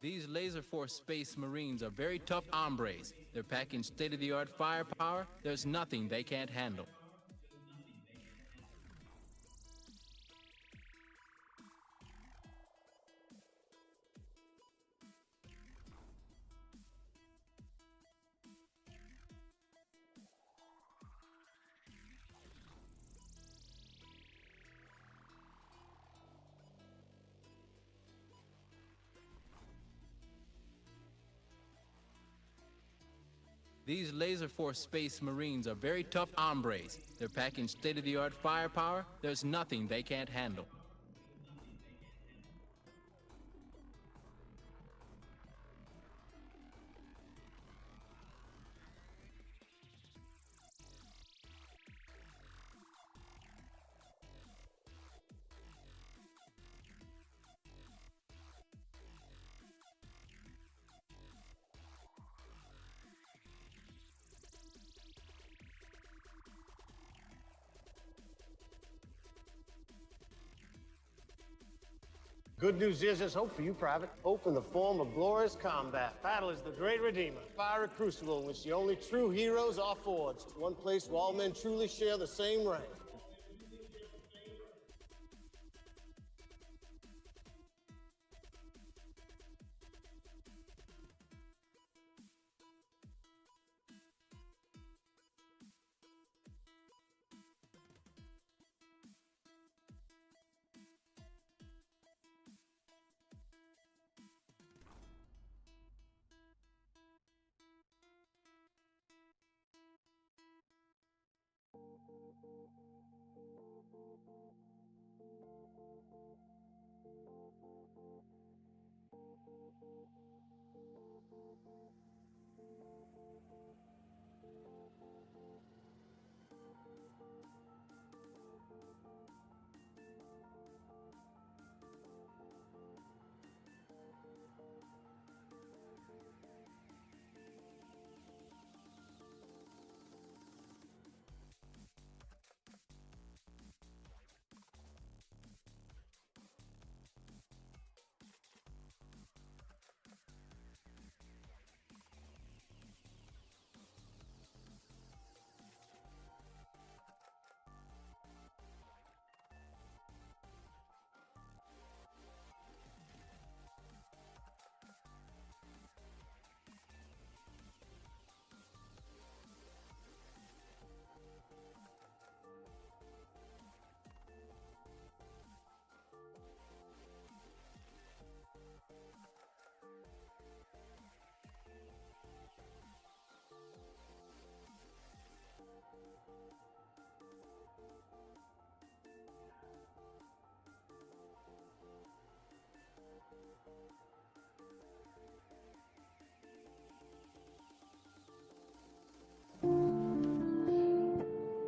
These Laserforce Space Marines are very tough hombres. They're packing state-of-the-art firepower. There's nothing they can't handle. These Laserforce Space Marines are very tough hombres. They're packing state-of-the-art firepower. There's nothing they can't handle. Good news is there's hope for you, Private. Hope in the form of glorious combat. Battle is the great redeemer. Fiery crucible in which the only true heroes are forged. One place where all men truly share the same rank.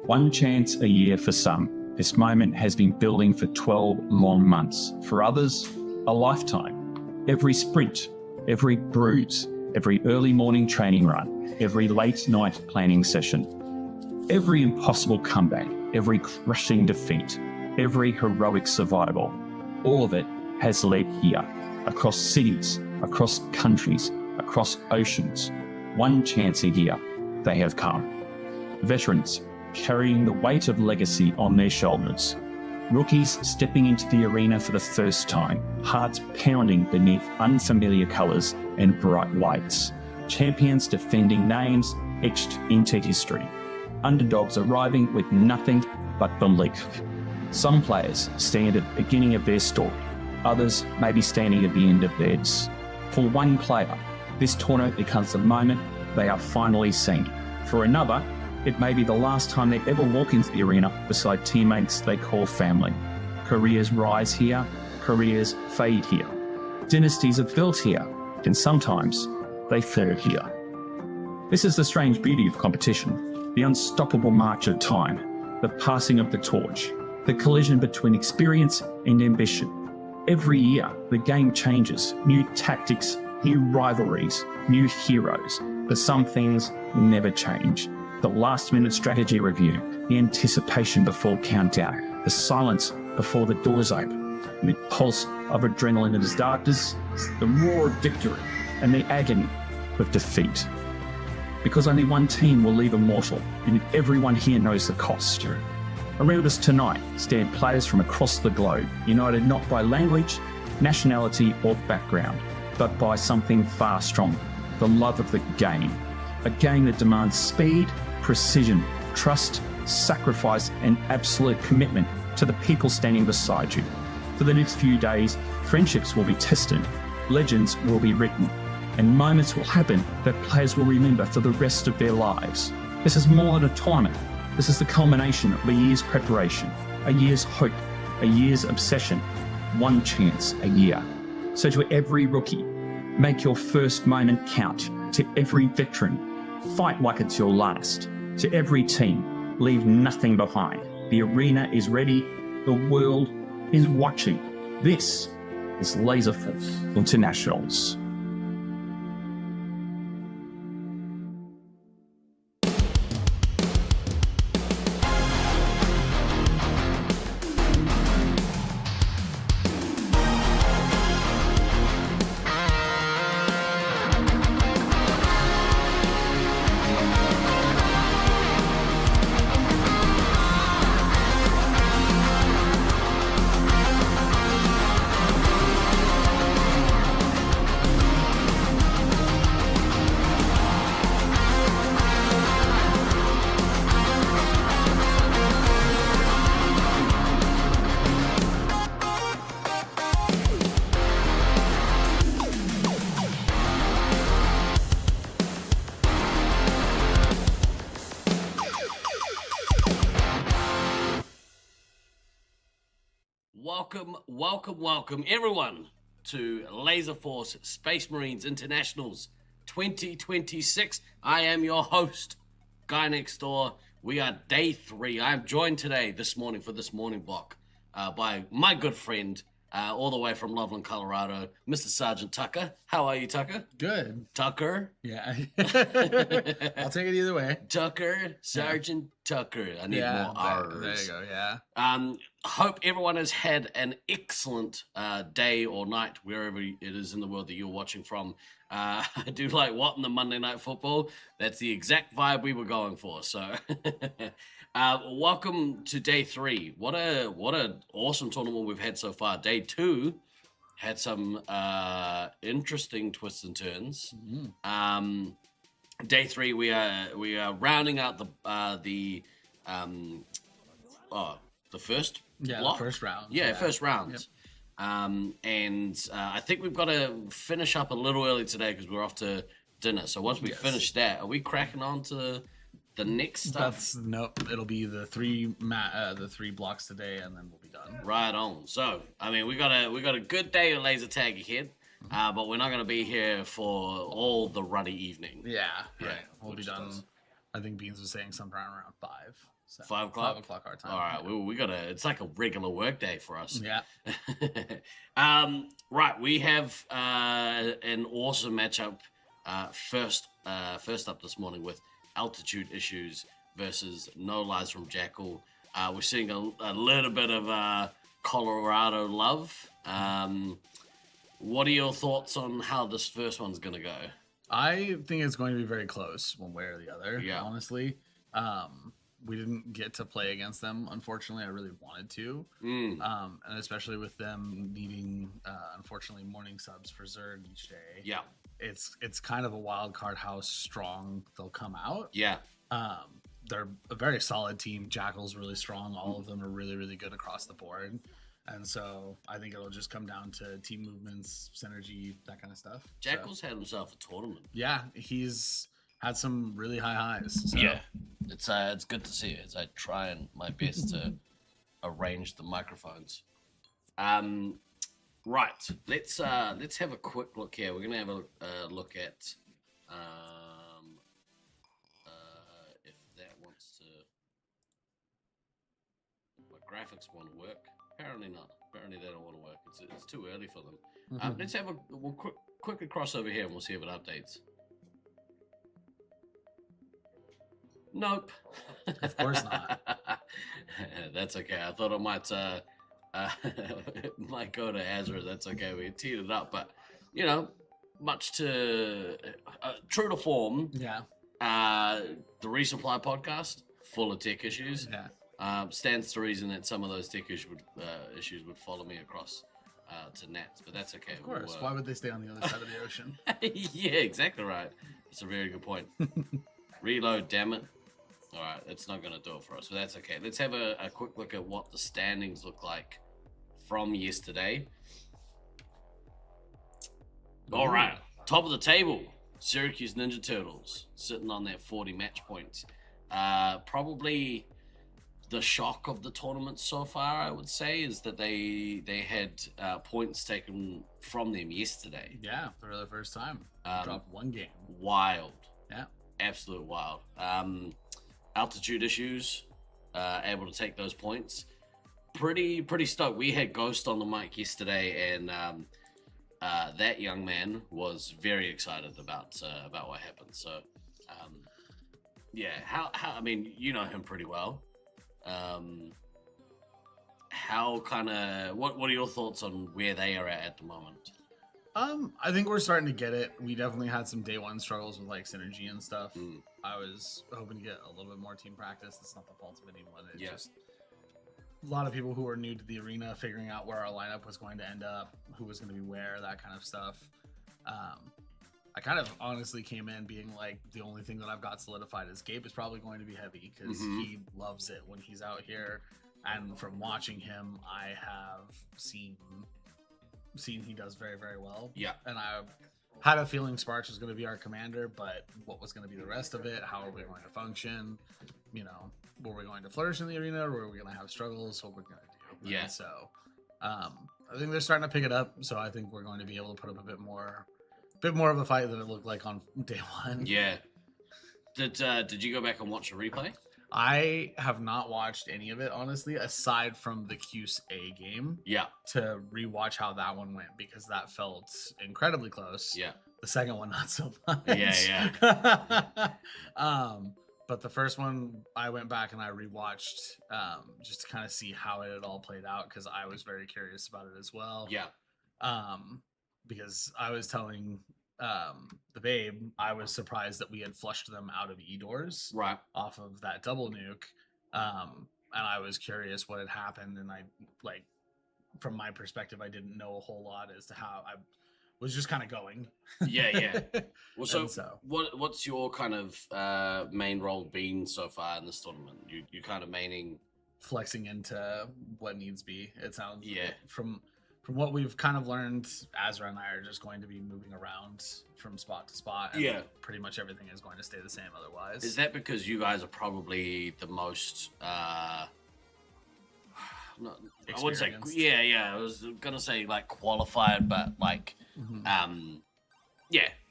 One chance a year for some. This moment has been building for 12 long months. For others, a lifetime. Every sprint, every bruise, every early morning training run, every late night planning session, every impossible comeback, every crushing defeat, every heroic survival, all of it has led here, across cities, across countries, across oceans. One chance a year, they have come. Veterans, carrying the weight of legacy on their shoulders. Rookies stepping into the arena for the first time, hearts pounding beneath unfamiliar colours and bright lights. Champions defending names etched into history. Underdogs arriving with nothing but belief. Some players stand at the beginning of their story. Others may be standing at the end of theirs. For one player, this tournament becomes the moment they are finally seen. For another, it may be the last time they ever walk into the arena beside teammates they call family. Careers rise here, careers fade here. Dynasties are built here, and sometimes they fall here. This is the strange beauty of competition, the unstoppable march of time, the passing of the torch, the collision between experience and ambition. Every year, the game changes, new tactics, new rivalries, new heroes, but some things never change. The last-minute strategy review, the anticipation before countdown, the silence before the doors open. And the pulse of adrenaline in his darkness, the roar of victory, and the agony of defeat. Because only one team will leave immortal, and everyone here knows the cost. Around us tonight stand players from across the globe, united not by language, nationality, or background, but by something far stronger, the love of the game. A game that demands speed, precision, trust, sacrifice, and absolute commitment to the people standing beside you. For the next few days, friendships will be tested, legends will be written, and moments will happen that players will remember for the rest of their lives. This is more than a tournament. This is the culmination of a year's preparation, a year's hope, a year's obsession, one chance a year. So to every rookie, make your first moment count. To every veteran, fight like it's your last. To every team, leave nothing behind. The arena is ready. The world is watching. This is Laserforce Internationals. Welcome everyone to Laserforce Space Marines Internationals 2026. I am your host, Guy Next Door. We are day 3. I'm joined today, this morning block, by my good friend, all the way from Loveland, Colorado, Mr. Sergeant Tucker. How are you, Tucker? Good. Tucker? Yeah. I'll take it either way. Tucker, Sergeant Tucker. I need more R's. There you go, yeah. Hope everyone has had an excellent day or night, wherever it is in the world that you're watching from. I do like what in the Monday Night Football. That's the exact vibe we were going for. So, welcome to day 3. What a awesome tournament we've had so far. Day 2 had some interesting twists and turns. Mm-hmm. Day 3 we are rounding out the first block? The first round. Yeah, first round. Yep. And I think we've got to finish up a little early today because we're off to dinner. So once we finish that, are we cracking on to the next stuff? Nope. It'll be the three blocks today, and then we'll be done. Right on. So I mean, we got a good day of laser tag ahead, but we're not going to be here for all the ruddy evening. Yeah. Right. We'll be done. I think Beans was saying sometime around 5. So 5 o'clock? 5 o'clock our time. All right, we got it's like a regular work day for us. Yeah. Right, we have an awesome matchup first up this morning with Altitude Issues versus No Lies from Jackal. We're seeing a little bit of Colorado love. What are your thoughts on how this first one's going to go? I think it's going to be very close one way or the other, honestly. We didn't get to play against them, unfortunately. I really wanted to. And especially with them needing, unfortunately, morning subs for Zerg each day. Yeah. It's kind of a wild card how strong they'll come out. Yeah. They're a very solid team. Jackal's really strong. All of them are really, really good across the board. And so I think it'll just come down to team movements, synergy, that kind of stuff. Jackal's had himself a tournament. Yeah, he's had some really high highs. So. Yeah, it's good to see as I try and my best to arrange the microphones. Right, let's have a quick look here. We're gonna have a look at if that wants to. My graphics want to work. Apparently not. Apparently they don't want to work. It's too early for them. Mm-hmm. Let's have we'll quickly cross over here and we'll see if it updates. Nope. Of course not. That's okay. I thought it might It might go to Azra. That's okay. We teed it up, but you know, much to true to form. Yeah. The Resupply podcast, full of tech issues. Yeah. Stands to reason that some of those tech issues would follow me across to Nats, but that's okay. Of course. Why would they stay on the other side of the ocean? Yeah, exactly right. That's a very good point. Reload, damn it. All right, that's not going to do it for us, but that's okay. Let's have a quick look at what the standings look like from yesterday. All right, top of the table, Syracuse Ninja Turtles sitting on their 40 match points. Probably the shock of the tournament so far, I would say, is that they had points taken from them yesterday. Yeah, for the first time. Dropped one game. Wild. Yeah. Absolute wild. Altitude issues, able to take those points. Pretty stoked. We had Ghost on the mic yesterday, and that young man was very excited about what happened. So, yeah. How I mean, you know him pretty well. How what are your thoughts on where they are at the moment? I think we're starting to get it. We definitely had some day one struggles with like synergy and stuff. I was hoping to get a little bit more team practice. It's not the fault of anyone. It's just a lot of people who were new to the arena figuring out where our lineup was going to end up, who was going to be where, that kind of stuff. I kind of honestly came in being like, the only thing that I've got solidified is Gabe is probably going to be heavy because he loves it when he's out here. And from watching him, I have seen he does very, very well. Yeah. And I had a feeling Sparks was going to be our commander, but what was going to be the rest of it? How are we going to function? You know, were we going to flourish in the arena, or were we going to have struggles? What we're going to do? Yeah. And so I think they're starting to pick it up. So I think we're going to be able to put up a bit more of a fight than it looked like on day one. Yeah. Did you go back and watch a replay? I have not watched any of it, honestly, aside from the QA game. Yeah. To rewatch how that one went, because that felt incredibly close. Yeah. The second one, not so much. Yeah. But the first one, I went back and I rewatched just to kind of see how it had all played out, because I was very curious about it as well. Yeah. Because I was telling the babe, I was surprised that we had flushed them out of E-doors right off of that double nuke. And I was curious what had happened, and I, like, from my perspective, I didn't know a whole lot as to how. I was just kind of going. Yeah. Well, so what's your kind of main role been so far in this tournament? You kind of maining flexing into what needs be. It sounds from what we've kind of learned, Azra and I are just going to be moving around from spot to spot. And pretty much everything is going to stay the same otherwise. Is that because you guys are probably the most I would say, I was gonna say like qualified, but like,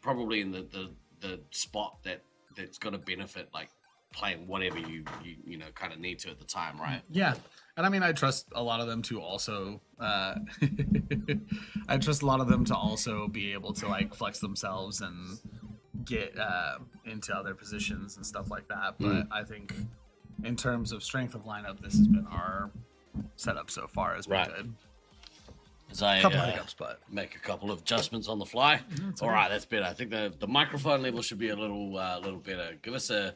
probably in the spot that's gonna benefit like playing whatever you kind of need to at the time, right? Yeah, and I mean, I trust a lot of them to also, be able to like flex themselves and get into other positions and stuff like that. But I think in terms of strength of lineup, this has been our setup so far has been good. As I couple hiccups, but make a couple of adjustments on the fly. All right, that's better. I think the microphone level should be a little better. Give us a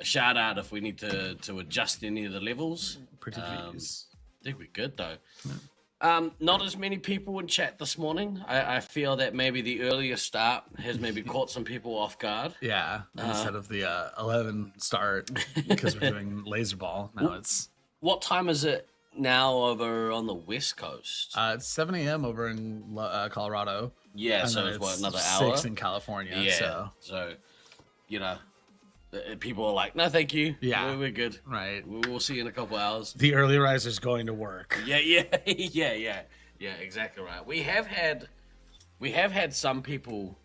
shout out if we need to adjust any of the levels. Pretty please. I think we're good though. Not as many people in chat this morning. I feel that maybe the earlier start has maybe caught some people off guard. Yeah, instead of the 11 start, because we're doing laser ball now. It's what time is it now over on the West Coast? It's 7 a.m. over in Colorado. Yeah, and so it's what, another hour? 6 in California. Yeah, so people are like, no, thank you. Yeah, we're good. Right. We'll see you in a couple hours. The early riser's going to work. Yeah, exactly right. We have had some people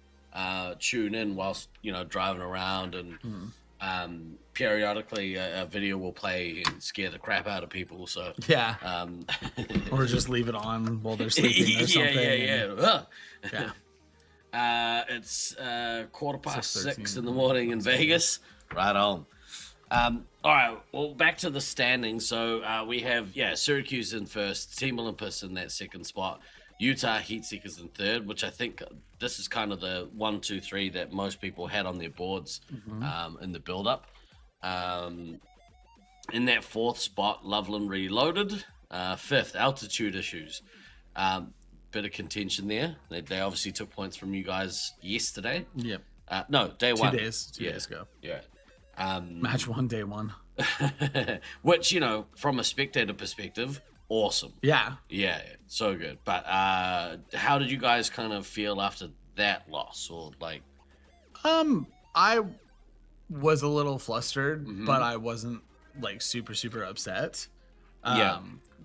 tune in whilst driving around, and periodically a video will play and scare the crap out of people. So yeah, or just leave it on while they're sleeping or something. It's 6:15 in the morning in Vegas. Right on. All right, well, back to the standings. So we have, Syracuse in first, Team Olympus in that second spot, Utah Heatseekers in third, which I think this is kind of the 1, 2, 3 that most people had on their boards in the build-up. In that fourth spot, Loveland Reloaded. Fifth, Altitude Issues. Bit of contention there. They obviously took points from you guys yesterday. Yep. No, day 1. 2 days. 2 days ago. Yeah. Match 1, day 1. Which, you know, from a spectator perspective, awesome. Yeah. Yeah, so good. But how did you guys kind of feel after that loss? Or like, I was a little flustered, but I wasn't like super upset.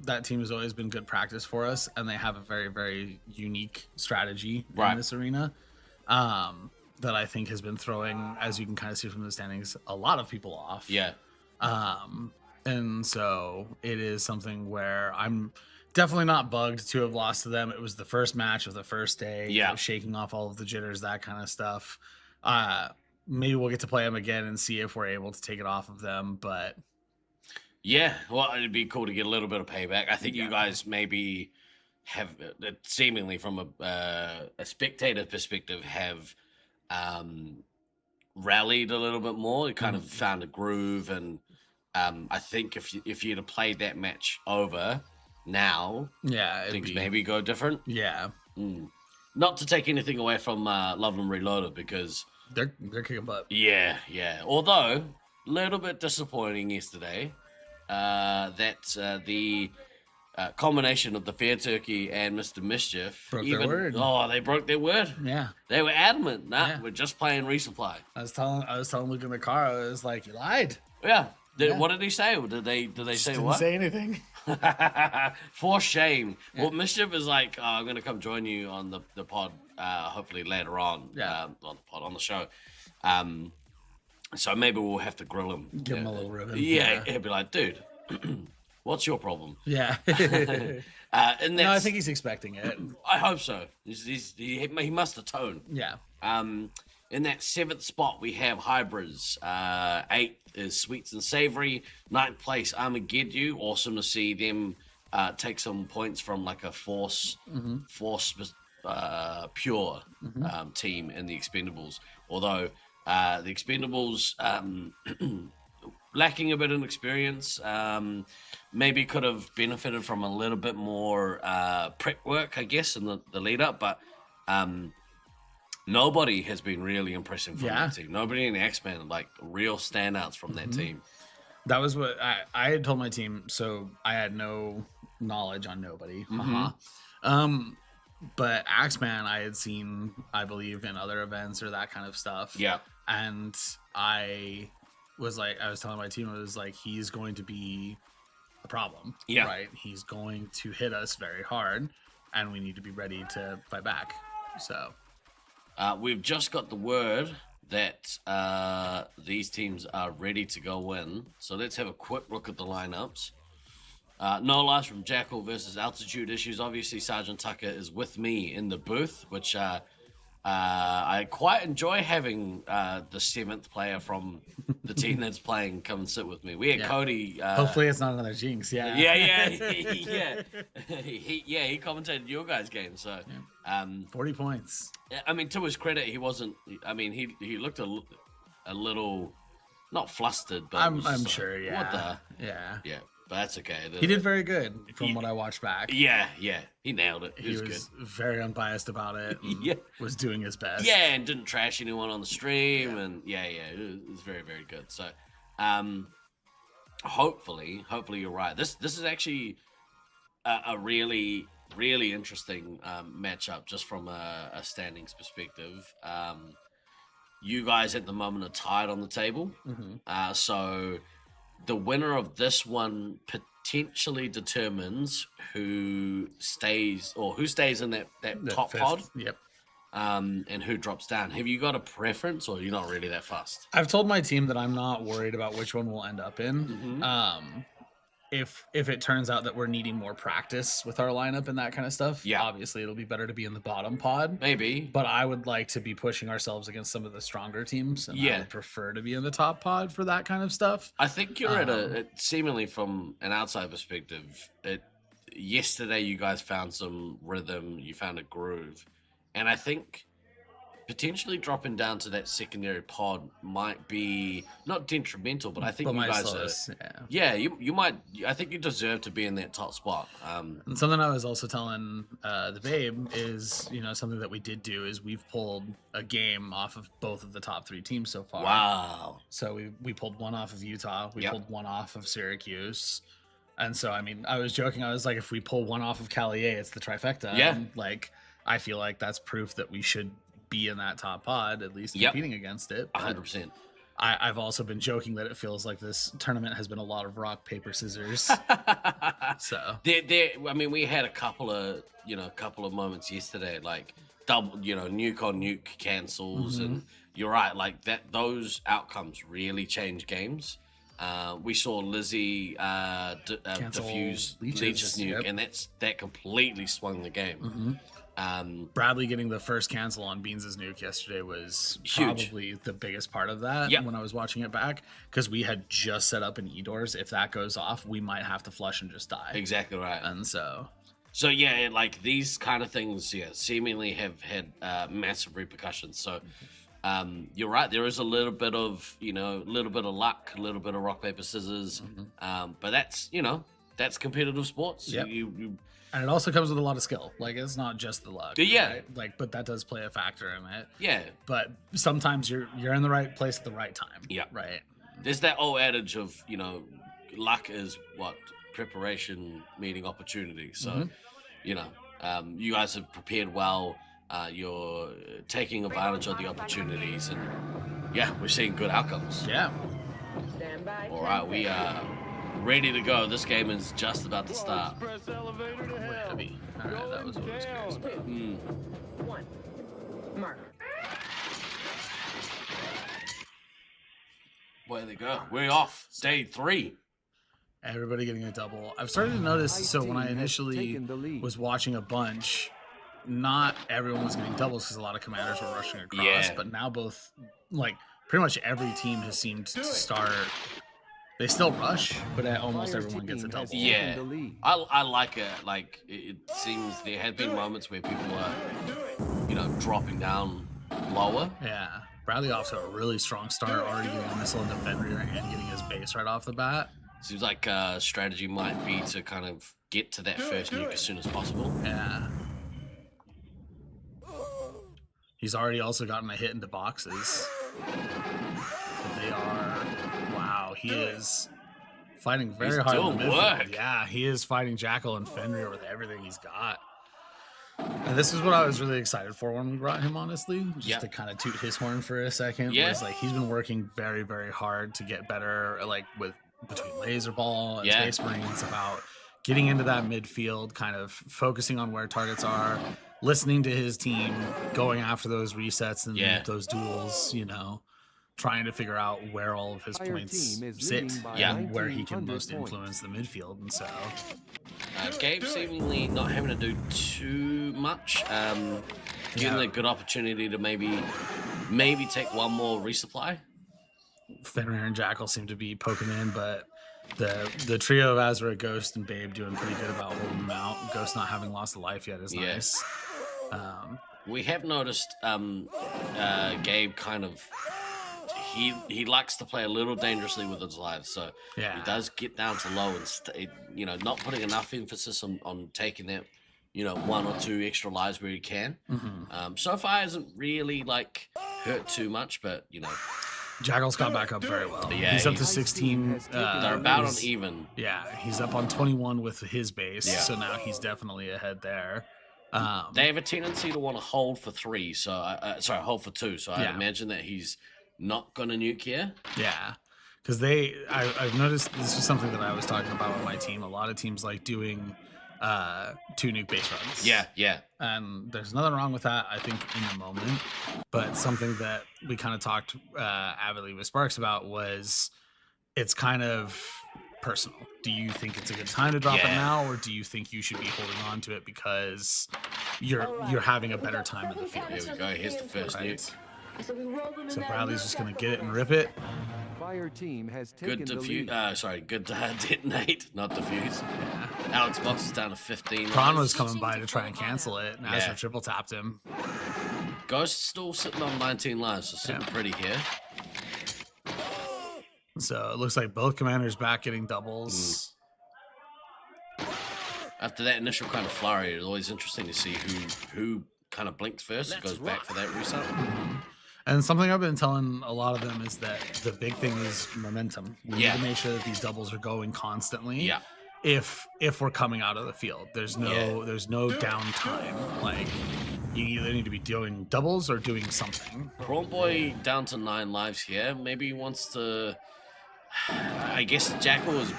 That team has always been good practice for us, and they have a very, very unique strategy in this arena. That I think has been throwing, as you can kind of see from the standings, a lot of people off. Yeah. And so it is something where I'm definitely not bugged to have lost to them. It was the first match of the first day. Yeah. You know, shaking off all of the jitters, that kind of stuff. Maybe we'll get to play them again and see if we're able to take it off of them. But yeah, well, it'd be cool to get a little bit of payback. I think you guys maybe have, seemingly from a spectator perspective, have rallied a little bit more. You kind of found a groove, and I think if you'd have played that match over now, things maybe go different. Yeah. Not to take anything away from Loveland Reloaded, because they're kicking butt. Yeah. Although a little bit disappointing yesterday that the combination of the Fair Turkey and Mr. Mischief broke their word. Oh, they broke their word. Yeah. They were adamant. We're just playing resupply. I was telling Luke in the car, I was like, you lied. Yeah. What did he say? Did they say Didn't what? say anything. For shame. Yeah. Well, Mischief is like, I'm going to come join you on the pod, hopefully later on. On the show. So maybe we'll have to grill him. Give him a little ribbon. Yeah, he'll be like, dude, what's your problem? Yeah. And I think he's expecting it. I hope so. He must atone. Yeah. In that 7th spot, we have Hybrids. 8th is Sweets and Savory. 9th place, Armageddon. Awesome to see them take some points from like a Force Pure team in the Expendables. Although the Expendables, lacking a bit of experience, maybe could have benefited from a little bit more prep work, I guess, in the lead up. But nobody has been really impressive from that team. Nobody in the X-Men, like real standouts from that team. That was what I had told my team. So I had no knowledge on nobody. But Axeman I had seen, I believe, in other events or that kind of stuff. Yeah. And I was telling my team, it was like, he's going to be a problem. Yeah. Right? He's going to hit us very hard, and we need to be ready to fight back. So we've just got the word that these teams are ready to go in. So let's have a quick look at the lineups. No loss from Jackal versus Altitude Issues. Obviously, Sergeant Tucker is with me in the booth, which I quite enjoy having the 7th player from the team that's playing come and sit with me. We had Cody. Hopefully, it's not another jinx. Yeah. He commentated your guys' game. So 40 points. I mean, to his credit, he wasn't. I mean, he looked a little not flustered, but I'm sure. Yeah. What the? Yeah. But that's okay. He did very good from what I watched back. Yeah. He nailed it. He was good. Very unbiased about it. Was doing his best. Yeah, and didn't trash anyone on the stream. And it was very, very good. So, hopefully you're right. This is actually a really, really interesting matchup just from a standings perspective. You guys at the moment are tied on the table. So the winner of this one potentially determines who stays in that top 5th. pod. Yep. And who drops down. Have you got a preference, or you're not really that fussed? I've told my team that I'm not worried about which one we'll end up in. if it turns out that we're needing more practice with our lineup and that kind of stuff, obviously it'll be better to be in the bottom pod. Maybe. But I would like to be pushing ourselves against some of the stronger teams. And I would prefer to be in the top pod for that kind of stuff. I think you're seemingly from an outside perspective, yesterday you guys found some rhythm, you found a groove. And I think potentially dropping down to that secondary pod might be not detrimental, but I think you guys you might. I think you deserve to be in that top spot. And something I was also telling the babe is, something that we did do is we've pulled a game off of both of the top 3 teams so far. Wow! So we pulled one off of Utah, we pulled one off of Syracuse, and so I was joking. I was like, if we pull one off of Calais, it's the trifecta. Yeah. And, I feel like that's proof that we should be in that top pod, at least competing against it. 100%. I've also been joking that it feels like this tournament has been a lot of rock, paper, scissors. So we had a couple of moments yesterday, like double, nuke on nuke cancels, and you're right, like that. Those outcomes really change games. We saw Lizzie defuse Leech's nuke, and that completely swung the game. Bradley getting the first cancel on Beans' nuke yesterday was huge. Probably the biggest part of that when I was watching it back, because we had just set up an E-doors. If that goes off, we might have to flush and just die. Exactly right. And so like these kind of things, seemingly have had massive repercussions. So you're right. There is a little bit of luck, a little bit of rock, paper, scissors. But that's competitive sports. Yep. And it also comes with a lot of skill. Like, it's not just the luck. Yeah. Right? But that does play a factor in it. Yeah. But sometimes you're in the right place at the right time. Yeah. Right. There's that old adage of, luck is what? Preparation meeting opportunity. So, you guys have prepared well. You're taking advantage of the opportunities. And, we're seeing good outcomes. Yeah. All right, we are ready to go. This game is just about to start. Heavy. All right, that was what I was curious about. One. Mark. Where they go? We're off. Day 3. Everybody getting a double. I've started to notice, so when I initially was watching a bunch, not everyone was getting doubles because a lot of commanders were rushing across, but now both, pretty much every team has seemed to start. They still rush, but almost everyone gets a double. Yeah, I like it. Like, it seems there have been moments where people are, dropping down lower. Yeah. Bradley off to a really strong start, already getting a missile into Fenrir and getting his base right off the bat. Seems like strategy might be to kind of get to that first nuke as soon as possible. Yeah. He's already also gotten a hit into boxes. But they are... Wow, he is fighting very hard. He's doing work. Yeah, he is fighting Jackal and Fenrir with everything he's got. And this is what I was really excited for when we brought him, honestly. Just to kind of toot his horn for a second. Yeah. Was he's been working very, very hard to get better, between Laser Ball and Space Marines, about getting into that midfield, kind of focusing on where targets are, listening to his team, going after those resets and those duels, trying to figure out where all of his points sit and where he can most influence the midfield. And so Gabe seemingly not having to do too much, getting a good opportunity to maybe take one more resupply. Fenrir and Jackal seem to be poking in, but the trio of Azra, Ghost, and Babe doing pretty good about holding them out. Ghost not having lost a life yet is nice. We have noticed Gabe kind of he likes to play a little dangerously with his lives, so he does get down to low and not putting enough emphasis on taking that 1 or 2 extra lives where he can. So far hasn't really hurt too much, but Jackal's got back up very well. Yeah, he's up to 16. They're about on even. Yeah, he's up on 21 with his base, so now he's definitely ahead there. They have a tendency to want to hold for 3, so hold for 2. So I imagine that he's not gonna nuke here. Yeah, because I've noticed this is something that I was talking about with my team. A lot of teams like doing 2 nuke base runs. Yeah. And there's nothing wrong with that, I think, in the moment. But something that we kind of talked avidly with Sparks about was it's kind of personal. Do you think it's a good time to drop it now, or do you think you should be holding on to it because you're having a better time in the field? Here we go. Here's the first nuke. So Bradley's just going to get it and rip it. Fire team has taken Good the defuse. lead. Sorry, good detonate, not defuse. Yeah. Alex Box is down to 15. Prawn was coming by to try and cancel it, and Azra triple tapped him. Ghost still sitting on 19 lives, so sitting pretty here. So it looks like both commanders back getting doubles. After that initial kind of flurry, it's always interesting to see who kind of blinks first and goes back for that reset. And something I've been telling a lot of them is that the big thing is momentum. We need to make sure that these doubles are going constantly. Yeah. If we're coming out of the field, there's no downtime. Like you either need to be doing doubles or doing something. Prawn Boy down to 9 lives here. Maybe he wants to. I guess Jackal is,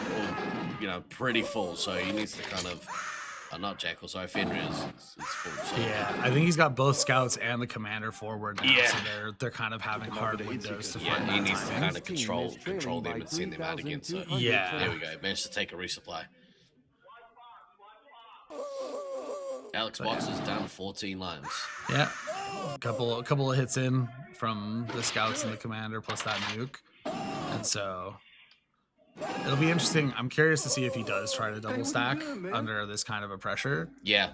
pretty full, so he needs to kind of. Not Jackal, sorry, Fenrir is full. So. Yeah, I think he's got both scouts and the commander forward now, Yeah. so they're kind of having hard windows to find. Yeah, he needs to timing. kind of control them and send them out again. So Yeah. there we go. Managed to take a resupply. Alex Box is down to 14 lives. Yeah, a couple of hits in from the scouts and the commander plus that nuke, and so it'll be interesting. I'm curious to see if he does try to double stack under this kind of a pressure. Yeah.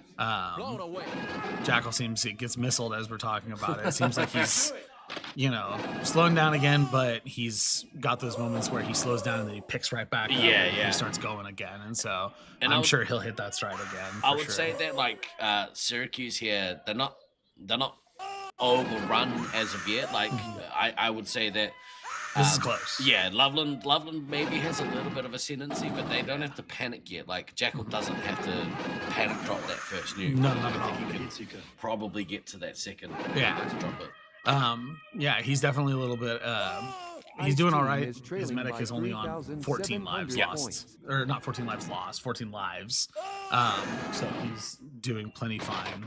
Jackal gets missiled as we're talking about it. It seems like he's, slowing down again, but he's got those moments where he slows down and then he picks right back up. Yeah, and yeah. He starts going again, and so And I'm sure he'll hit that stride again. I would say that Syracuse here, they're not overrun as of yet. Like I would say that. This is close. Yeah, Loveland maybe has a little bit of ascendancy, but they don't have to panic yet. Like, Jackal doesn't have to panic drop that first nuke. No, not at all. He can probably get to that second. Yeah. To drop it. Yeah, he's definitely a little bit. He's doing all right. His medic is only on 14 lives lost, or not 14 lives lost, 14 lives. So he's doing plenty fine.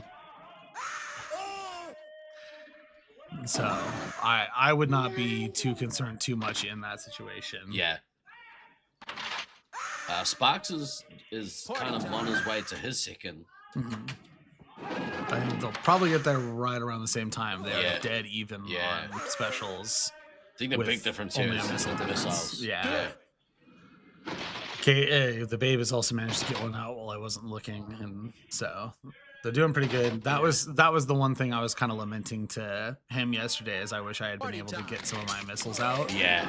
So I would not be too concerned too much in that situation. Yeah. Sparks is kind of on his way to his second. I think they'll probably get there right around the same time. They're dead even on specials. I think the big difference here is the missiles. Yeah. Okay, the babe has also managed to get one out while I wasn't looking, and so they're doing pretty good. That was the one thing I was kind of lamenting to him yesterday, is I wish I had been able to get some of my missiles out. Yeah,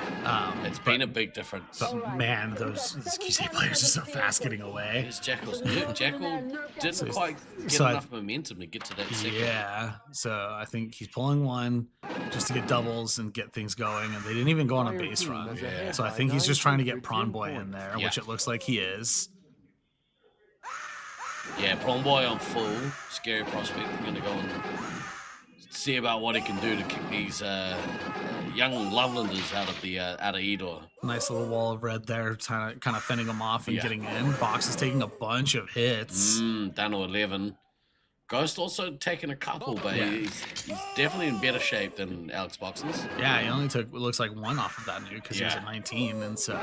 it's been a big difference. But man, those QC players are so fast getting away. Here's Jackal's nuke. Jackal didn't quite get enough momentum to get to that second. Yeah, so I think he's pulling one just to get doubles and get things going, and they didn't even go on a base run. Yeah. So I think he's just trying to get Prawn Boy in there, which it looks like he is. Yeah, Prawn Boy on full. Scary prospect. I'm going to go and see about what he can do to kick these young Lovelanders out of Edor. Nice little wall of red there, kind of fending them off and getting in. Box is taking a bunch of hits. Down to 11. Ghost also taking a couple, but he's definitely in better shape than Alex Boxes. Yeah, he only took, it looks like, one off of that nuke because he was at 19, and so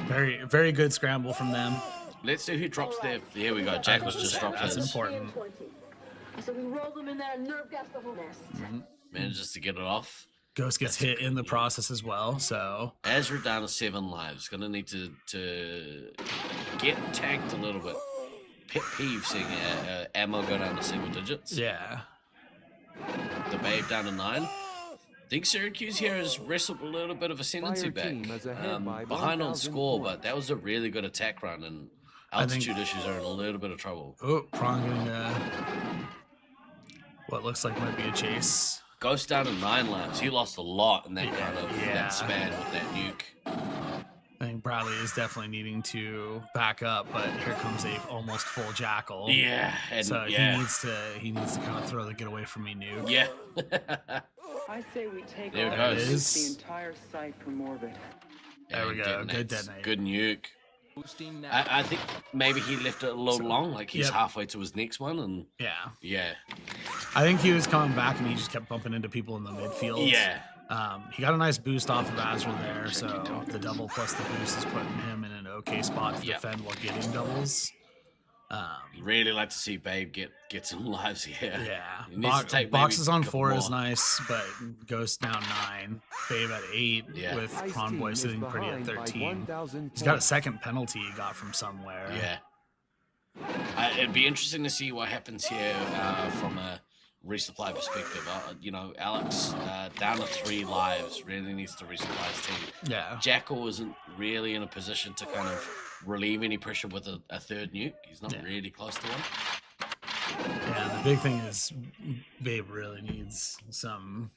very, very good scramble from them. Let's see who drops there. Here we go. Jack was just dropped That's his. important. So we roll them in there, nerve gas the whole nest. Manages to get it off. Ghost gets hit in the process as well, so. Azra down to 7 lives. Gonna need to get tagged a little bit. Pet peeve seeing ammo go down to single digits. Yeah. The babe down to 9. I think Syracuse here has wrestled a little bit of ascendancy back. Behind on score, but that was a really good attack run, and altitude issues are in a little bit of trouble. Oh, Prawn getting what looks like might be a chase. Ghost down to 9 lives. He lost a lot in that kind of that span with that nuke. I think Bradley is definitely needing to back up, but here comes a almost full Jackal. Yeah, and so he needs to kind of throw the get away from me nuke. Yeah. I say we take There it all goes. the entire site from orbit. There we go. Detonates. Good detonate. Good nuke. I think maybe he left it a little long, like he's halfway to his next one, and yeah. I think he was coming back and he just kept bumping into people in the midfield. Yeah. He got a nice boost off of Azra there, so the double plus the boost is putting him in an okay spot to defend while getting doubles. Really like to see Babe get some lives here. Yeah, He needs to take boxes maybe on a couple 4 is more. nice, but Ghost down 9, Babe at 8, with Ice Prawn Team Boy is sitting pretty at behind by 13. 1,000 He's got a points. second penalty he got from somewhere. Yeah. It'd be interesting to see what happens here from a resupply perspective. You know, Alex down to 3 lives, really needs to resupply his team. Yeah. Jackal isn't really in a position to kind of relieve any pressure with a third nuke. He's not really close to one. Yeah, the big thing is Babe really needs some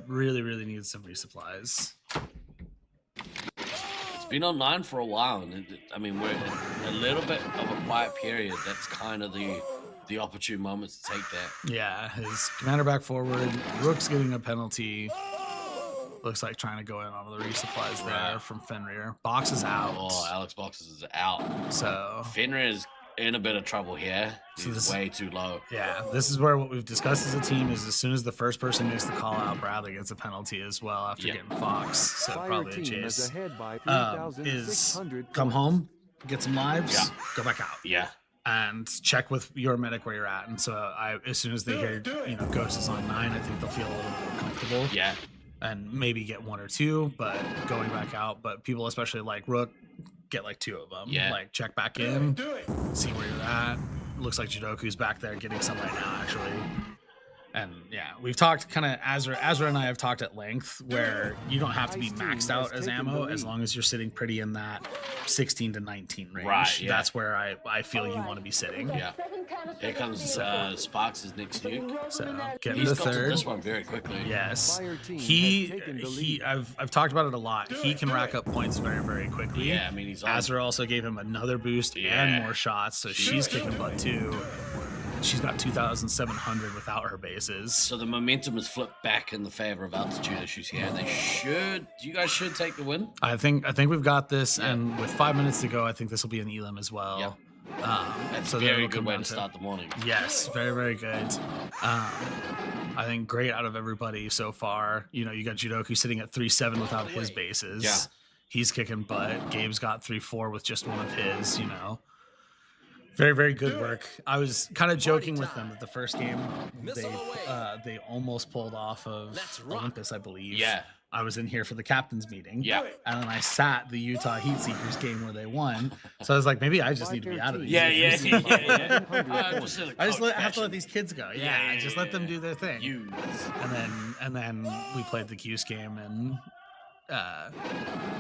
resupplies. It's been on 9 for a while, and I mean, we're in a little bit of a quiet period. That's kind of the opportune moment to take that. Yeah, his commander back forward. Rook's getting a penalty. Looks like trying to go in on the resupplies there from Fenrir. Box is out. Oh, Alex Boxes is out. So Fenrir is in a bit of trouble here. He's way too low. Yeah, this is where what we've discussed as a team is as soon as the first person makes the call out, Bradley gets a penalty as well after getting Fox. So Fire probably a team is chase. ahead by Is 3,600 come points. home, get some lives, go back out. Yeah. And check with your medic where you're at. And so as soon as they hear, Ghost is on 9, I think they'll feel a little more comfortable. Yeah. And maybe get 1 or 2, but going back out. But people, especially like Rook, get like 2 of them. Yeah. Like check back in, see where you're at. Looks like Jidoku's back there getting some right now, actually. And yeah, we've talked kind of, Azra and I have talked at length where you don't have to be maxed out as ammo as long as you're sitting pretty in that 16 to 19 range. Right, yeah. That's where I feel you want to be sitting. Yeah. Here comes Sparks' next nuke. So getting He's the got to third. this one very quickly. Yes. Fire team has He taken the lead. I've talked about it a lot. He can rack up points very, very quickly. Yeah, I mean, he's on. Azra also gave him another boost and more shots, so she's kicking butt too. She's got 2,700 without her bases. So the momentum is flipped back in the favor of altitude issues here. You guys should take the win. I think we've got this, and with 5 minutes to go, I think this will be an elim as well. Yep. That's so a then very it'll good come way down to start the morning. Yes, very, very good. I think great out of everybody so far. You got Jidoku sitting at 3-7 without his bases. Yeah. He's kicking butt. Gabe's got 3-4 with just one of his, Very, very good work. I was kind of joking with them that the first game they almost pulled off of Olympus, I believe. Yeah. I was in here for the captain's meeting. Yeah. And then I sat the Utah Heat Seekers game where they won. So I was like, maybe I just need to be out of these. Yeah. I just have to let these kids go. Yeah, just let them do their thing. And then we played the Cuse game, and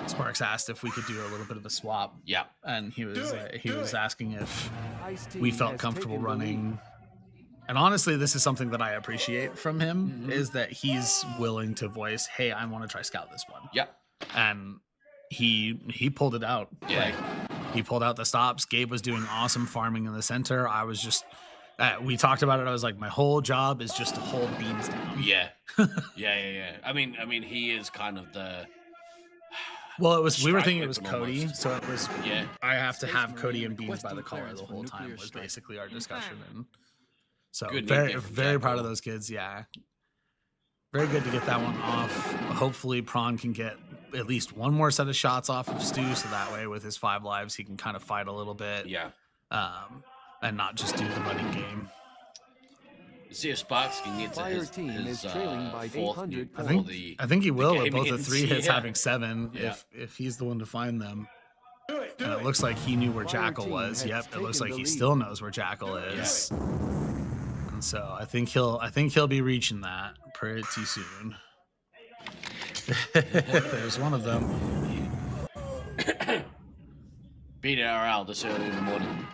Sparks asked if we could do a little bit of a swap. Yeah. And he was asking if Ice team we felt has comfortable taken the lead. running. And honestly, this is something that I appreciate from him, is that he's willing to voice, hey, I want to try scout this one. Yeah. And he pulled it out. Yeah. Like, he pulled out the stops. Gabe was doing awesome farming in the center. I was just we talked about it. I was like, my whole job is just to hold beams down. Yeah. Yeah. I mean, he is kind of the. Well, we were thinking it was strike Cody, almost. so it was. Yeah. I have to have Cody and Beans by Requesting the collar clearance the for whole nuclear time. Was strike. basically our discussion, and so Good very, nickname for very Jack proud of Cole. those kids. Yeah, very good to get that one off. Hopefully, Prawn can get at least one more set of shots off of Stu, so that way with his 5 lives, he can kind of fight a little bit. Yeah. And not just do the running game. See if Sparks can get to Fire his team is 4th trailing by nuke 800 for points. the. I think he will with game both the ends. 3 hits Yeah. having 7 Yeah. if he's the one to find them. And it looks like he knew where Fire Jackal team was. has Yep, it looks taken like the he lead. still knows where Jackal is. And so I think he'll be reaching that pretty soon. There's one of them. Beat RL this early in the morning.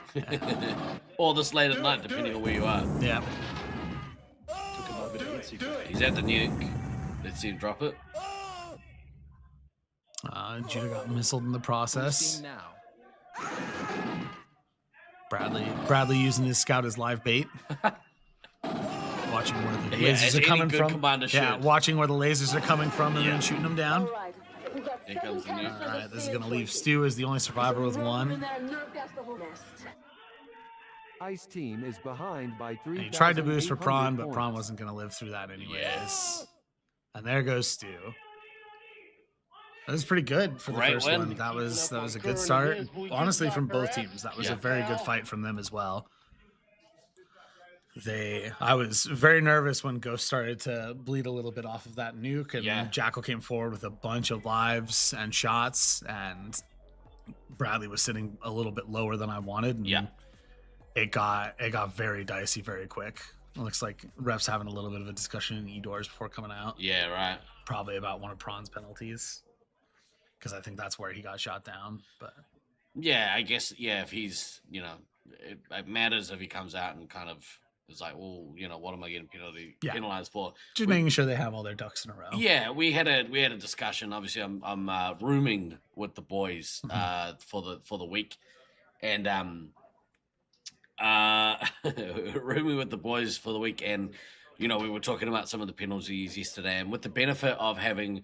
Or this late at night, depending on where you are. Yeah. He's at the nuke. Let's see him drop it. Judah got missiled in the process. Boosting now. Bradley using his scout as live bait. Watching where the Yeah, lasers as are any coming good from. commander Yeah, should. watching where the lasers are coming from and then shooting them down. All right. We've got Here comes the nuke. All right, this is going to leave Stu as the only survivor with In 1. there, nerve gas the whole nest. Ice team is behind by 3. And he tried to boost for Prawn, but Prawn wasn't going to live through that anyways. Yes. And there goes Stu. That was pretty good for the Great first win. one. That was a good start. Honestly, from both teams, that was a very good fight from them as well. I was very nervous when Ghost started to bleed a little bit off of that nuke, and Jackal came forward with a bunch of lives and shots, and Bradley was sitting a little bit lower than I wanted. And it got very dicey very quick. It looks like refs having a little bit of a discussion in E-doors before coming out. Yeah, right. Probably about one of Prawn's penalties, because I think that's where he got shot down. But yeah, I guess if he's it matters if he comes out and kind of is like, well, what am I getting penalized for? Just making sure they have all their ducks in a row. Yeah, we had a discussion. Obviously, I'm rooming with the boys for the week, and rooming with the boys for the week, and we were talking about some of the penalties yesterday, and with the benefit of having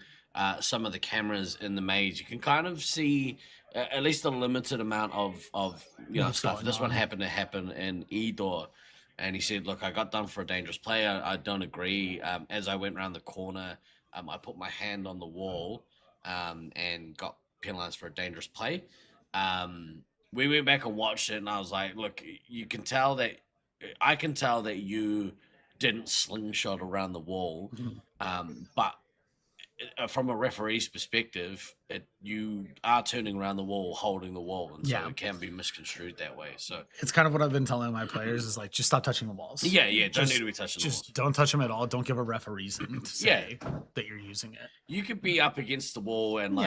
some of the cameras in the maze, you can kind of see at least a limited amount of stuff. This one happened to happen in E-door. And he said, look, I got done for a dangerous play. I don't agree. As I went around the corner, I put my hand on the wall and got penalized for a dangerous play. We went back and watched it, and I was like, look, I can tell that you didn't slingshot around the wall. But from a referee's perspective, you are turning around the wall, holding the wall, and so it can be misconstrued that way. So it's kind of what I've been telling my players is like, just stop touching the walls. Don't need to be touching the walls. Just don't touch them at all. Don't give a ref a reason to say that you're using it. You could be up against the wall and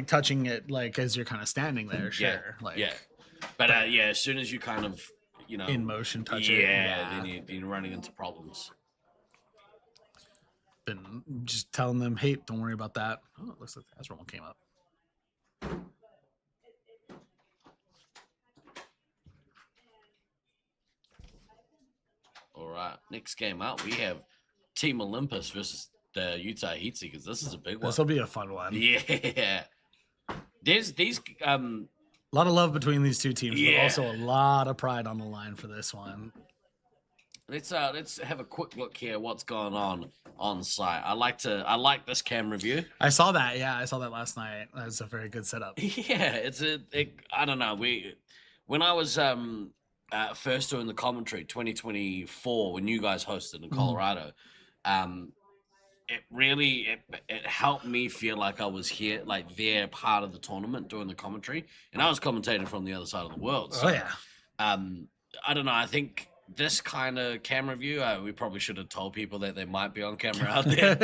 touching it like as you're kind of standing there. Sure. But as soon as you kind of in motion touch it. Then you're running into problems. Been just telling them, hey, don't worry about that. Oh, it looks like the Ezra one came up. All right, next game up, we have Team Olympus versus the Utah Heat Seekers. This is a big one. This will be a fun one. Yeah. There's these a lot of love between these two teams, but also a lot of pride on the line for this one. Let's have a quick look here. What's going on site? I like this camera view. I saw that. Yeah, I saw that last night. That was a very good setup. Yeah, I don't know. When I was first doing the commentary 2024 when you guys hosted in Colorado, it really helped me feel like I was here, like they're part of the tournament doing the commentary, and I was commentating from the other side of the world. So, I don't know. I think this kind of camera view, we probably should have told people that they might be on camera out there.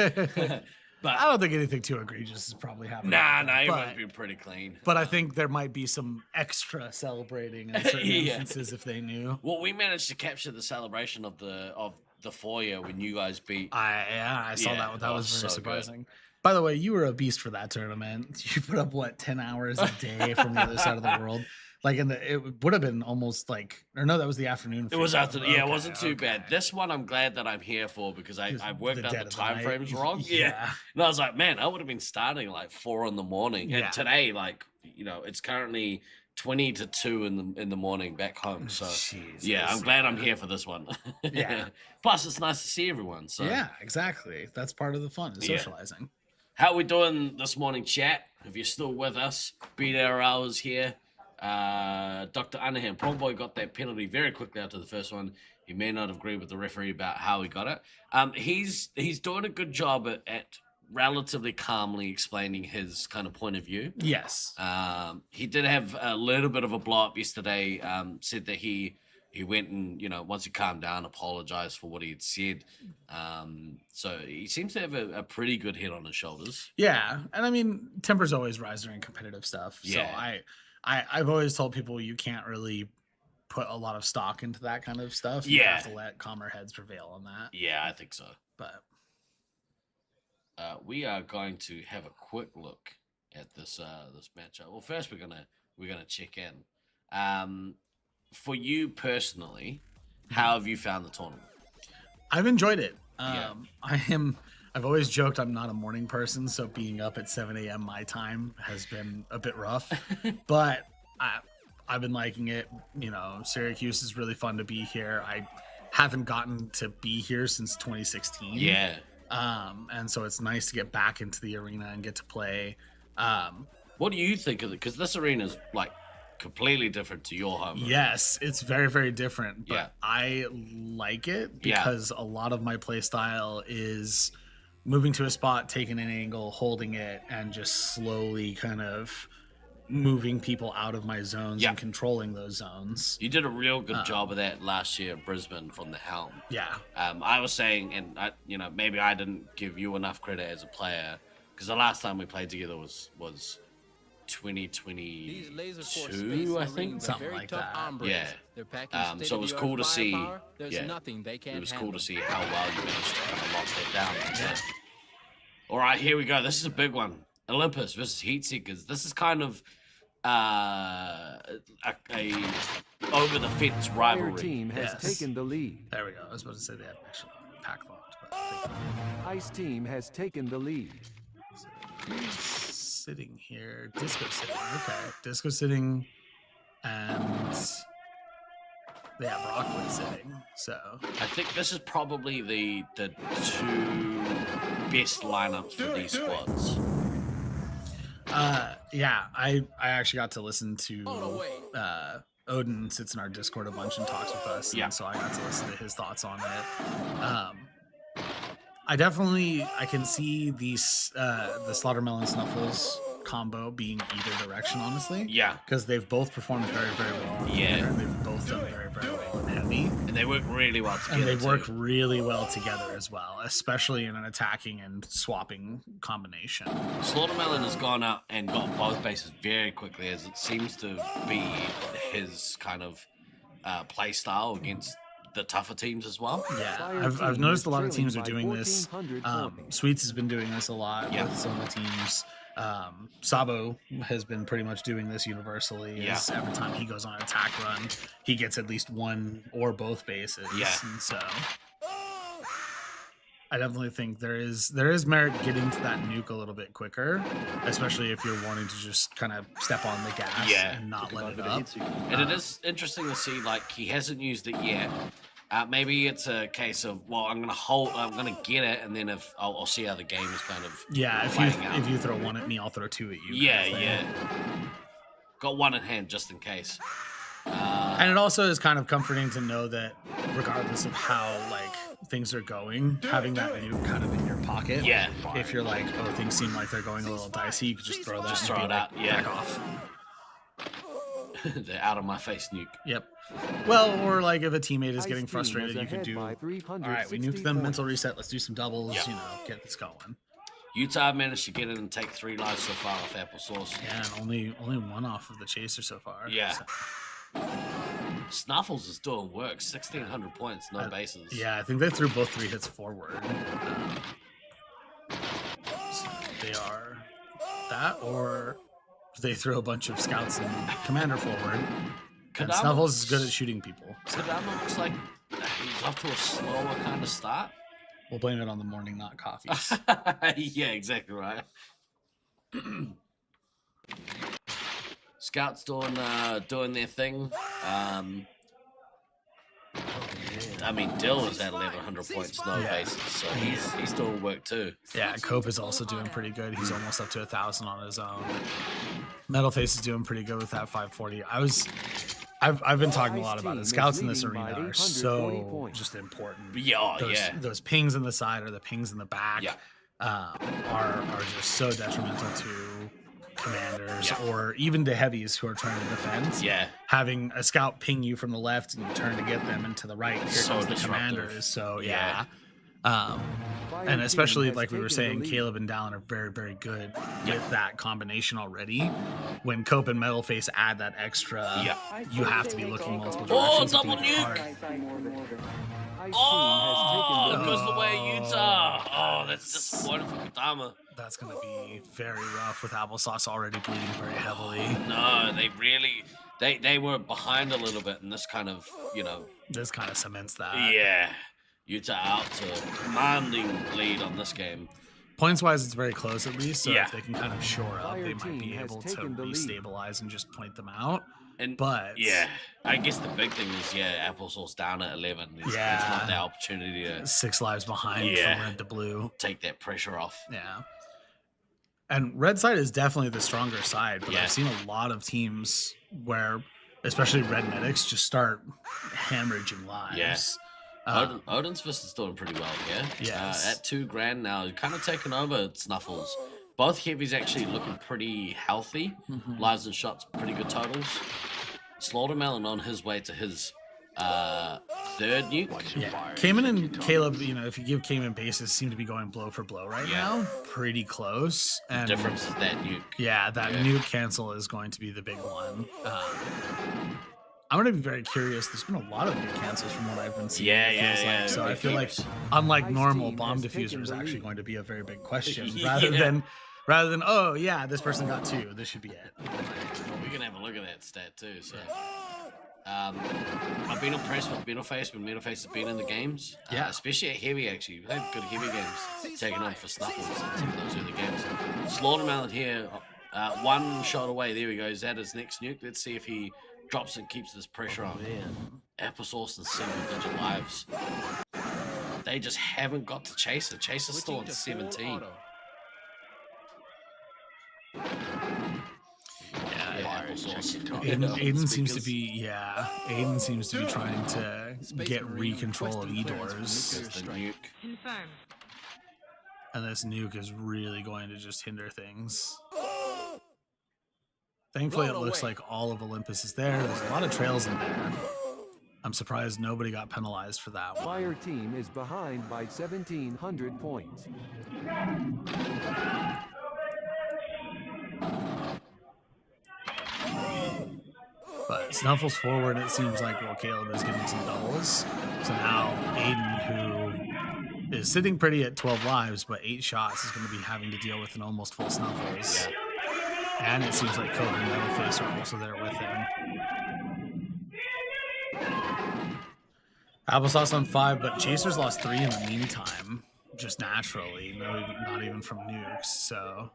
But I don't think anything too egregious is probably happening. Nah, it would be pretty clean. But I think there might be some extra celebrating in certain instances if they knew. Well, we managed to capture the celebration of the foyer when you guys beat. I saw that. That was very surprising. Good. By the way, you were a beast for that tournament. You put up 10 hours a day from the other side of the world. Like it would have been almost like, or no, that was the afternoon. It was after, it wasn't too bad. This one I'm glad that I'm here for because I worked out the time frames wrong. Yeah. And I was like, man, I would have been starting like 4 a.m. And today, it's currently 20 to 2 in the morning back home. So I'm glad I'm here for this one. Yeah. Plus, it's nice to see everyone. So yeah, exactly. That's part of the fun, socializing. How are we doing this morning, chat? If you're still with us, beat our hours here. Dr. Anahan, Prawn Boy got that penalty very quickly after the first one. He may not agree with the referee about how he got it. He's doing a good job at relatively calmly explaining his kind of point of view. Yes. He did have a little bit of a blow up yesterday. Said that he went and, once he calmed down, apologized for what he had said. So he seems to have a pretty good head on his shoulders. Yeah. And I mean, tempers always rise during competitive stuff. Yeah. So I've always told people you can't really put a lot of stock into that kind of stuff. You have to let calmer heads prevail on that. Yeah, I think so. But we are going to have a quick look at this matchup. Well, first we're gonna check in. For you personally, how have you found the tournament? I've enjoyed it. I've always joked I'm not a morning person, so being up at 7 a.m. my time has been a bit rough. But I've been liking it. Syracuse is really fun to be here. I haven't gotten to be here since 2016. Yeah. And so it's nice to get back into the arena and get to play. What do you think of it? Because this arena is like completely different to your home. Yes, it's very, very different, but Yeah. I like it because a lot of my play style is moving to a spot, taking an angle, holding it, and just slowly kind of moving people out of my zones and controlling those zones. You did a real good job of that last year at Brisbane from the helm. Yeah. I was saying, and maybe I didn't give you enough credit as a player, because the last time we played together was 2022, I think. Something like that. Yeah. So it was cool to see. It was cool to see how well you managed to kind of lock that down. Yeah. All right, here we go. This is a big one. Olympus versus Heatseekers. This is kind of a over the fence rivalry. Fire team has taken the lead. There we go. I was about to say they had actually pack locked, but Ice team has taken the lead. sitting here. Disco sitting. Okay. Disco sitting, and they have Rockwood sitting. So I think this is probably the two best lineups for these squads. Yeah, I actually got to listen to Odin sits in our Discord a bunch and talks with us, and so I got to listen to his thoughts on it. I can see these the Slaughtermelon Snuffles combo being either direction, honestly. Yeah, because they've both performed very, very well. Yeah, and they've both done very, very well in heavy, and they work really well together. And they work really well together as well, especially in an attacking and swapping combination. Slaughtermelon has gone up and got both bases very quickly, as it seems to be his kind of play style against the tougher teams as well. Yeah, I've noticed a lot of teams are doing this. Sweets has been doing this a lot with some of the teams. Sabo has been pretty much doing this universally. Every time he goes on an attack run, he gets at least one or both bases. And so I definitely think there is merit getting to that nuke a little bit quicker, especially if you're wanting to just kind of step on the gas and not let it up. And it is interesting to see, like, he hasn't used it yet. Maybe it's a case of, well, I'm gonna get it, and then if I'll see how the game is kind of if you throw one at me, I'll throw two at you. Got one in hand just in case. And it also is kind of comforting to know that regardless of how things are going, having that nuke kind of in your pocket. Yeah. If you're like, oh, things seem like they're going a little dicey, you could just throw that. Just throw it out. Back off. The out of my face nuke. Yep. Well, or like if a teammate is getting frustrated, you can do. All right, we nuked them. Mental reset. Let's do some doubles. You know, get this going. Utah managed to get in and take 3 lives so far off Applesauce. Yeah, and only one off of the chaser so far. Yeah. So. Snuffles is doing work. 1,600 points, no bases. Yeah, I think they threw both 3 hits forward. So they are that, or they throw a bunch of scouts and commander forward. And Snuffles is good at shooting people. Kadama looks like he's off to a slower kind of start. We'll blame it on the morning, not coffees. Yeah, exactly right. Scouts doing their thing. I mean, Dill is at 1,100 points, no bases, so he's doing work too. Yeah, Cope is also doing pretty good. He's almost up to 1,000 on his own. Metalface is doing pretty good with that 540. I've been talking a lot about it. Scouts in this arena are so just important. Those pings in the side or the pings in the back are just so detrimental to commanders or even to heavies who are trying to defend. Having a scout ping you from the left and you turn to get them into the right, here comes the commanders. So and especially like we were saying, Caleb and Dallin are very, very good with that combination already. When Cope and Metalface add that extra, you have to be looking multiple directions. Oh, double nuke! Oh, it goes the way of Utah. Oh, that's disappointing for Kadama. That's going to be very rough with Applesauce already bleeding very heavily. No, they really... They were behind a little bit, and this kind of, This kind of cements that. Yeah. Utah out to commanding lead on this game. Points-wise, it's very close at least. So Yeah. if they can kind of shore up, Fire they might team be has able to taken the lead. restabilize and just point them out. But yeah, I guess the big thing is Applesauce down at 11. There's not that opportunity to 6 lives behind from red to blue. Take that pressure off. Yeah. And red side is definitely the stronger side, but I've seen a lot of teams where, especially red medics, just start hemorrhaging lives. Yeah. Odin's Fist is doing pretty well here. Yes. At $2,000 now, kind of taken over Snuffles. Both heavies actually looking pretty healthy. Lives and shots, pretty good totals. Slaughtermelon on his way to his third nuke. Yeah. Cayman and Caleb, if you give Cayman bases, seem to be going blow for blow right now. Pretty close. And the difference is that nuke. Yeah, that nuke cancel is going to be the big one. I'm going to be very curious. There's been a lot of nuke cancels from what I've been seeing. Yeah. So I feel like, unlike normal, bomb diffuser is actually going to be a very big question rather than oh yeah, this person got 2. This should be it. We can have a look at that stat too. So, I've been impressed with Metalface when Metalface has been in the games. Especially at heavy. Actually, we've had good heavy games taken on for Snuffles in some of those early games. Slaughtermelon here, 1 shot away. There we go. Is that his next nuke? Let's see if he drops and keeps this pressure on. Applesauce and single-digit lives. They just haven't got to Chaser. Chaser's still at 17. Aiden seems to be Aiden seems to be trying to get re-control of E-doors. And this nuke is really going to just hinder things. Thankfully, it looks like all of Olympus is there. There's a lot of trails in there. I'm surprised nobody got penalized for that one. Fire team is behind by 1,700 points. But Snuffles forward, it seems like Caleb is getting some doubles. So now Aiden, who is sitting pretty at 12 lives, but 8 shots, is going to be having to deal with an almost full Snuffles. And it seems like Kobe and Metalface are also there with him. Applesauce on 5, but Chaser's lost 3 in the meantime, just naturally, not even from nukes. So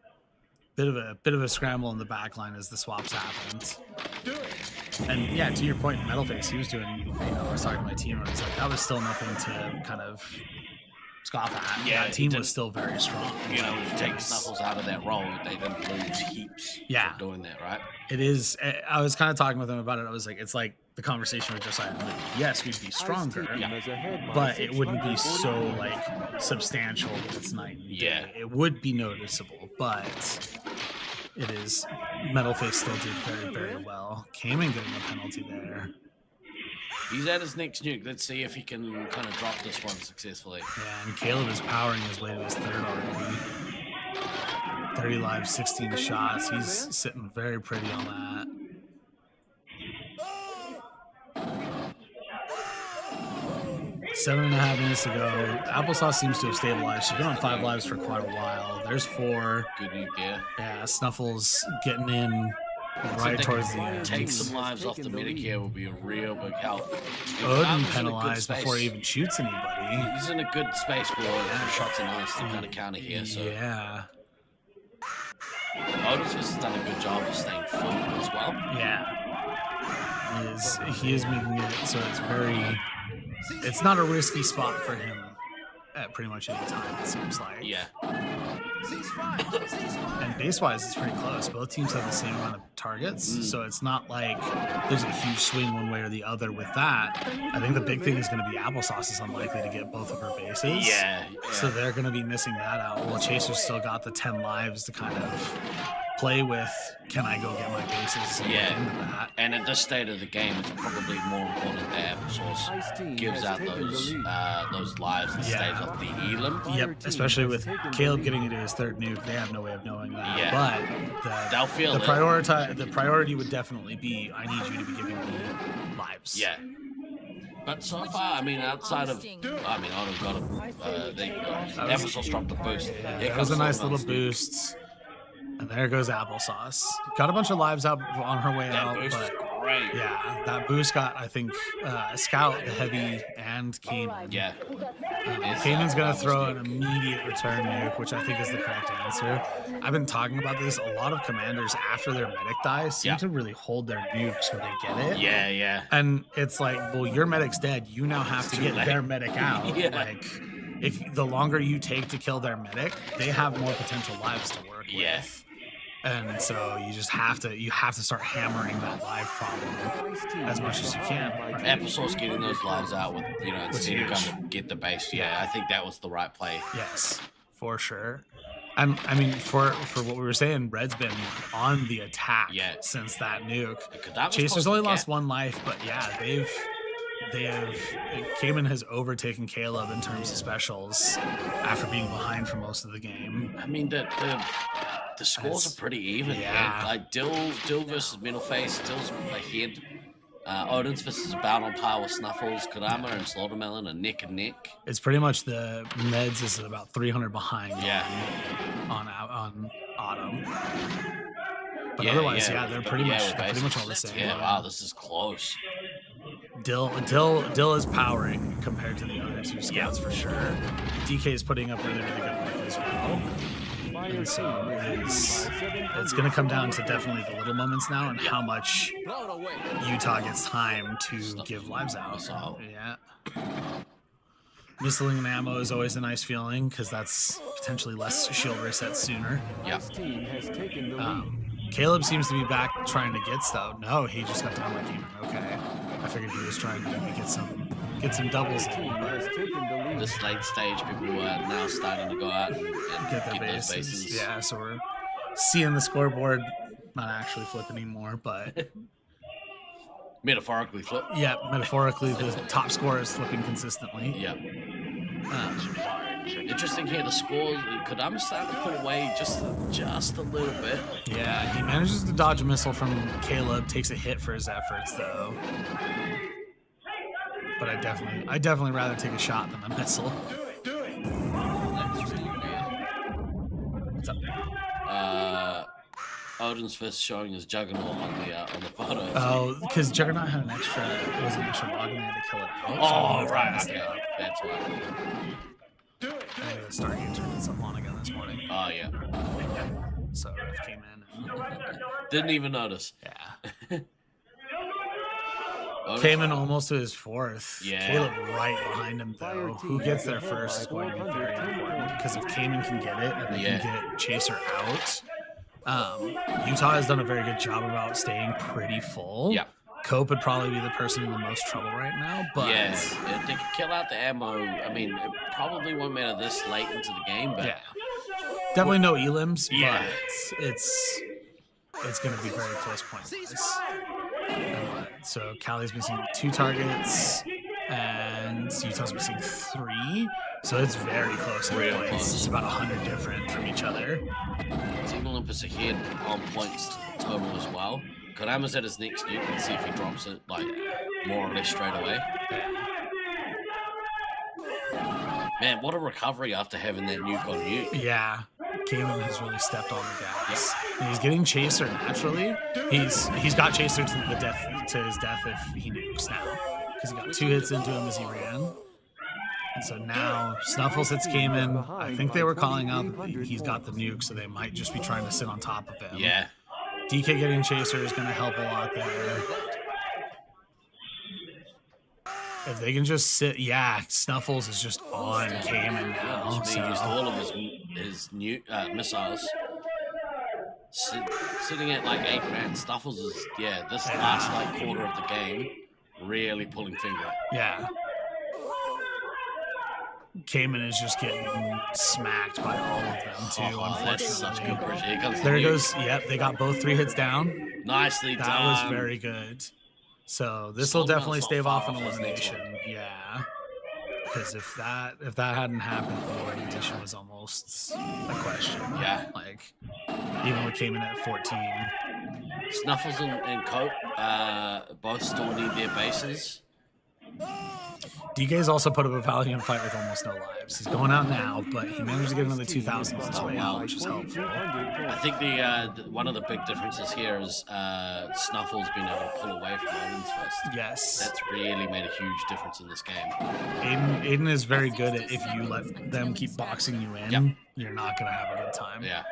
bit of a scramble in the back line as the swaps happened. And yeah, to your point, Metalface, he was doing, I was talking to my team, and it's like that was still nothing to kind of scoff at. Yeah, that team was still very strong. Take Snuffles out of that role, they didn't lose heaps for doing that, right? It is. I was kind of talking with him about it. I was like, it's like the conversation with Josiah. Like, yes, we'd be stronger, but it wouldn't be so like substantial that it's night and day. It would be noticeable, but it is. Metalface still did very, very well. Cayman getting a penalty there. He's at his next nuke. Let's see if he can kind of drop this one successfully. Yeah, and Caleb is powering his way to his 3rd already. 30 lives, 16 shots. He's sitting very pretty on that. Seven and a half minutes to go. Applesauce seems to have stabilized. She's been on 5 lives for quite a while. There's 4. Good nuke, yeah. Yeah, Snuffles getting in right towards the end. Take some lives off the Medicare will be a real big help. Odin penalized before he even shoots anybody. He's in a good space for shots and ice to kind of counter here. So yeah. Odin's just done a good job of staying full as well. Yeah. He is making it so it's not a risky spot for him at pretty much any time, it seems like. Yeah. And base-wise, it's pretty close. Both teams have the same amount of targets, so it's not like there's a huge swing one way or the other with that. I think the big thing is going to be Applesauce is unlikely to get both of her bases. Yeah. So they're going to be missing that out. Well, Chaser's still got the 10 lives to kind of play with. Can I go get my bases? And at this state of the game, it's probably more important that Applesauce gives out those lives and stays off the elim. Yep, especially with Caleb getting into his 3rd nuke, they have no way of knowing that. Yeah. But they'll feel the priority would definitely be, I need you to be giving me lives. Yeah. But so far, I mean, outside of, I'd have got him. There you go. Applesauce dropped a boost. It was a nice little boost. And there goes Applesauce. Got a bunch of lives out on her way out. Boost But great. Yeah, that boost got, I think, Scout, the heavy, and Cayman. Yeah. Cayman's going to throw an immediate return nuke, which I think is the correct answer. I've been talking about this. A lot of commanders, after their medic dies, seem to really hold their nukes when they get it. Yeah, yeah. And it's like, well, your medic's dead. You now have to get their medic out. Yeah. Like, if the longer you take to kill their medic, they have more potential lives to work with. And so you just have to start hammering that live problem as much as you can. Applesauce getting those lives out with, instead of going to get the base. Yeah, I think that was the right play. Yes, for sure. And I mean, for what we were saying, Red's been on the attack since that nuke. Chaser's only lost one life, but yeah, Cayman has overtaken Caleb in terms of specials after being behind for most of the game. I mean, the scores are pretty even. Yeah. Like Dill versus Middleface, Dill's ahead. Odin's Fist is about on par with Snuffles. Kurama and Slaughtermelon are neck and neck. It's pretty much the Meds is about 300 behind. On Autumn. But otherwise, they're pretty much all the same. Yeah, wow, this is close. Dill is powering compared to the other two scouts for sure. DK is putting up really, really good work as well. And so it's going to come down to definitely the little moments now and how much Utah gets time to give lives out. So, Missling ammo is always a nice feeling because that's potentially less shield resets sooner. Caleb seems to be back trying to get stuff. No, he just got down by Cayman. Okay. I figured he was trying to maybe get some doubles in. This late stage, people are now starting to go out and get their bases. Yeah, so we're seeing the scoreboard not actually flip anymore, but metaphorically flip. Yeah, metaphorically, the top scorer is flipping consistently. Yeah. Interesting here, the scores. Kodama's starting to put away just a little bit. Yeah, he manages to dodge a missile from Caleb, takes a hit for his efforts though. But I definitely rather take a shot than a missile. What's up? Odin's Fist showing his Juggernaut on the photo. Oh, because Juggernaut had an extra log and they had to kill it out. Oh, so right. Okay. That's why. I think the Stargate turned itself on again this morning. Oh, yeah. So Ref came in and didn't even notice. Yeah. Cayman almost to his fourth. Yeah. Caleb right behind him, though. Who gets there first is going to be very important. Because if Cayman can get it and they can get Chaser out, Utah has done a very good job about staying pretty full. Yeah. Cope would probably be the person in the most trouble right now, but if they could kill out the ammo, I mean, it probably won't matter this late into the game, but definitely no elims. But it's going to be very close point wise. So Cali's missing 2 targets, and Utah's missing 3. So it's very close. It's about 100 different from each other. Team Olympus ahead on points total as well. Kodama's at his next nuke. Let's see if he drops it, more or less straight away. Man, what a recovery after having that nuke on nuke. Yeah. Cayman has really stepped on the gas. And he's getting Chaser naturally. He's got Chaser to his death if he nukes now. Because he got 2 hits into him as he ran. And so now Snuffles hits Cayman. I think they were calling out that he's got the nuke, so they might just be trying to sit on top of him. Yeah. DK getting Chaser is going to help a lot there. If they can just sit, Snuffles is just on Cayman now. He used all of his new missiles. Sitting at 8 grand. Snuffles is, this last quarter of the game, really pulling finger. Yeah. Cayman is just getting smacked by all of them too, unfortunately. That's such good pressure. There goes, they got both 3 hits down. Nicely done. That was very good. So this will definitely stave off an elimination. Yeah. Because if that hadn't happened, the elimination was almost a question. Yeah. Even with Cayman at 14. Snuffles and Cope both still need their bases. DK's also put up a valiant fight with almost no lives. He's going out now, but he managed to get another 2,000 on his way out, which is helpful. I think one of the big differences here is Snuffle's been able to pull away from Odin's fist. Yes. That's really made a huge difference in this game. Aiden is very good at if you let them keep boxing you in, you're not going to have a good time. Yeah.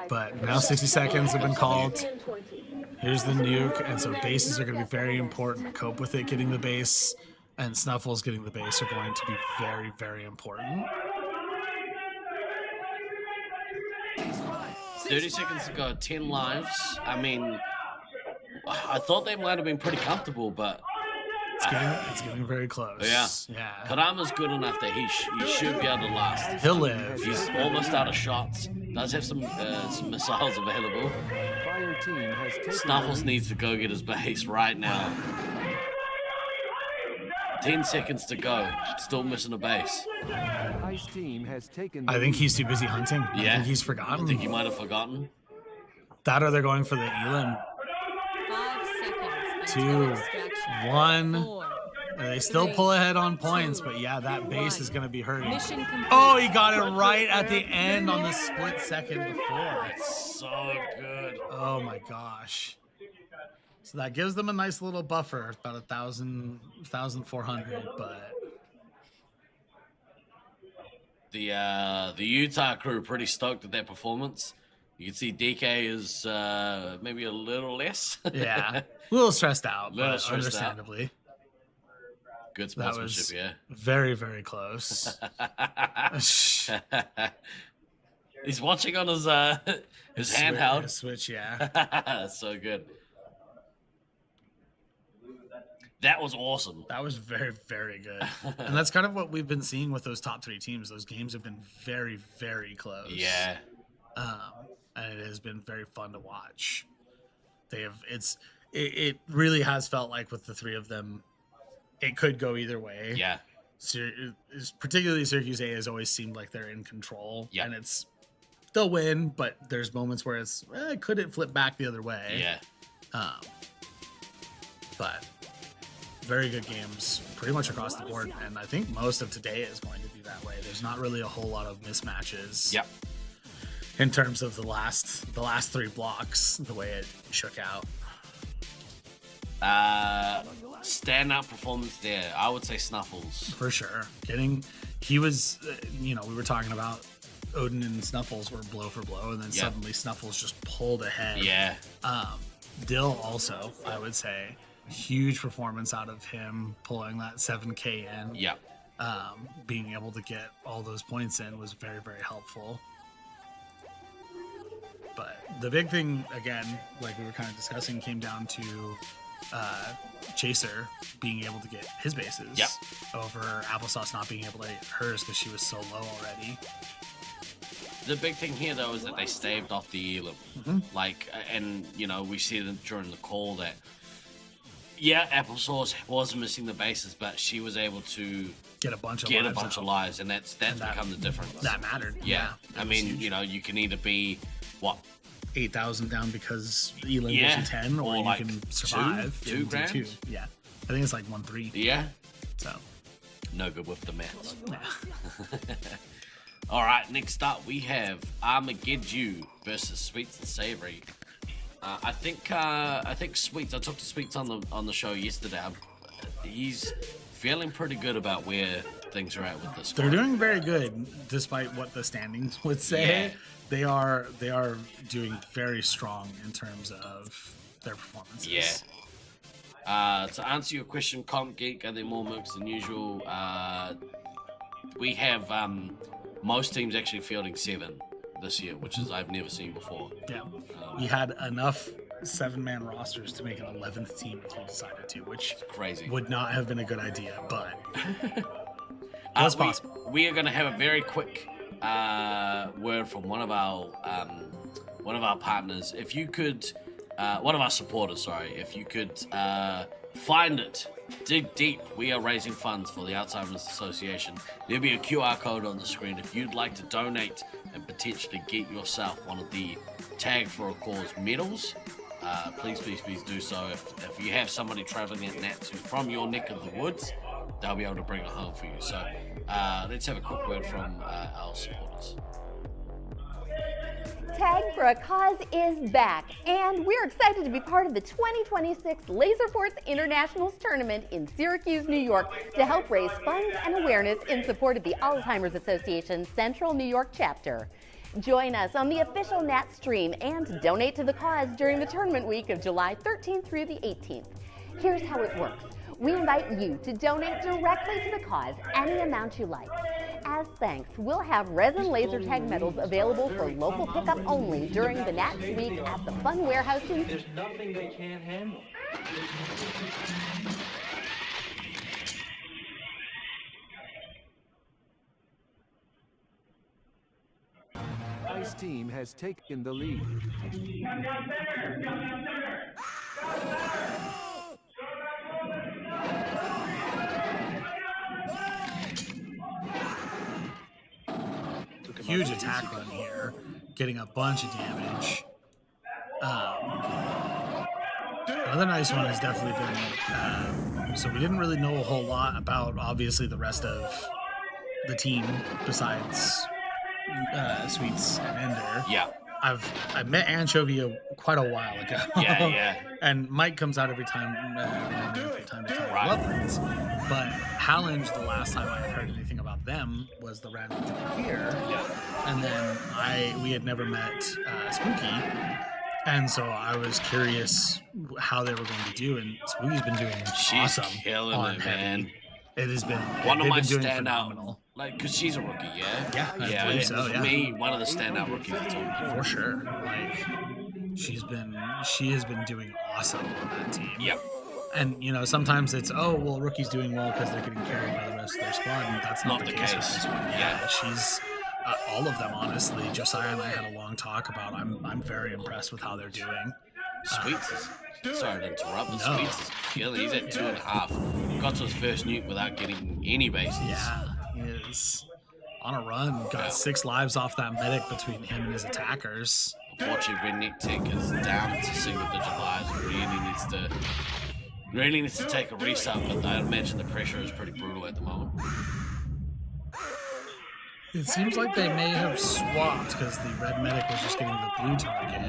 But now 60 seconds have been called. Here's the nuke, and so bases are going to be very important. Cope with it, getting the base, and Snuffles getting the base are going to be very, very important. 30 seconds to go, 10 lives. I mean, I thought they might have been pretty comfortable, but... It's getting very close. Yeah. Karama's good enough that he should be able to last. He'll live. He's almost out of shots. Does have some missiles available. Snuffles needs to go get his base right now. 10 seconds to go. Still missing a base. I think he's too busy hunting. Yeah. I think he's forgotten. I think he might have forgotten. That or they're going for the Elam. 2, 1. They still pull ahead on points, but yeah, that base is going to be hurting. Oh, he got it right at the end on the split second before. It's so good. Oh my gosh. So that gives them a nice little buffer, about 1,400, but the Utah crew pretty stoked at their performance. You can see DK is maybe a little less. Yeah, a little stressed out, but understandably. Good sportsmanship, yeah. Very, very close. He's watching on his handheld. His Switch, yeah. So good. That was awesome. That was very, very good. And that's kind of what we've been seeing with those top 3 teams. Those games have been very, very close. Yeah. And it has been very fun to watch. It really has felt like with the 3 of them, it could go either way. Yeah. Particularly Syracuse A has always seemed like they're in control. Yeah. And they'll win, but there's moments where could it flip back the other way? Yeah. But very good games pretty much across the board. And I think most of today is going to be that way. There's not really a whole lot of mismatches. Yep. In terms of the last 3 blocks, the way it shook out. Standout performance there. I would say Snuffles. For sure. He was, we were talking about Odin and Snuffles were blow for blow, and then suddenly Snuffles just pulled ahead. Yeah. Dill also, I would say, huge performance out of him pulling that 7K in. Yeah. Being able to get all those points in was very, very helpful. But the big thing, again, like we were kind of discussing, came down to Chaser being able to get his bases over Applesauce not being able to get hers because she was so low already. The big thing here, though, is that they staved off the Elam. And, we see it during the call that, Applesauce was missing the bases, but she was able to get a bunch of lives, and that's become the difference. That mattered. Yeah. I mean, you can either be, 8,000 down because Elam gives you 10, or you can survive. 2 grand? 2. Yeah. I think it's like 1-3. Yeah. So. No good with the maths. All right, next up we have Armageddon versus Sweets and Savory. I think Sweets. I talked to Sweets on the show yesterday. He's feeling pretty good about where things are at with this. They're doing very good, despite what the standings would say. Yeah. They are doing very strong in terms of their performances. Yeah. To answer your question, Comp Geek, are there more mooks than usual? We have most teams actually fielding 7 this year, which is I've never seen before. Yeah. We had enough 7-man rosters to make an 11th team if we decided to, which crazy would not have been a good idea, but it's possible. We are going to have a very quick word from one of our partners. If you could, one of our supporters, sorry, if you could find it, dig deep. We are raising funds for the Alzheimer's Association. There'll be a QR code on the screen if you'd like to donate and potentially get yourself one of the Tag for a Cause medals. Please do so. If you have somebody traveling in that from your neck of the woods, they'll be able to bring it home for you. So let's have a quick word from our supporters. Tag for a Cause is back, and we're excited to be part of the 2026 Laserforce Internationals tournament in Syracuse, New York, to help raise funds and awareness in support of the Alzheimer's Association Central New York chapter. Join us on the official Nat stream and donate to the cause during the tournament week of July 13th through the 18th. Here's how it works. We invite you to donate directly to the cause, any amount you like. As thanks, we'll have resin laser tag medals available for local pickup only during the Nats week at the Fun Warehouse in... There's nothing they can't handle. Ice Team has taken the lead. Huge attack run here, getting a bunch of damage. Another nice one has definitely been, so we didn't really know a whole lot about, obviously, the rest of the team besides Sweets and Ender. Yeah. I met Anchovy quite a while ago. Yeah. And Mike comes out every time from time to time. I love it. But Hallinge, the last time I had heard anything about them was the random joint here. Yeah. And then we had never met Spooky. And so I was curious how they were going to do, and Spooky's been doing awesome. She's killing on it, Heavy. man. It has been One of my doing standout, phenomenal. like, because she's a rookie, Yeah, I believe so, for yeah. me, one of the standout rookies of the tournament. For sure. Like, she has been doing awesome on that team. Yep. And, you know, sometimes it's, oh, well, rookie's doing well because they're getting carried by the rest of their squad, and that's not the case with this one. Yeah, she's all of them, honestly. Josiah and I had a long talk about. I'm very impressed with how they're doing. Sweets is, sorry to interrupt, but No. Sweets is killing. He's at 2.5. Got to his first nuke without getting any bases. Yeah, he is on a run. Got 6 lives off that medic between him and his attackers. Unfortunately, Redneck Tech is down to single-digit lives. Really needs to take a reset, but I imagine the pressure is pretty brutal at the moment. It seems like they may have swapped because the red medic was just getting the blue target.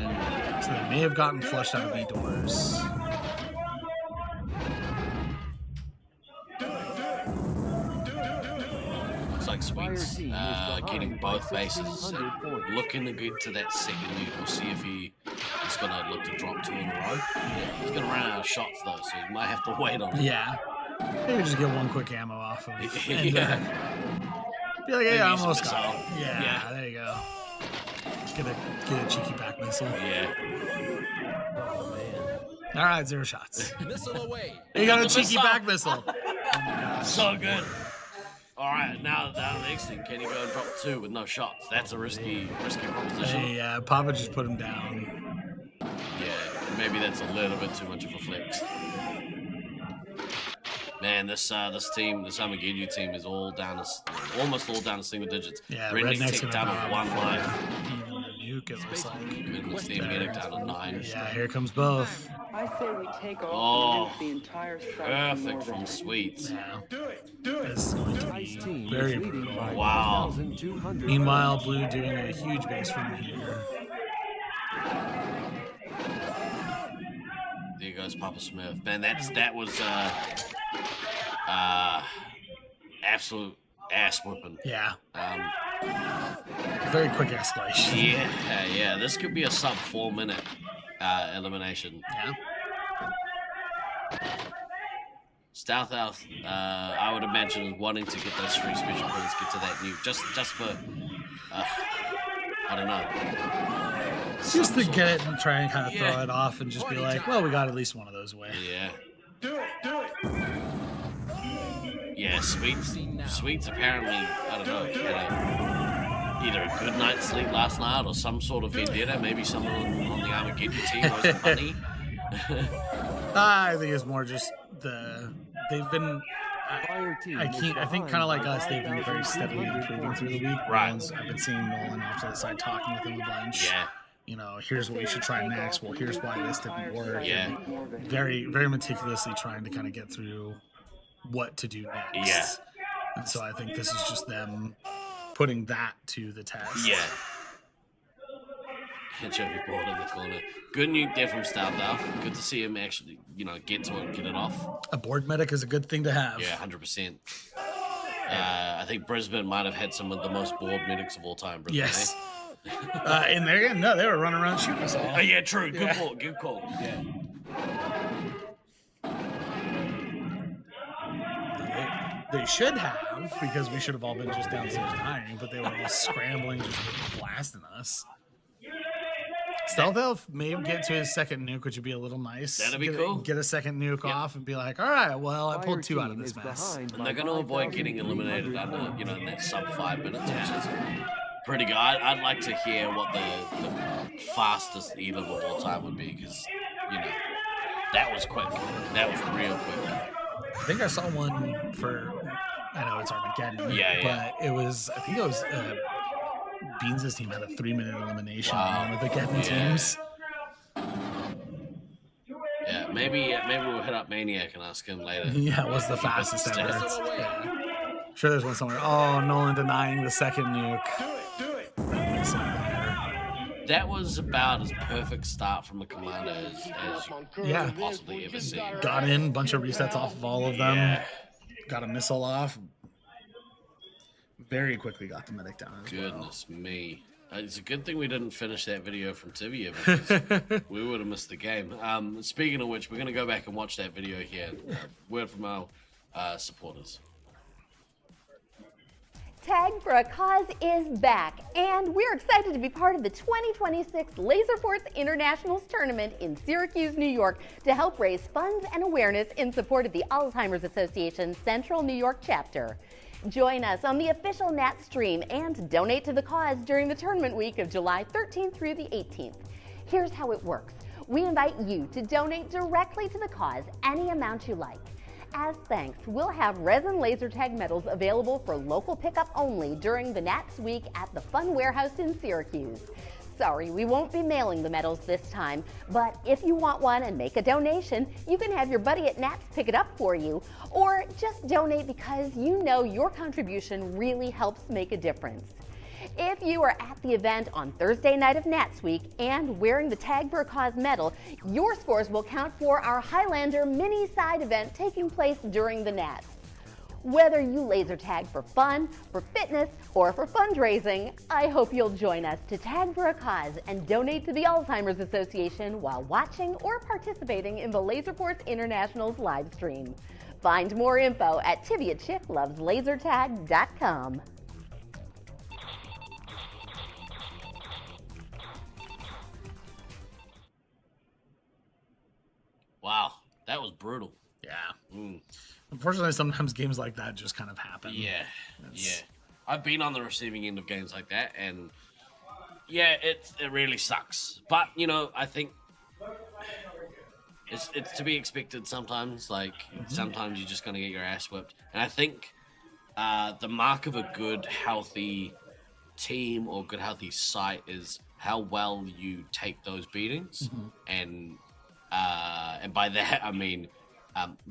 So they may have gotten flushed out of B doors. Looks like Sweets getting both bases. Looking to get to that second nuke. We'll see if he's going to look to drop 2 in a row. He's going to run out of shots, though, so he might have to wait on it. Yeah. Maybe just get one quick ammo off of Ender. Yeah. Be like, hey, I almost use a got missile. it. Yeah, there you go. Get a cheeky back missile. Yeah. All right, 0 shots. Missile away. You got a cheeky missile. back missile. So good. All right, now the next thing, can he go and drop 2 with no shots? That's a risky proposition. Hey, Papa just put him down. Yeah, maybe that's a little bit too much of a flex. Man, this team, this Armageddon team, is almost all down to single digits. Yeah, Redneck Redneck's Tech gonna down to 1 life. Even the nuke, it looks like. And the Steam Medic down to 9. Yeah, here comes both. I say we take Oh, off the entire site. perfect from Sweets. Yeah. This is going to Ice be Team very is leading brutal. by Wow. 1,200. Meanwhile, Blue doing a huge base run here. There goes Papa Smith. Man, that was absolute ass whooping. Yeah. Very quick escalation. Yeah. This could be a sub 4 minute elimination. Yeah. Stealth Elf, I would imagine, is wanting to get those 3 special points, get to that nuke, just for, I don't know. Just to get it and try and kind of throw it off and just be like, well, we got at least one of those away. Yeah. Yeah, Sweets apparently, I don't know, had either a good night's sleep last night or some sort of vendetta. Maybe someone on the Armageddon team was funny. I think it's more just they've been. I think kind of like us, they've been very steadily improving through the week. Right. I've been seeing Nolan off to the side talking with him a bunch. Yeah. You know, here's what we should try next. Well, here's why this didn't work. Yeah. And very, very meticulously trying to kind of get through what to do next. Yeah. And so I think this is just them putting that to the test. Yeah. Joey Board in the corner. Good nuke there from Stoudale. Good to see him actually, get to it, get it off. A board medic is a good thing to have. Yeah, 100%. I think Brisbane might have had some of the most board medics of all time. Brisbane, yes. And they were running around shooting us all. Oh, yeah, true. Good call. Good call. Yeah. They should have, because we should have all been just downstairs dying, but they were all scrambling, just blasting us. Stealth Elf may get to his second nuke, which would be a little nice. That'd be cool. Get a second nuke off and be like, all right, well, I pulled 2 out of this mess. And they're going to avoid getting eliminated under, in that sub 5 minutes, which is pretty good. I'd like to hear what the fastest E-Level of all time would be, because, that was quick. That was real quick. I think I saw one for, I know it's Armageddon, but I think it was Beans' team had a 3-minute elimination on one of the Armageddon teams. Yeah, maybe we'll hit up Maniac and ask him later. Yeah, what's the fastest ever? Yeah. Sure, there's one somewhere. Oh, Nolan denying the second nuke. Do it. That was about as perfect start from a commander as you could possibly ever see. Got in, bunch of resets off of all of them. Yeah. Got a missile off. Very quickly got the medic down. Goodness me. It's a good thing we didn't finish that video from Tibia, because we would have missed the game. Speaking of which, we're going to go back and watch that video here. Word from our supporters. Tag for a Cause is back, and we're excited to be part of the 2026 Laserforce Internationals tournament in Syracuse, New York, to help raise funds and awareness in support of the Alzheimer's Association Central New York chapter. Join us on the official Nat stream and donate to the cause during the tournament week of July 13th through the 18th. Here's how it works. We invite you to donate directly to the cause any amount you like. As thanks, we'll have resin laser tag medals available for local pickup only during the Nats week at the Fun Warehouse in Syracuse. Sorry, we won't be mailing the medals this time, but if you want one and make a donation, you can have your buddy at Nats pick it up for you, or just donate because you know your contribution really helps make a difference. If you are at the event on Thursday night of Nats Week and wearing the Tag for a Cause medal, your scores will count for our Highlander mini side event taking place during the Nats. Whether you laser tag for fun, for fitness, or for fundraising, I hope you'll join us to Tag for a Cause and donate to the Alzheimer's Association while watching or participating in the Laserforce Internationals live stream. Find more info at TiviaChickLovesLaserTag.com. Wow, that was brutal. Yeah. Unfortunately, sometimes games like that just kind of happen. Yeah. I've been on the receiving end of games like that, and yeah, it really sucks. But I think it's to be expected sometimes. Like sometimes you're just gonna get your ass whipped, and I think the mark of a good, healthy team or good, healthy site is how well you take those beatings, and by that I mean,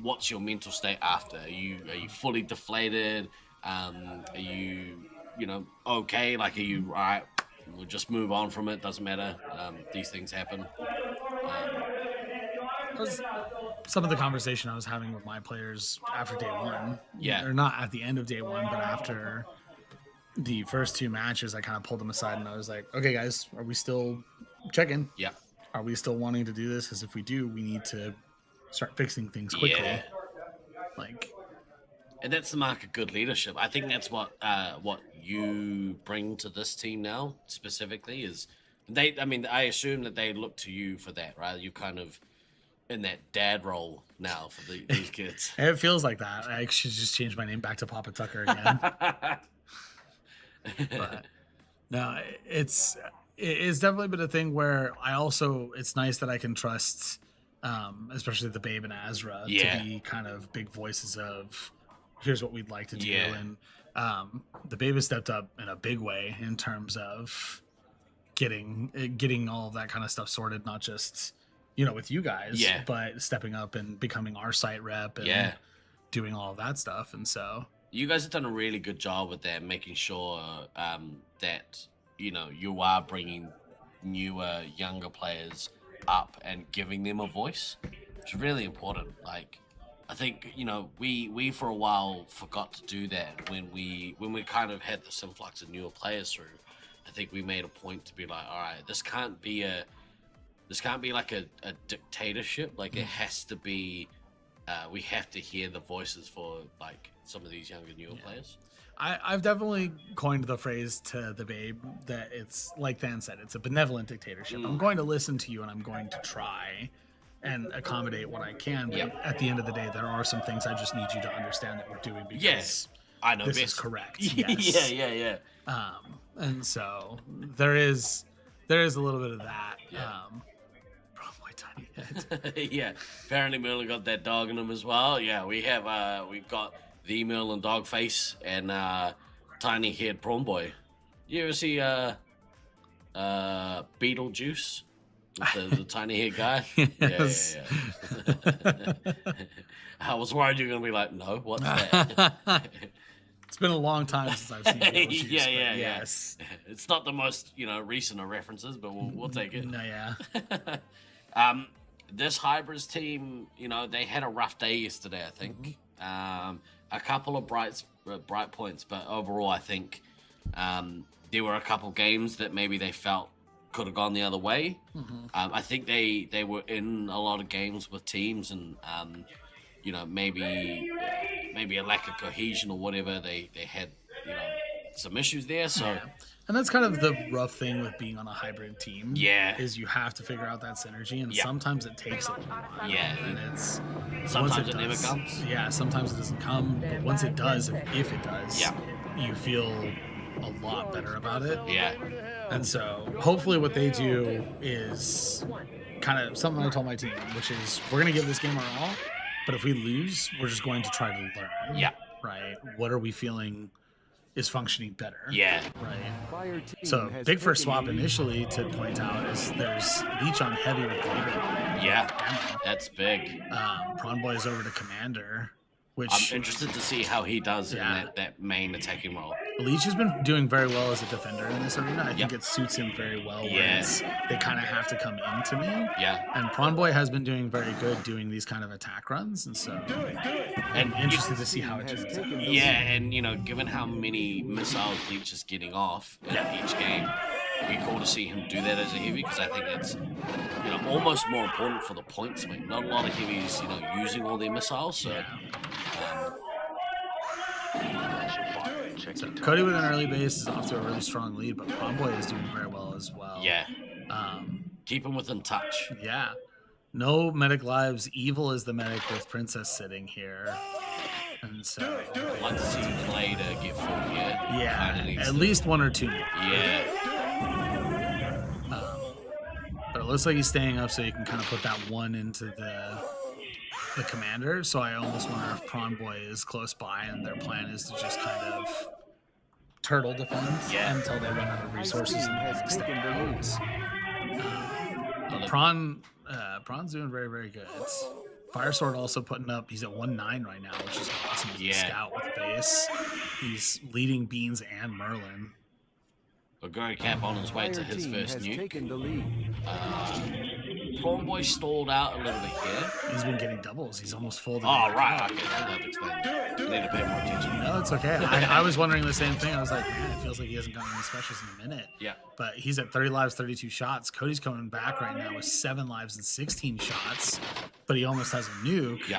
what's your mental state after? Are you fully deflated? Are you okay? Like, are you right? We'll just move on from it. Doesn't matter. These things happen. Some of the conversation I was having with my players after day one. Yeah. Or not at the end of day one, but after the first 2 matches, I kind of pulled them aside and I was like, okay, guys, are we still checking? Yeah. Are we still wanting to do this? Because if we do, we need to start fixing things quickly. Yeah. And that's the mark of good leadership. I think that's what you bring to this team now specifically is I assume that they look to you for that, right? You're kind of in that dad role now for these kids. It feels like that. I should just change my name back to Papa Tucker again. But no, it's definitely been a thing where it's nice that I can trust, especially the Babe and Azra, to be kind of big voices of here's what we'd like to do. And the Babe has stepped up in a big way in terms of getting all of that kind of stuff sorted, not just with you guys, but stepping up and becoming our site rep and doing all of that stuff. And so you guys have done a really good job with that, making sure that, you know, you are bringing newer, younger players up and giving them a voice. It's really important. Like, I think, you know, we for a while forgot to do that when we kind of had this influx of newer players through. I think we made a point to be like, all right, this can't be like a dictatorship. Like, it has to be, we have to hear the voices for like some of these younger, newer players. I've definitely coined the phrase to the babe that it's like Dan said, it's a benevolent dictatorship. I'm going to listen to you and I'm going to try and accommodate what I can. But at the end of the day, there are some things I just need you to understand that we're doing because I know this best. is correct. Yes. yeah. And so there is a little bit of that. Probably tiny head. Yeah. Apparently Merlin got that dog in him as well. Yeah, we've got the Merlin dog face and tiny head prawn boy. You ever see Beetlejuice? The tiny head guy? Yes. Yeah. I was worried you were going to be like, no, what's that? It's been a long time since I've seen Beetlejuice. Yeah. Yes. It's not the most, you know, recent of references, but we'll take it. No, yeah. This Hybrids team, you know, they had a rough day yesterday, I think. A couple of bright points, but overall, I think there were a couple games that maybe they felt could have gone the other way. I think they were in a lot of games with teams and you know, maybe a lack of cohesion or whatever. They had, you know, some issues there. So and that's kind of the rough thing with being on a hybrid team. Yeah. Is you have to figure out that synergy, and sometimes it takes a while. Yeah. And it's sometimes it never comes. Yeah, sometimes it doesn't come, but once it does, if it does, you feel a lot better about it. Yeah. And so hopefully what they do is kind of something I told my team, which is we're going to give this game our all, but if we lose, we're just going to try to learn. Yeah. Right? What are we feeling is functioning better? Yeah. Right. So big first swap initially to point out is there's Leech on heavy with Gator. Yeah. That's big. Prawn Boy is over to Commander, which I'm interested to see how he does in that main attacking role. Leech has been doing very well as a defender in this arena. I think it suits him very well. They kind of have to come into me. Yeah. And Prawn Boy has been doing very good doing these kind of attack runs, and so I'm interested to see how it turns out. Yeah, and you know, given how many missiles Leech is getting off in each game, it'd be cool to see him do that as a heavy because I think it's, you know, almost more important for the point swing. Not a lot of heavies, you know, using all their missiles. So. So Cody with an early base is off to a really strong lead, but Prawn Boy is doing very well as well. Yeah. Keep him within touch. Yeah. No medic lives. Evil is the medic with Princess sitting here. And so I'd like to see Clay to get full here. Yeah. At least one or two more. Yeah. But it looks like he's staying up so you can kind of put that one into the commander. So I almost wonder if Prawn Boy is close by and their plan is to just kind of turtle defense until they run out of resources and the next Prawn's doing very, very good. Fire Sword also putting up, he's at 1-9 right now, which is awesome. He's a scout with base. He's leading Beans and Merlin. Aguri Cap on his way to his first nuke. Prawn Boy stalled out a little bit here. He's been getting doubles. He's almost folded. Oh, right. Okay, that explains it. You need to pay more attention. No, it's okay. I was wondering the same thing. I was like, man, it feels like he hasn't gotten any specials in a minute. Yeah. But he's at 30 lives, 32 shots. Cody's coming back right now with 7 lives and 16 shots, but he almost has a nuke. Yeah.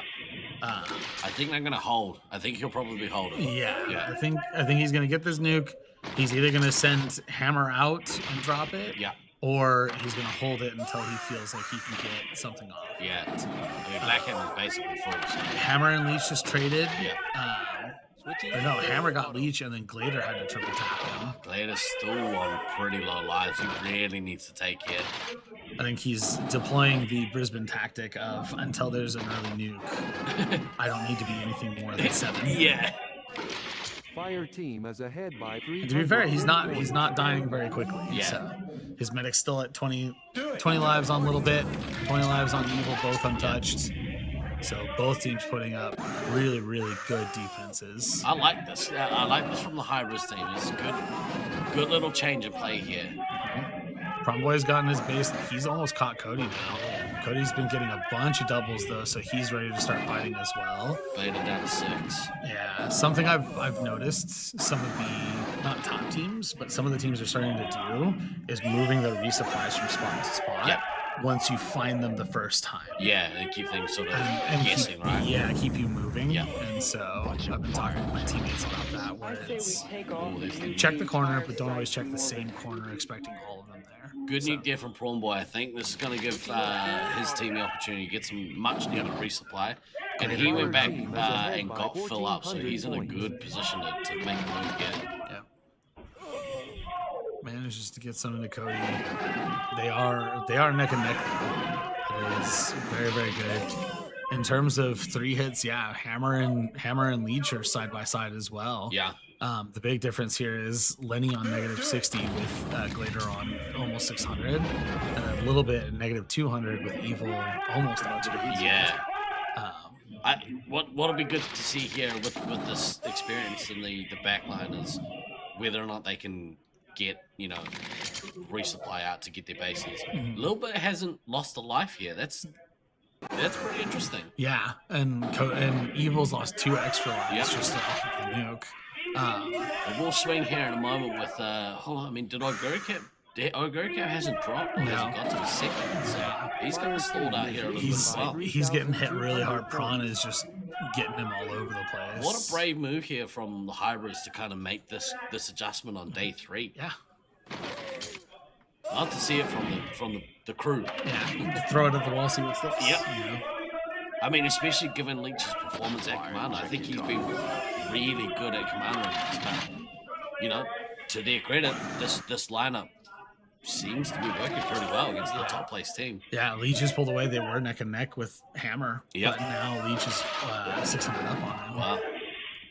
I think they're going to hold. I think he'll probably hold it. Yeah. I think he's going to get this nuke. He's either going to send Hammer out and drop it. Yeah. Or he's going to hold it until he feels like he can get something off. Yeah. I mean, Black Hammer's basically full. So. Hammer and Leech just traded. Yeah. No, Hammer got Leech and then Glader had to triple tap him. Glader's still on pretty low lives. He really needs to take it. I think he's deploying the Brisbane tactic of until there's an early nuke, I don't need to be anything more than 7. Yeah. Fire team is ahead by 3. And to be fair, he's not dying very quickly. Yeah. So his medic's still at 20 lives on Little Bit, 20 lives on Evil, both untouched. So both teams putting up really, really good defenses. I like this. I like this from the high-risk team. It's good little change of play here. Promboy's gotten his base. He's almost caught Cody now. Cody's been getting a bunch of doubles though, so he's ready to start fighting as well. Beta down to 6. Yeah, something I've noticed some of the not top teams, but some of the teams are starting to do is moving their resupplies from spot to spot. Yep. Once you find them the first time. Yeah, and keep things sort of guessing, keep, right? Yeah, keep you moving. Yeah. And so I've been talking to my teammates about that, where I say we take off. check the corner, but don't always check the same corner, expecting all of them there. Good nuke there from Prawn Boy. I think this is going to give his team the opportunity to get some much needed resupply. And he went back and got fill up, so he's in a good position to make a move here. Manages to get some into Cody. They are neck and neck. It is very, very good. In terms of 3 hits, yeah, Hammer and Leech are side by side as well. Yeah. The big difference here is Lenny on -60 with Glader on almost 600, and a little bit -200 with Evil almost on 200. Yeah. What'll be good to see here with this experience in the back line is whether or not they can get, resupply out to get their bases. Little bit hasn't lost a life here. That's pretty interesting. Yeah, and Evil's lost 2 extra lives just off of the nuke. We'll swing here in a moment with did Oguricap hasn't dropped or hasn't got to the second, so he's going to stalled out here a little bit as well. He's getting hit really hard. Prawn is just getting him all over the place. What a brave move here from the hybrids to kind of make this adjustment on day 3. Yeah. Love to see it from the crew. Yeah. Throw it at the wall, see what sticks. Yep. I mean, especially given Leech's performance at Commander, I think he's been really good at Commander. But, to their credit, this lineup seems to be working pretty well against the top place team. Yeah, Leech has pulled away. They were neck and neck with Hammer, but now Leech is 600 up on him. Wow.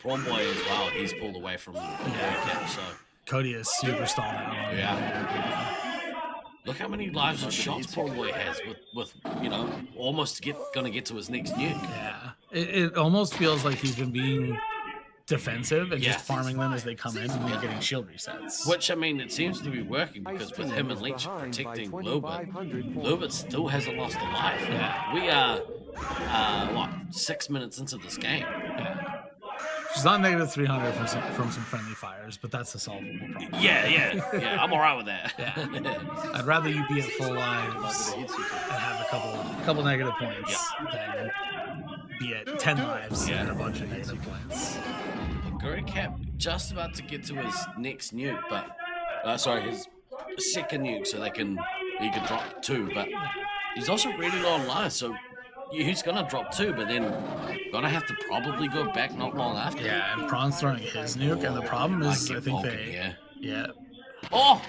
Prawn Boy as well. He's pulled away from Oguricap, so Cody is super stalled out on him. Look how many lives and shots Prawn Boy has with almost gonna get to his next nuke. Yeah, it almost feels like he's been being defensive and just farming them as they come in and then getting shield resets. Which, it seems to be working because with him and Leech protecting Lubit still hasn't lost a life. Yeah. We are, 6 minutes into this game? Yeah. She's on -300 from some friendly fires, but that's a solvable problem. Yeah, I'm all right with that. Yeah. I'd rather you be at full lives and have a couple negative points than be at 10 lives and a bunch of negative points. Oguricap just about to get to his next nuke, but his second nuke, so he can drop 2. But he's also really low on life, so he's gonna drop 2, but then gonna have to probably go back not long after. Yeah, and Prawn's throwing his nuke, and the problem is I think Vulcan, yeah. Oh,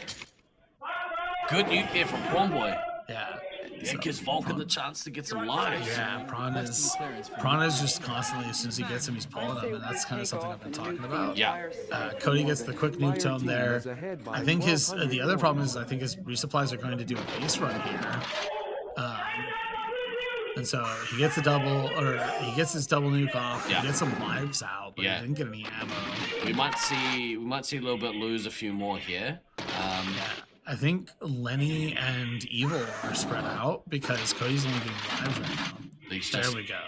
good nuke there from Prawn Boy. Yeah. It gives Vulcan the chance to get some lives. Yeah, Prawn is just constantly, as soon as he gets him, he's pulling him, and that's kind of something I've been talking about. Yeah. Cody gets the quick nuke tone there. I think the other problem is I think his resupplies are going to do a base run here. And so he gets his double nuke off. Yeah. He gets some lives out, but he didn't get any ammo. We might see a little bit lose a few more here. I think Lenny and Evil are spread out because Cody's only getting lives right now. There we go.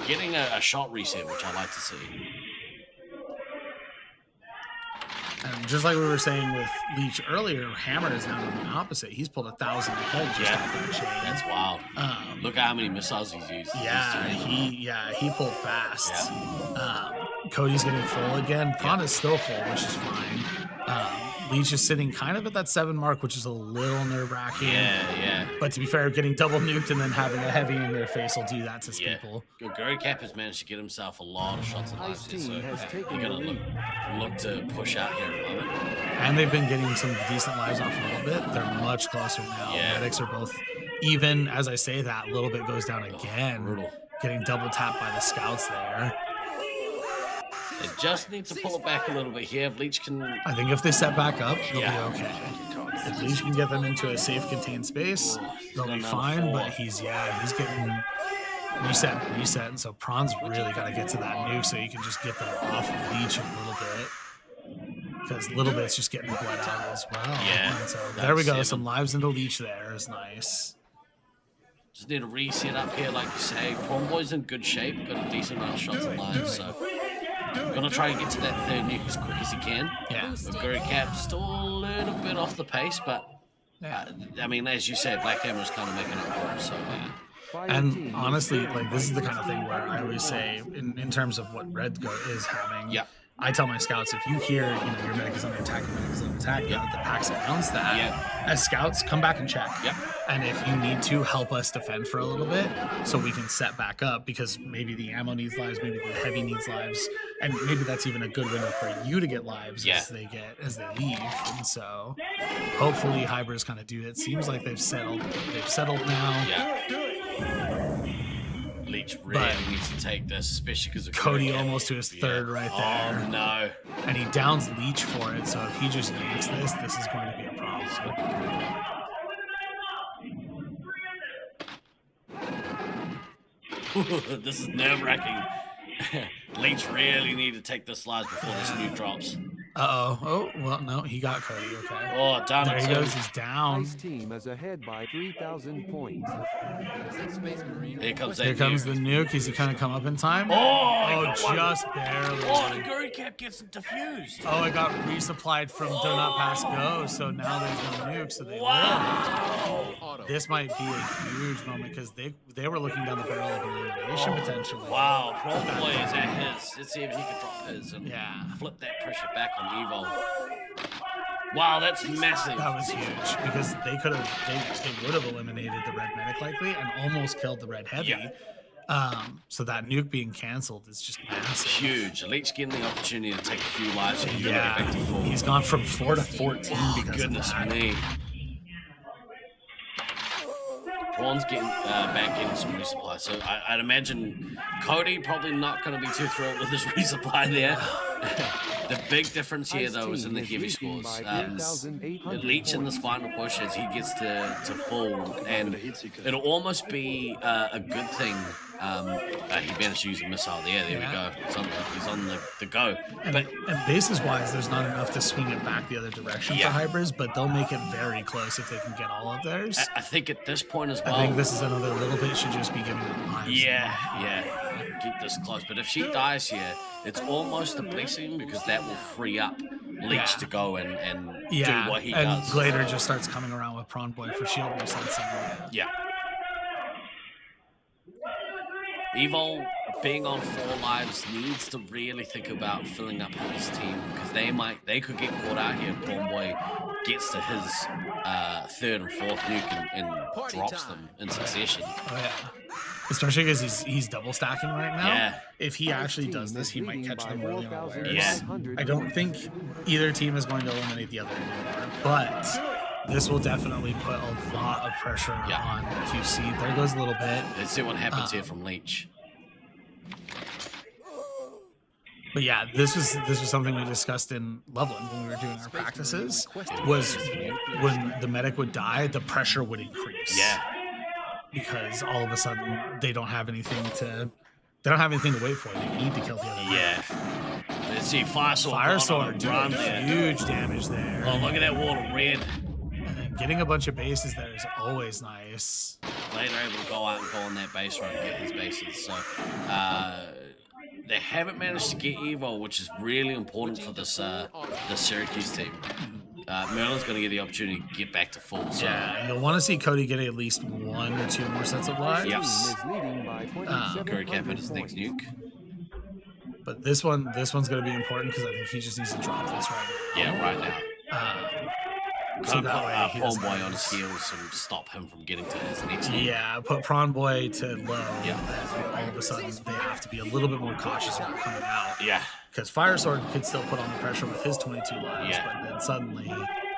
Getting a shot reset, which I like to see. And just like we were saying with Leech earlier, Hammer is now on the opposite. He's pulled 1,000 ahead just off that chain. That's wild. Look at how many missiles he's used. He pulled fast. Cody's getting full again. Prawn is still full, which is fine. Leech is sitting kind of at that 7 mark, which is a little nerve-wracking. Yeah. But to be fair, getting double nuked and then having a heavy in their face will do that to people. Oguricap has managed to get himself a lot of shots on lives here, so he's going to look to push out here in a moment. And they've been getting some decent lives off a little bit. They're much closer now. Medics are both even. As I say that, a little bit goes down again. Brutal. Getting double tapped by the scouts there. They just need to pull it back a little bit here. Leech can... I think if they set back up, they'll be okay. If Leech can get them into a safe, contained space, they'll be fine. But he's getting reset, and so Prawn's really got to get to that nuke so you can just get them off of Leech a little bit. Because Little Bit's just getting bled out as well. Yeah. And so there we go. Some lives into Leech there is nice. Just need to reset up here, like you say. Prawn Boy's in good shape, got a decent amount of shots and lives, so gonna try and get to that third nuke as quick as he can. Yeah. With Guru Cap still a little bit off the pace, but I mean, as you said, Black Hammer's kind of making up for it, so and honestly, like, this is the kind of thing where I always say, in terms of what Red is having, I tell my scouts, if you hear, your medic is under attack, your medic is under attack, the packs announce that, as scouts, come back and check. And if you need to, help us defend for a little bit so we can set back up, because maybe the ammo needs lives, maybe the heavy needs lives, and maybe that's even a good window for you to get lives as they leave. And so hopefully Hybers kind of do it. Seems like they've settled now. Leech really needs to take this, especially because of Cody almost to his third right there. Oh no. And he downs Leech for it, so if he just yanks this is going to be a problem. This is nerve-wracking. Leech really need to take this live before this nuke drops. Oh, well, no, he got Cody, okay. Oh, down there he goes, he's down. Ice team is ahead by 3,000 points. Here comes the nuke. Is he kind of come up in time? Oh, just barely. Oh, the Guru Cap gets diffused. Oh, it got resupplied from Do Not Pass Go, so now there's no nuke, so they will. This might be a huge moment, because they were looking down the barrel of elimination potentially. Wow, Prawn Boy is at his. Let's see if he can drop his and flip that pressure back on Evo. Wow, that's massive. That was huge, because they would have eliminated the red medic likely and almost killed the red heavy. So that nuke being canceled is just massive. Huge. Leech getting the opportunity to take a few lives and get back to 4. He's gone from 4 to 14 because goodness of that. me. Prawn's getting back in some resupply, so I'd imagine Cody probably not going to be too thrilled with his resupply there. The big difference here, though, is in the heavy scores. Leech in this final push as he gets to full, and it'll almost be a good thing. He managed to use a missile there. There we go. He's on the go. And bases-wise, there's not enough to swing it back the other direction for Hybers, but they'll make it very close if they can get all of theirs. I think at this point as well. I think this is another Little Bit should just be giving them lives. Yeah. Keep this close. But if she dies here, it's almost a blessing, because that will free up Leech to go and do what he does. And Glader just starts coming around with Prawn Boy for shield resets. Yeah. Evil, being on 4 lives, needs to really think about filling up his team, because they could get caught out here. Prawn Boy gets to his 3rd and 4th nuke and drops them in succession. Oh yeah. Especially because he's double stacking right now. Yeah. If he actually does this, he might catch them really unawares. Yeah. I don't think either team is going to eliminate the other anymore, but this will definitely put a lot of pressure on QC. There goes a little bit. Let's see what happens here from Leech. But yeah, this was something we discussed in Loveland when we were doing our practices. Was when the medic would die, the pressure would increase. Yeah. Because all of a sudden they don't have anything to wait for. They need to kill the other medic. Let's see, Fire Sword doing huge damage there. Oh, look at that wall of red. And then getting a bunch of bases there is always nice. Later able to go out and go on that base run and get his bases. So they haven't managed to get Evo, which is really important for this the Syracuse team. Merlin's going to get the opportunity to get back to full. So. Yeah, you'll want to see Cody get at least 1 or 2 more sets of lives. Guru Cap at his next nuke. But this one's going to be important, because I think he just needs to drop this right now. Yeah, right now. So that way Prawn Boy on his heels and stop him from getting to his next nuke. Yeah, put Prawn Boy to low. Yeah. All of a sudden, they have to be a little bit more cautious about coming out. Yeah. Because Fire Sword could still put on the pressure with his 22 lives, but then suddenly,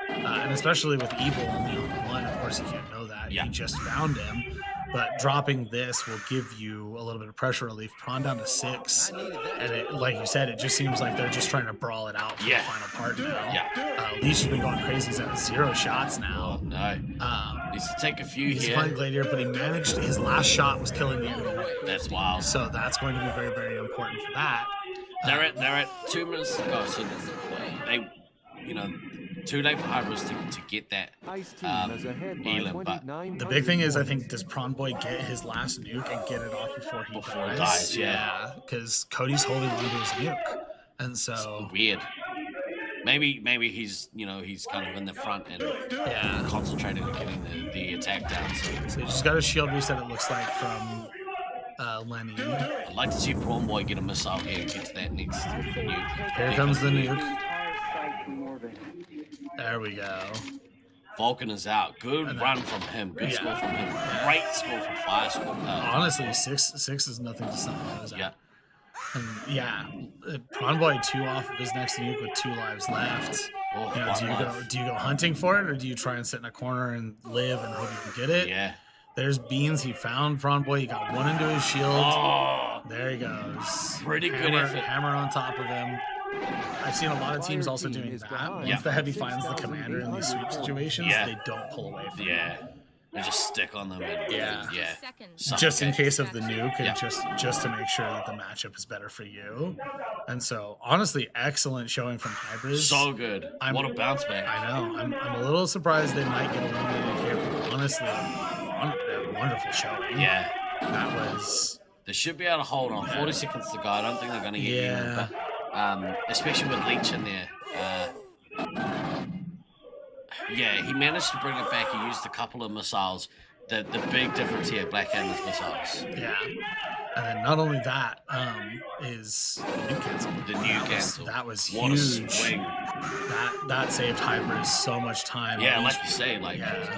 and especially with Evil only on 1, of course you can't know that. Yeah. He just found him. but dropping this will give you a little bit of pressure relief. Prawn down to 6, and it, like you said, it just seems like they're just trying to brawl it out for the final part now. Yeah. Leash has been going crazy. He's at 0 shots now. Oh, no. Needs to take a few He's here. playing Gladiator, but he managed, his last shot was killing the enemy. That's wild. So that's going to be very, very important for that. They're at 2 minutes to go, so they, too late for Hybrids to get that Elam, but the big thing is, I think, does Prawn Boy get his last nuke and get it off before he dies? Yeah, because Cody's holding on to his nuke, and so it's weird. Maybe he's he's kind of in the front and concentrating on getting the attack down. So he just got a shield reset. It looks like from Lenny. I'd like to see Prawn Boy get a missile here and get to that next nuke. Here comes the nuke. There we go. Vulcan is out. Good run from him. Good score from him. Great score from Fire Score. Honestly, six is nothing to stop those out. And Prawn Boy 2 off of his next nuke with 2 lives left. Do you go hunting for it, or do you try and sit in a corner and live and hope you can get it? Yeah. There's beans. He found Prawn Boy. He got one into his shield. Oh, there he goes. Pretty good effort. Hammer on top of him. I've seen a lot of teams also doing that. Once the heavy finds the commander in these sweep situations, they don't pull away from him. They just stick on them. And, just in case of the nuke, and just to make sure that the matchup is better for you. And so, honestly, excellent showing from Hybrids. So good. What a bounce back. I know. I'm a little surprised they might get eliminated here, but honestly, a wonderful showing. Yeah. That was... They should be able to hold on. 40 seconds to go. I don't think they're going to get you. But, especially with Leech in there. He managed to bring it back. He used a couple of missiles. The big difference here, Black Hammer's missiles. Yeah. And then not only that, is the new cancel. The new cancel. That was what huge. A swing. That saved Hybrids so much time. Yeah, like you say,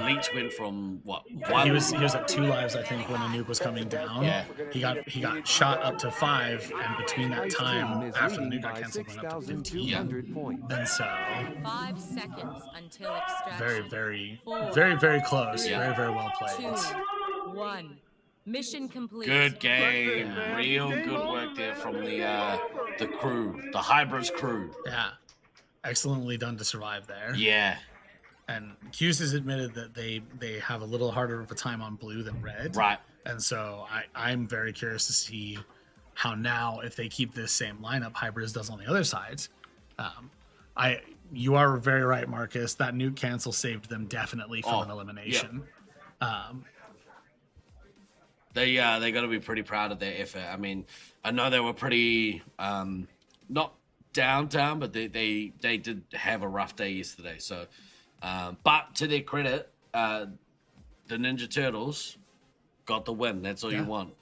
Leech went from what? One? He was at 2 lives, I think, when the nuke was coming down. Yeah. He got shot up to 5, and between that time, after the nuke got canceled, went up to 15. And so 5 seconds until extraction. Very, very, very, very close. Very, very well played. 2, 1. Mission complete. Good game. Real good work there from the crew, the Hybrids crew. Yeah. Excellently done to survive there. Yeah. And Q's has admitted that they have a little harder of a time on blue than red. Right. And so I'm very curious to see how now, if they keep this same lineup, Hybrids does on the other side. You are very right, Marcus. That nuke cancel saved them definitely from an elimination. Yeah. They got to be pretty proud of their effort. I mean, I know they were pretty not down, but they did have a rough day yesterday. So, but to their credit, the Ninja Turtles got the win. That's all you want.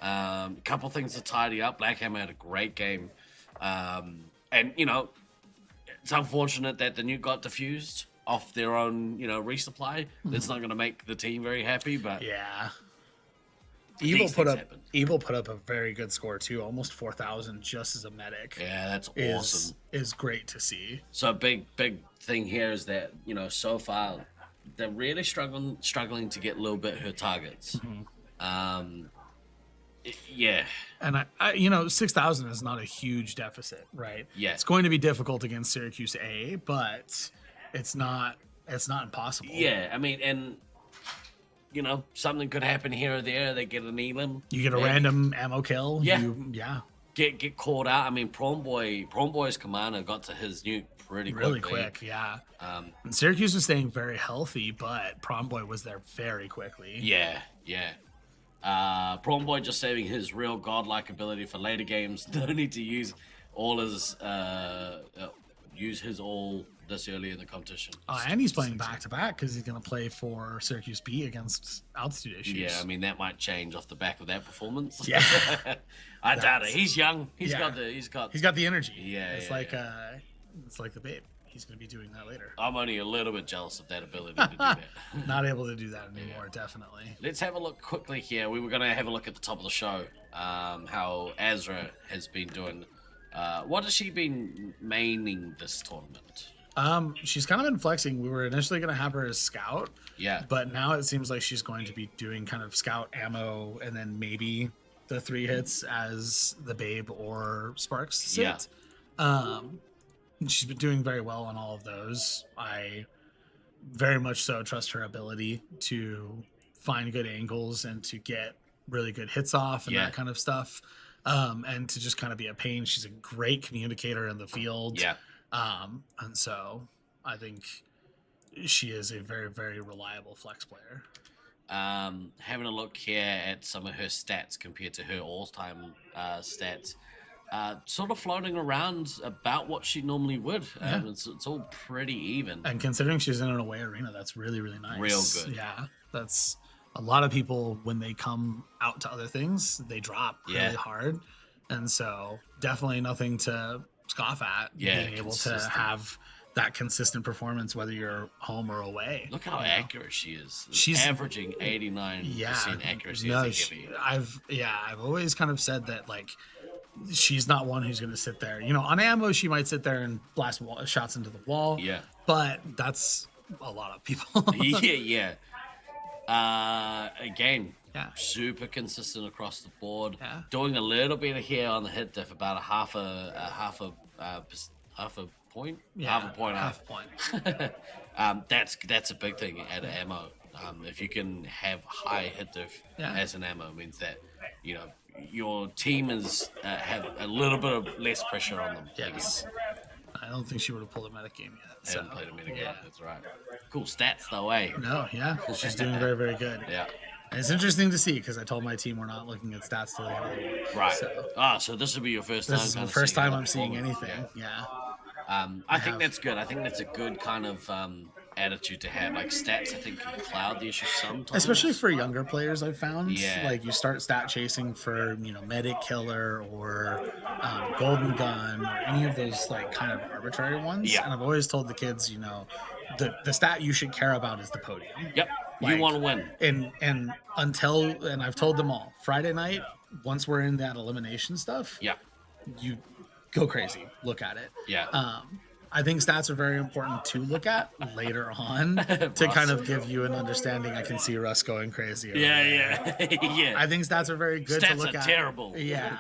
A couple things to tidy up. Black Hammer had a great game, and it's unfortunate that the nuke got diffused off their own resupply. That's not going to make the team very happy, but yeah. Evil put up a very good score too, almost 4,000 just as a medic. Yeah, that's awesome. Is great to see. So a big thing here is that so far they're really struggling to get a little bit her targets. Yeah, and I 6,000 is not a huge deficit, right? Yeah, it's going to be difficult against Syracuse A, but it's not impossible. Yeah, I mean, and something could happen here or there. They get an Elam. You get a random ammo kill. Yeah. Get caught out. I mean, Prawn Boy's commander got to his nuke really quick. Yeah. And Syracuse was staying very healthy, but Prawn Boy was there very quickly. Yeah. Prawn Boy just saving his real godlike ability for later games. No need to use all his all this early in the competition. And he's playing back-to-back because he's going to play for Syracuse B against altitude issues. Yeah, I mean, that might change off the back of that performance. Yeah. I doubt it. He's young. He's got the energy. Yeah, it's like the babe. He's going to be doing that later. I'm only a little bit jealous of that ability to do that. Not able to do that anymore, definitely. Let's have a look quickly here. We were going to have a look at the top of the show, how Azra has been doing. What has she been maining this tournament? She's kind of been flexing. We were initially going to have her as scout. Yeah. But now it seems like she's going to be doing kind of scout ammo and then maybe the 3 hits as the Babe or Sparks sit. Yeah. She's been doing very well on all of those. I very much so trust her ability to find good angles and to get really good hits off and that kind of stuff. And to just kind of be a pain. She's a great communicator in the field. Yeah. And so I think she is a very, very reliable flex player. Having a look here at some of her stats compared to her all-time stats, sort of floating around about what she normally would. It's all pretty even. And considering she's in an away arena, that's really, really nice. Real good. Yeah, that's a lot of people when they come out to other things, they drop really hard. And so definitely nothing to scoff at. Being able to have that consistent performance, whether you're home or away. Look how accurate she is. She's averaging 89% accuracy as a heavy. I've always kind of said that, like, she's not one who's going to sit there. You know, on ammo, she might sit there and blast shots into the wall. Yeah. But that's a lot of people. Yeah. Again, super consistent across the board. Yeah. Doing a little bit here on the hit diff, about a half a point. Yeah, half a point. That's a big thing at ammo. If you can have high hit diff as an ammo, means that your team is have a little bit of less pressure on them. Yes. I don't think she would have pulled a medic game yet. Haven't played a medic game. That's right. Cool stats though, eh? No, she's doing very, very good. Yeah. And it's interesting to see because I told my team we're not looking at stats till the end of the week. Right. So this will be your first time. This is the first time I'm seeing anything. Yeah. I think that's good. I think that's a good kind of attitude to have. Like stats, I think, can cloud the issue sometimes. Especially for younger players, I've found. Yeah. Like you start stat chasing for medic killer or golden gun or any of those like kind of arbitrary ones. Yeah. And I've always told the kids, the stat you should care about is the podium. Yep. You want to win. And I've told them all, Friday night, once we're in that elimination stuff, you go crazy. Look at it. Yeah. I think stats are very important to look at later on to kind of give you an understanding. I can see Russ going crazy. Yeah. I think stats are very good to look at. Stats are terrible. Yeah,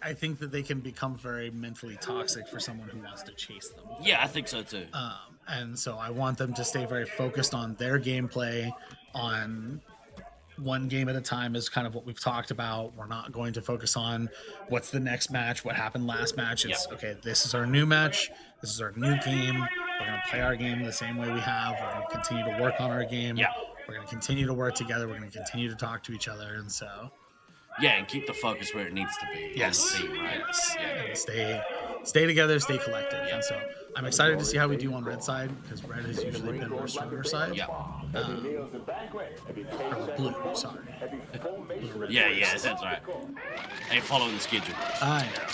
I think that they can become very mentally toxic for someone who wants to chase them. Yeah, I think so too. And so I want them to stay very focused on their gameplay, on one game at a time is kind of what we've talked about. We're not going to focus on what's the next match, what happened last match. It's okay, this is our new match. This is our new game. We're going to play our game the same way we have. We're going to continue to work on our game. Yeah. We're going to continue to work together. We're going to continue to talk to each other. And so... yeah, and keep the focus where it needs to be. Yes. On the team, right? Yes. Yeah. And stay together, stay collective. And so I'm excited to see how we do on red side because red has usually been our stronger side. Yeah. Or blue, sorry. Yeah, that's right. Hey, following the schedule. I know.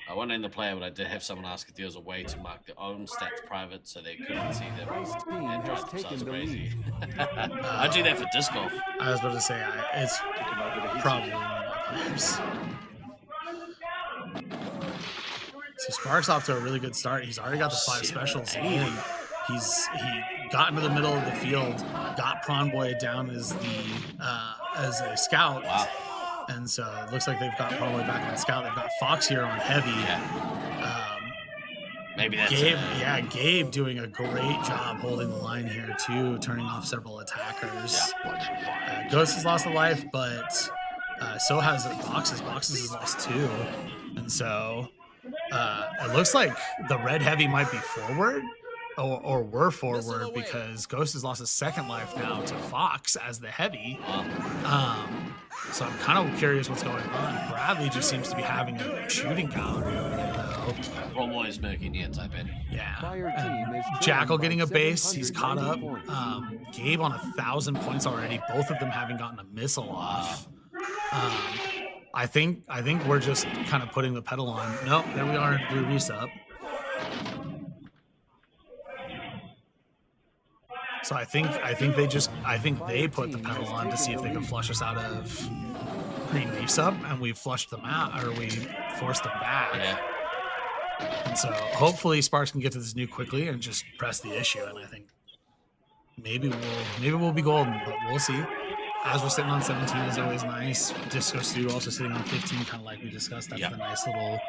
I wasn't in the player, but I did have someone ask if there was a way to mark their own stats private so they couldn't see them and drive themselves crazy. I do that for disc golf. I was about to say, it's probably one of my players. So Sparks off to a really good start. He's already got the 5 specials in. He got into the middle of the field, got Prawn Boy down as a scout. Wow. And so it looks like they've got Prawn Boy back on scout. They've got Fox here on heavy. Yeah. Maybe that's Gabe doing a great job holding the line here too, turning off several attackers. Yeah. Ghost has lost a life, but so has Boxes. Boxes has lost 2. And so it looks like the red heavy might be forward. Or we're forward because Ghost has lost his 2nd life now to Fox as the heavy. So I'm kind of curious what's going on. Bradley just seems to be having a shooting gallery over there, though. Romo is making the inside bet. Yeah. Jackal getting a base. He's caught up. Gabe on 1,000 points already. Both of them having gotten a missile off. I think we're just kind of putting the pedal on. Nope, there we are. Blue resub. So I think they put the pedal on to see if they can flush us out of green resub, and we flushed them out, or we forced them back. Yeah. And so hopefully Sparks can get to this nuke quickly and just press the issue. And I think maybe we'll be golden, but we'll see. As we're sitting on 17 is always nice. Disco Stu also sitting on 15, kind of like we discussed. That's the nice little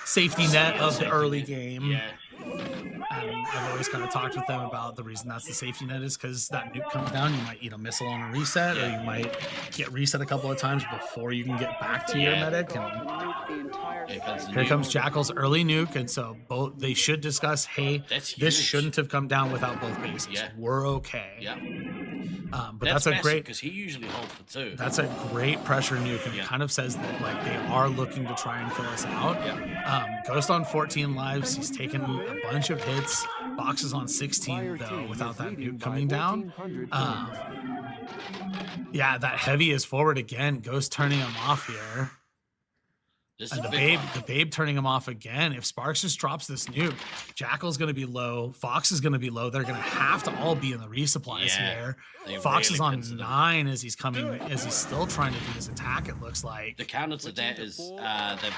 safety net of the early game. Yeah. And I've always kind of talked with them about the reason that's the safety net is because that nuke comes down, you might eat a missile on a reset, or you might get reset a couple of times before you can get back to your medic. And here comes Jackal's early nuke, and so they should discuss, hey, this shouldn't have come down without both bases. We're okay. Yeah. But that's a great, because he usually holds for 2. That's a great pressure nuke, and it kind of says that like they are looking to try and kill us out. Ghost on 14 lives. He's taken a bunch of hits. Box is on 16 though, without that nuke coming down. Yeah, that heavy is forward again. Ghost turning him off here. And the babe turning him off again. If Sparks just drops this nuke, Jackal's going to be low. Fox is going to be low. They're going to have to all be in the resupplies here. Fox is on 9 as he's still trying to do his attack, it looks like. The counter to that is the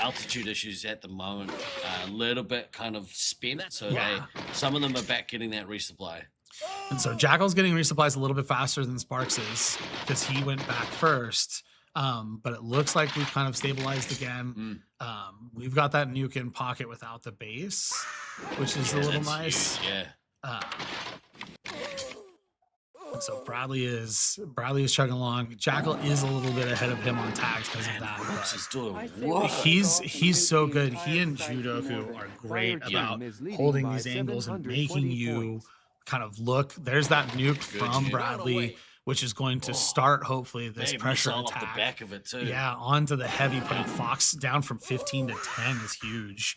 altitude issues at the moment. A little bit kind of spent. So some of them are back getting that resupply. And so Jackal's getting resupplies a little bit faster than Sparks is because he went back first. But it looks like we've kind of stabilized again. We've got that nuke in pocket without the base, which is a little nice. Huge, And so Bradley is chugging along. Jackal is a little bit ahead of him on tags because of that. He's so good. He and Judoku are great about holding these angles and making you kind of look. There's that nuke from Bradley, which is going to start, hopefully, this pressure attack. Off the back of it too. Yeah, onto the heavy, putting Fox down from 15 to 10 is huge.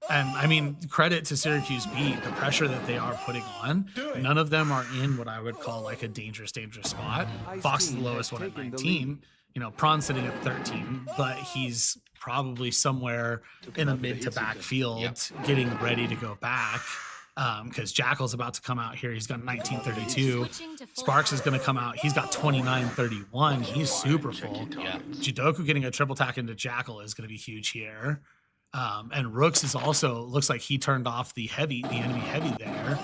And I mean, credit to Syracuse B, the pressure that they are putting on. None of them are in what I would call like a dangerous spot. Fox is the lowest one at 19. You know, Prawn's sitting at 13, but he's probably somewhere in the mid to back field getting ready to go back. Because Jackal's about to come out here. He's got 1932. Sparks is going to come out. He's got 2931. He's super full. Judoku getting a triple tack into Jackal is going to be huge here. And Rooks is also, looks like he turned off the enemy heavy there.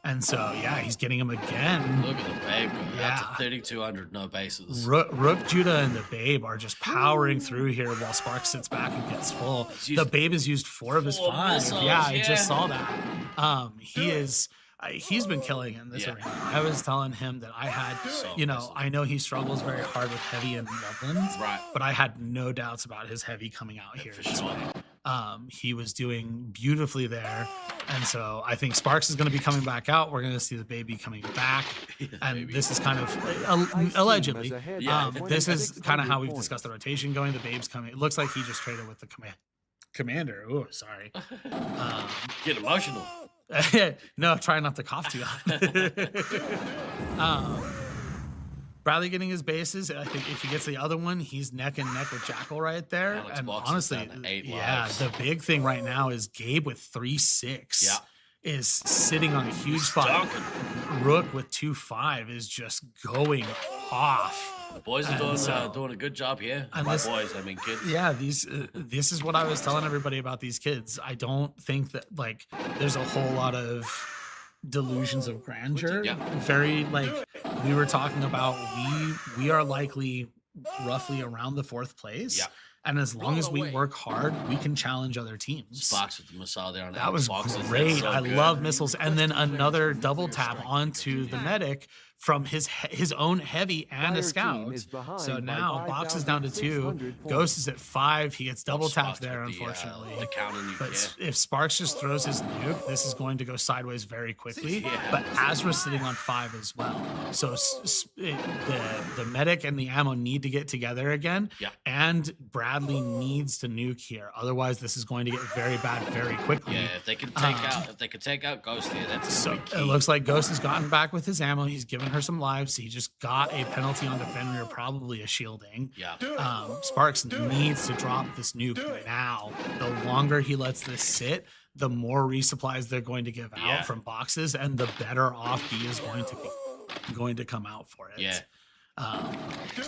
And so, yeah, he's getting him again. Look at the Babe. That's a 3,200, no bases. Rook, Judah, and the Babe are just powering through here while Sparks sits back and gets full. The Babe has used 4 of his 5. Missiles, I just saw that. He's been killing in this arena. I was telling him that I had, I know he struggles very hard with heavy in Loveland, but I had no doubts about his heavy coming out here this way. He was doing beautifully there. And so I think Sparks is going to be coming back out. We're going to see the baby coming back. And this is kind of, allegedly, this is kind of how we've discussed the rotation going. The Babe's coming. It looks like he just traded with the commander. Oh, sorry. Get emotional. No, try not to cough too loud. Bradley getting his bases. I think if he gets the other one, he's neck and neck with Jackal right there. Alex and Box honestly, the big thing right now is Gabe with 3-6 is sitting on a huge spot. Rook with 2-5 is just going off. The boys are doing a good job here. By boys, I mean kids. Yeah, this is what I was telling everybody about these kids. I don't think that there's a whole lot of delusions of grandeur. Very we were talking about, we are likely roughly around the 4th place. And as long as we work hard, we can challenge other teams. Sparks with the missile there on that was great. I love missiles. And then another double tap onto the medic from his own heavy and a scout. So now Box is down to 2. Ghost is at 5. He gets double tapped there, unfortunately. But if Sparks just throws his nuke, this is going to go sideways very quickly. But Azra's sitting on 5 as well. So the medic and the ammo need to get together again. And Bradley needs to nuke here. Otherwise, this is going to get very bad very quickly. Yeah, if they can take out Ghost here, that's so key. It looks like Ghost has gotten back with his ammo. He's given her some lives. He just got a penalty on defender, probably a shielding. Sparks needs to drop this nuke now. The longer he lets this sit, the more resupplies they're going to give out from boxes, and the better off B is going to come out for it.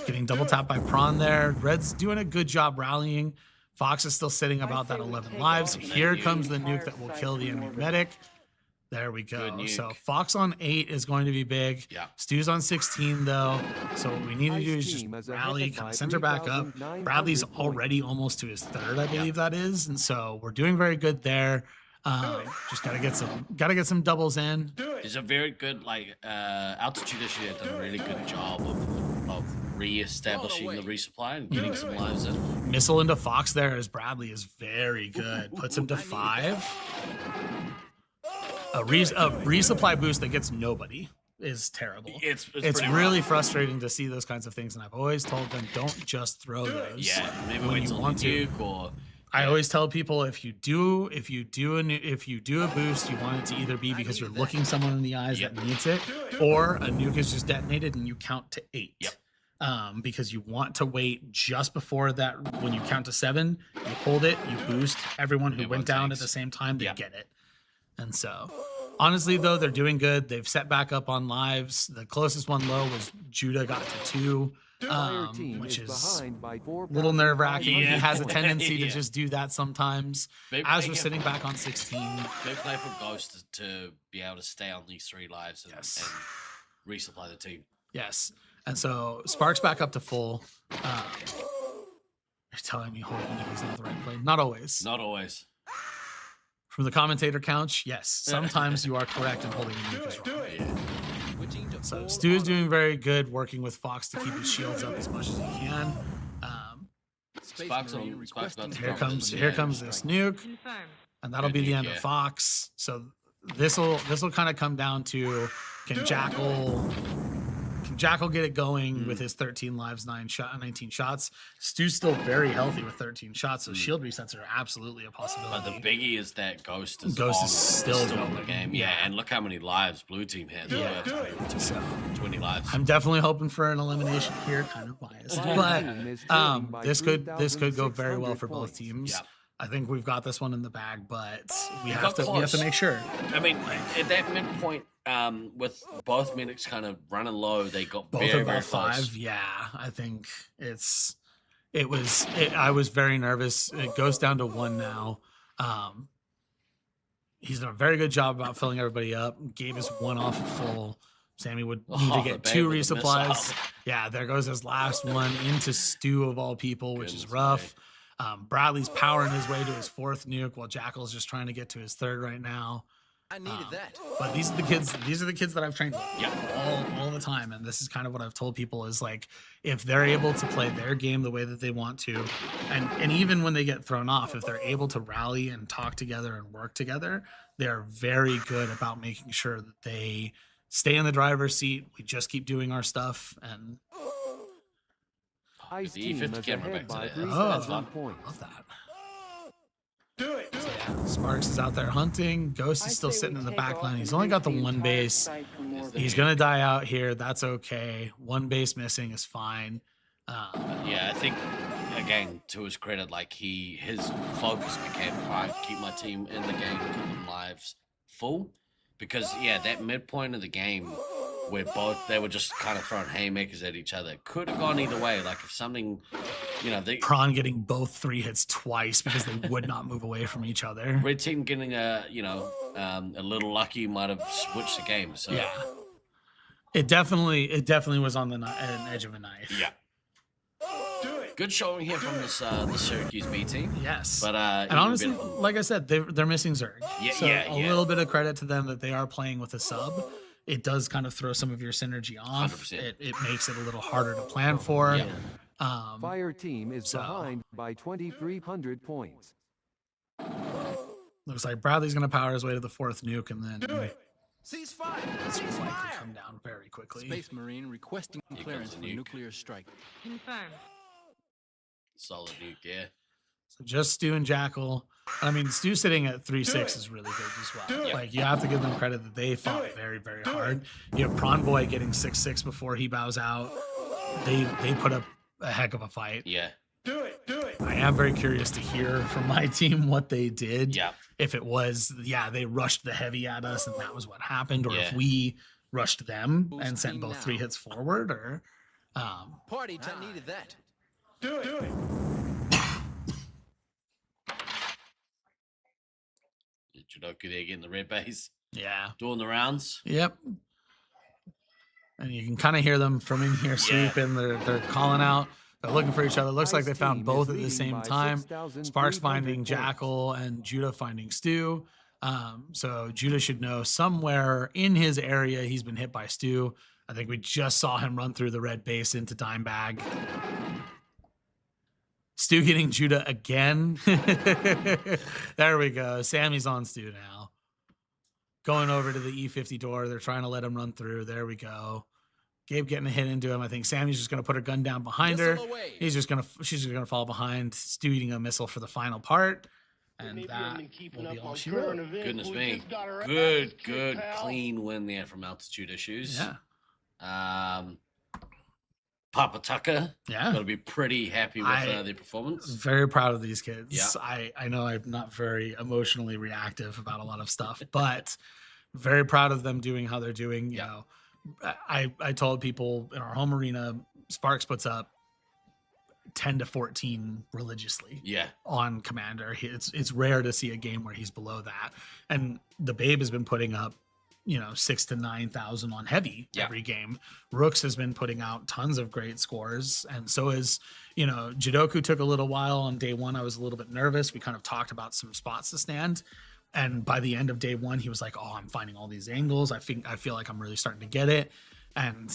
Getting double tapped by Prawn there. Red's doing a good job rallying. Fox is still sitting about that 11 lives. Here comes the nuke that will kill the enemy medic. There we go. So Fox on 8 is going to be big. Yeah. Stu's on 16 though. So what we need to do is just rally, kind of center back up. Bradley's already almost to his 3rd, I believe that is, and so we're doing very good there. Just gotta get some doubles in. There's a very good Altitude issue has done a really good job of re-establishing the resupply and getting some lives in. Missile into Fox there as Bradley is very good. Puts him to 5. A resupply boost that gets nobody is terrible. It's really frustrating to see those kinds of things, and I've always told them don't just throw those. Yeah, maybe when you want to. I always tell people if you do a boost, you want it to either be because you're looking someone in the eyes that needs it, or a nuke is just detonated and you count to 8. Yep. Because you want to wait just before that. When you count to 7, you hold it, you boost. Everyone who went down at the same time, they get it. And so, honestly, though, they're doing good. They've set back up on lives. The closest one low was Judah got to 2, which is a little nerve-wracking. He has a tendency to just do that sometimes. As we're sitting back on 16. They play for Ghost to be able to stay on these 3 lives and resupply the team. Yes. And so, Spark's back up to full. You're telling me holding it is not the right play. Not always. Not always. From the commentator couch, yes. Sometimes you are correct in holding a nuke is wrong. So Stu is doing very good, working with Fox to keep his shields up as much as he can. Here comes this nuke, and that'll be the end of Fox. So this will kind of come down to can Jackal get it going with his 13 lives, 19 shots. Stu's still very healthy with 13 shots, so shield resets are absolutely a possibility. But the biggie is that Ghost is still in the game. Yeah, and look how many lives Blue Team has. 20 lives. I'm definitely hoping for an elimination here, kind of biased, but this could go very well for both teams. Yeah. I think we've got this one in the bag, but we have to make sure. I mean, at that midpoint, with both medics kind of running low, they got both very, of very both close. 5. Yeah, I think I was very nervous. It goes down to 1 now. He's done a very good job about filling everybody up. Gave us 1 off full. Sammy would need to get 2 resupplies. Yeah, there goes his last one into Stu of all people, which is rough. Bradley's powering his way to his 4th nuke while Jackal's just trying to get to his 3rd right now. I needed that. But these are the kids that I've trained with all the time. And this is kind of what I've told people is like, if they're able to play their game the way that they want to, and even when they get thrown off, if they're able to rally and talk together and work together, they're very good about making sure that they stay in the driver's seat. We just keep doing our stuff and Ice the team E50 is camera ahead back by today. 3,000 points. love that. Do it. So yeah, Sparks is out there hunting. Ghost is still sitting in the back line. He's only got the 1 base. He's gonna die out here. That's okay. 1 base missing is fine. Yeah, I think again to his credit, like his focus became right, keep my team in the game, keep them lives full, because that midpoint of the game where they were just kind of throwing haymakers at each other could have gone either way. Like if something, Prawn getting both 3 hits twice because they would not move away from each other. Red team getting a little lucky might have switched the game. So yeah, it definitely was on an edge of a knife. Yeah. Good showing here from the Syracuse B team. Yes. But and honestly, like I said, they're missing Zerg. A little bit of credit to them that they are playing with a sub. It does kind of throw some of your synergy off. It makes it a little harder to plan for. Yeah. Fire team is behind by 2,300 points. Looks like Bradley's going to power his way to the 4th nuke, and then Ceasefire! this will likely come down very quickly. Space Marine requesting clearance for nuclear strike. Confirmed. Solid nuke, yeah. So just Stu and Jackal. I mean, Stu sitting at 3-6 is really good as well. Like, you have to give them credit that they fought very, very hard. You have Prawn Boy getting 6-6 before he bows out. They put up a heck of a fight. Yeah. Do it. I am very curious to hear from my team what they did. Yeah. If it was, they rushed the heavy at us and that was what happened, or if we rushed them and sent both 3 hits forward, or Party time needed that. Do it. Judoku there getting the red base. Yeah. Doing the rounds. Yep. And you can kind of hear them from in here sweeping. They're calling out. They're looking for each other. Looks like they found both at the same time. Sparks finding Jackal and Judah finding Stu. So Judah should know somewhere in his area he's been hit by Stu. I think we just saw him run through the red base into Dime Bag. Stu getting Judah again. There we go. Sammy's on Stu now. Going over to the E50 door. They're trying to let him run through. There we go. Gabe getting a hit into him. I think Sammy's just going to put her gun down behind her. She's just going to fall behind. Stu eating a missile for the final part. And that will be all she wrote. Goodness me. Good, clean win there from Altitude Issues. Yeah. Papa Tucker. Yeah. Got to be pretty happy with their performance. Very proud of these kids. Yeah. I know I'm not very emotionally reactive about a lot of stuff, but very proud of them doing how they're doing. You know, I told people in our home arena, Sparks puts up 10 to 14 religiously on Commander. It's rare to see a game where he's below that. And the Babe has been putting up, 6,000 to 9,000 on heavy every game. Rooks has been putting out tons of great scores. And so is, Jidoku took a little while on day one. I was a little bit nervous. We kind of talked about some spots to stand. And by the end of day one, he was like, I'm finding all these angles. I feel like I'm really starting to get it. And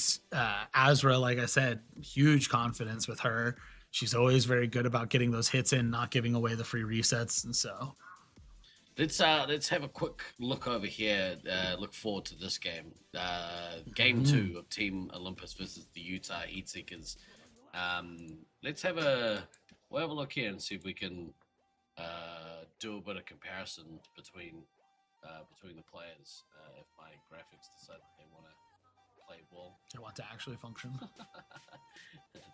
Azra, like I said, huge confidence with her. She's always very good about getting those hits in, not giving away the free resets. And so let's have a quick look over here. Look forward to this game. Game 2 of Team Olympus versus the Utah Heatseekers. We'll have a look here and see if we can do a bit of comparison between the players. If my graphics decide that they want to play ball, they want to actually function.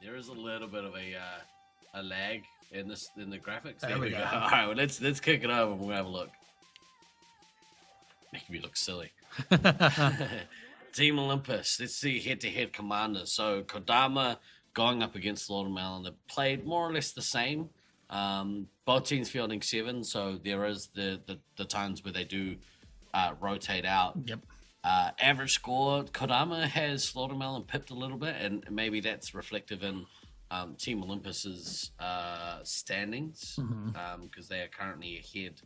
There is a little bit of a lag in the graphics. There we go. All right, well, let's kick it over and we'll have a look. Making me look silly. Team Olympus. Let's see head-to-head commanders. So Kodama going up against Slaughtermelon. They played more or less the same. Both teams fielding 7, so there is the times where they do rotate out. Yep. Average score, Kodama has Slaughtermelon pipped a little bit, and maybe that's reflective in Team Olympus's standings, because they are currently ahead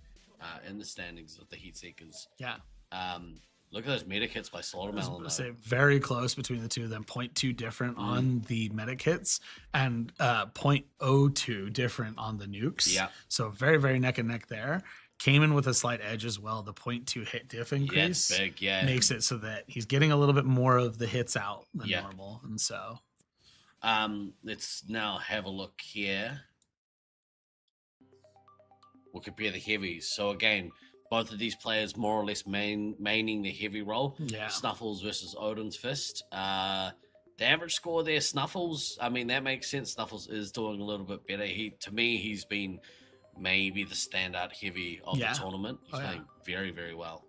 in the standings of the Heatseekers. Yeah. Look at those meta kits by Slaughtermelon. Say very close between the two of them. 0.2 different on the meta kits and 0.02 different on the nukes. Yeah. So very, very neck and neck there. Came in with a slight edge as well. The 0.2 hit diff increase big, makes it so that he's getting a little bit more of the hits out than normal. And so let's now have a look here. We'll compare the heavies. So again, both of these players more or less maining the heavy role. Yeah. Snuffles versus Odin's Fist. The average score there, Snuffles, I mean, that makes sense. Snuffles is doing a little bit better. To me, he's been maybe the standout heavy of the tournament. He's playing very, very well.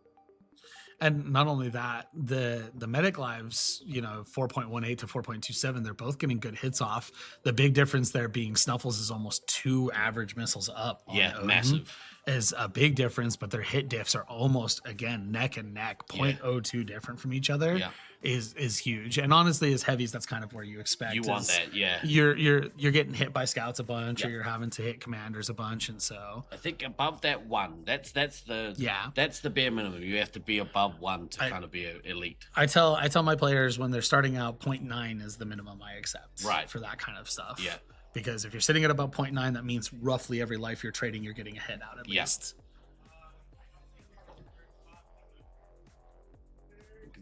And not only that, the medic lives, 4.18 to 4.27, they're both getting good hits off. The big difference there being Snuffles is almost 2 average missiles up. Massive. Is a big difference, but their hit diffs are almost, again, neck and neck, 0.02 different from each other. Is huge. And honestly, as heavies, that's kind of where you expect. You want that, yeah. You're getting hit by scouts a bunch, or you're having to hit commanders a bunch, and so I think above that 1, that's the bare minimum. You have to be above 1 to kind of be elite. I tell my players when they're starting out, 0.9 is the minimum I accept. Right. For that kind of stuff. Yeah. Because if you're sitting at about 0.9, that means roughly every life you're trading, you're getting a hit out at least.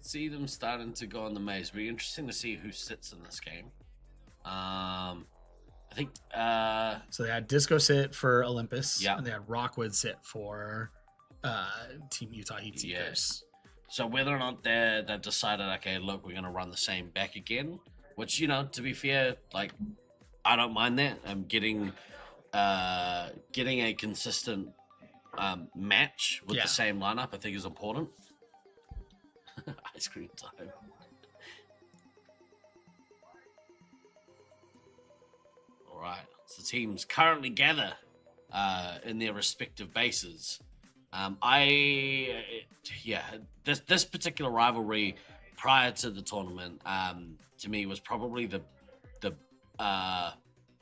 See them starting to go on the maze. It'll be interesting to see who sits in this game. I think so they had Disco sit for Olympus, yeah, and they had Rockwood sit for Team Utah Heatseekers. So whether or not they've decided, okay, look, we're gonna run the same back again, which, to be fair, like, I don't mind that. I'm getting a consistent match with the same lineup, I think, is important. Ice cream time. All right. So teams currently gather in their respective bases. This particular rivalry prior to the tournament, to me was probably the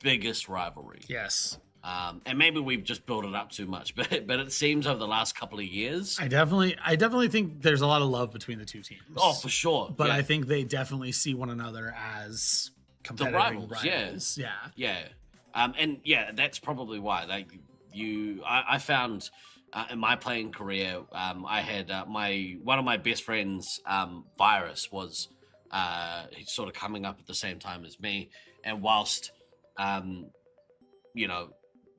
biggest rivalry. Yes. And maybe we've just built it up too much, but it seems over the last couple of years. I definitely think there's a lot of love between the two teams. Oh, for sure. But I think they definitely see one another as competitive rivals. Yeah. And yeah, that's probably why. Like I found in my playing career, I had one of my best friends, Virus, was sort of coming up at the same time as me, and whilst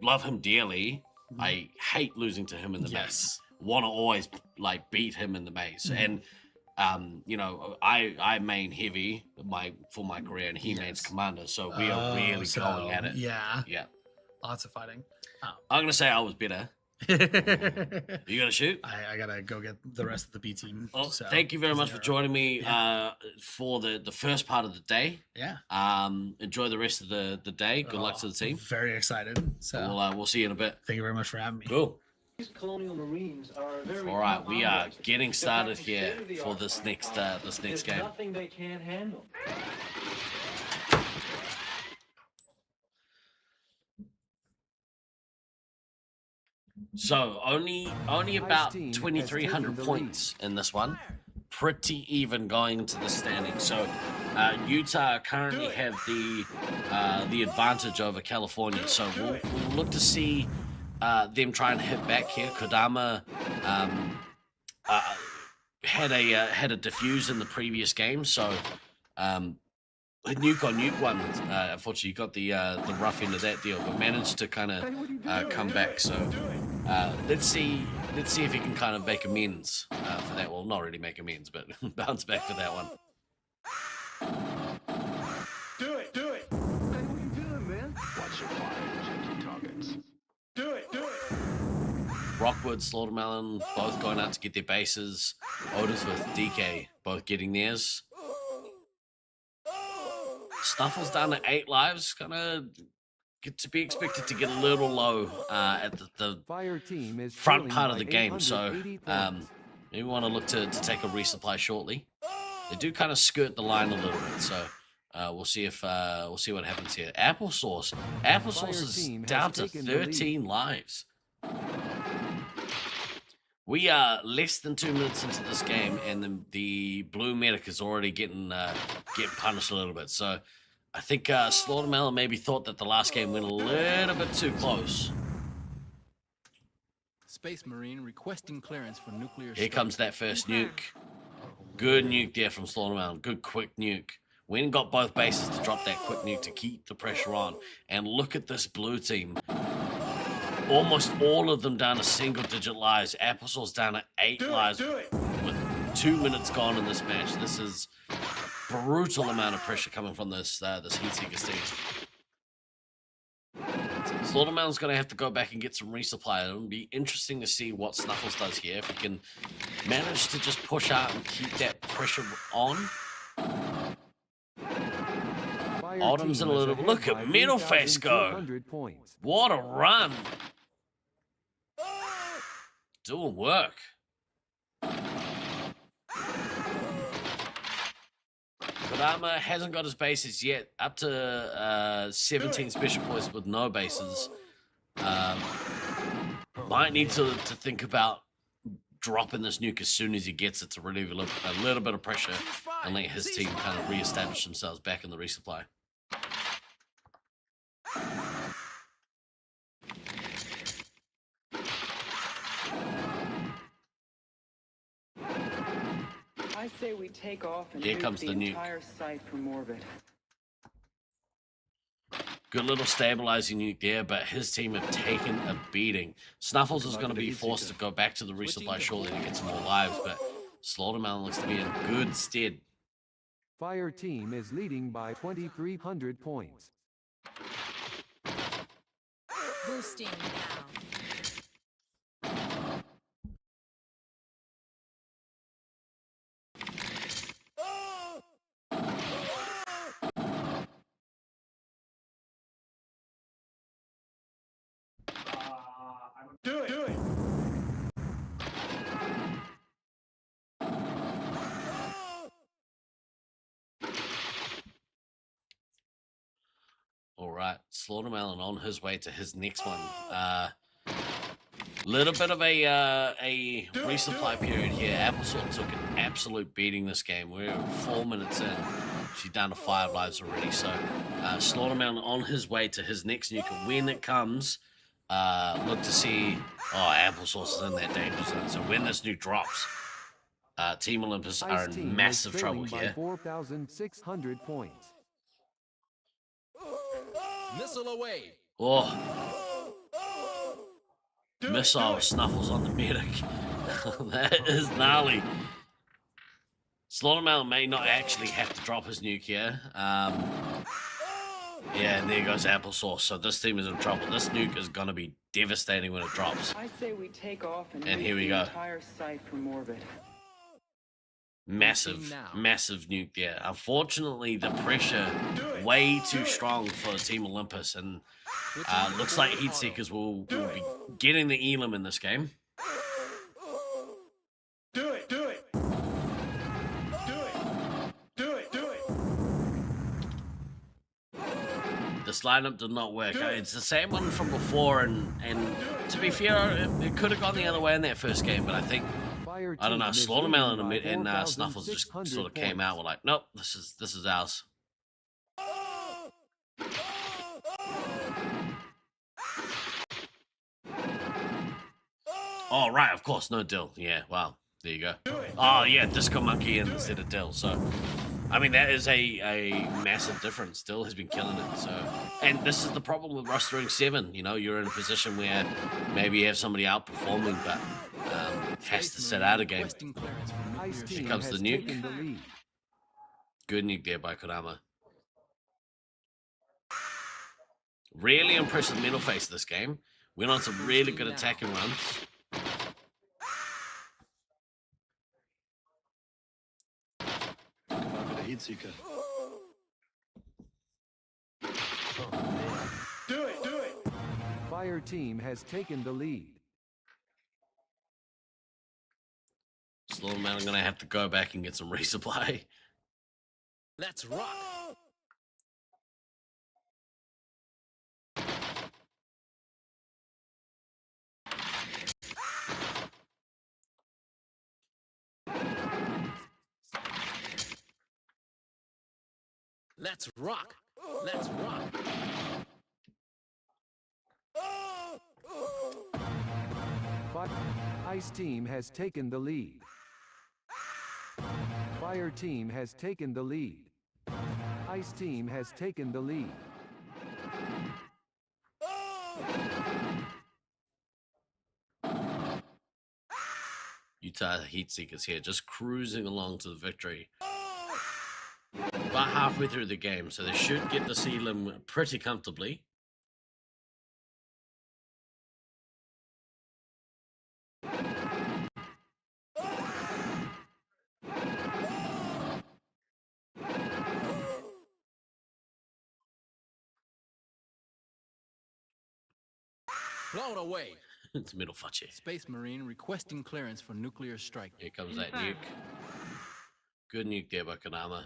love him dearly, I hate losing to him in the maze. Want to always like beat him in the maze, and I main heavy for my career, and he mains commander, so we are really going at it. Yeah, lots of fighting. I'm gonna say I was better. You gonna shoot? I gotta go get the rest of the B team. Well, thank you very much for joining me for the first part of the day. Yeah. Enjoy the rest of the day. Good luck to the team. Very excited. So we'll see you in a bit. Thank you very much for having me. Cool. These colonial marines are very all right, we are getting started here for this next game. Nothing they can't handle. So only about 2,300 points in this one. Pretty even going into the standing. So Utah currently have the advantage over California. So we'll look to see them try and hit back here. Kodama had a defuse in the previous game, so nuke on nuke one. Unfortunately, got the rough end of that deal, but managed to kind of come back. So let's see if he can kind of make amends for that. Well, not really make amends, but bounce back for that one. Do it. Hey, what are you doing, man? Watch your fire. Check your targets. Do it. Rockwood, Slaughtermelon, both going out to get their bases. Otis with DK, both getting theirs. Snuffle's down to 8 lives, kind of to be expected to get a little low at the Fire team is front part of the game, so maybe want to look to take a resupply shortly. They do kind of skirt the line a little bit, so we'll see what happens here. Applesauce is down to 13 lives. We are less than 2 minutes into this game, and the blue medic is already getting punished a little bit. So I think Slaughtermelon maybe thought that the last game went a little bit too close. Space Marine requesting clearance for nuclear. Here comes that first nuke. Good nuke there from Slaughtermelon. Good quick nuke. Went and got both bases to drop that quick nuke to keep the pressure on. And look at this blue team. Almost all of them down to single-digit lives. Applesauce down to 8 lives with 2 minutes gone in this match. This is brutal amount of pressure coming from this Heat Seeker team. Slaughtermelon's going to have to go back and get some resupply. It'll be interesting to see what Snuffles does here. If he can manage to just push out and keep that pressure on. Autumn's in a little... Look at Middle Face go. What a run. Doing work. Kodama hasn't got his bases yet. Up to 17 special points with no bases. Might need to think about dropping this nuke as soon as he gets it to relieve a little bit of pressure and let his team kind of reestablish themselves back in the resupply. I say we take off and Here comes the nuke. Entire site from orbit. Good little stabilizing nuke there, but his team have taken a beating. Snuffles is going to be forced to go back to the resupply shortly to get some more lives, but Slaughtermelon looks to be in good stead. Fire team is leading by 2,300 points. Boosting now. Do it. right, Slaughtermelon on his way to his next one. Little bit of a resupply period here. Applesauce took an absolute beating this game. We're 4 minutes in. She's down to 5 lives already. So Slaughtermelon on his way to his next nuke. When it comes, look to see. Oh, Applesauce is in that danger zone. So when this nuke drops, Team Olympus are in massive trouble here. 4,600 points. Missile away. Oh. Missile snuffles on the medic. That is gnarly. Slaughtermelon may not actually have to drop his nuke here. Yeah, and there goes Applesauce. So this team is in trouble. This nuke is going to be devastating when it drops. I say we take off and here we the go. Entire site from orbit. Massive nuke there. Unfortunately, the pressure way too strong for Team Olympus, and looks like Heatseekers will be getting the Elam in this game. Do it, do it. This lineup did not work. It's the same one from before, and to be fair, it could have gone the other way in that first game, but I think, I don't know, Slaughtermelon and Snuffles just sort of came out. We're like, nope, this is ours. Oh, right, of course, no Dill. Yeah, wow, there you go. Oh, yeah, Disco Monkey instead of Dill. So, I mean, that is a massive difference. Dill has been killing it. So, and this is the problem with rostering 7. You know, you're in a position where maybe you have somebody outperforming, but has to sit out a game. Here comes the nuke. Good nuke there by Kodama. Really impressive middle face this game. Went on some really good attacking runs. Heatseeker. Do it. Fire team has taken the lead. Slaughtermelon, I'm gonna have to go back and get some resupply. Let's rock. Let's rock. Let's rock. Ice team has taken the lead. Fire team has taken the lead. Ice team has taken the lead. Utah Heatseekers here, just cruising along to the victory. About halfway through the game, so they should get the Elam pretty comfortably. Blown away. It's middle fudge here. Space Marine requesting clearance for nuclear strike. Here comes that nuke. Good nuke there by Kodama.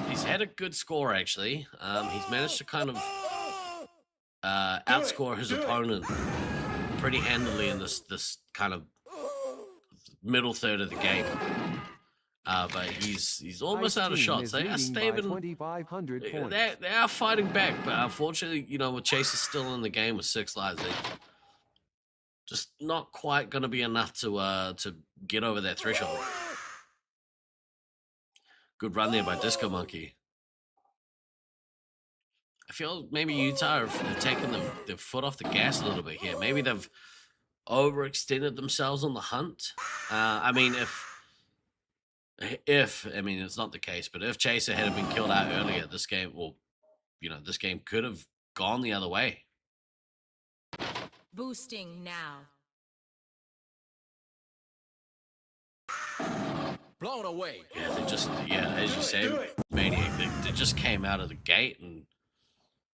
He's had a good score, actually. He's managed to kind of outscore his opponent pretty handily in this kind of middle third of the game. But he's almost out of shots. They are stable. 2,500 points. They are fighting back, but unfortunately, you know, with Chase is still in the game with 6 lives, they just not quite going to be enough to get over that threshold. Good run there by Disco Monkey. I feel maybe Utah have taken their foot off the gas a little bit here. Maybe they've overextended themselves on the hunt. I mean, I mean, it's not the case, but if Chaser had been killed out earlier, this game, well, you know, this game could have gone the other way. Boosting now. Blown away. Yeah, they just, as you say, Maniac, they just came out of the gate and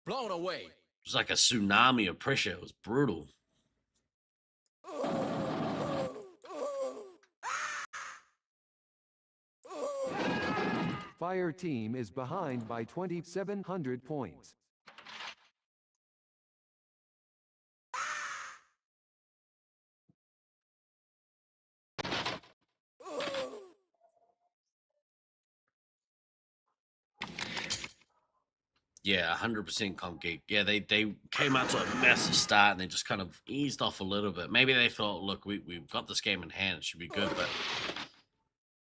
blown away. It was like a tsunami of pressure. It was brutal. Fire team is behind by 2,700 points. Yeah, 100% Comp Geek. Yeah, they came out to a massive start and they just kind of eased off a little bit. Maybe they thought, look, we've got this game in hand. It should be good. But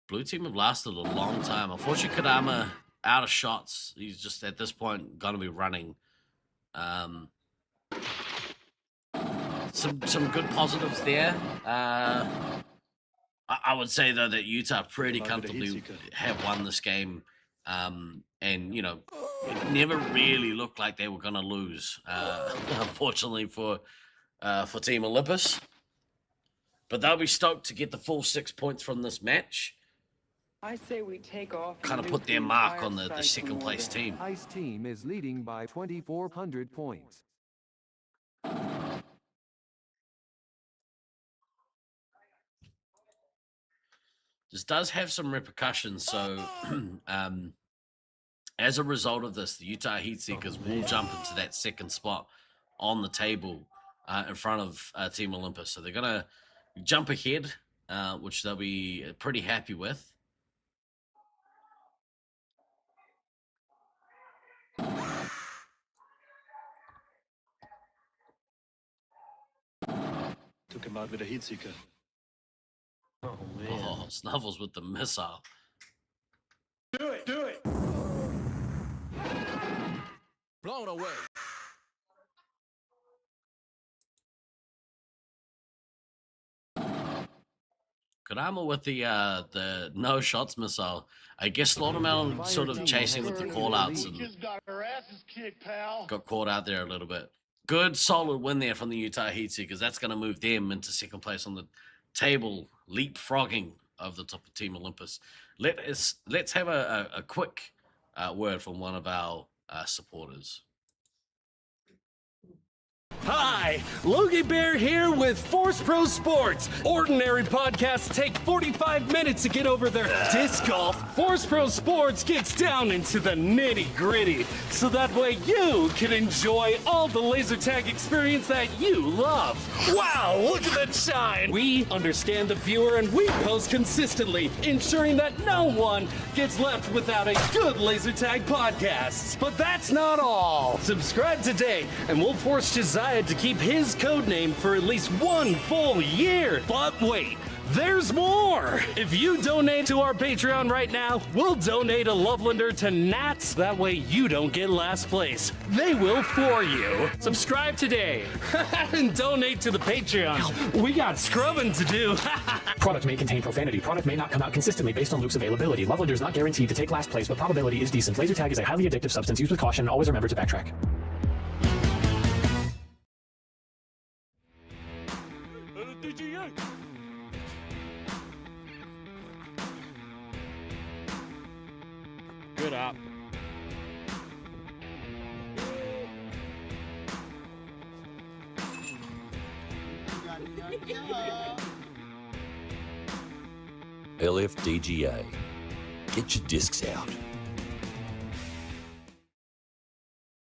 blue team have lasted a long time. Unfortunately, Kadama out of shots. He's just, at this point, going to be running. Some good positives there. I would say, though, that Utah pretty comfortably have won this game. And, you know, it never really looked like they were going to lose, unfortunately, for Team Olympus. But they'll be stoked to get the full 6 points from this match. I say we take off. Kind of put their mark on the second place team. Ice team is leading by 2,400 points. This does have some repercussions, so as a result of this, the Utah Heatseekers will jump into that second spot on the table in front of Team Olympus. So they're going to jump ahead, which they'll be pretty happy with. Took him out with a Heatseeker. Oh, man. Oh, Snuffles with the missile. Do it, do it. Blown away. Kurama with the no shots missile. I guess Slaughtermelon sort of chasing with the call-outs and Just got our asses kicked, pal. got caught out there a little bit. Good, solid win there from the Utah Heatseekers. That's going to move them into second place on the table, leapfrogging of the top of Team Olympus. Let's have a quick word from one of our supporters. Hi, Logie Bear here with Force Pro Sports. Ordinary podcasts take 45 minutes to get over their disc golf. Force Pro Sports gets down into the nitty-gritty, so that way you can enjoy all the laser tag experience that you love. Wow, look at that shine! We understand the viewer and we post consistently, ensuring that no one gets left without a good laser tag podcast. But that's not all. Subscribe today and we'll force Josiah to keep his code name for at least 1 full year. But wait, there's more! If you donate to our Patreon right now, we'll donate a Lovelander to Nats. That way you don't get last place. They will for you. Subscribe today and donate to the Patreon. We got scrubbing to do. Product may contain profanity. Product may not come out consistently based on Luke's availability. Lovelander is not guaranteed to take last place, but probability is decent. Laser tag is a highly addictive substance. Used with caution. Always remember to backtrack. Good up. LFDGA. Get your discs out.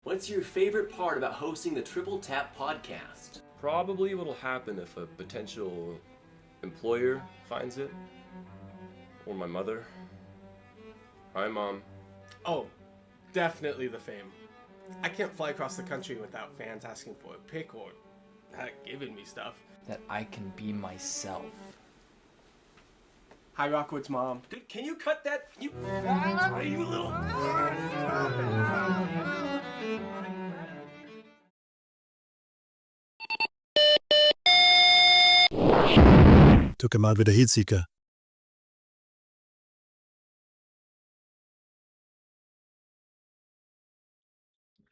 What's your favorite part about hosting the Triple Tap podcast? Probably what'll happen if a potential employer finds it, or my mother. Hi, Mom. Oh, definitely the fame. I can't fly across the country without fans asking for a pic or giving me stuff. That I can be myself. Hi, Rockwood's mom. Dude, can you cut that? You little... Took him out with a Heatseeker.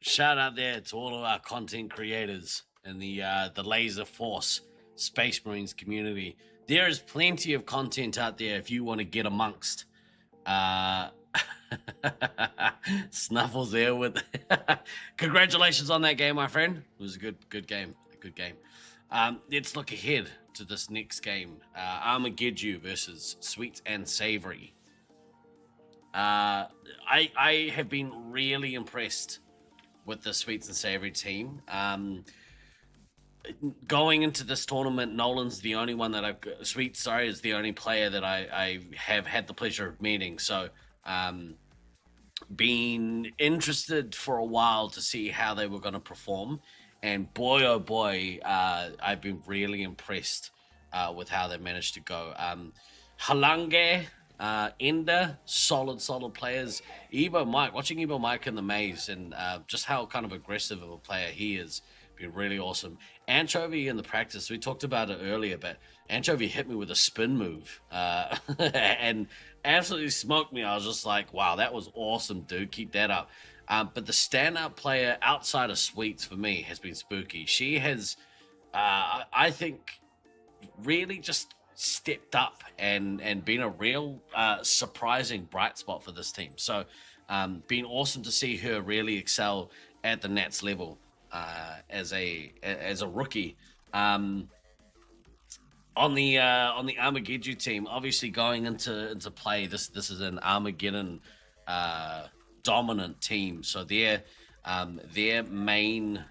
Shout out there to all of our content creators and the Laserforce Space Marines community. There is plenty of content out there if you want to get amongst. Snuffles there with. Congratulations on that game, my friend. It was a good game. A good game. Let's look ahead to this next game. Armageddon versus Sweet and Savory. I have been really impressed with the Sweets and Savory team. Going into this tournament, Nolan's the only one that is the only player that I have had the pleasure of meeting. So, been interested for a while to see how they were going to perform. And boy, oh boy, I've been really impressed with how they managed to go. Halange, Ender, solid players. Watching Evo Mike in the maze and just how kind of aggressive of a player he is, been really awesome. Anchovy in the practice, we talked about it earlier, but Anchovy hit me with a spin move and absolutely smoked me. I was just like, wow, that was awesome, dude. Keep that up. But the standout player outside of Sweets for me has been Spooky. She has, I think, really just stepped up and been a real surprising bright spot for this team. So been awesome to see her really excel at the Nats level as a rookie. On the Armageddon team, obviously going into play, this is an Armageddon dominant team, so their main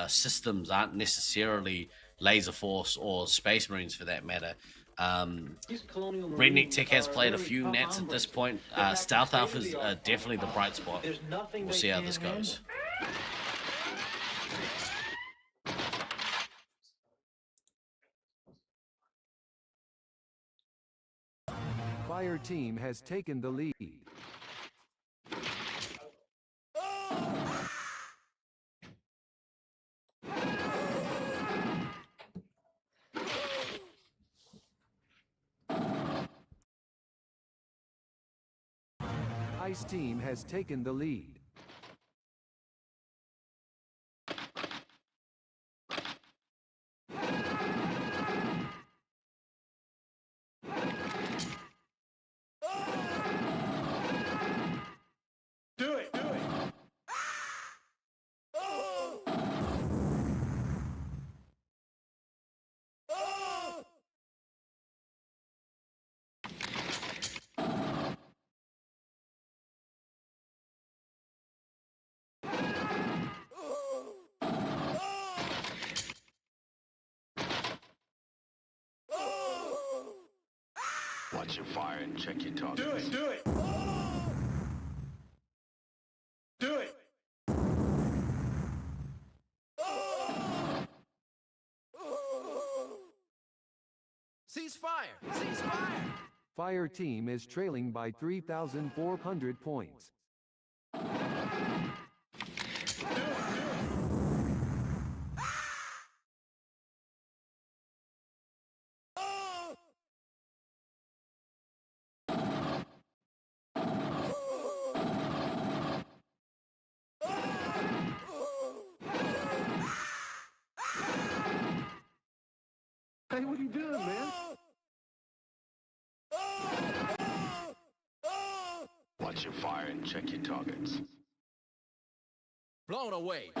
systems aren't necessarily Laserforce or Space Marines for that matter. Redneck Tech has played a few Nats at this point. Stealth Alpha is definitely the bright spot. We'll see how this goes. Fire team has taken the lead. Ice team has taken the lead. Do it. Watch your fire and check your targets. Do it. Do it. Cease fire! Fire team is trailing by 3,400 points. Hey, what are you doing, man? Watch your fire and check your targets. Blown away.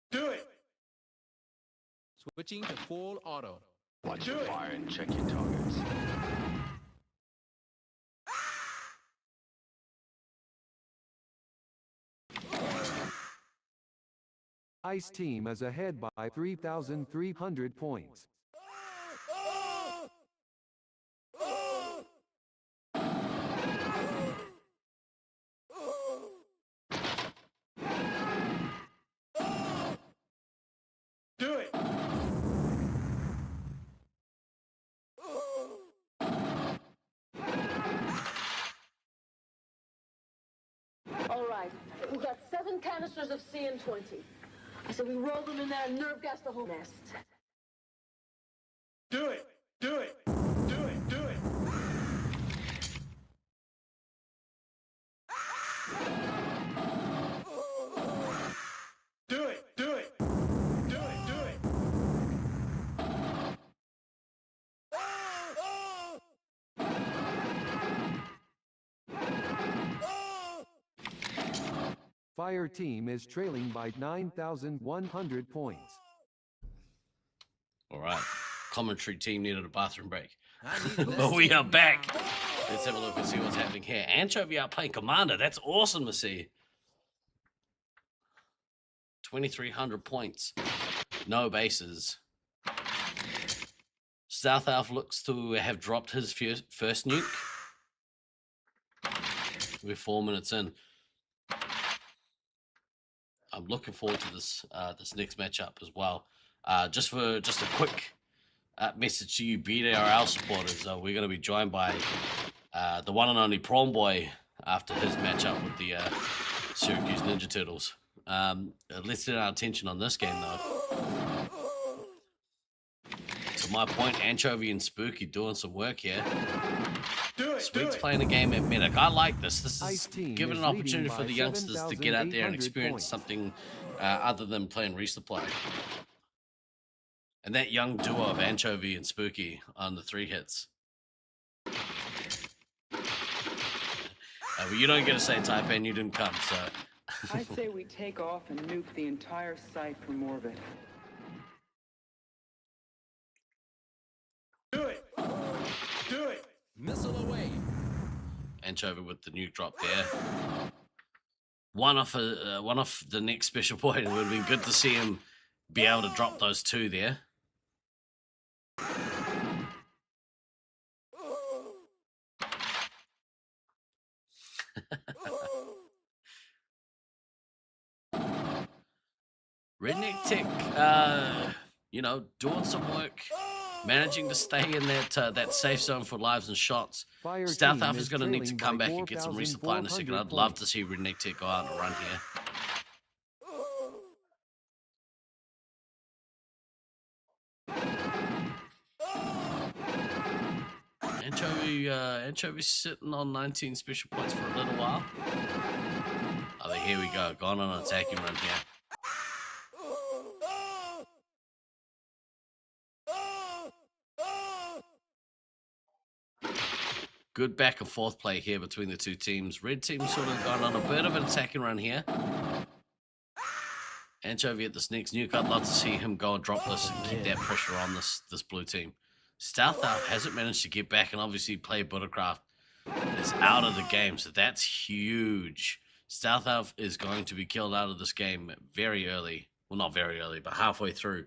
Do it. Switching to full auto. Watch your fire and check your targets. Ice team is ahead by 3,300 points. Do it. All right, we got 7 canisters of CN20. I said we roll them in there and nerve gas the whole nest. Do it. Do it. Fire team is trailing by 9,100 points. All right. commentary team needed a bathroom break. But we are back. Let's have a look and see what's happening here. Anchovy out playing Commander. That's awesome to see. 2,300 points. No bases. South Elf looks to have dropped his first nuke. We're 4 minutes in. I'm looking forward to this this next matchup as well. Just a quick message to you BDRL supporters. We're going to be joined by the one and only Prawn Boy after his matchup with the Syracuse Ninja Turtles. Let's set our attention on this game though. To my point, Anchovy and Spooky doing some work here. Sweet's playing a game at Medic. I like this. This is giving an opportunity for the youngsters to get out there and experience something other than playing resupply. And that young duo of Anchovy and Spooky on the 3 hits. Well, you don't get to say Taipan, you didn't come, so. I say we take off and nuke the entire site from orbit. Do it! Do it! Missile away. Anchovy with the nuke drop there. One off the next special point. It would have been good to see him be able to drop those 2 there. Redneck Tech, you know, doing some work, managing to stay in that safe zone for lives and shots. South Alpha is going to need to come back and get some resupply in a second. I'd love to see Redneck Tech go out and run here. Anchovy's sitting on 19 special points for a little while. Oh, here we go. Gone on an attacking run here. Good back and forth play here between the 2 teams. Red team sort of gone on a bit of an attacking run here. Anchovy at this next nuke. I'd love to see him go and drop this and keep that pressure on this blue team. Stealth Out hasn't managed to get back, and obviously play Buttercraft is out of the game, so that's huge. Stealth Out is going to be killed out of this game very early. Well, not very early, but halfway through.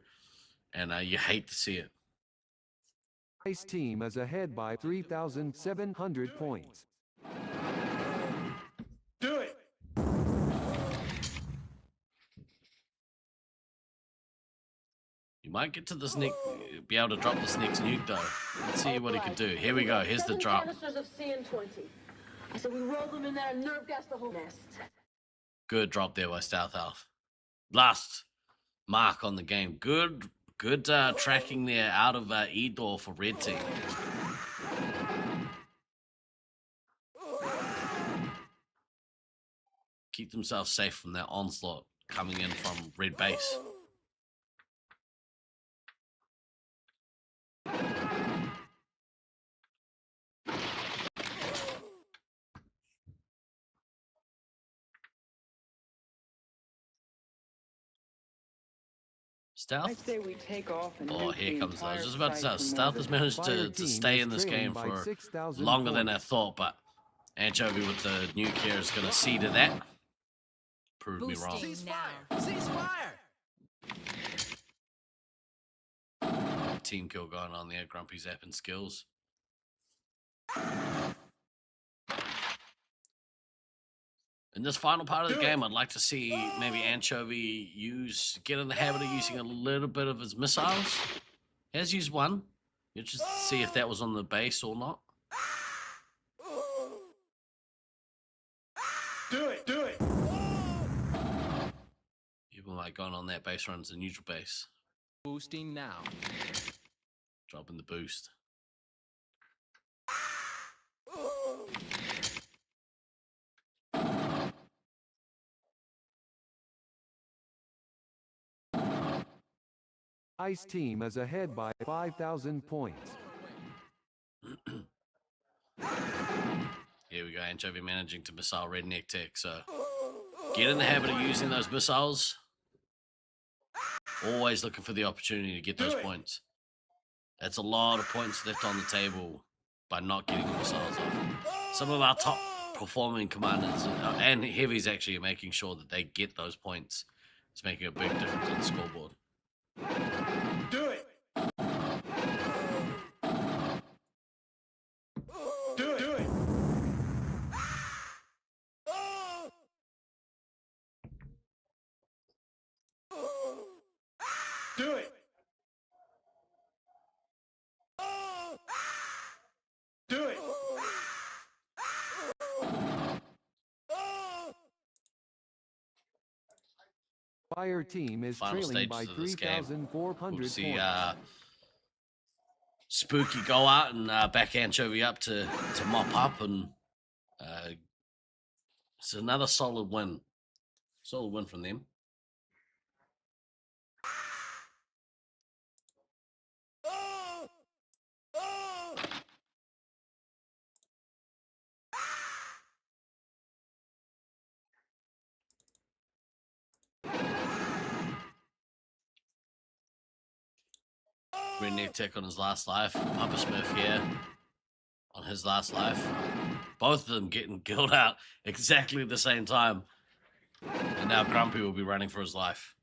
And you hate to see it. Ice team is ahead by 3,700 points. Do it! You might get to this next, be able to drop this next nuke though. Let's see what he can do. Here we go. Here's the drop. Canisters of CN20. I said we roll them in there and nerve gas the whole nest. Good drop there by Stealth Elf. Last mark on the game. Good tracking there out of E-door for red team. Keep themselves safe from that onslaught coming in from red base. Stealth? I say we take off and oh, nuke here the comes. I was entire just about to say, site from Stealth orbit. has managed to stay in this game for longer than I thought, but Anchovy with the nuke here is going to see to that. Prove me wrong. Team kill going on there. Grumpy zapping skills. In this final part of the game, I'd like to see maybe Anchovy get in the habit of using a little bit of his missiles. He has used one. You just see if that was on the base or not. Do it! Do it! People like going on that base runs a neutral base. Boosting now. Dropping the boost. Ice team is ahead by 5,000 points. Here we go, Anchovy managing to missile Redneck Tech, so get in the habit of using those missiles. Always looking for the opportunity to get those points. That's a lot of points left on the table by not getting the missiles off. Some of our top performing commanders and heavies actually are making sure that they get those points. It's making a big difference on the scoreboard. Do it. Do it. Do it. Do it. Do it. Fire team is Final trailing by stages of this game. 3,400 We'll see points. Spooky go out and back Anchovy up to mop up, and it's another solid win. Solid win from them. Redneck Tech on his last life. Papa Smith here on his last life. Both of them getting killed out exactly at the same time. And now Grumpy will be running for his life.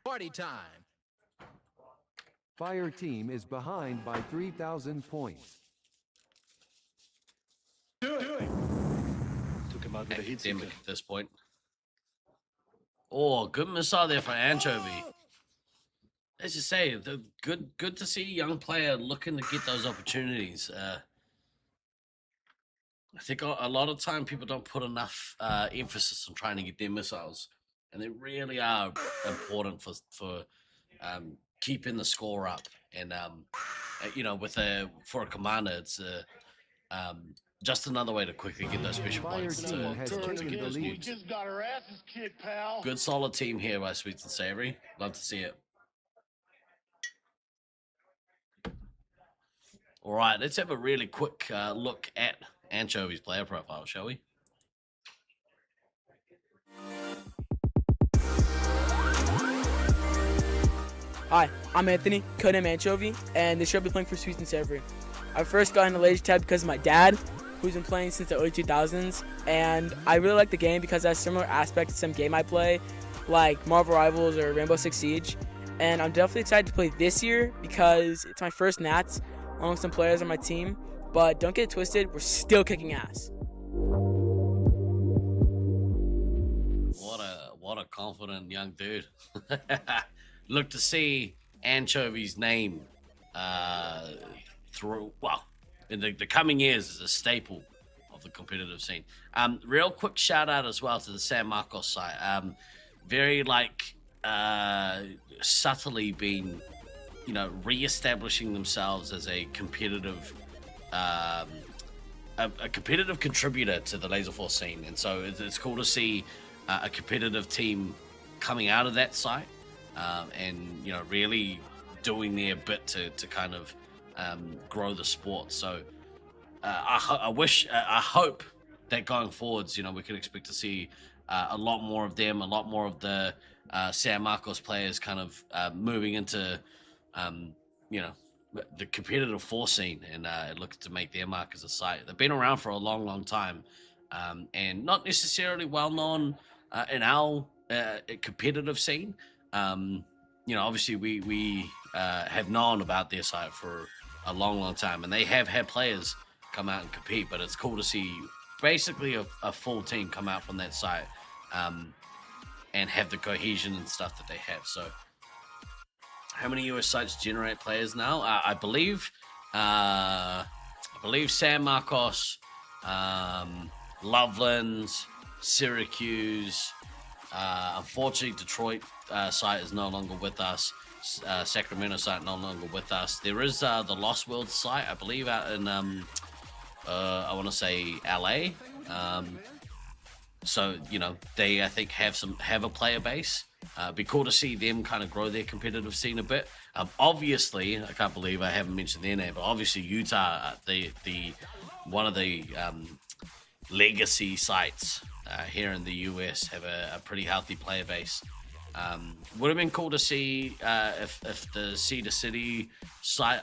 Party time. Fire team is behind by 3,000 points. Do it. Took him out with a heat seeker. At this point. Oh, good missile there for Anchovy. As you say, good to see a young player looking to get those opportunities. I think a lot of time people don't put enough emphasis on trying to get their missiles, and they really are important for keeping the score up. And you know, for a commander, it's just another way to quickly get those special points. We just got our asses kicked, pal. Good solid team here by Sweet and Savory. Love to see it. All right, let's have a really quick look at Anchovy's player profile, shall we? Hi, I'm Anthony, codename Anchovy, and this year I'll be playing for Sweet and Savory. I first got into Laser Tag because of my dad, who's been playing since the early 2000s, and I really like the game because it has similar aspects to some game I play, like Marvel Rivals or Rainbow Six Siege, and I'm definitely excited to play this year because it's my first Nats, along with some players on my team, but don't get it twisted, we're still kicking ass. What a confident young dude. Look to see Anchovy's name in the coming years as a staple of the competitive scene. Real quick shout out as well to the San Marcos site. Very subtly been, re-establishing themselves as a competitive contributor to the Laserforce scene, and so it's cool to see a competitive team coming out of that site, and really doing their bit to kind of grow the sport. So I hope that going forwards, we can expect to see a lot more of them, a lot more of the San Marcos players kind of moving into the competitive force scene, and look to make their mark as a site. They've been around for a long time, and not necessarily well known in our competitive scene. Obviously we have known about their site for a long time, and they have had players come out and compete, but it's cool to see basically a full team come out from that site, and have the cohesion and stuff that they have. So how many US sites generate players now? I believe San Marcos, Loveland, Syracuse, unfortunately Detroit site is no longer with us. Sacramento site no longer with us. There is the Lost World site, I believe, out in I want to say LA. So they, I think, have a player base. Be cool to see them kind of grow their competitive scene a bit. Obviously, I can't believe I haven't mentioned their name, but obviously Utah, the one of the legacy sites here in the US have a pretty healthy player base. Would have been cool to see if the Cedar City site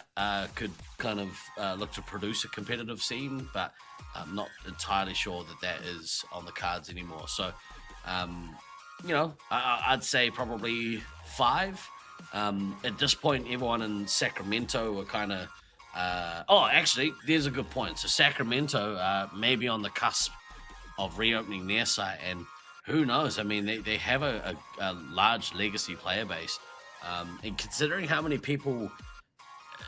could kind of look to produce a competitive scene, but I'm not entirely sure that is on the cards anymore. So, you know, I'd say probably 5. At this point, everyone in Sacramento are kind of... actually, there's a good point. So Sacramento may be on the cusp of reopening their site, and who knows? I mean, they have a large legacy player base. And considering how many people,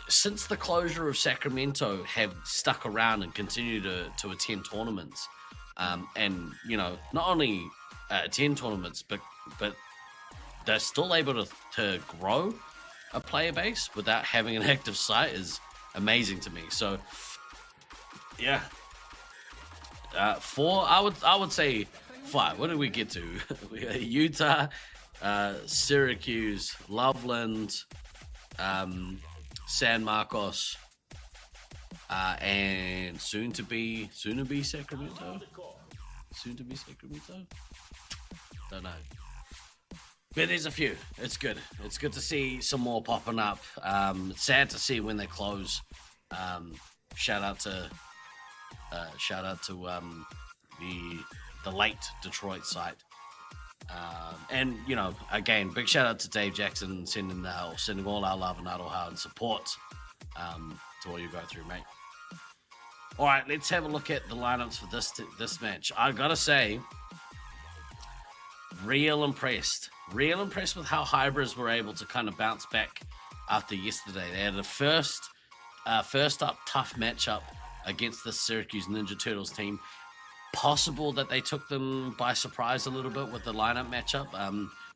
since the closure of Sacramento, have stuck around and continue to attend tournaments, and, you know, not only attend tournaments, but they're still able to grow a player base without having an active site is amazing to me. So, yeah. 4, I would say 5. What did we get to? We got Utah, Syracuse, Loveland, San Marcos, and soon to be Sacramento. Soon to be Sacramento. Don't know. But there's a few. It's good. It's good to see some more popping up. It's sad to see when they close. Shout out to the late Detroit site. And, you know, again, big shout out to Dave Jackson sending all our love and aloha and support to all you go through, mate. All right, let's have a look at the lineups for this match. I gotta say, real impressed with how Hybrids were able to kind of bounce back after yesterday. They had the first up tough matchup against the Syracuse Ninja Turtles team. Possible that they took them by surprise a little bit with the lineup matchup.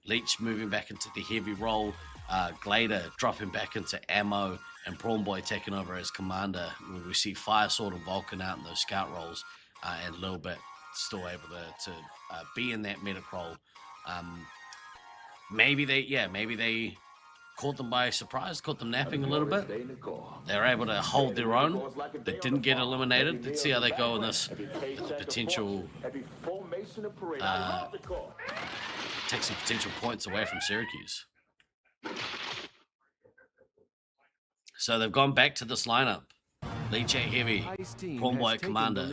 Leech moving back into the heavy role, Glader dropping back into ammo, and Prawn Boy taking over as commander. We see Fire Sword and Vulcan out in those scout roles, and a little bit still able to be in that medic role. Maybe they caught them by surprise, caught them napping a little bit. They were able to hold their own. They didn't get eliminated. Let's see how they go in this potential. Take some potential points away from Syracuse. So they've gone back to this lineup. Leech at heavy, Prawn Boy at commander.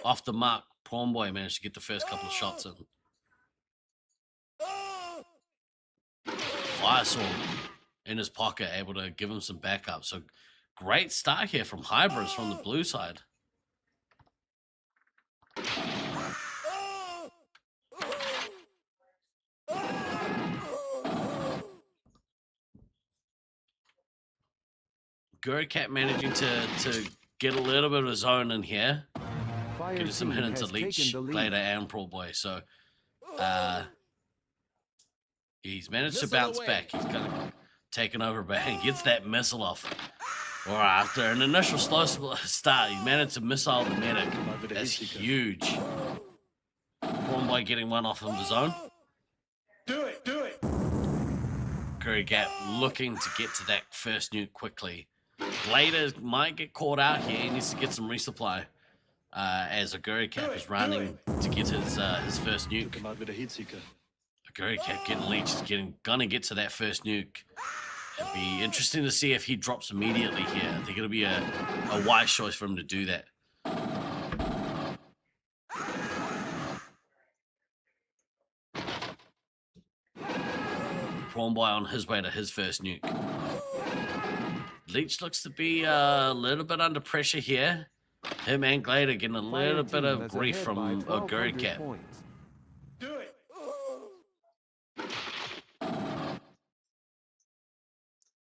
Off the mark, Prawn Boy managed to get the first couple of shots in. Fire Sword in his pocket, able to give him some backup. So great start here from Hybrids from the blue side. Gurkat managing to get a little bit of his own in here. Get some hit into Leech, Glader, and Prawn Boy. So he's managed to bounce back. He's kind of taken over, but he gets that missile off. All right, after an initial slow start, he managed to missile the medic. That's huge. Prawn Boy getting one off of his own. Do it. Curry Gap looking to get to that first nuke quickly. Glader might get caught out here. He needs to get some resupply as Aguri Cap is running to get his first nuke. Aguri Cap getting Leech is gonna get to that first nuke. It'd be interesting to see if he drops immediately here. I think it'll be a wise choice for him to do that. Prawn Boy on his way to his first nuke. Leech looks to be a little bit under pressure here. Him and Glader getting a little bit of grief from Aguri Cap. Do it.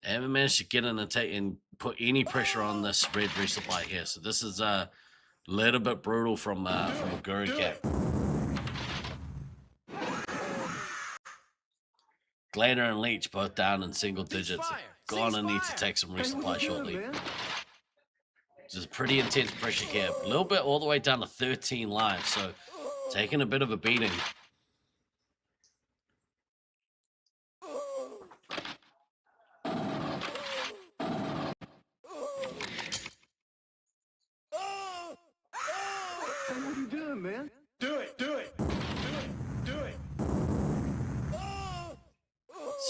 They haven't managed to get in and put any pressure on this red resupply here. So this is a little bit brutal from Aguri Cap. Glader and Leech both down in single digits. Gonna need to take some resupply shortly. Just pretty intense pressure here. A little bit all the way down to 13 lives. So taking a bit of a beating.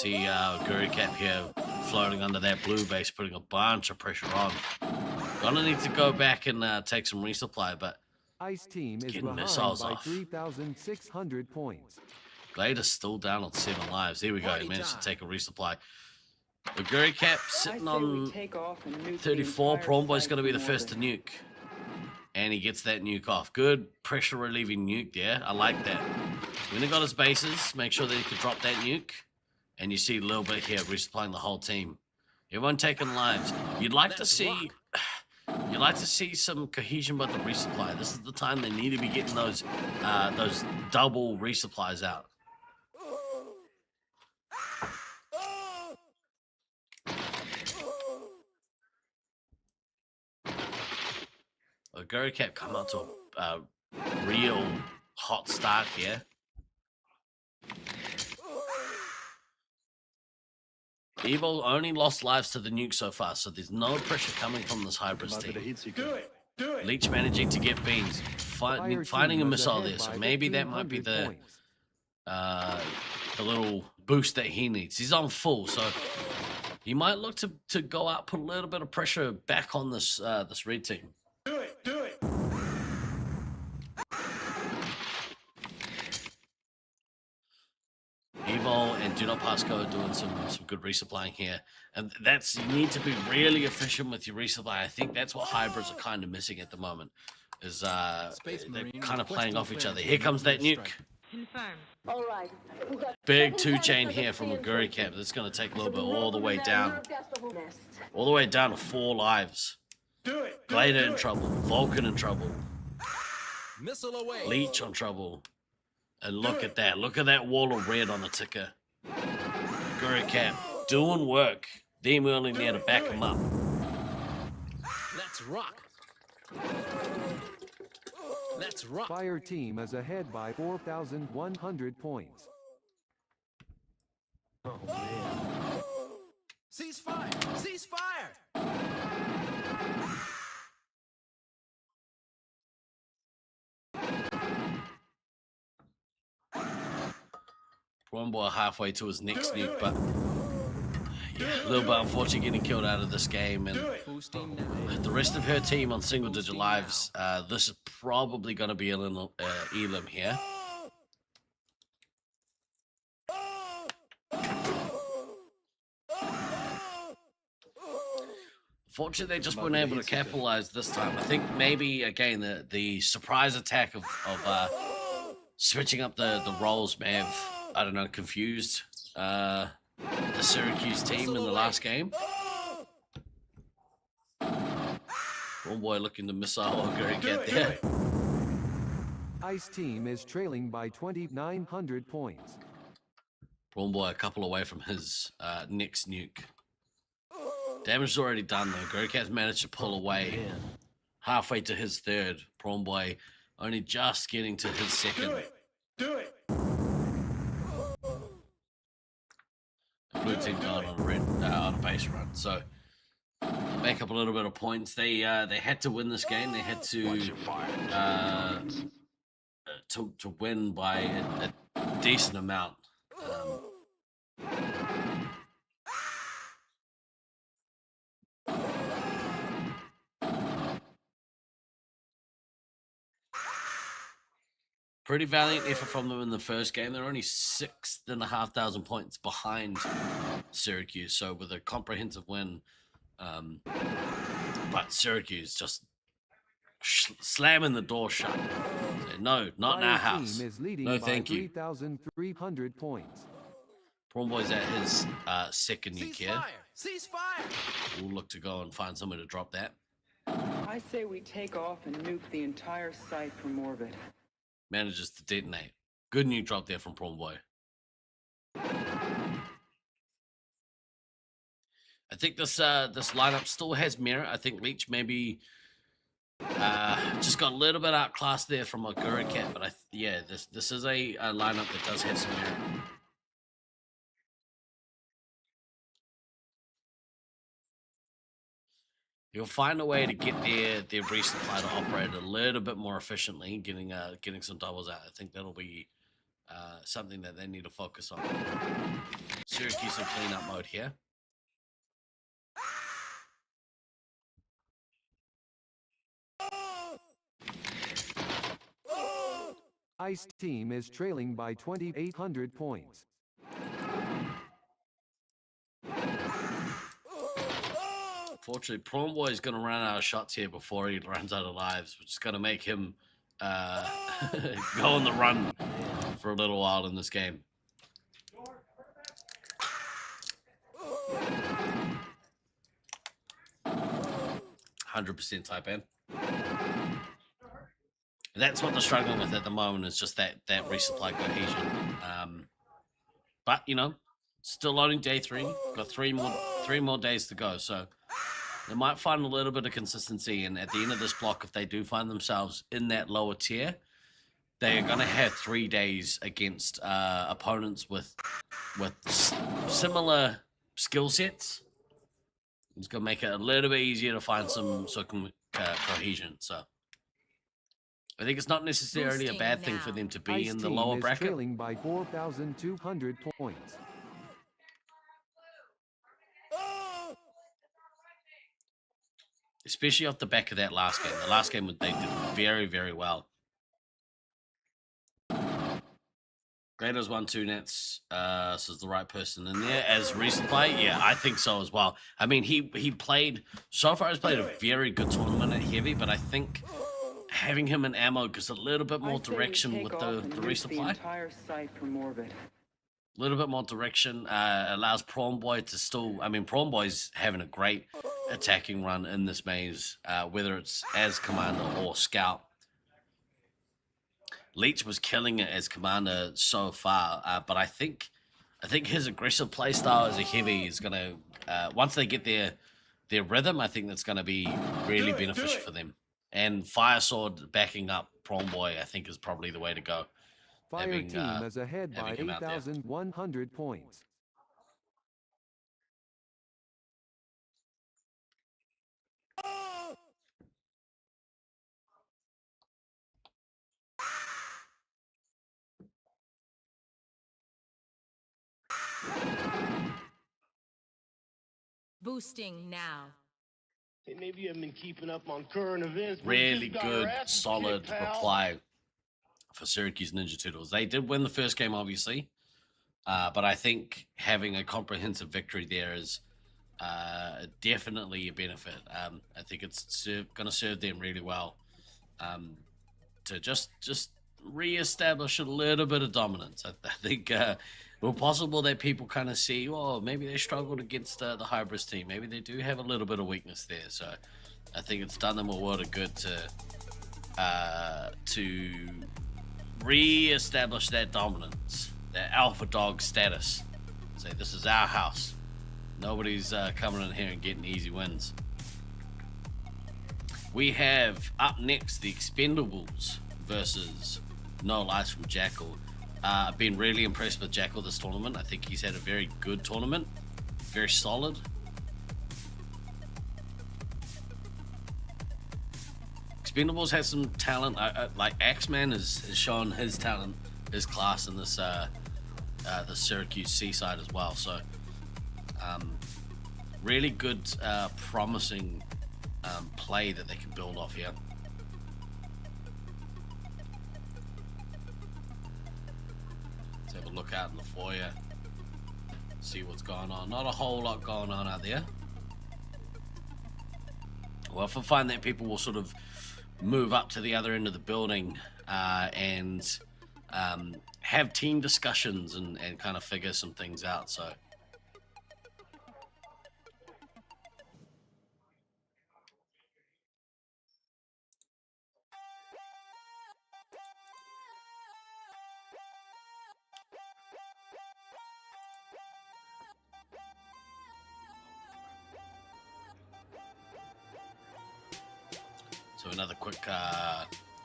See Guru Cap here floating under that blue base, putting a bunch of pressure on. Gonna need to go back and take some resupply, but Ice Team is getting behind missiles by off. 3,600 points. Glader's still down on 7 lives. There we go. He managed to take a resupply. The Guru Cap sitting on 34. Prawn Boy's going to be the first to nuke. And he gets that nuke off. Good pressure relieving nuke there. I like that. When he got his bases, make sure that he could drop that nuke. And you see a little bit here resupplying the whole team. Everyone taking lives. You'd like to see some cohesion with the resupply. This is the time they need to be getting those double resupplies out. Guru Cap come out to a real hot start here. Evo only lost lives to the nuke so far, so there's no pressure coming from this Hybris team. Leech managing to get beams, finding a missile there, so maybe that might be the little boost that he needs. He's on full, so he might look to go out, put a little bit of pressure back on this this red team. Do it. Evo and Do Not Pass Go are doing some good resupplying here. And you need to be really efficient with your resupply. I think that's what hybrids are kind of missing at the moment, is they're kind of playing off each other. Here comes that nuke. Confirmed. All right. Big 2-chain here from a Guru Cap. That's going to take a little bit all the way down. All the way down to 4 lives. Glader in trouble. Vulcan in trouble. Missile away. Leech on trouble. And look at that. Look at that wall of red on the ticker. Guru Cap doing work. Then we only need to back him up. Let's rock. Let's rock. Fire Team is ahead by 4,100 points. Oh, man. Cease fire! Cease fire! One boy halfway to his next nuke, but yeah, a little bit unfortunate getting killed out of this game. And the rest of her team on single-digit lives, this is probably going to be an Elim here. Fortunately, they just weren't able to capitalize this time. I think maybe, again, the surprise attack of switching up the roles may have, I don't know, confused the Syracuse team in the last game. One boy looking to missile Guru Cap there. Ice Team is trailing by 2,900 points. One boy a couple away from his next nuke. Damage is already done though. Guru Cap's managed to pull away halfway to his third. Prawn Boy only just getting to his second. Do it. The blue team going on a base run. So make up a little bit of points. They had to win this game. They had to win by a decent amount. Pretty valiant effort from them in the first game. They're only 6,500 points behind Syracuse, so with a comprehensive win. But Syracuse just slamming the door shut. So, no, not in our house. No, thank you. 3,300 points. Prawn Boy's at his second nuke here. Cease fire! We'll look to go and find somewhere to drop that. I say we take off and nuke the entire site from orbit. Manages to detonate. Good nuke drop there from Prawn Boy. I think this lineup still has merit. I think Leech maybe just got a little bit outclassed there from a Guru Cap, but this is a lineup that does have some merit. You'll find a way to get their resupply to operate a little bit more efficiently, getting some doubles out. I think that'll be something that they need to focus on. Syracuse in cleanup mode here. Ice team is trailing by 2,800 points. Fortunately, Prawn Boy is going to run out of shots here before he runs out of lives, which is going to make him go on the run for a little while in this game. %, type in. That's what they're struggling with at the moment, is just that resupply cohesion. But you know, still loading day 3. Got three more days to go, so they might find a little bit of consistency. And at the end of this block, if they do find themselves in that lower tier, they are going to have 3 days against opponents with similar skill sets. It's going to make it a little bit easier to find some cohesion. So I think it's not necessarily a bad thing for them to be Ice in the team lower is bracket. trailing by 4,200 points. Especially off the back of that last game. The last game, they did very, very well. Graders 1-2 nets says the right person in there as resupply. Yeah, I think so as well. I mean, he played so far. Has played a very good tournament at heavy, but I think having him in ammo gives a little bit more direction with the resupply. Entire site from orbit. A little bit more direction allows Prawn Boy to still. I mean, Prawn Boy's having a great attacking run in this maze, whether it's as commander or scout. Leech was killing it as commander so far, but I think his aggressive playstyle as a heavy is gonna once they get their rhythm, I think that's gonna be really beneficial for them. And Fire Sword backing up Prawn Boy, I think, is probably the way to go. Fire team is ahead by 8,100 points. Boosting now. Hey, maybe you haven't been keeping up on current events. Really good, solid reply for Syracuse Ninja Turtles. They did win the first game, obviously, but I think having a comprehensive victory there is definitely a benefit. I think it's going to serve them really well to just re-establish a little bit of dominance. I think well, possible that people kind of see, oh, maybe they struggled against the Hybris team. Maybe they do have a little bit of weakness there. So I think it's done them a world of good to re-establish that dominance, that alpha dog status. Say, this is our house. Nobody's coming in here and getting easy wins. We have up next the Expendables versus No Lies from Jackal. I've been really impressed with Jackal this tournament. I think he's had a very good tournament, very solid. Expendables has some talent. Like Axeman has shown his talent, his class in this the Syracuse Seaside as well. So really good, promising play that they can build off here. Let's have a look out in the foyer, see what's going on. Not a whole lot going on out there. Well, if I find that people will sort of move up to the other end of the building and have team discussions and kind of figure some things out. So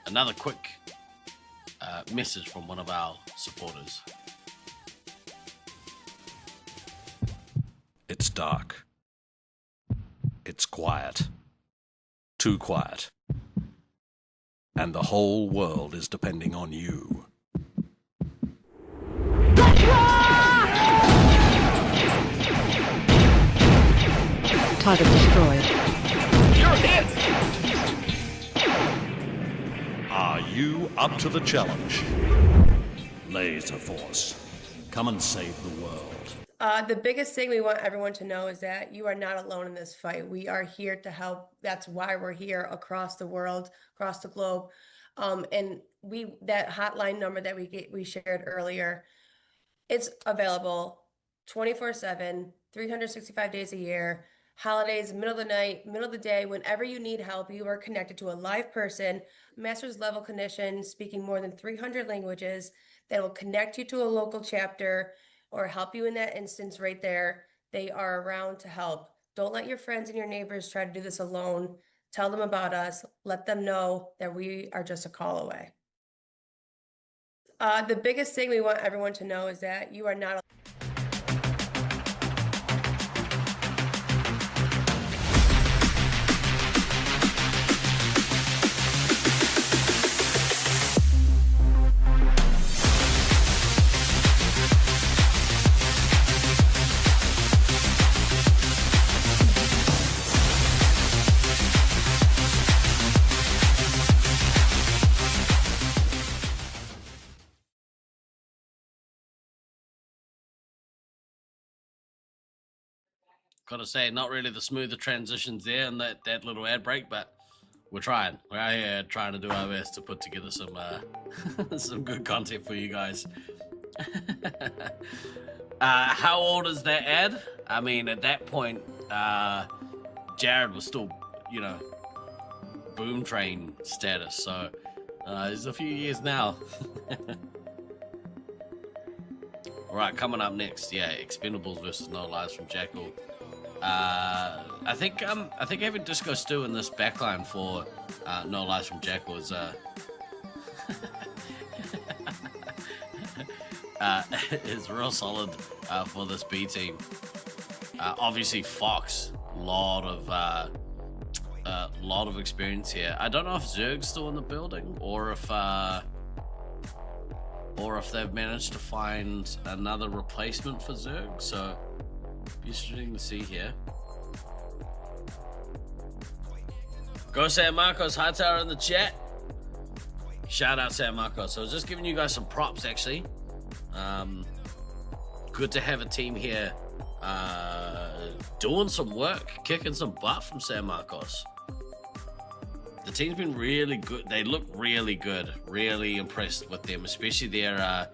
another quick message from one of our supporters. It's dark. It's quiet. Too quiet. And the whole world is depending on you. Target destroyed. You're hit! Are you up to the challenge? Laserforce, come and save the world. The biggest thing we want everyone to know is that you are not alone in this fight. We are here to help. That's why we're here across the world, across the globe. And that hotline number that we shared earlier, it's available 24/7, 365 days a year, holidays, middle of the night, middle of the day, whenever you need help, you are connected to a live person, master's level clinician speaking more than 300 languages that will connect you to a local chapter or help you in that instance right there. They are around to help. Don't let your friends and your neighbors try to do this alone. Tell them about us. Let them know that we are just a call away. The biggest thing we want everyone to know is that you are not Gotta say, not really the smoother transitions there and that little ad break, but we're trying. We're out here trying to do our best to put together some some good content for you guys. How old is that ad? I mean, at that point, Jared was still, you know, boom train status, so it's a few years now. All right, coming up next, yeah, Expendables versus No Lies from Jackal. I think having Disco Stu in this backline for No Lies from Jackal is is real solid for this B team. Obviously, Fox, lot of experience here. I don't know if Zerg's still in the building or if they've managed to find another replacement for Zerg. So. Interesting to see here. Go San Marcos, Hightower in the chat. Shout out San Marcos. So I was just giving you guys some props actually. Good to have a team here doing some work, kicking some butt from San Marcos. The team's been really good. They look really good. Really impressed with them, especially their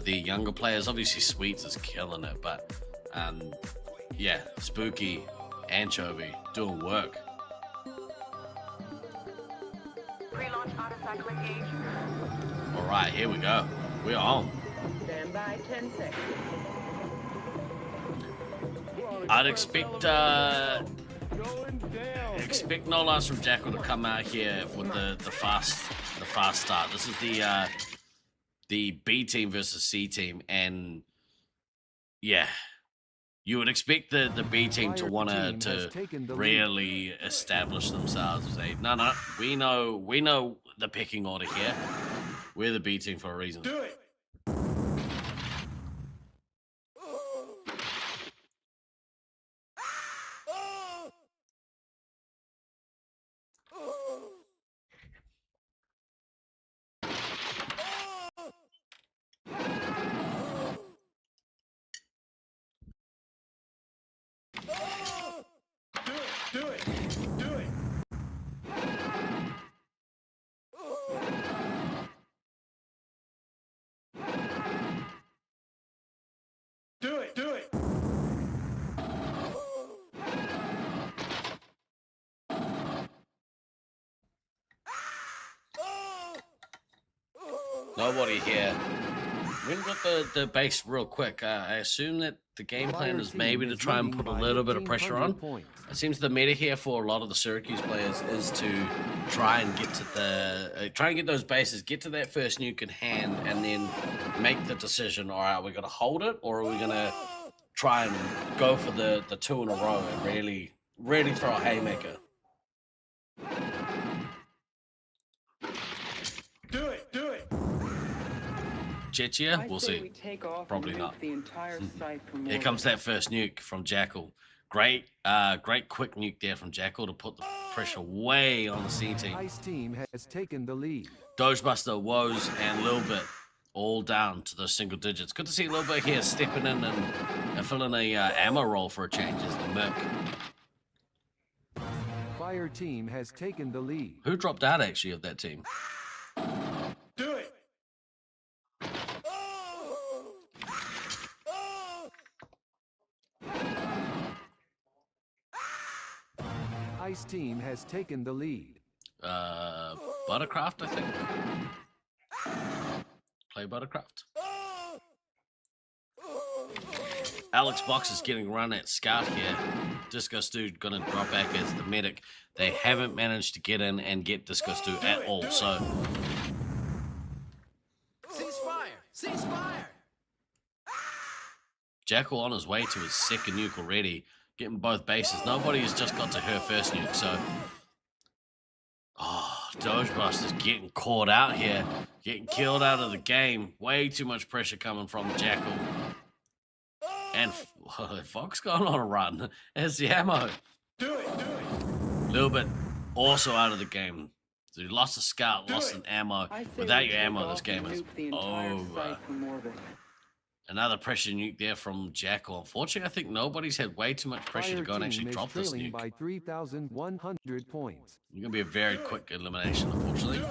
younger players. Obviously Sweets is killing it, but yeah, Spooky, Anchovy, doing work. All right, here we go. We're on. Stand by 10 seconds. I'd expect No Lies from Jackal to come out here with the fast start. This is the B team versus C team, and yeah. You would expect the B team to want to really establish themselves and say, no, we know the pecking order here. We're the B team for a reason. Do it. Do it. Do it. Do it. Do it. Nobody here. We're gonna get the base real quick. I assume that the game plan is maybe to try and put a little bit of pressure on. It seems the meta here for a lot of the Syracuse players is to try and get to get those bases, get to that first nuke in hand, and then make the decision. All right, we're gonna hold it, or are we gonna try and go for the two in a row and really throw a haymaker? Do it. Do it. Chechia? We'll see. Probably not. The entire site from Here comes that first nuke from Jackal. Great quick nuke there from Jackal to put the pressure way on the C team. Ice team has taken the lead. Dogebuster, Woes, and Lil Bit all down to those single digits. Good to see Lil Bit here stepping in and filling a ammo roll for a change as the Merc. Fire team has taken the lead. Who dropped out actually of that team? Do it. Ice team has taken the lead. Buttercraft, I think. Play Buttercraft. Alex Box is getting run at Scout here. Disco Stu gonna drop back as the medic. They haven't managed to get in and get Disco Stu at all, so... Ceasefire! Ceasefire! Jackal on his way to his second nuke already, getting both bases. Nobody has just got to her first nuke, so... Oh, Dogebuster's getting caught out here. Getting killed out of the game. Way too much pressure coming from Jackal. And Fox going on a run. There's the ammo. Do it. Little bit also out of the game. So you lost a scout, lost an ammo. Without your ammo, this game is over. Another pressure nuke there from Jackal. Unfortunately, I think nobody's had way too much pressure to go and actually drop this nuke. By 3,100 points. It's going to be a very quick elimination, unfortunately.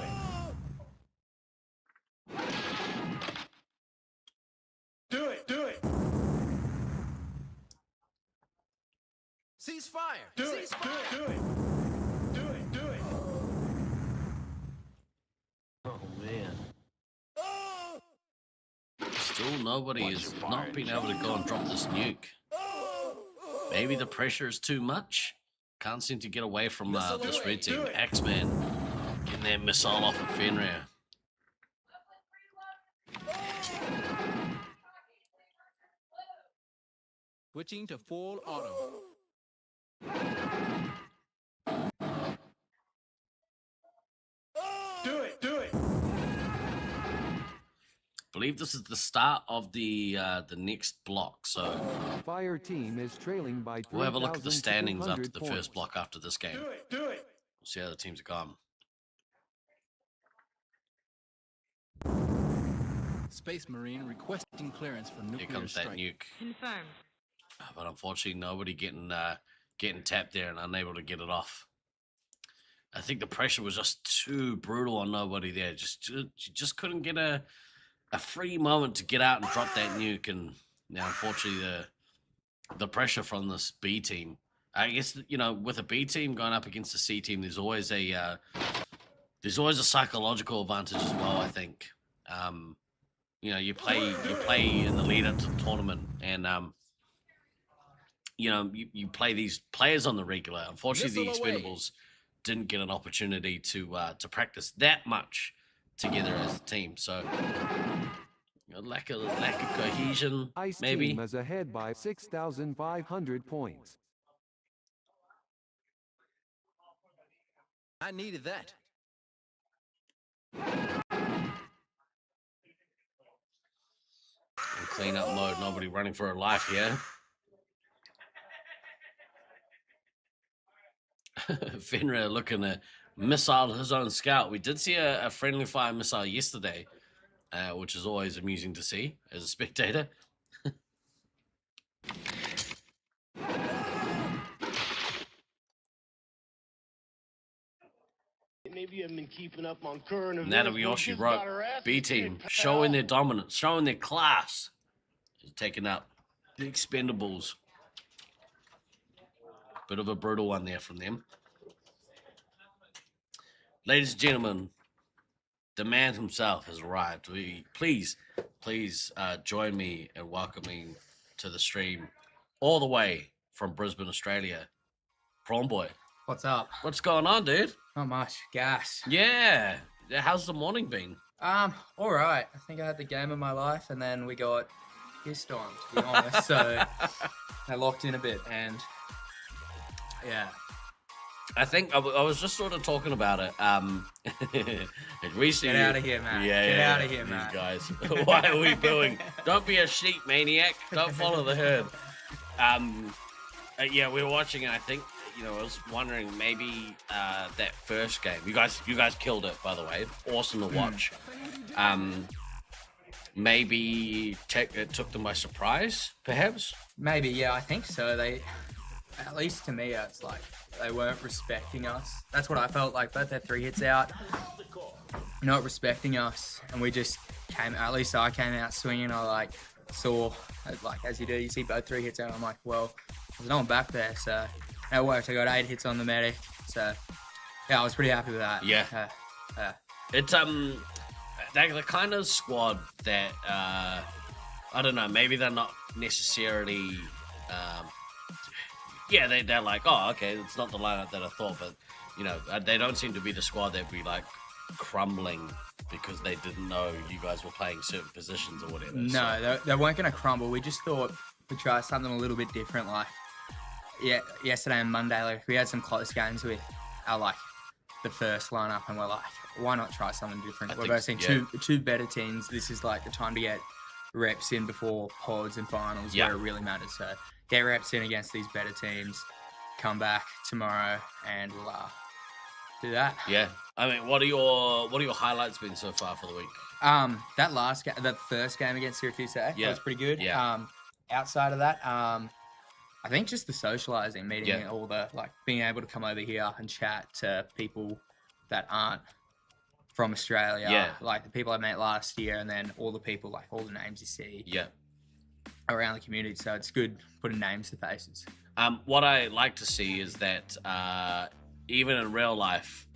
Do it. Ceasefire! Do it. Oh, man. Still nobody is not being able to go and drop this nuke. Maybe the pressure is too much. Can't seem to get away from this red team. Axeman getting their missile off at Fenrir. Switching to full auto. Do it. I believe this is the start of the next block, so Fire team is trailing by 3,200 we'll have a look at the standings after the points. first block after this game. Do it. We'll see how the teams are gone. Space Marine requesting clearance for nuclear Here comes that strike. nuke. Confirmed. But unfortunately, nobody getting tapped there and unable to get it off. I think the pressure was just too brutal on nobody there. You just couldn't get a free moment to get out and drop that nuke. And now, unfortunately, the pressure from this B team. I guess, with a B team going up against a C team, there's always a psychological advantage as well. I think. You play in the lead up to the tournament, and you play these players on the regular. Unfortunately, the Expendables didn't get an opportunity to practice that much together as a team. So lack of cohesion, Ice maybe. team is ahead by 6,500 points. I needed that. In cleanup mode, nobody running for her life here. Fenrir looking to missile his own scout. We did see a friendly fire missile yesterday, which is always amusing to see as a spectator. Maybe you haven't been keeping up on current events. Natawiyoshi wrote, B team showing their dominance, showing their class. Taking up the Expendables. Bit of a brutal one there from them. Ladies and gentlemen, the man himself has arrived. Please join me in welcoming to the stream all the way from Brisbane, Australia, Prawn Boy. What's up? What's going on, dude? Not much. Gas. Yeah. How's the morning been? All right. I think I had the game of my life, and then we got pissed on, to be honest. So I locked in a bit, and yeah. I think I was just sort of talking about it. Get out of here, man. Get out of here, man. These guys. Why are we booing? Don't be a sheep, maniac. Don't follow the herd. Yeah, we were watching it. I think I was wondering maybe that first game. You guys killed it, by the way. Awesome to watch. Maybe it took them by surprise, perhaps. Maybe, yeah, I think so. They, at least to me, it's like they weren't respecting us. That's what I felt like. Both their 3 hits out, not respecting us, and we just came. At least I came out swinging. I saw, as you do, you see both 3 hits out. I'm like, well, there's no one back there, so it worked. I got 8 hits on the medic, so yeah, I was pretty happy with that. Yeah. It's the kind of squad that I don't know. Maybe they're not necessarily. They're like, oh, okay, it's not the lineup that I thought, but they don't seem to be the squad that'd be like crumbling because they didn't know you guys were playing certain positions or whatever. No, they weren't going to crumble. We just thought we'd try something a little bit different. Like, yesterday and Monday, we had some close games with our the first lineup, and we're like, why not try something different? We're both seeing two better teams. This is the time to get reps in before pods and finals where it really matters. So get reps in against these better teams. Come back tomorrow, and we'll do that. Yeah. I mean, what are your highlights been so far for the week? That first game against Syracuse, that was pretty good. Yeah. Outside of that, I think just the socializing, meeting all the being able to come over here and chat to people that aren't from Australia, like the people I met last year, and then all the people, all the names you see around the community. So it's good putting names to faces. What I like to see is that even in real life,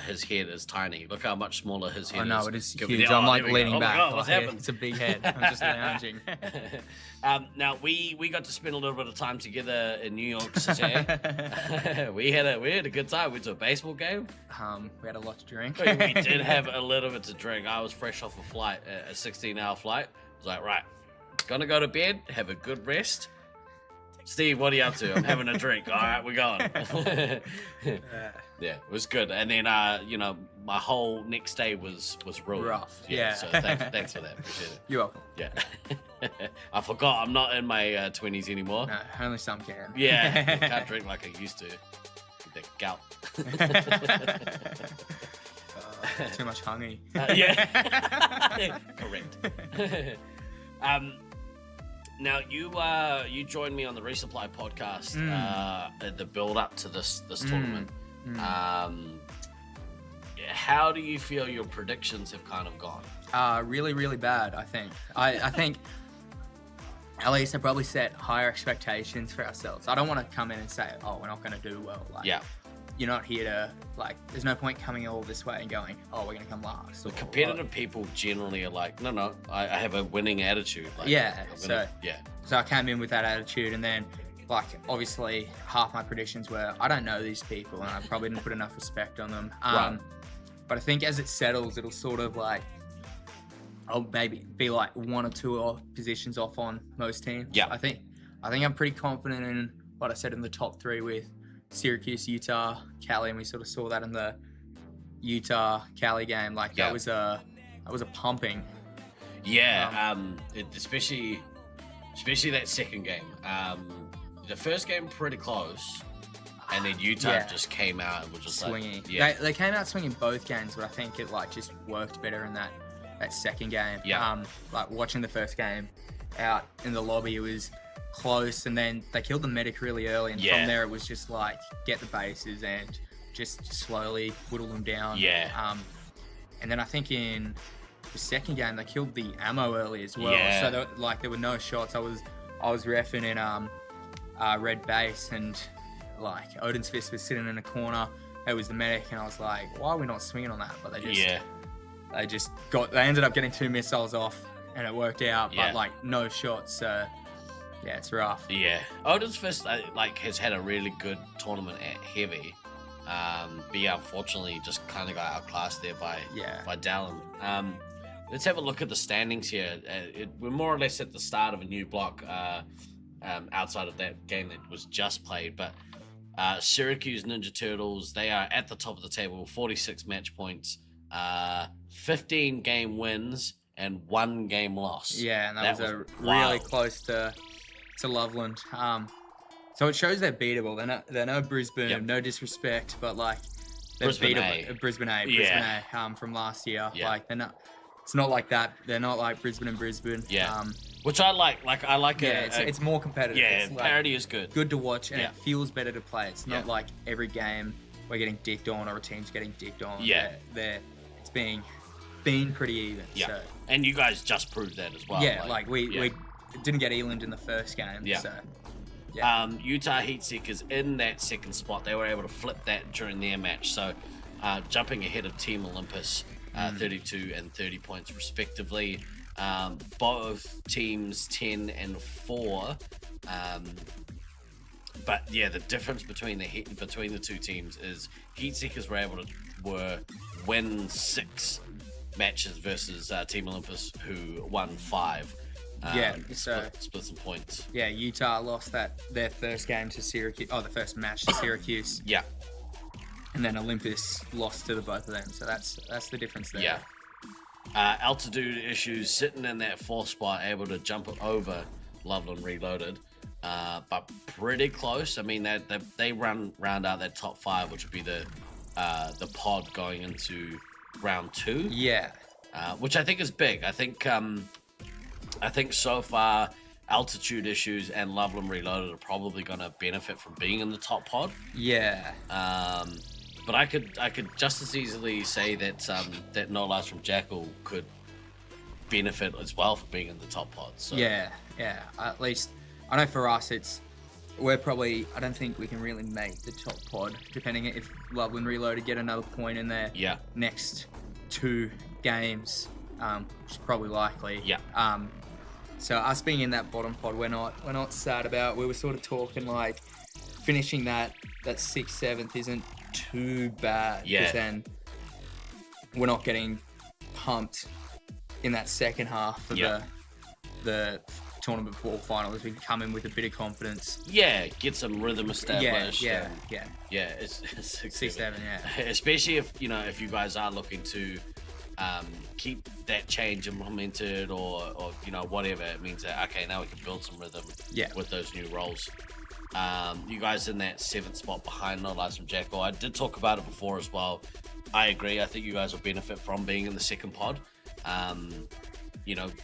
his head is tiny. Look how much smaller his head is. Oh no, it is huge. I'm leaning back. God, what's happened? It's a big head. I'm just lounging. Now we got to spend a little bit of time together in New York City. we had a good time. We went to a baseball game. We had a lot to drink. We did have a little bit to drink. I was fresh off a flight, a 16-hour flight. I was like, right, gonna go to bed, have a good rest. Steve, what are you up to? I'm having a drink. All right, we're going. Yeah, it was good. And then, my whole next day was ruined. Rough. So thanks for that. Appreciate it. You're welcome. Yeah. I forgot I'm not in my 20s anymore. No, only some can. Yeah, I can't drink like I used to. With the gout. Too much honey. Correct. Now you joined me on the Resupply podcast at the build up to this tournament. How do you feel your predictions have kind of gone? Really, really bad. I think. I think at least I probably set higher expectations for ourselves. I don't want to come in and say, oh, we're not going to do well. You're not here to there's no point coming all this way and going, oh, we're going to come last. The competitive people generally are like, no, I have a winning attitude. So I came in with that attitude, and then obviously half my predictions were, I don't know these people, and I probably didn't put enough respect on them. But I think as it settles, it'll sort of I'll maybe be 1 or 2 positions off on most teams. Yeah. I think I'm pretty confident in what I said in the top 3 with Syracuse, Utah, Cali, and we sort of saw that in the Utah Cali game. That was a pumping. Yeah, especially that second game. The first game pretty close, and then Utah just came out and was just swinging. Yeah, they came out swinging both games, but I think it just worked better in that second game. Yeah. Watching the first game out in the lobby, it was close, and then they killed the medic really early, and from there it was just get the bases and just slowly whittle them down. And then I think in the second game they killed the ammo early as well. So there were no shots. I was reffing in red base, and Odin's Fist was sitting in a corner. It was the medic, and I was like, why are we not swinging on that? But they ended up getting 2 missiles off, and it worked out. But no shots. So yeah, it's rough. Yeah, Odin's Fist has had a really good tournament at heavy. But unfortunately just kind of got outclassed there by Dallin. Let's have a look at the standings here. We're more or less at the start of a new block outside of that game that was just played. But Syracuse Ninja Turtles, they are at the top of the table, 46 match points, 15 game wins, and 1 game loss. Yeah, and that was really close to Loveland. So it shows they're beatable. They're no Brisbane, no disrespect, but like they're Brisbane beatable. A. Brisbane A, Yeah. from last year. Yeah. Like they're not. It's not like that. They're not like Brisbane and Brisbane. Yeah. Which I like. Like I like it's more competitive. Yeah, it's parity is good. Good to watch, and it feels better to play. It's not Yeah. like every game we're getting dicked on or a team's getting dicked on. Yeah. It's been pretty even. Yeah. So. And you guys just proved that as well. Yeah, like we didn't get Eland in the first game. Yeah. So, yeah. Utah Heatseekers in that second spot. They were able to flip that during their match. So jumping ahead of Team Olympus, 32 and 30 points respectively. Both teams 10 and 4. But yeah, the difference between the two teams is Heatseekers were win 6 matches versus Team Olympus, who won 5. Split some points. Yeah, Utah lost their first game to Syracuse. Oh, the first match to Syracuse. Yeah. And then Olympus lost to the both of them. So that's the difference there. Yeah. Altitude issues, sitting in that 4th spot, able to jump over Loveland Reloaded. But pretty close. I mean, they round out that top 5, which would be the pod going into round 2. Yeah. Which I think is big. I think so far altitude issues and Loveland Reloaded are probably going to benefit from being in the top pod. Yeah. But I could just as easily say that that No Lies from Jackal could benefit as well from being in the top pod. So. Yeah. At least I know for us we're probably, I don't think we can really make the top pod, depending if Loveland Reloaded get another point in their next 2 games, which is probably likely. Yeah. So us being in that bottom pod, we're not sad about. We were sort of talking like finishing that 6th, 7th isn't too bad. Yeah. Because then we're not getting pumped in that second half of the tournament ball final, as we can come in with a bit of confidence. Yeah, get some rhythm established. Yeah. It's 6, 7, yeah. Especially if you guys are looking to keep that change implemented or whatever, it means that okay, now we can build some rhythm with those new roles. You guys in that 7th spot behind No Lies from Jackal. I did talk about it before as well. I agree. I think you guys will benefit from being in the second pod.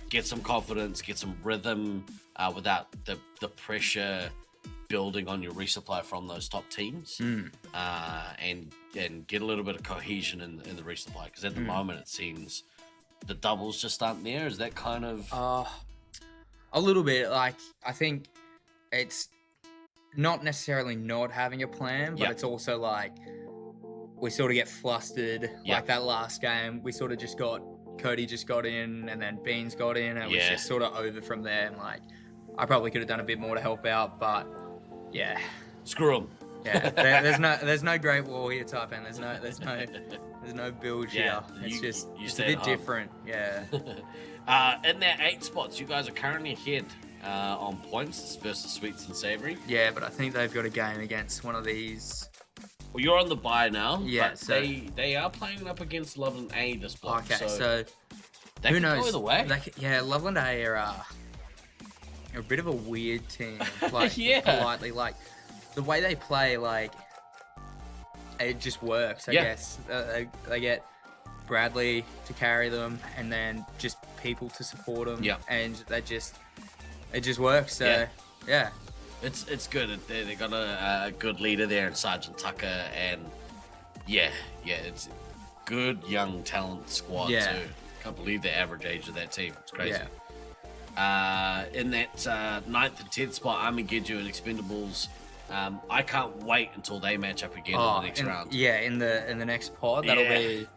Get some confidence, get some rhythm without the pressure building on your resupply from those top teams, and get a little bit of cohesion in the resupply, because at the moment it seems the doubles just aren't there. Is that kind of a little bit? Like, I think it's not necessarily not having a plan, but it's also like we sort of get flustered. Like that last game, we sort of just got Cody just got in, and then Beans got in, and it was just sort of over from there. And like, I probably could have done a bit more to help out, but yeah, screw them. Yeah, there's no Great Wall here, Taipan. There's no build here. It's just a bit different. Yeah. In their 8 spots, you guys are currently ahead on points versus Sweets and Savory. Yeah, but I think they've got a game against one of these. Well, you're on the bye now. Yeah, but so they are playing up against Loveland A this block. Okay, so they who knows? Go either way. Loveland A are a bit of a weird team. Like, politely, like the way they play, like it just works. I guess they get Bradley to carry them, and then just people to support them. Yeah, and it just works. So yeah. It's good. They got a good leader there in Sergeant Tucker, and it's good young talent squad too. Can't believe the average age of that team. It's crazy. In that 9th and 10th spot, Armageddon and Expendables. I can't wait until they match up again in the next round. Yeah, in the next pod, that'll be.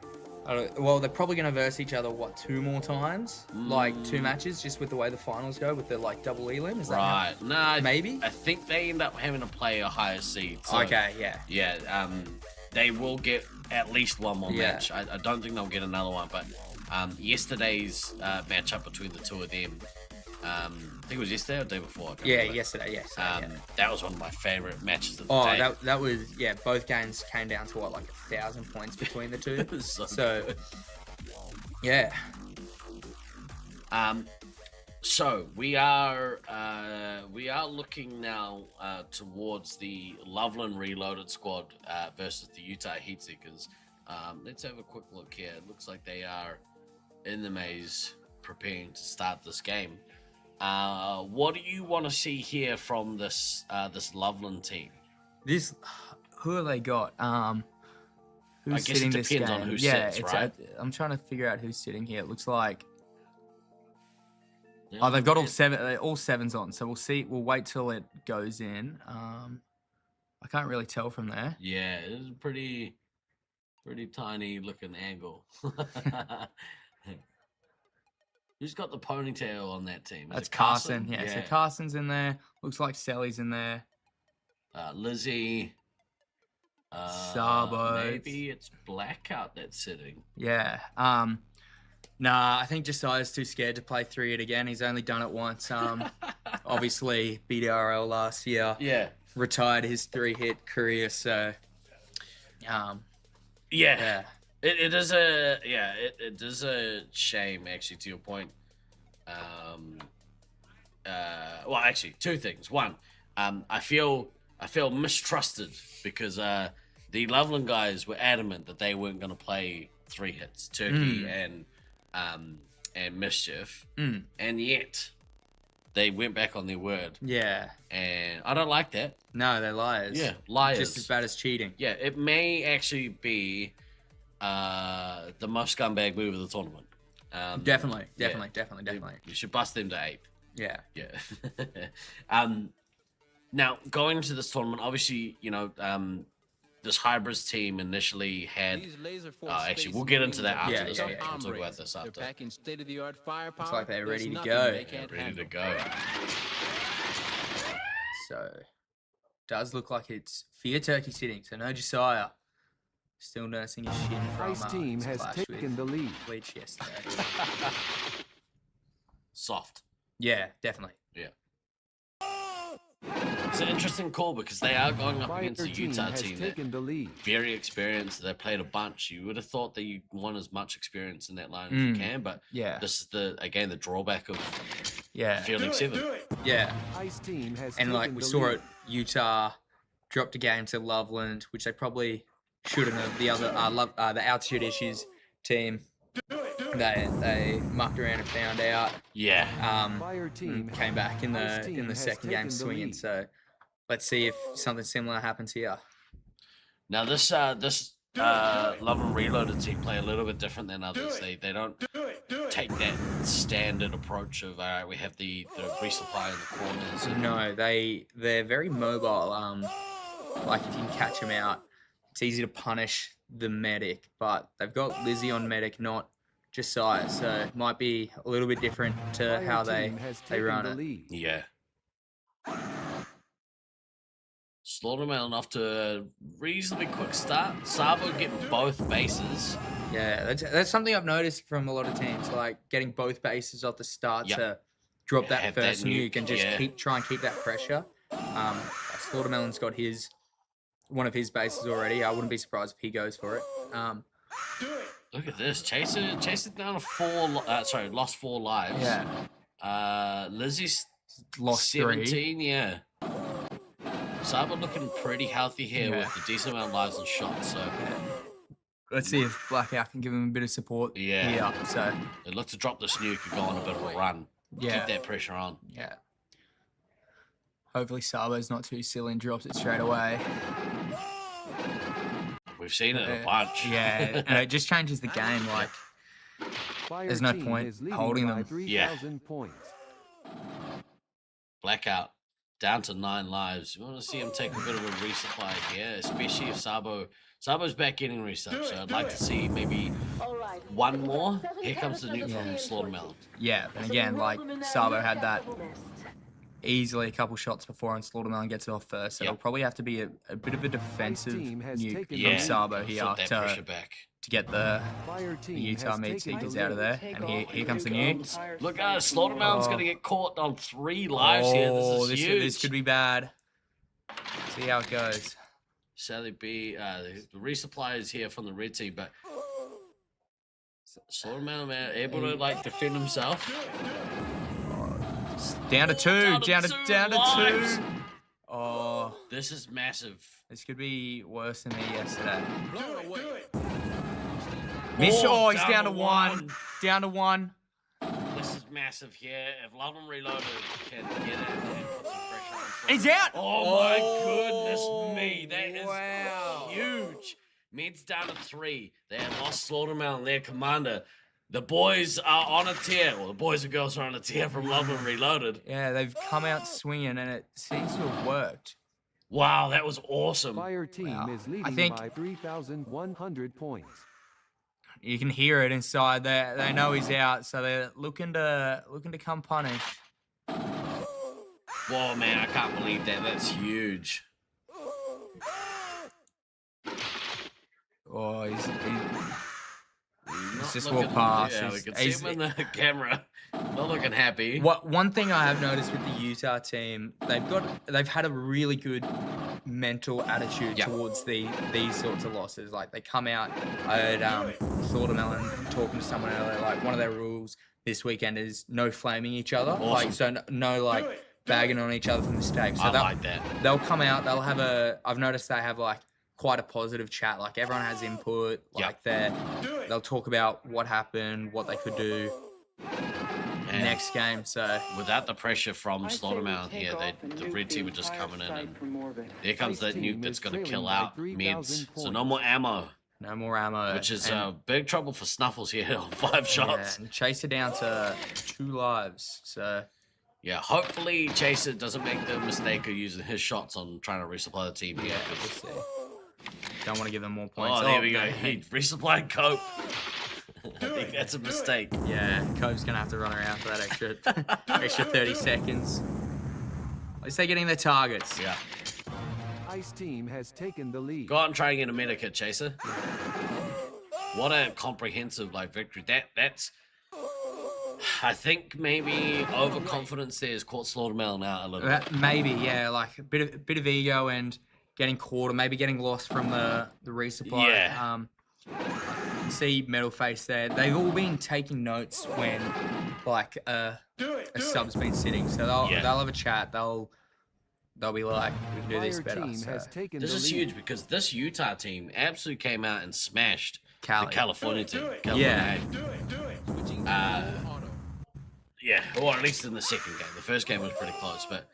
Well, they're probably going to verse each other 2 more times, like 2 matches, just with the way the finals go with the double elim. Is that right? No, maybe. I think they end up having to play a higher seed. So, okay, yeah. They will get at least one more match. I don't think they'll get another one, but yesterday's matchup between the two of them. I think it was yesterday or the day before. Yesterday. That was one of my favorite matches of the day. that was both games came down to 1,000 points between the two. so yeah. So we are looking now towards the Loveland Reloaded squad versus the Utah Heatseekers. Let's have a quick look here. It looks like they are in the maze preparing to start this game. What do you want to see here from this Loveland team? Who have they got? Who's I guess sitting it this depends game? on who yeah, sits, right? I'm trying to figure out who's sitting here. It looks like Yeah, they've got all sevens on. So we'll see. We'll wait till it goes in. I can't really tell from there. Yeah, it is a pretty tiny looking angle. Who's got the ponytail on that team? Is That's it Carson? Carson. Yeah, so Carson's in there. Looks like Sally's in there. Lizzie. Sabo. Maybe it's Blackout that's sitting. Yeah. Nah, I think Josiah's too scared to play 3-hit again. He's only done it once. Obviously, BDRL last year. Yeah. Retired his 3-hit career, so... Yeah. It is a shame, actually, to your point. Well, actually, two things. One, I feel mistrusted because the Loveland guys were adamant that they weren't going to play 3 hits, Turkey and Mischief, and yet they went back on their word. Yeah. And I don't like that. No, they're liars. Yeah, liars. Just as bad as cheating. Yeah, it may actually be the most scumbag move of the tournament. Definitely. You should bust them to 8. Yeah. Now, going into this tournament, obviously, this Hybrids team initially had... actually, we'll get into that after this. We'll talk about this after. They're packing state-of-the-art firepower. Looks like they're ready to There's go. nothing they can't handle. So, does look like it's Fear Turkey sitting, so no Josiah. Still nursing his shin from Ice team has taken the lead. Bleach yesterday. Soft. Yeah, definitely. Yeah. It's an interesting call because they are going up against a Utah team that very experienced. They played a bunch. You would have thought that you want as much experience in that line as you can, but this is the drawback of fielding 7. Yeah. Ice team has and like we saw it, Utah dropped a game to Loveland, which they probably shouldn't have. The other the Altitude Issues team. They mucked around and found out. Yeah. Came back in the second game swinging. So let's see if something similar happens here. Now this Love and Reloaded team play a little bit different than others. They don't take that standard approach of we have the resupply in the corners. No, they're very mobile. Like if you can catch them out, it's easy to punish the medic, but they've got Lizzie on medic, not Josiah, so it might be a little bit different to how they run it. Yeah. Slaughterman off to a reasonably quick start. Sabo getting both bases. Yeah, that's something I've noticed from a lot of teams, like getting both bases off the start to drop that first nuke and just try and keep that pressure. Slaughtermelon's got one of his bases already. I wouldn't be surprised if he goes for it. Look at this. Chaser down to lost 4 lives. Yeah. Lizzie's lost 17, 3. Yeah. Sabo looking pretty healthy here with a decent amount of lives and shots. So let's see if Blackout can give him a bit of support here. So they look to drop the nuke and go on a bit of a run. Yeah. Keep that pressure on. Yeah. Hopefully Sabo's not too silly and drops it straight away. We've seen it a bunch. Yeah, and it just changes the game. Like, there's no point holding them. Yeah. Blackout down to 9 lives. You want to see him take a bit of a resupply here, especially if Sabo's back getting resup. So I'd like to see maybe one more. Here comes the nuke from Slaughtermelon. Yeah, and again, like Sabo had that easily a couple shots before, and Slaughtermelon gets it off first. So it'll probably have to be a bit of a defensive nuke from Sabo here to get the Utah meat seekers out of there. And here comes the nuke. Look, Slaughtermelon's going to get caught on 3 lives here. This is huge. This could be bad. See how it goes. Sally B, the resupply is here from the red team, but Slaughtermelon able to like defend himself. It's down to two. Down to lives. two. Oh, This is massive. this could be worse than me yesterday. Miss. Oh, he's down to one. Down to one. This is massive here. If Love and Reloaded can get it and put some pressure on He's out. Oh my goodness me. That is huge. Med's down to 3. They have lost Slaughtermelon, their commander. The boys are on a tear. Well, the boys and girls are on a tear from Love and Reloaded. Yeah, they've come out swinging, and it seems to have worked. Wow, that was awesome. Fire team is leading by 3,100 points. You can hear it inside. They know he's out, so they're looking to come punish. Whoa, man, I can't believe that. That's huge. Oh, he's just walked past. Yeah, we can see him in the camera. Not looking happy. One thing I have noticed with the Utah team, they've had a really good mental attitude towards these sorts of losses. Like they come out. I heard Slaughtermelon talking to someone earlier. Like one of their rules this weekend is no flaming each other. Awesome. Like so no like bagging on each other for mistakes. So I like that. They'll come out. They'll have I've noticed they have like quite a positive chat. Like everyone has input. Like they'll talk about what happened, what they could do next game. So without the pressure from Slaughtermelon here, the red team are just coming in, and here comes that nuke that's going to kill out Meds. So no more ammo. No more ammo. Which is big trouble for Snuffles here on 5 shots. Yeah, and Chaser down to 2 lives. So yeah, hopefully Chaser doesn't make the mistake of using his shots on trying to resupply the team here. We'll see. Don't want to give them more points. Oh, there we go. He resupplied Cope. I think that's a mistake. Yeah, Cope's going to have to run around for that extra 30 seconds. At least they're getting their targets. Yeah. Ice team has taken the lead. Go out and try and get a medikit, Chaser. What a comprehensive victory. That's I think maybe overconfidence there has caught Slaughtermelon out a little bit. Maybe, yeah, like a bit of ego and getting caught, or maybe getting lost from the resupply. Yeah. See Metal Face there. They've all been taking notes when a sub's been sitting, so they'll have a chat. They'll be like, we can do this better. This is huge because this Utah team absolutely came out and smashed the California team. Yeah. Yeah, or at least in the second game. The first game was pretty close, but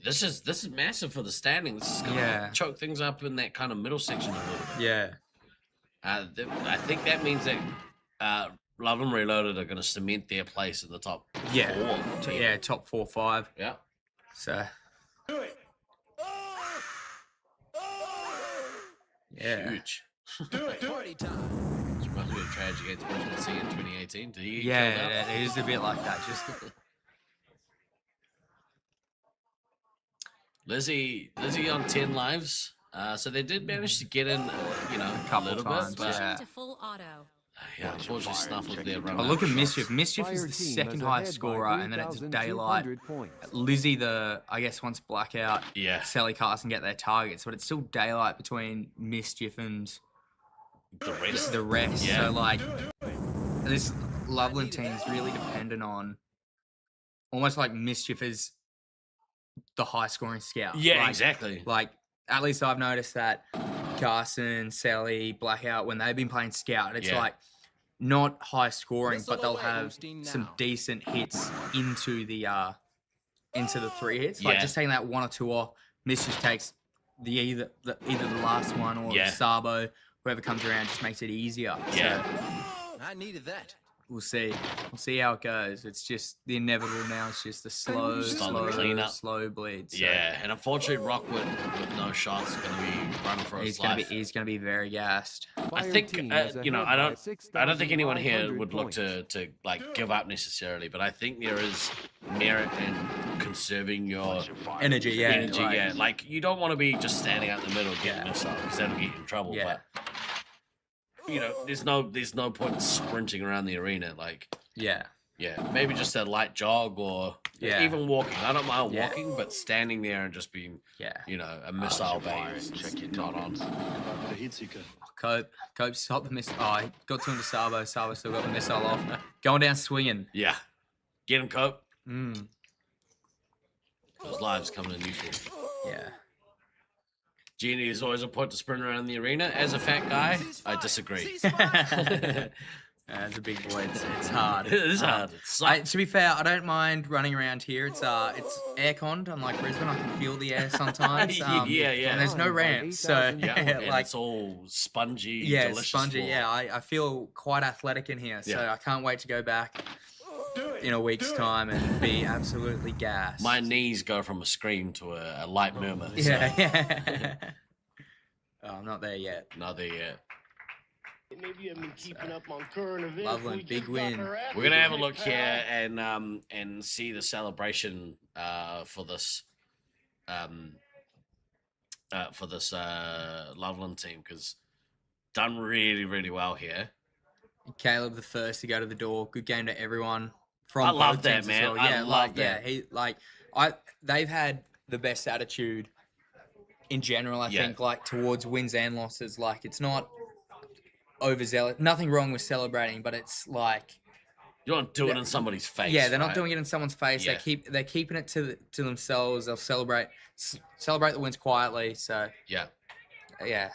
this is massive for the standing. This is going to choke things up in that kind of middle section a little bit. Yeah. I think that means that Love and Reloaded are going to cement their place in the top 4. Yeah, top 4, 5. Yeah. So. Yeah. Huge. Party time. This reminds me of tragedy against Brisbane C in 2018. Did he get killed out? It is a bit like that. Just Lizzie on 10 lives. So they did manage to get in, a couple little times, bit. But, To full auto. yeah, unfortunately, Snuffles there running. Oh, look out at of Mischief. shots. Mischief is the second highest scorer, and then it's Daylight. Lizzie, once Blackout, Sally Carson get their targets, but it's still Daylight between Mischief and the rest. Yeah. So, this Loveland team is really dependent on almost like Mischief is the high-scoring scout. Yeah, exactly. At least I've noticed that Carson, Sally, Blackout, when they've been playing scout, it's not high scoring, but they'll have some decent hits into the 3 hits. Just taking that 1 or 2 off. Mischief takes either the last one or Sabo, whoever comes around, just makes it easier. Yeah. So, I needed that. we'll see. We'll see how it goes. It's just the inevitable now. It's just the slow bleed. So. Yeah, and unfortunately, Rockwood with no shots is going to be running for his life. He's going to be very gassed. I think I don't think anyone here would look to give up necessarily, but I think there is merit in conserving your energy. Yeah, Like you don't want to be just standing out in the middle getting missile because that'll get you in trouble. Yeah. But there's no point in sprinting around the arena. Maybe just a light jog or even walking. I don't mind walking, but standing there and just being a missile bay is not on. Cope stopped the missile. Oh, he got to him to Sabo. Sabo still got the missile off. Going down swinging. Yeah. Get him, Cope. Mm. Those lives coming in useful. Yeah. Genie is always a point to sprint around the arena. As a fat guy, I disagree. As a big boy, it's hard. It is hard. It sucks. To be fair, I don't mind running around here. It's air-conned, unlike Brisbane. I can feel the air sometimes. Yeah. And there's no ramp, so and like it's all spongy, yeah, delicious spongy. floor. Yeah, I feel quite athletic in here, so I can't wait to go back in a week's time and be absolutely gassed. My knees go from a scream to a light murmur. Yeah. Oh, I'm not there yet. Not there yet. Maybe you haven't been keeping up on current events. Loveland, big win. We're gonna have a look here and see the celebration for this Loveland team, because done really, really well here. Caleb the first to go to the door. Good game to everyone from I love both that, teams man. as well. I Yeah, love that. They've had the best attitude in general, I think, like towards wins and losses. Like it's not overzealous. Nothing wrong with celebrating, but it's like you don't do it in somebody's face. Yeah, they're not right? doing it in someone's face. Yeah. They're keeping it to themselves. They'll celebrate the wins quietly. So yeah.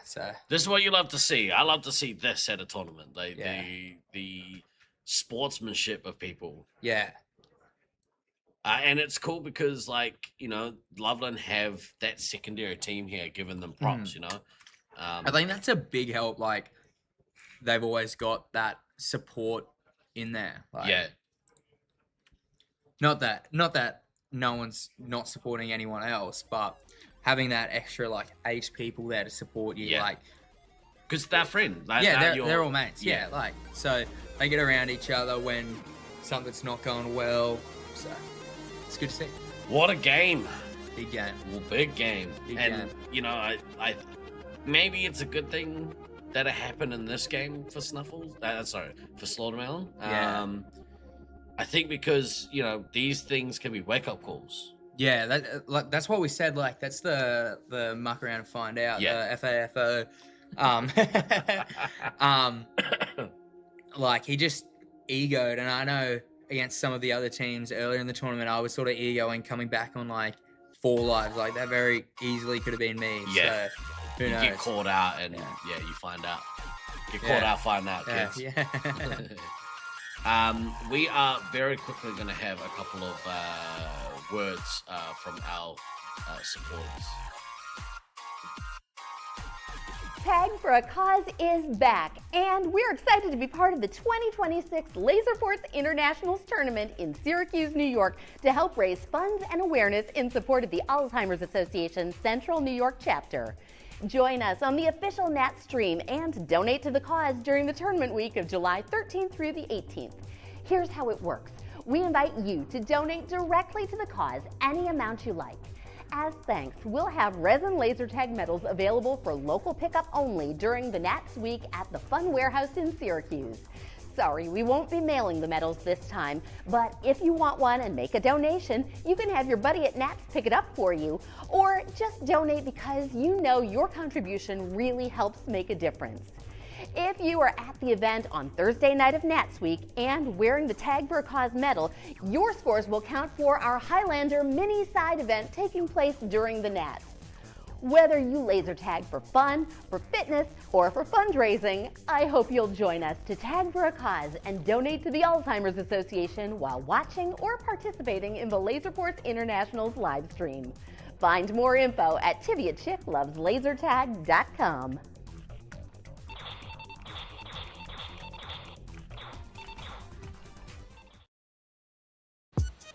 So this is what you love to see. I love to see this at a tournament. The sportsmanship of people. Yeah. And it's cool because, like, you know, Loveland have that secondary team here giving them props, you know. I think that's a big help. Like, they've always got that support in there. Like, yeah. Not that no one's not supporting anyone else, but having that extra, like, 8 people there to support you, like... Because they're friends. They're all mates. Yeah, like, so they get around each other when something's not going well, so... It's good to see. What a game. Big game. Well, big game. Game. You know, I maybe it's a good thing that it happened in this game for Snuffles. For Slaughtermelon. Yeah. I think because, you know, these things can be wake-up calls. Yeah, that's what we said. Like, that's the muck around and find out. Yeah. The FAFO. Like, he just egoed, and I know against some of the other teams earlier in the tournament, I was sort of egoing coming back on like 4 lives. Like that very easily could have been me. Yeah. So who knows? You get caught out and you find out. Get caught out, find out, kids. Yeah. We are very quickly going to have a couple of words from our supporters. Tag for a Cause is back, and we're excited to be part of the 2026 Laserforce Internationals tournament in Syracuse, New York, to help raise funds and awareness in support of the Alzheimer's Association Central New York chapter. Join us on the official Nat stream and donate to the cause during the tournament week of July 13th through the 18th. Here's how it works. We invite you to donate directly to the cause any amount you like. As thanks, we'll have resin laser tag medals available for local pickup only during the Nats Week at the Fun Warehouse in Syracuse. Sorry, we won't be mailing the medals this time, but if you want one and make a donation, you can have your buddy at Nats pick it up for you, or just donate because you know your contribution really helps make a difference. If you are at the event on Thursday night of Nats Week and wearing the Tag for a Cause medal, your scores will count for our Highlander mini side event taking place during the Nats. Whether you laser tag for fun, for fitness, or for fundraising, I hope you'll join us to Tag for a Cause and donate to the Alzheimer's Association while watching or participating in the Laserforce Internationals live stream. Find more info at TiviaChickLovesLaserTag.com.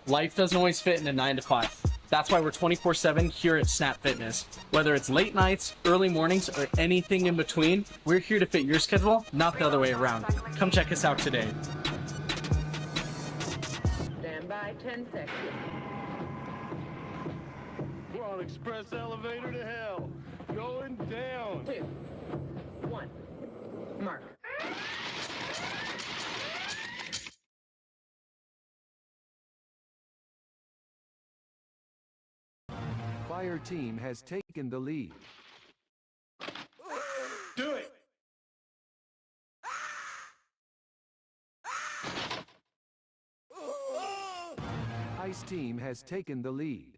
Life doesn't always fit in a 9 to 5. That's why we're 24/7 here at Snap Fitness. Whether it's late nights, early mornings, or anything in between, we're here to fit your schedule, not the other way around. Come check us out today. Stand by 10 seconds. We're on express elevator to hell. Going down. 2, 1, mark. Fire team has taken the lead. Do it. Ice Team has taken the lead.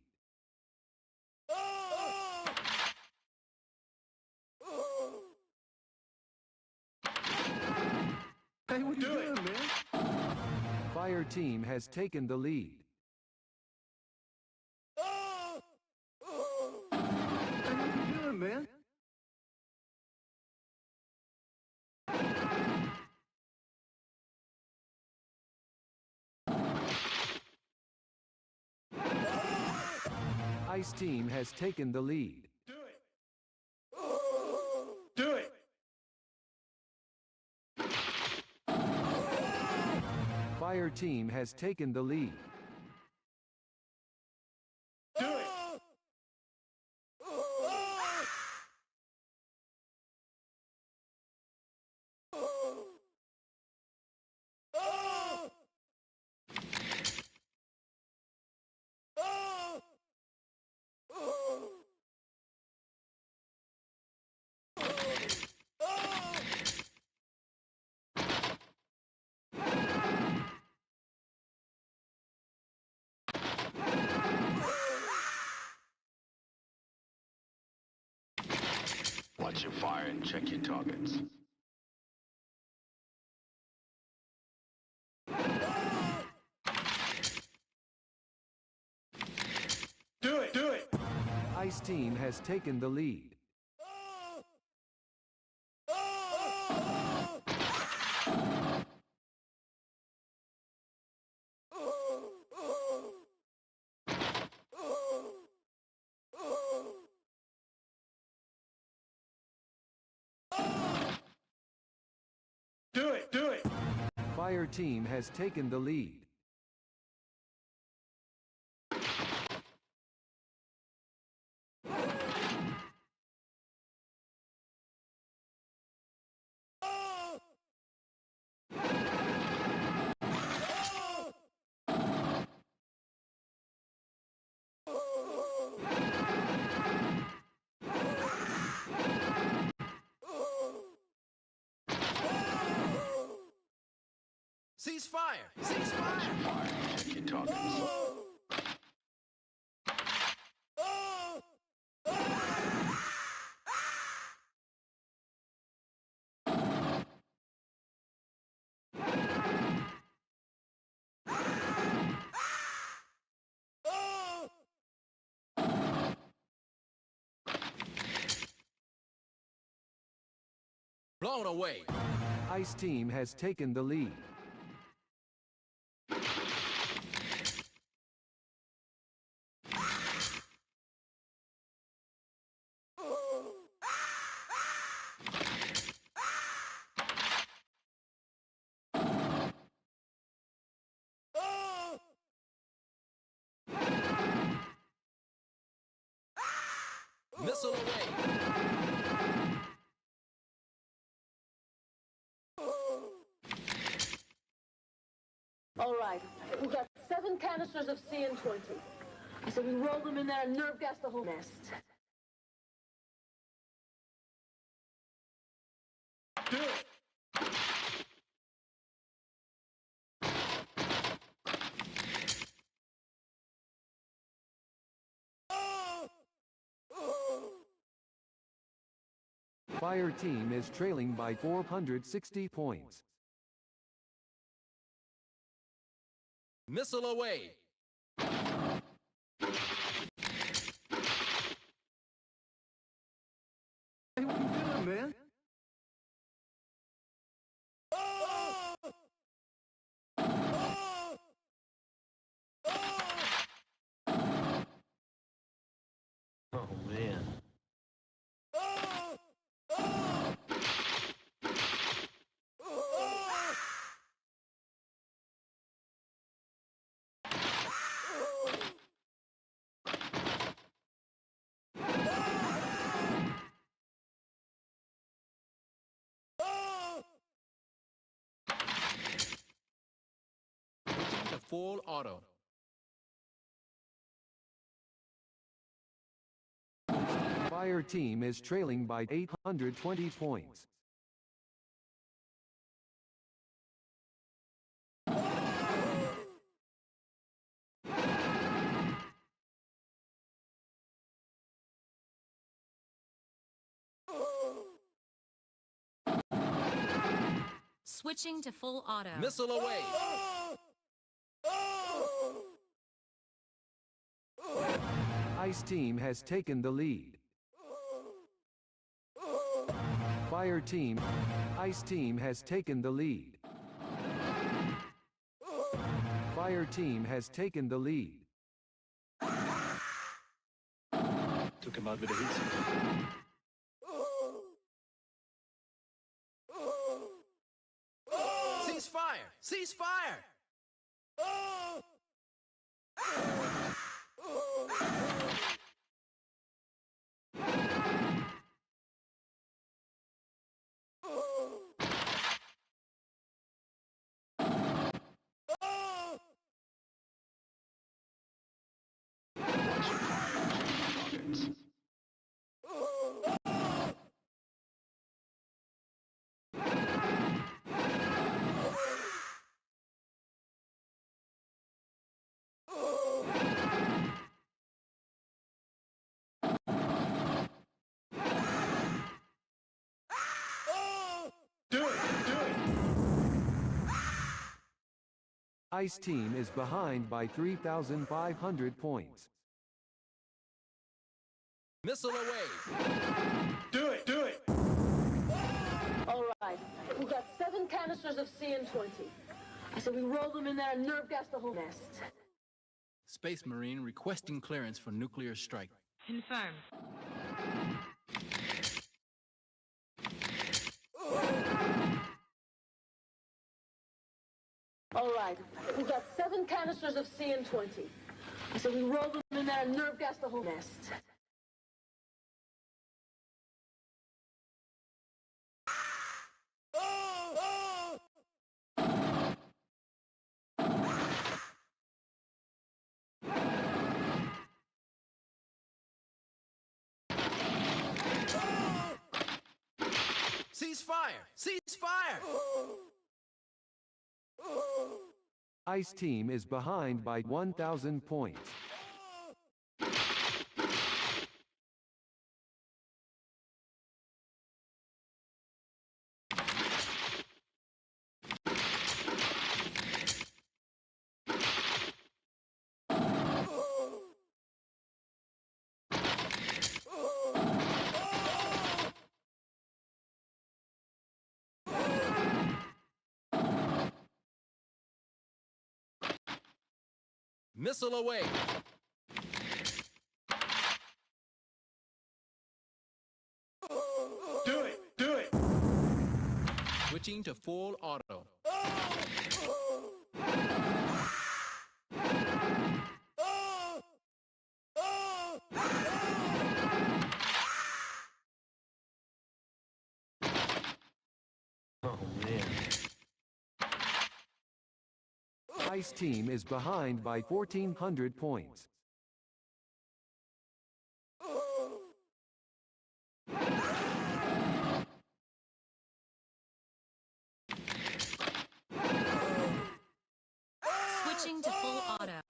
Hey, what you doing, man? Fire Team has taken the lead. Hey, what you doing, man? Ice Team has taken the lead. Do it. Do it. Fire Team has taken the lead. Do it. Watch your fire and check your targets. Do it. Do it. Ice Team has taken the lead. Do it. Do it. Fire Team has taken the lead. Cease fire! Cease fire! Check your targets. Blown away! Ice Team has taken the lead. Missile away! All right, we got 7 canisters of CN20. I said we roll them in there and nerve gas the whole nest. Do it. Fire Team is trailing by 460 points. Missile away! Hey, what you doing, man? Oh, man. Switching to full auto. Fire Team is trailing by 820 points. Switching to full auto. Missile away. Ice Team has taken the lead. Fire Team. Ice Team has taken the lead. Fire Team has taken the lead. Took him out with a heat seeker. Cease fire! Cease fire! Ice Team is behind by 3,500 points. Missile away. Do it! Do it! All right, we got 7 canisters of CN20. I said we roll them in there and nerve gas the whole nest. Space Marine requesting clearance for nuclear strike. Confirmed. All right, we got 7 canisters of CN20. I said we roll them in there and nerve gas the whole nest. Cease fire! Cease fire! Ice Team is behind by 1,000 points. Missile away. Do it! Do it! Switching to full auto. Oh, man. Ice Team is behind by 1,400 points. Switching to full auto.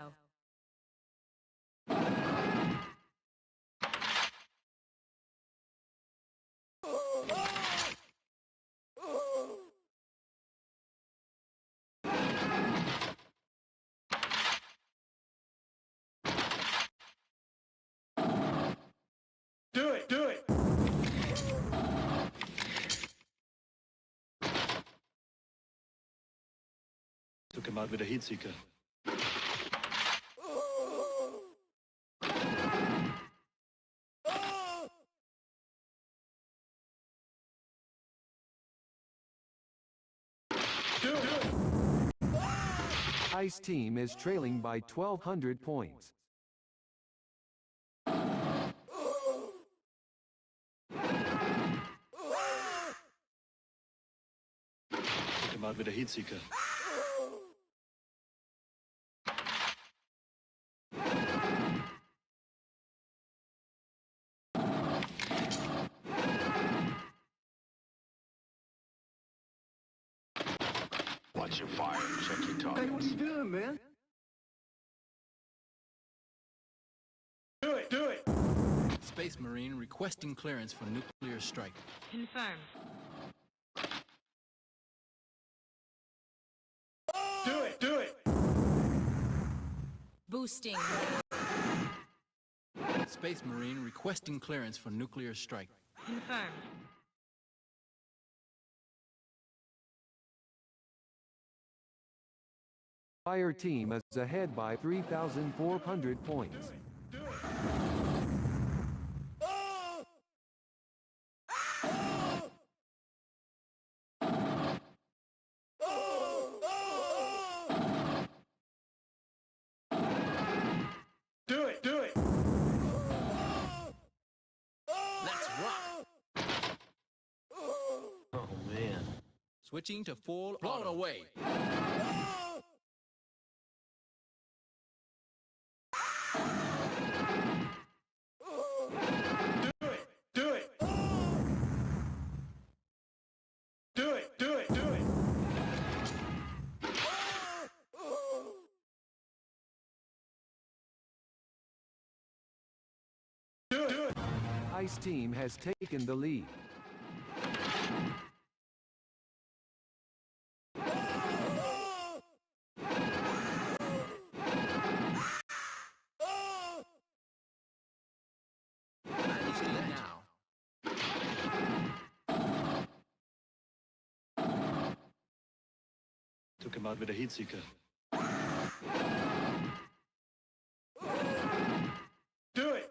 Do it! Do it! Took him out with a heat seeker. Ice Team is trailing by 1,200 points. Took him out with a heat seeker. Watch your fire and check your targets. Hey, what are you doing, man? Do it! Do it! Space Marine requesting clearance for nuclear strike. Confirmed. Boosting. Space Marine requesting clearance for nuclear strike. Confirmed. Fire team is ahead by 3,400 points. Do it, do it. Let's rock. Oh, man. Switching to full blown away. Do it. Do it, do it, do it. Do it. Ice team has taken the lead. Now. Took him out with a heat seeker. Do it.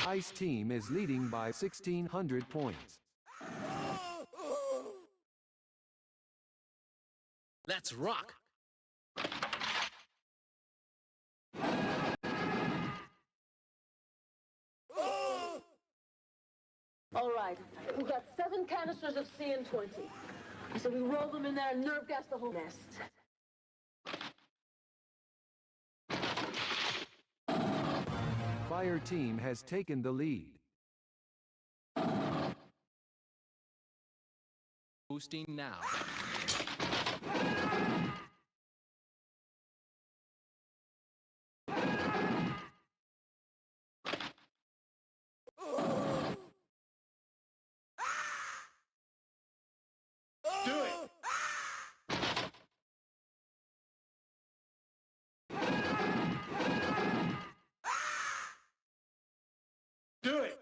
Ice team is leading by 1,600 points. Let's rock. All right, we've got 7 canisters of CN20. I said we roll them in there and nerve gas the whole nest. Fire team has taken the lead. Boosting now. Do it. Do it.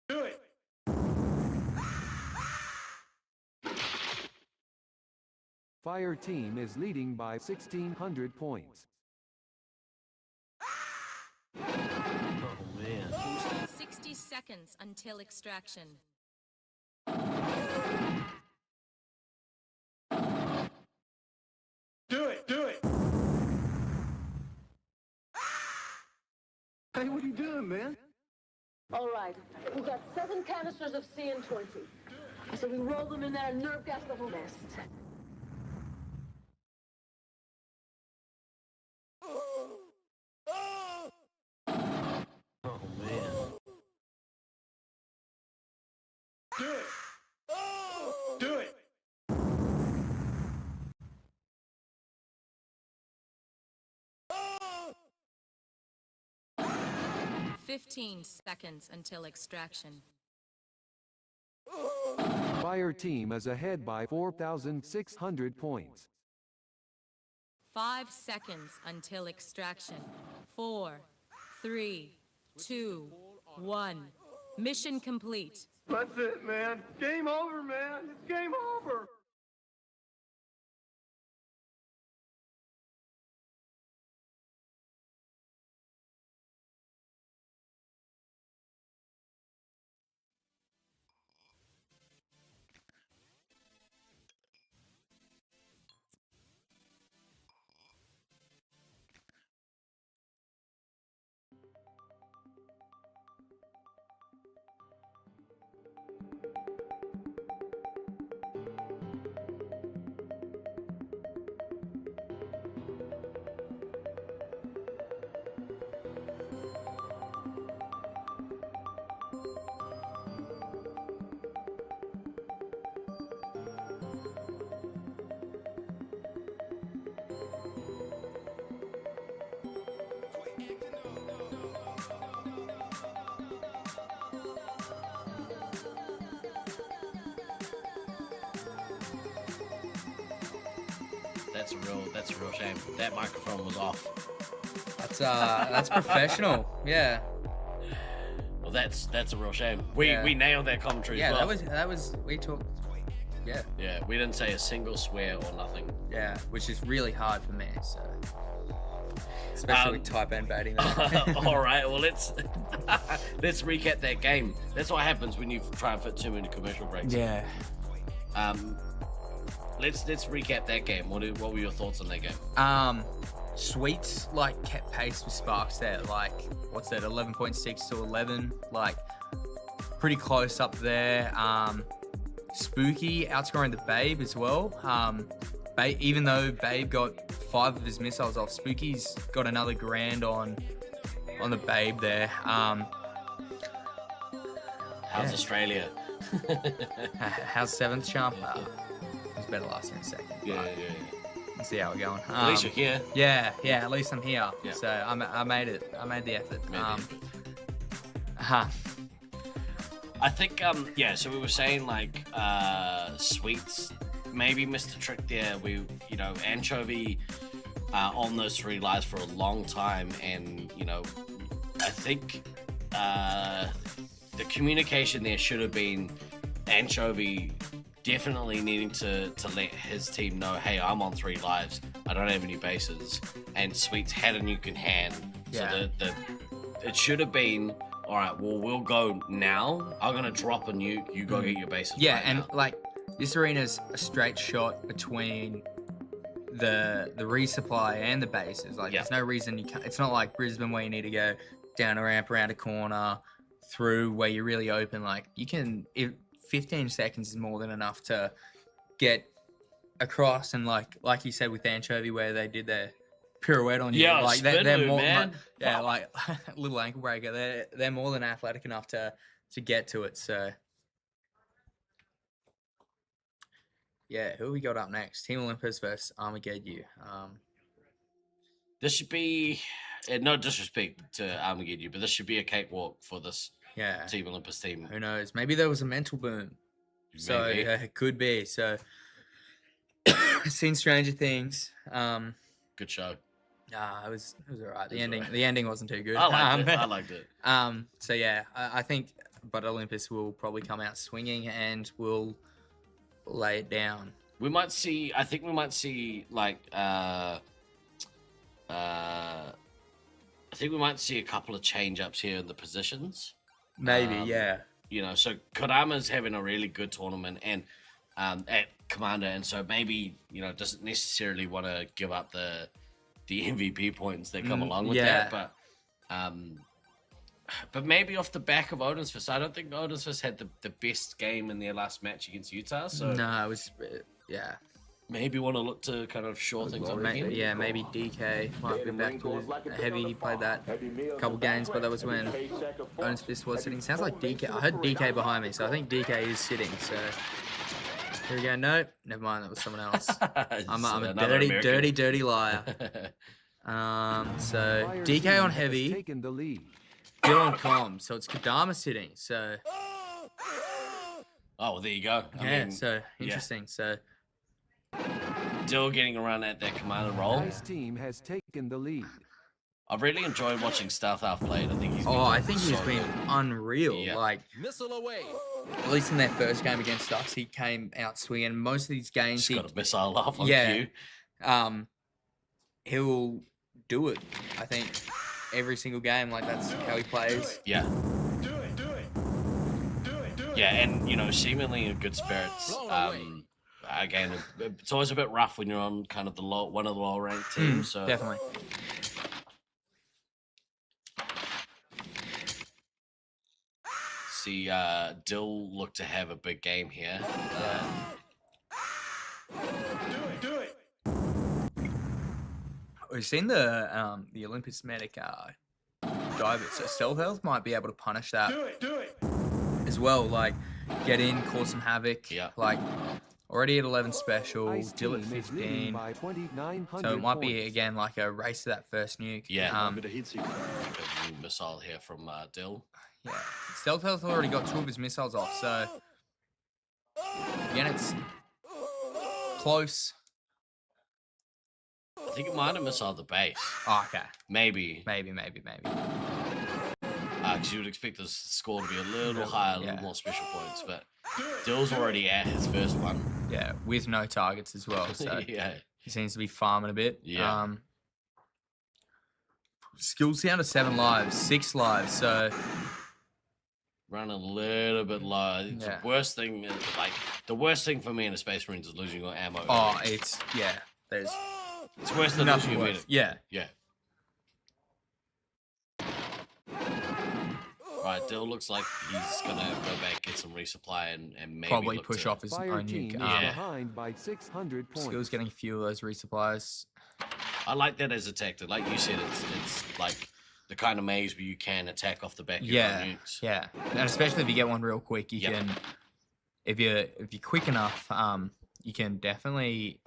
Do it. Fire team is leading by 1,600 points. Oh, man. 60 seconds until extraction. Do it. Do it. Hey, what are you doing, man? All right, we've got 7 canisters of CN20. I said we roll them in there and nerve gas the whole nest. Oh, man. Do it. Do it. 15 seconds until extraction. Fire team is ahead by 4,600 points. 5 seconds until extraction. 4, 3, 2, 1. Mission complete. That's it, man. Game over, man. It's game over. That's a real shame. That microphone was off. That's professional. Yeah. Well, that's a real shame. We nailed that commentary as well. that was we talked. Yeah. Yeah, we didn't say a single swear or nothing. Yeah, which is really hard for me. So. Especially with type N baiting. All right, well let's recap that game. That's what happens when you try and fit too many commercial breaks. Yeah. Let's recap that game. What were your thoughts on that game? Sweets like kept pace with Sparks there. Like, what's that? 11.6 to 11. Like, pretty close up there. Spooky outscoring the Babe as well. Even though Babe got 5 of his missiles off, Spooky's got another grand on the Babe there. How's Australia? How's 7th champ? It was better last year in 2nd. Yeah. Let's see how we're going. At least you're here. Yeah. At least I'm here. Yeah. So I made it. I made the effort. I think so we were saying like Sweets maybe missed a trick there. Anchovy on those 3 lives for a long time, and I think the communication there should have been Anchovy definitely needing to let his team know, hey, I'm on 3 lives, I don't have any bases, and Sweets had a nuke in hand. Yeah. So it should have been, all right, well, we'll go now. I'm going to drop a nuke. You go get your bases. Yeah, right and now. like this arena's a straight shot between the resupply and the bases. Like, there's no reason you can't. It's not like Brisbane where you need to go down a ramp, around a corner, through where you're really open. Like, you can. 15 seconds is more than enough to get across, and like you said with Anchovy, where they did their pirouette on you. Yeah, like they're more, man. like little ankle breaker. They're more than athletic enough to get to it. So yeah, who we got up next? Team Olympus versus Armageddon. This should be, no disrespect to Armageddon, but this should be a cakewalk for this Team Olympus team. Who knows? Maybe there was a mental boom. So it could be. So seen Stranger Things. Good show. It was alright. The ending wasn't too good. I liked it. So yeah, I think, but Olympus will probably come out swinging and will lay it down. We might see. I think we might see like. I think we might see a couple of change ups here in the positions. Maybe, yeah. So Kodama's having a really good tournament and at Commander, and so maybe doesn't necessarily want to give up the MVP points that come along with that, but maybe off the back of Odin's Fist. I don't think Odin's Fist had the best game in their last match against Utah. So no, it was maybe want to look to kind of shore things up again. Yeah, maybe DK might be back to heavy. He played that a couple games, but that was when Odin's Fist was sitting. Sounds like DK. I heard DK behind me, so I think DK is sitting. So here we go. Nope, never mind. That was someone else. I'm a dirty liar. So DK on heavy. Taken the lead. Dylan comms. So it's Kodama sitting. So. Oh, well, there you go. I mean, so interesting. So. Still getting around at that commander role. Nice team has taken the lead. I've really enjoyed watching Stealth Half played. I think he's been unreal. Yeah. Like, missile away. At least in that first game against us, he came out swinging. Most of these games, he's got a missile off on cue. He'll do it. I think every single game, like that's how he plays. Yeah. Yeah, and seemingly in good spirits. Again, it's always a bit rough when you're on kind of one of the lower ranked teams. So definitely. See, Dill looked to have a big game here. Do it. We've seen the Olympus medic dive it, so Stealth Health might be able to punish that. Do it. As well, like get in, cause some havoc. Yeah. Like already at 11 special, Dill at 15. By 2,900 So it might be points. again like a race to that first nuke. Yeah. Missile here from Dill. Yeah. Stealth Health already got 2 of his missiles off, so again it's close. think it might have missiled the base. Oh, okay. Maybe. Maybe. Because you would expect the score to be a little higher, a little more special points. But Dill's already at his first one. Yeah, with no targets as well. So yeah. He seems to be farming a bit. Yeah. Skills down to 7 lives, 6 lives. So run a little bit low. It's the worst thing. The worst thing for me in the Space Marines is losing your ammo. Oh, it's There's. It's worse than losing your medic. Yeah. Yeah. Right, Dill looks like he's gonna go back, get some resupply, and maybe Probably look push to... off his own nuke. Behind by 600 points. Skills getting a few of those resupplies. I like that as a tactic. Like you said, it's like the kind of maze where you can attack off the back of your own nukes. Yeah, and especially if you get one real quick, you can. If you're quick enough, you can definitely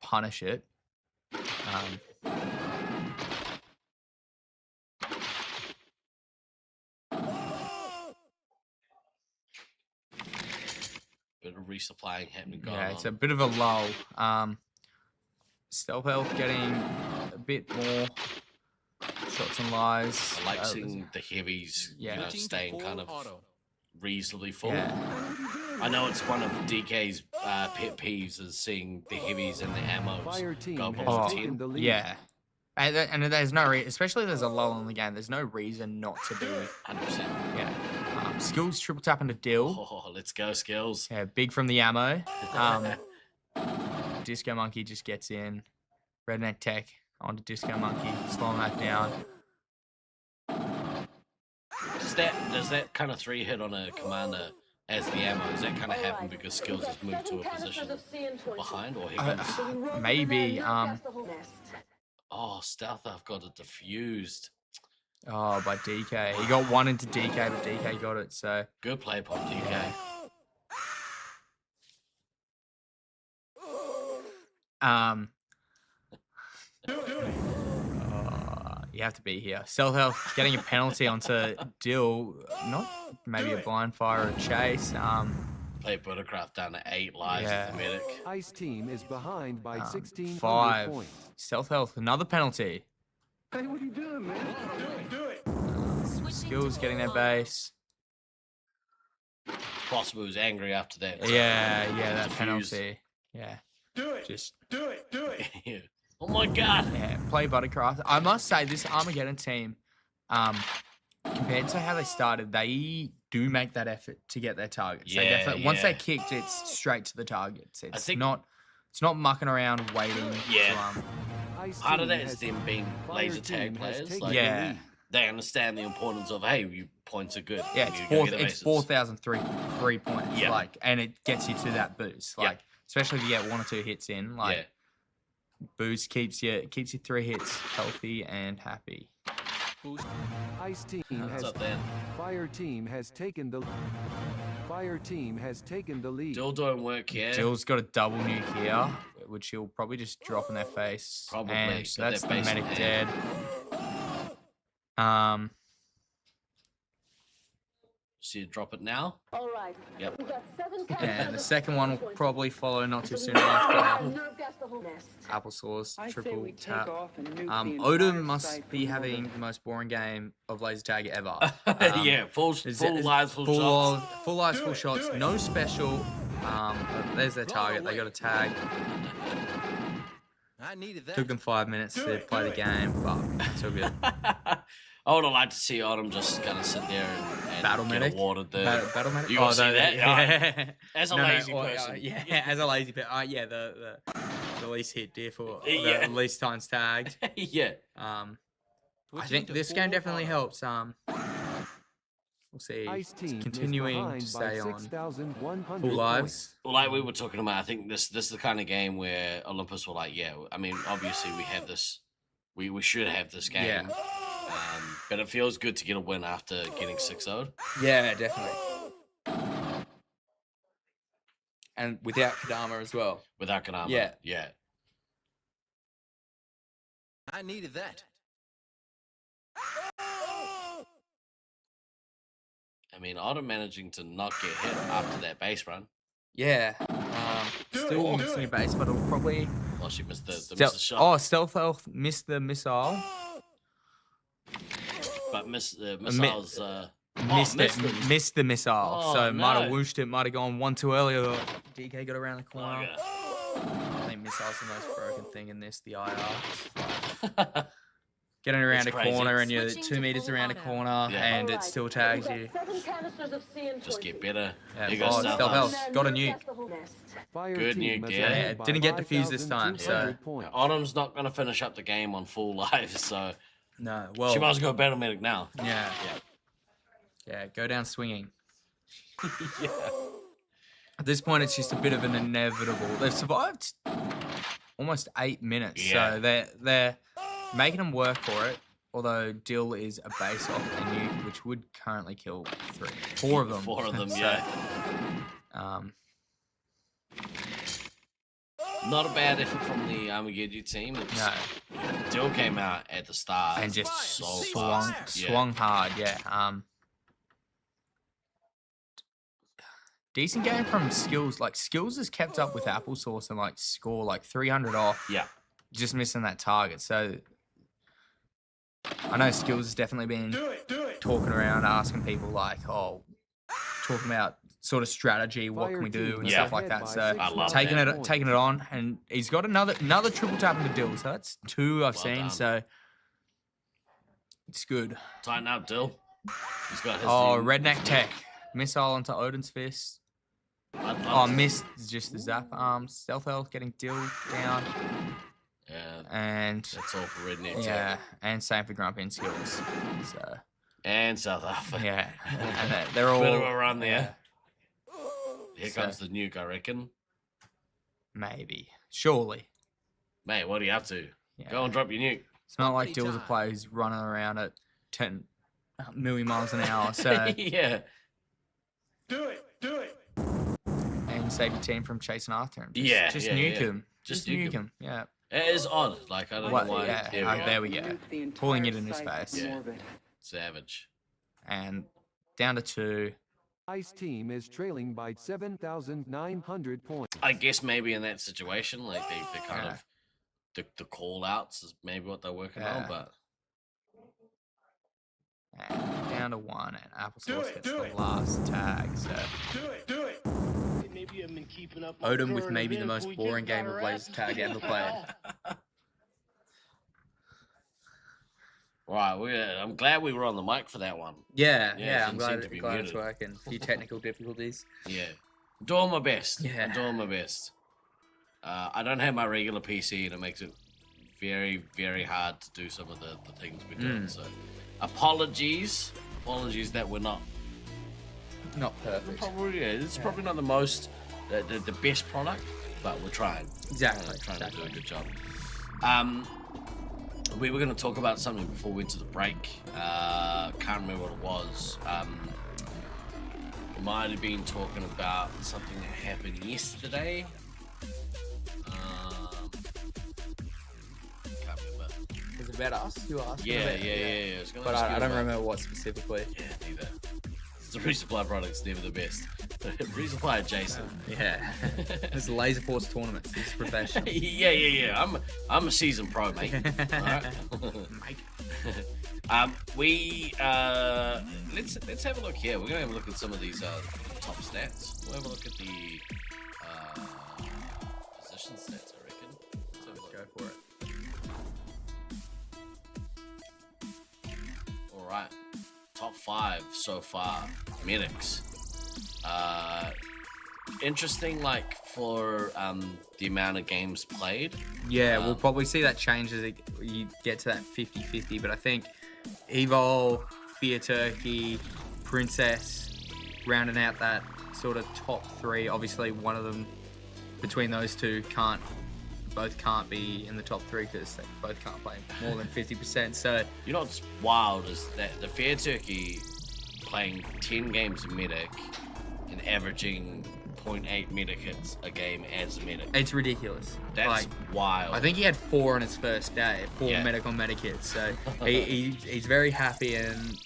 punish it. Bit of resupplying happening going Yeah, it's on. a bit of a lull. Stealth health getting a bit more shots and lies. I like seeing the heavies, staying kind of reasonably full. Yeah. I know it's one of DK's pet peeves is seeing the heavies and the ammos go below 10. Yeah. And there's no reason, especially if there's a lull in the game, there's no reason not to be 100%. Yeah. Skills triple tap into Dill. Oh, let's go, Skills. Yeah, big from the ammo. Disco Monkey just gets in. Redneck Tech onto Disco Monkey, slowing that down. Does that kind of 3-hit on a commander as the ammo? Does that kind of happen because Skills has moved to a position behind or Higgins? Maybe. Oh, Stealth, I've got it diffused. Oh, by DK. He got one into DK, but DK got it, so... Good play upon DK. You have to be here. Stealth health getting a penalty onto Dill. Not maybe a blind fire or a chase. Play Buttercraft down to 8 lives with the medic. Ice team is behind by 1600 5. points. Stealth health, another penalty. Hey, what are you doing, man? Do it. Skills getting their base. It's possible he was angry after that. Yeah, that penalty. Yeah. Do it. Just do it. Yeah. Oh my god. Yeah, play Buttercraft. I must say, this Armageddon team, compared to how they started, they do make that effort to get their targets. They definitely, once they're kicked, it's straight to the targets. It's not mucking around waiting. Yeah. Part of that is them being laser tag players. Like, they understand the importance of, hey, your points are good. Yeah, it's 4,003 points. Yeah. Like, and it gets you to that boost. Like, especially if you get 1 or 2 hits in. Like, boost keeps you 3 hits healthy and happy. Ice team Fire team has taken the lead. Dill doing work here. Dill's got a double nuke here, which he'll probably just drop in their face. Probably. And so that's the medic dead. See you drop it now? All right. Yep. We got 7 And the second one will probably follow not too soon after. nerve gas the whole nest. Applesauce, I say triple we take tap. off and nuke the Odom entire must site be from having the most boring game of laser tag ever. Yeah, full lives, full shots. Full lives, full shots. No special. There's their target. They got a tag. I needed that. Took them 5 minutes to play the game, but it's all good. I would have liked to see Odom just kind of sit there and Battle get medic. awarded the Battle medic. You want to see that? Yeah. As a No, lazy or, person. yeah, as a lazy person. Yeah, the least hit diff or Yeah. the least times tagged. Yeah. I think this game definitely helps. We'll see. Ice team is Continuing behind to stay by on 6,100 full lives. Well, like we were talking about, I think this is the kind of game where Olympus were like, yeah, I mean, obviously we have this, we should have this game. Yeah. But it feels good to get a win after getting 6-0'd. Yeah, definitely. And without Kadama as well. Without Kadama. Yeah. Yeah. I needed that. I mean, Otto managing to not get hit after that base run. Yeah. Still missing a base, but it'll probably... Well, she missed the shot. Oh, Stealth Elf missed the missile. But missed the missiles... Missed the missile. Oh, so might have no. whooshed it, might have gone one too early. Or DK got around the corner. I think missile's the most broken thing in this, the IR. Getting around a corner and you're 2 meters around a corner and it still tags you. Just get better. Yeah, You got Stealth Elf. Got a nuke. Good nuke, Yeah, didn't get defused this time, so... Autumn's not going to finish up the game on full life, so... No, well... She might as well go battle medic now. Yeah. Yeah, go down swinging. Yeah. At this point, it's just a bit of an inevitable. They've survived almost 8 minutes, so they're making them work for it. Although Dill is a base off a nuke, which would currently kill 4 of them. 4 of them, So, yeah. Not a bad effort from the Armageddon team. No. Dill came out at the start and just so swung hard, yeah. Decent game from Skills. Like, Skills has kept up with Applesauce and, like, score, like, 300 off. Yeah. Just missing that target. So, I know Skills has definitely been talking around, asking people, like, talking about sort of strategy, what can we do, and stuff like that. So, taking it on, and he's got another triple tap into Dill. So, that's 2 I've seen. Done. So, it's good. Tighten up, Dill. He's got his Redneck Tech. Missile onto Odin's Fist. Missed just the zap. Stealth Elf getting Dill down. Yeah. And that's all for Redneck. Yeah, and same for Grumpy and Skills. So. And South Africa. Yeah. And they're all. Bit of a run there. Here comes the nuke, I reckon. Maybe. Surely. Mate, what are you up to? Yeah. Go and drop your nuke. It's not like Dill's a player who's running around at 10 million miles an hour. So. Yeah. Do it. And save your team from chasing after him. Just nuke him. Just nuke him. Yeah. It is odd. Like, I don't know why. Yeah. There we go. Pulling it in his face. Yeah. Savage. And down to 2. Ice team is trailing by 7,900 points. I guess maybe in that situation, like they kind of the call outs is maybe what they're working on, but and down to 1, and Applesauce gets the last tag. So Do it. Maybe you haven't been keeping up Odin with maybe the most boring game of laser tag ever played. Right, I'm glad we were on the mic for that one. Yeah, I'm glad it's working. A few technical difficulties. Yeah. Doing my best. Yeah. I'm doing my best. I don't have my regular PC, and it makes it very, very hard to do some of the things we're doing. So, apologies that we're not perfect. It's probably not the most, the best product, but we're trying. Exactly. Trying to do a good job. We were going to talk about something before we went to the break. Can't remember what it was. We might have been talking about something that happened yesterday. Can't remember. Was it about us? You asked. Yeah. But I don't remember what specifically. Yeah, neither. The resupply product's never the best. Resupply adjacent. Yeah. It's Laserforce tournaments. It's professional. Yeah. I'm a seasoned pro, mate. Alright. Let's have a look here. We're gonna have a look at some of these top stats. We'll have a look at the position stats, I reckon. Let's have a look. Go for it. Alright. Top 5 so far. Medics. Interesting, like, for the amount of games played. Yeah, we'll probably see that change as you get to that 50-50, but I think Evol, Fear Turkey, Princess, rounding out that sort of top 3. Obviously, one of them, between those two, both can't be in the top 3 because they both can't play more than 50%. So, you know what's wild is that the Fair Turkey playing 10 games of Medic and averaging 0.8 medic hits a game as a medic. It's ridiculous. That's wild. I think he had 4 on his first day, 4 Yeah. medic on medic hits. So he's very happy, and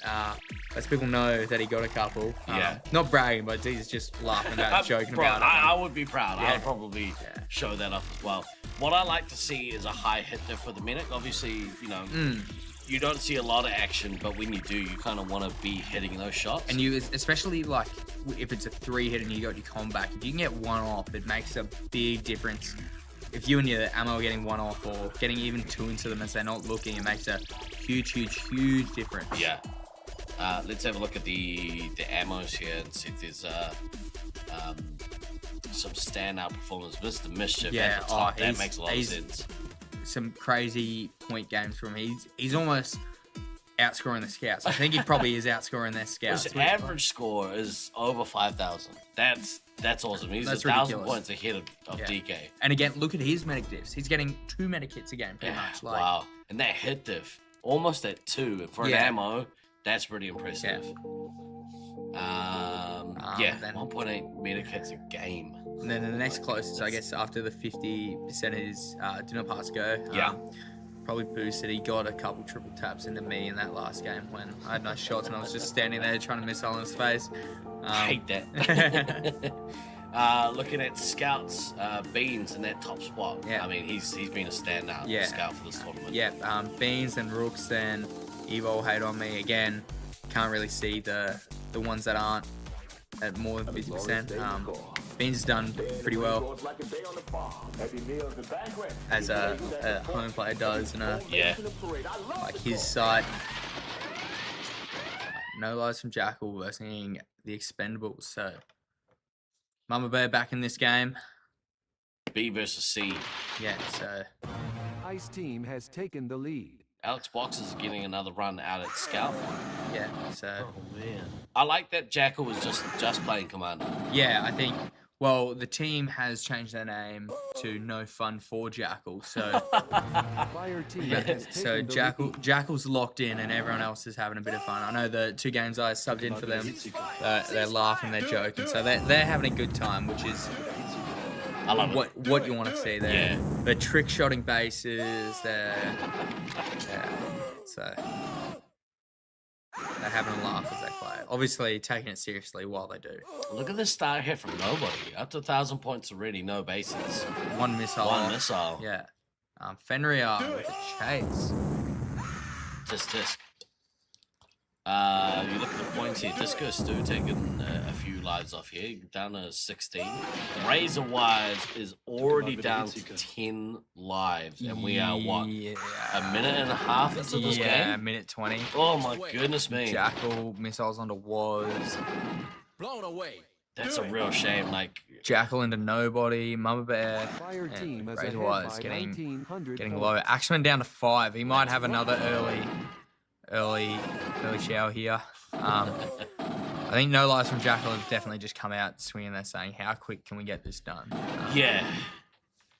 lets people know that he got a couple. Yeah. Not bragging, but he's just laughing about, joking about it. I would be proud. Yeah. I'd probably show that off as well. What I like to see is a high hit there for the medic. Obviously, you know, you don't see a lot of action, but when you do, you kind of want to be hitting those shots. And you, especially like if it's a 3 hit and you got your combat, if you can get 1 off, it makes a big difference. If you and your ammo are getting 1 off or getting even 2 into them as they're not looking, it makes a huge difference. Yeah. Let's have a look at the ammos here and see if there's some standout performance. Mr. Mischief at the top, that makes a lot of sense. Some crazy point games from him. He's almost outscoring the scouts. I think he probably is outscoring their scouts. His average score is over 5,000. That's awesome. He's 1,000 points ahead of DK. And again, look at his medic diffs. He's getting 2 medic hits a game, pretty much. Like, wow. And that hit diff, almost at 2 for an ammo. That's pretty impressive. Then 1.8 medic hits a game. And then the next closest, I guess, after the 50% is Dinner Pass Go. Probably boosted. He got a couple triple taps into me in that last game when I had no shots and I was just standing there trying to missile in his face. I hate that. Looking at Scouts, Beans in that top spot. I mean, he's been a standout scout for this tournament. Beans and Rooks, then Evo hate on me again. Can't really see the ones that aren't at more than 50%. Beans has done pretty well as a home player does, and like his side. No lies from Jackal versus the Expendables. So Mama Bear back in this game. B versus C. Yeah. So Ice team has taken the lead. Alex Box is getting another run out at Scout. Yeah, so... Oh, man. I like that Jackal was just playing Commander. Yeah, I think... Well, the team has changed their name to No Fun for Jackal, so... So Jackal's locked in and everyone else is having a bit of fun. I know the 2 games I subbed in for them, they're laughing, they're joking, so they're having a good time, which is... I love what you want to see there. Yeah. They're trick-shotting bases, they're having a laugh as they play. Obviously, taking it seriously while they do. Look at this start here from nobody. Up to 1,000 points already, no bases. 1 missile. 1 missile. Yeah. Fenrir with a chase. Tisk. You look at the points here. Disco Stu taking a few lives off here, down to 16. Razor Wires is already down to 10 lives, and we are what, a minute and a half into this game? Yeah, a minute 20. Oh my goodness me! Jackal missiles onto Waz. Blown away. That's a real shame. Like Jackal into nobody. Mama Bear. And Razor Wires getting low. Axeman down to 5. He might have another early shower here. I think No Lies from Jackal have definitely just come out swinging there saying, how quick can we get this done? Yeah.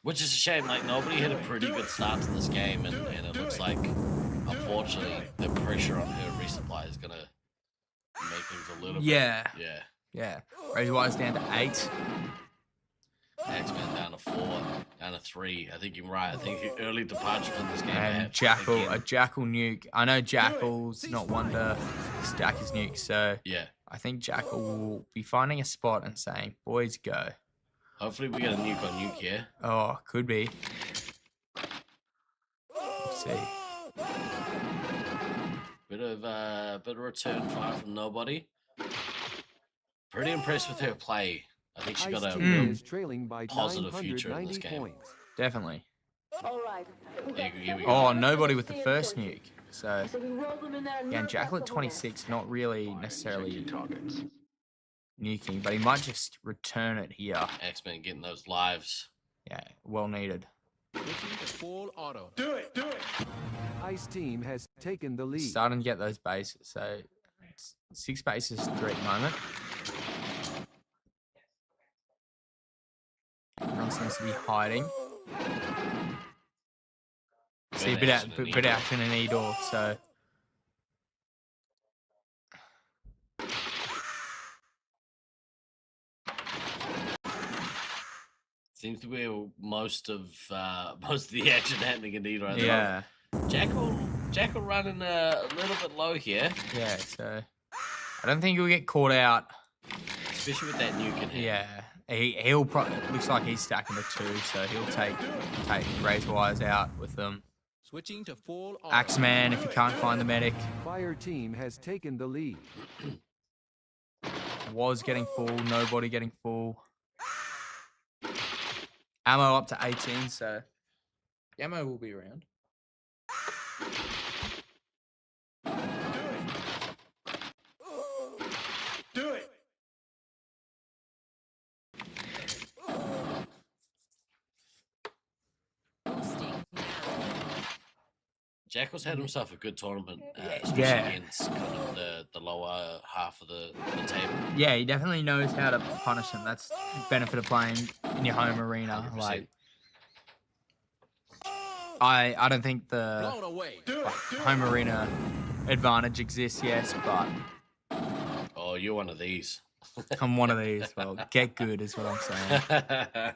Which is a shame. Like, nobody had a pretty good start to this game, and it looks like, unfortunately, the pressure on her resupply is going to make things a little bit... Yeah. Razor Wires down to 8. X-Men down to 4, down to 3. I think you're right. I think early departure from this game. And Jackal, a Jackal nuke. I know Jackal's not one to stack his nuke, so yeah. I think Jackal will be finding a spot and saying, boys, go. Hopefully we get a nuke on nuke here. Oh, could be. Let's see. Bit of return fire from nobody. Pretty impressed with her play. I think she got a real positive future in this game. Definitely. All right. Here we go. Oh, nobody with the first nuke. So, again, Jackal at 26, not really necessarily nuking, but he might just return it here. X-Men getting those lives. Yeah, well needed. Full auto. Do it. Ice team has taken the lead. Starting to get those bases. So, 6 bases, 3 at the moment. Everyone seems to be hiding. See a bit of action in E-door, so... Seems to be most of the action happening indeed right now. Yeah. Jackal running a little bit low here. Yeah, so I don't think he'll get caught out. Especially with that nuke in here. Yeah. He'll probably looks like he's stacking the 2, so he'll take Razor Wires out with them. Switching to full Axeman if you can't find the medic. Fire team has taken the lead. Was getting full, nobody getting full. Ammo up to 18, so the ammo will be around. Do it. Jackal's had himself a good tournament, especially against kind of the lower half of the table. Yeah, he definitely knows how to punish him. That's the benefit of playing in your home arena. 100%. Like, I don't think the home arena advantage exists, yes, but oh, you're one of these. I'm one of these. Well, get good is what I'm saying.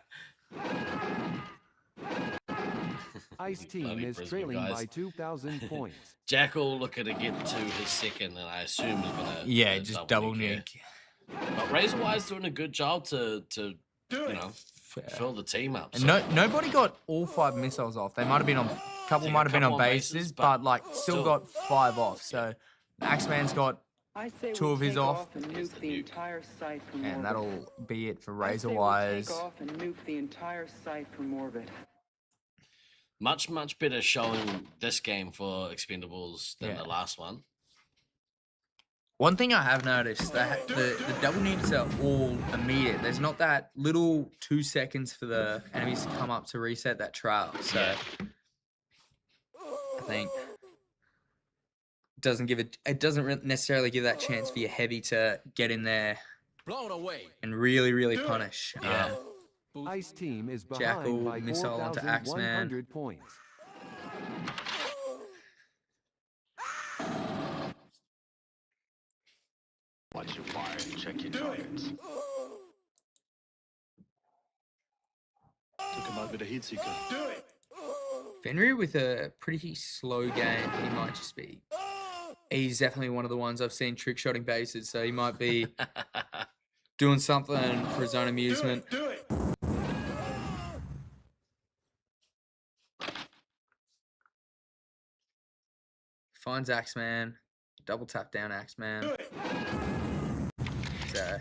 Ice team is trailing by 2,000 points. Jackal looking to get to his second, and I assume he's gonna just double nuke. But Razorwire's doing a good job to fill the team up. And nobody got all 5 missiles off. They might have been on a couple might have been on bases, but like still got 5 off. So Axeman's got 2 of his off, and that'll be it for Razor Wires. Take off and nuke the entire site from orbit. Much better showing this game for Expendables than the last one. One thing I have noticed, that the double nukes are all immediate. There's not that little 2 seconds for the enemies to come up to reset that trail. So I think it doesn't necessarily give that chance for your heavy to get in there and really punish. Ice team is behind Jackal by missile onto Axeman. 4,100 points. Watch your fire and check your targets. Took him out with a heat seeker. Do it. Fenrir with a pretty slow game. He might just be. He's definitely one of the ones I've seen trick shotting bases, so he might be doing something for his own amusement. Do it. Finds Axeman. Double tap down Axeman. So.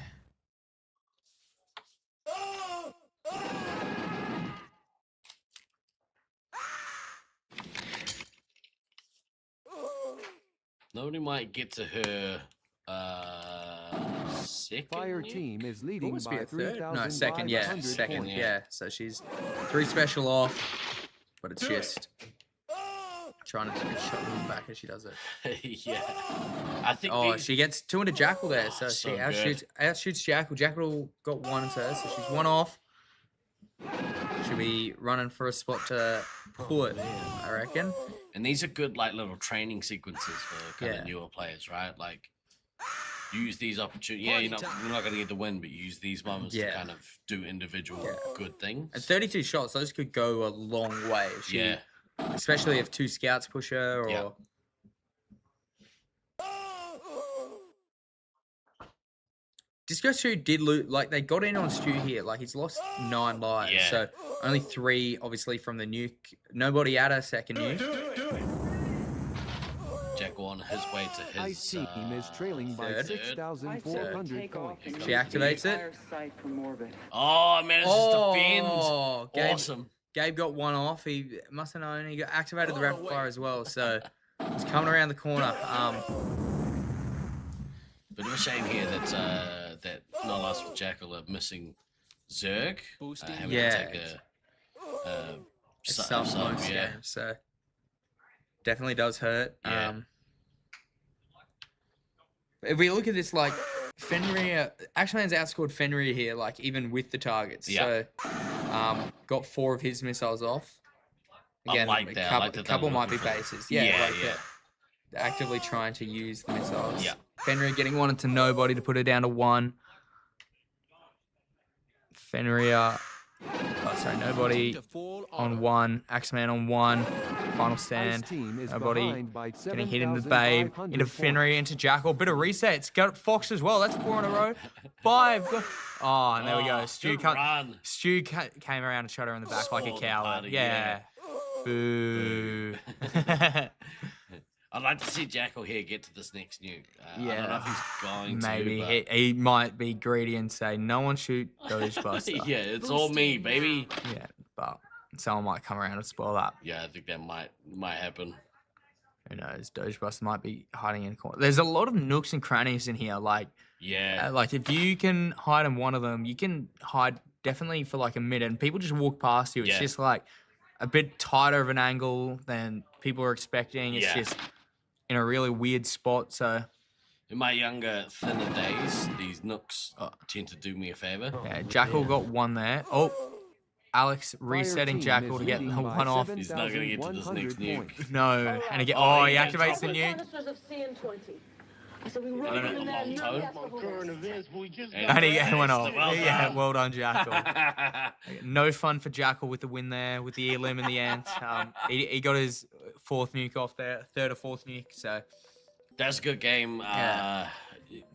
Nobody might get to her second. Fire team is leading Must by be a third? No, 3,500 second, points. yeah. So she's 3 special off, but it's just trying to get shot in the back as she does it. Yeah. I think she gets 2 into Jackal there, so so she good. outshoots Jackal. Jackal got 1 into her, so she's 1 off. She'll be running for a spot to pull it, I reckon. And these are good, like, little training sequences for kind of newer players, right? Like, use these opportunities. Yeah, you're not going to get the win, but use these moments to kind of do individual good things. And 32 shots, those could go a long way. Especially if 2 scouts push her or... Disco Stu did loot, like, they got in on Stu here. Like, he's lost 9 lives. Yeah. So, only 3, obviously, from the nuke. Nobody at a second nuke. Jack on his way to his Ice team is trailing by third. 6,400 points. She activates it. Oh, man, it's just defends. Awesome. Gabe got 1 off. He must have known. He got activated the rapid fire as well. So, he's coming around the corner. Bit of a shame here that not us with Jackal are missing Zerg. Having to take a sub, yeah. So definitely does hurt. Yeah. If we look at this, like Fenrir, Axeman's outscored Fenrir here, like even with the targets. Yeah. So got 4 of his missiles off. Again, like that. a couple might be bases. Yeah. They're actively trying to use the missiles. Yeah. Fenrir getting 1 into nobody to put her down to 1. Fenrir. So So nobody on one. Axeman on one. Final stand. team is Nobody behind by getting hit into the Babe. 7,500 Into Fenrir, into Jackal. Bit of resets. Got Fox as well. That's 4 in a row. 5. Oh, and there we go. Stu, Stu came around and shot her in the back like a coward. Yeah. Boo. I'd like to see Jackal here get to this next nuke. I don't know if he's going Maybe. to. Maybe He might be greedy and say, no one shoot Doge Buster. Yeah, it's all me, baby. Yeah, but someone might come around and spoil that. Yeah, I think that might happen. Who knows? Doge Buster might be hiding in a corner. There's a lot of nooks and crannies in here. Like, like if you can hide in one of them, you can hide definitely for like a minute and people just walk past you. It's just like a bit tighter of an angle than people are expecting. It's just in a really weird spot. So in my younger, thinner days, these nooks tend to do me a favor. Yeah, Jackal got one there. Oh, Alex resetting Jackal to get the one off. He's not going to get to this next nuke. No. And again, oh, he activates the nuke. And he went off. Yeah, well done, Jackal. No fun for Jackal with the win there, with the elim in the end. He got his 4th nuke off there, 3rd or 4th nuke. So that's a good game.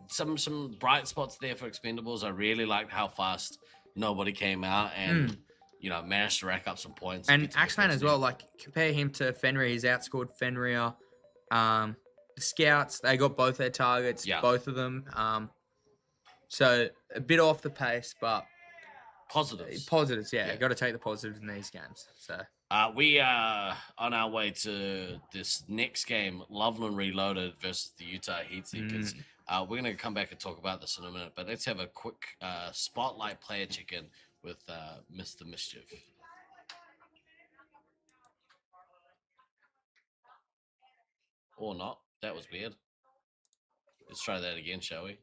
Some bright spots there for Expendables. I really liked how fast nobody came out and managed to rack up some points. And Axeman as well. Like compare him to Fenrir. He's outscored Fenrir. The Scouts, they got both their targets, both of them. So a bit off the pace, but positives. Positives, yeah. Got to take the positives in these games. So we are on our way to this next game, Loveland Reloaded versus the Utah Heatseekers. We're going to come back and talk about this in a minute, but let's have a quick spotlight player check-in with Mr. Mischief. Or not. That was weird. Let's try that again, shall we?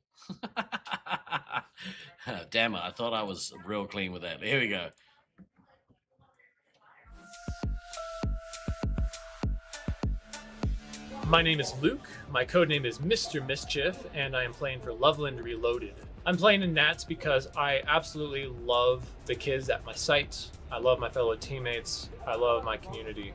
Damn it, I thought I was real clean with that. Here we go. My name is Luke, my codename is Mr. Mischief, and I am playing for Loveland Reloaded. I'm playing in Nats because I absolutely love the kids at my site. I love my fellow teammates. I love my community.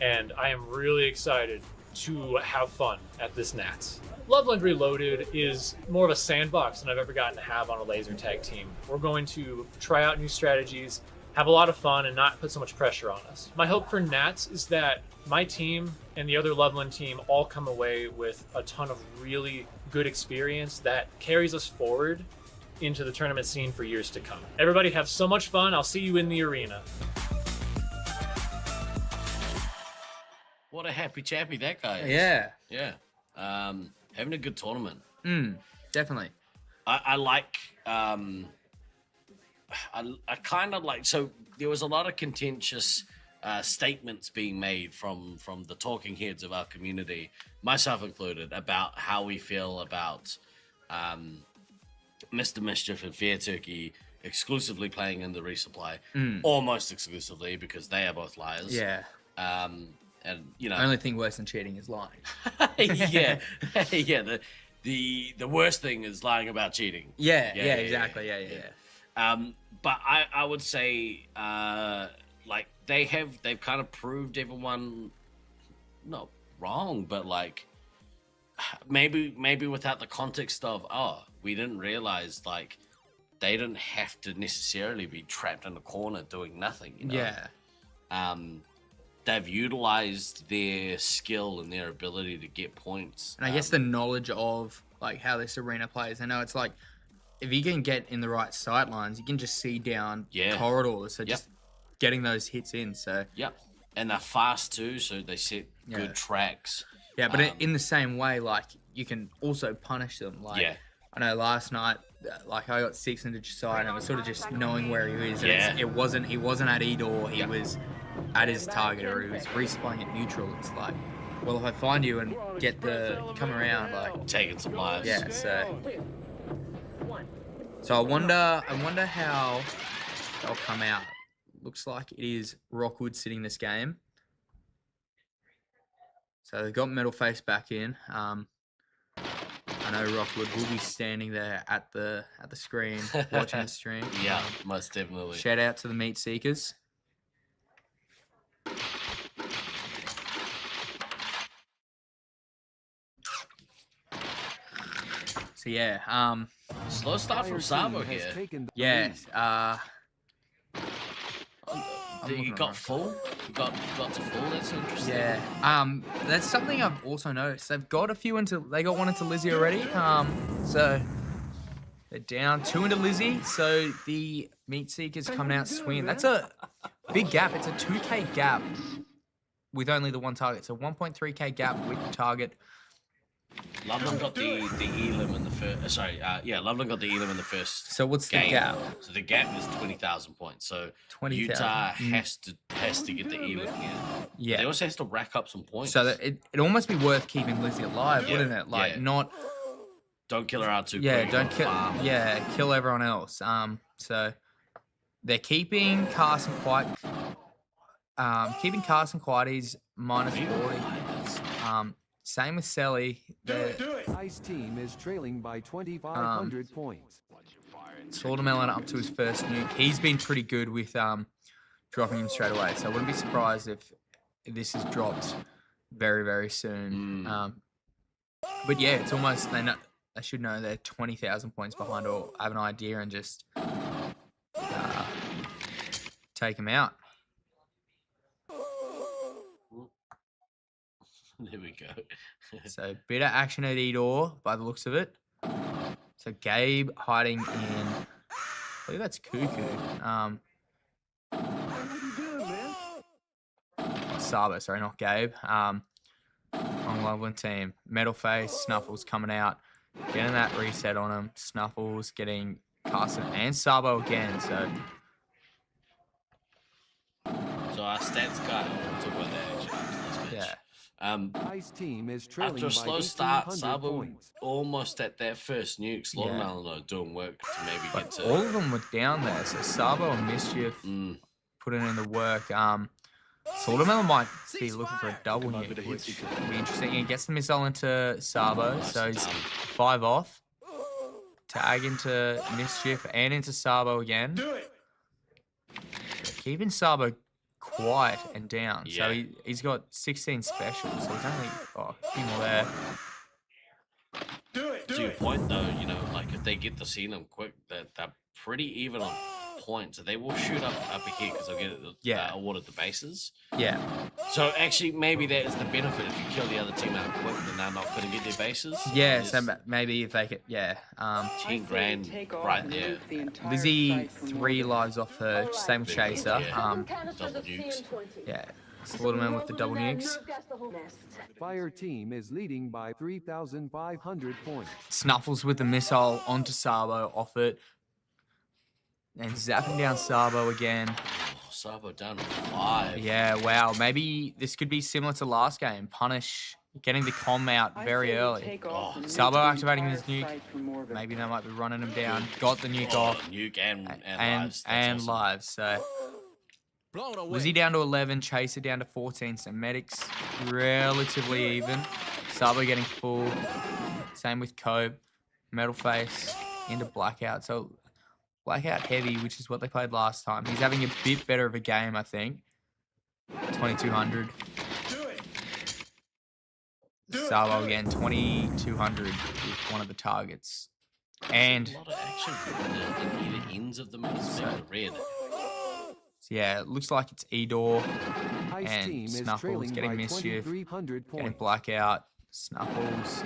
And I am really excited to have fun at this Nats. Loveland Reloaded is more of a sandbox than I've ever gotten to have on a laser tag team. We're going to try out new strategies, have a lot of fun, and not put so much pressure on us. My hope for Nats is that my team and the other Loveland team all come away with a ton of really good experience that carries us forward into the tournament scene for years to come. Everybody have so much fun. I'll see you in the arena. What a happy chappy that guy is. Yeah. Yeah. Having a good tournament. Definitely. I like, I kind of like, so there was a lot of contentious statements being made from the talking heads of our community, myself included, about how we feel about Mr. Mischief and Fair Turkey exclusively playing in the resupply, almost exclusively, because they are both liars. Yeah. And the only thing worse than cheating is lying. Yeah. The worst thing is lying about cheating. Yeah, exactly. Yeah. But I would say like they've kind of proved everyone not wrong, but like maybe without the context of we didn't realize like they didn't have to necessarily be trapped in a corner doing nothing. Yeah. They've utilized their skill and their ability to get points. And I guess the knowledge of like how this arena plays. I know it's like if you can get in the right sight lines, you can just see down corridors. So just getting those hits in. So and they're fast too, so they set good tracks. Yeah, but in the same way, like you can also punish them. Like I know last night, like I got 6 into Josiah, and I was sort of just knowing where he was. And he wasn't at E-door. He was at his target, or he was resupplying at neutral. It's like, well, if I find you and get come around, like taking some lives. Yeah. So I wonder how they'll come out. Looks like it is Rockwood sitting this game. So they've got Metalface back in. I I know Rockwood will be standing there at the screen watching the stream. Yeah, most definitely. Shout out to the meat seekers. So yeah, slow start from Sabo here. Yeah, you got full. You got to full. That's interesting. Yeah. That's something I've also noticed. They got one into Lizzie already. So they're down 2 into Lizzie. So the meat seekers coming out swinging. That's a big gap. It's a 2K gap with only the one target. So 1.3K gap with the target. Loveland got the elim in the first. Loveland got the elim in the first. So what's game. the gap? So the gap is 20,000 points. So 20,000. Utah has to get the elim here. Yeah. They also has to rack up some points. So that it'd almost be worth keeping Lizzie alive, wouldn't it? Like not. Don't kill her out too Yeah, quick. don't kill. Yeah, kill everyone else. So they're keeping Carson White. Keeping Carson White. He's minus 40. Same with Selly. Ice team is trailing by 2,500 points. Slaughtermelon up to his first nuke. He's been pretty good with dropping him straight away. So I wouldn't be surprised if this is dropped very, very soon. But yeah, it's almost they should know they're 20,000 points behind or have an idea and just take him out. There we go. So bit of action at Edor by the looks of it. So Gabe hiding in. I believe that's Cuckoo. Sabo, sorry, not Gabe. On Loveland team. Metalface, Snuffles coming out, getting that reset on him. Snuffles getting Carson and Sabo again. So our stats guy. We'll talk about that actually after this match. Yeah. Ice team is trailing After a by slow start, 1,800 Sabo points. almost at that first nuke. Slaughtermelon are doing work to maybe get to. all of them were down there. So Sabo and Mischief putting in the work. Slaughtermelon might be looking for a double nuke, which would be interesting. He gets the missile into Sabo, so he's 5 off. Tag into Mischief and into Sabo again. Keeping Sabo quiet and down. Yeah. So he's got 16 specials, so he's only a few more there. To your point, though, you know, like if they get the Xenom quick, they're pretty even on points. So they will shoot up here because they'll get awarded the bases. Yeah. So actually, maybe that is the benefit. If you kill the other team out quick, then they're not going to get their bases. Yeah, so maybe if they could, 10 grand right there. Lizzie 3 lives off her, same with Chaser. Double nukes. Yeah, Slaughterman with the double nukes. Fire team is leading by 3,500 points. Snuffles with the missile onto Sabo, off it. And zapping down Sabo again. Oh, Sabo down to 5. Yeah, wow. Maybe this could be similar to last game. Punish getting the comm out very early. Sabo activating his nuke. Maybe they might be running him down. Got the nuke off. Nuke and lives. And lives. So Lizzie down to 11, Chaser down to 14. So Medics relatively even. Sabo getting full. Same with Cobe. Metalface into Blackout. So Blackout heavy, which is what they played last time. He's having a bit better of a game, I think. 2,200. Sabo again, 2,200 with one of the targets. And a lot of action in either ends of the map, the red. So yeah, it looks like it's Edor Ice team and is Snuffles trailing getting by Mischief, 2,300 getting points. Blackout, Snuffles.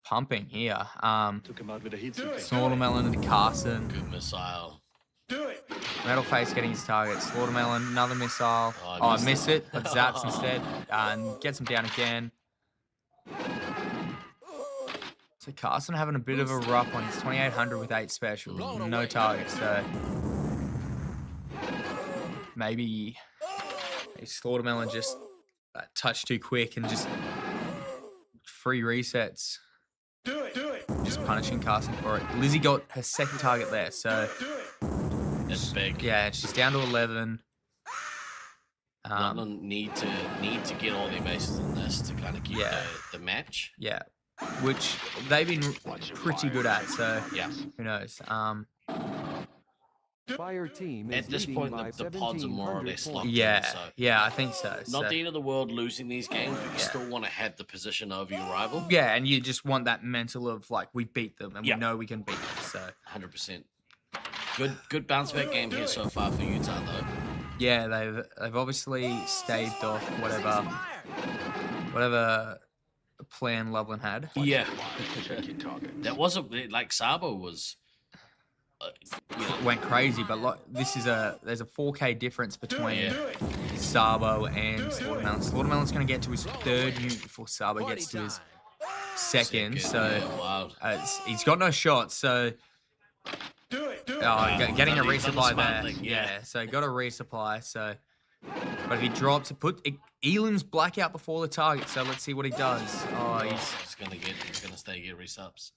Pumping here. Slaughtermelon into Carson. Good missile. Metalface getting his target. Slaughtermelon, another missile. I missed it, but zaps instead. And gets him down again. So Carson having a bit of a rough one. He's 2,800 with 8 specials. No targets, so maybe Slaughtermelon just touched too quick and just free resets. Just punishing Carson for it. Lizzie got her second target there, so that's big. Yeah, she's down to 11. London need to get all their bases in this to kind of keep the match. Yeah. which they've been pretty good at. So yeah, who knows? Fire team is At this leading point, by the pods are more or 1,700 less locked points. Yeah, in. So yeah, I think so. not the end of the world losing these games, but you still want to have the position over your rival. Yeah, and you just want that mental of like we beat them and Yeah. we know we can beat them. So 100%. Good bounce back game here so far for Utah though. yeah, they've obviously staved off whatever plan Loveland had. Yeah, that wasn't like Sabo was. Went crazy, but there's a 4K difference between Sabo and Slaughtermelon. Slaughtermelon's going to get to his third unit before Sabo gets to his second. So he's got no shots. So getting a resupply there. Yeah, so got a resupply. So, but if he drops Elan's blackout before the target. So let's see what he does. Oh, he's gonna stay get resubs.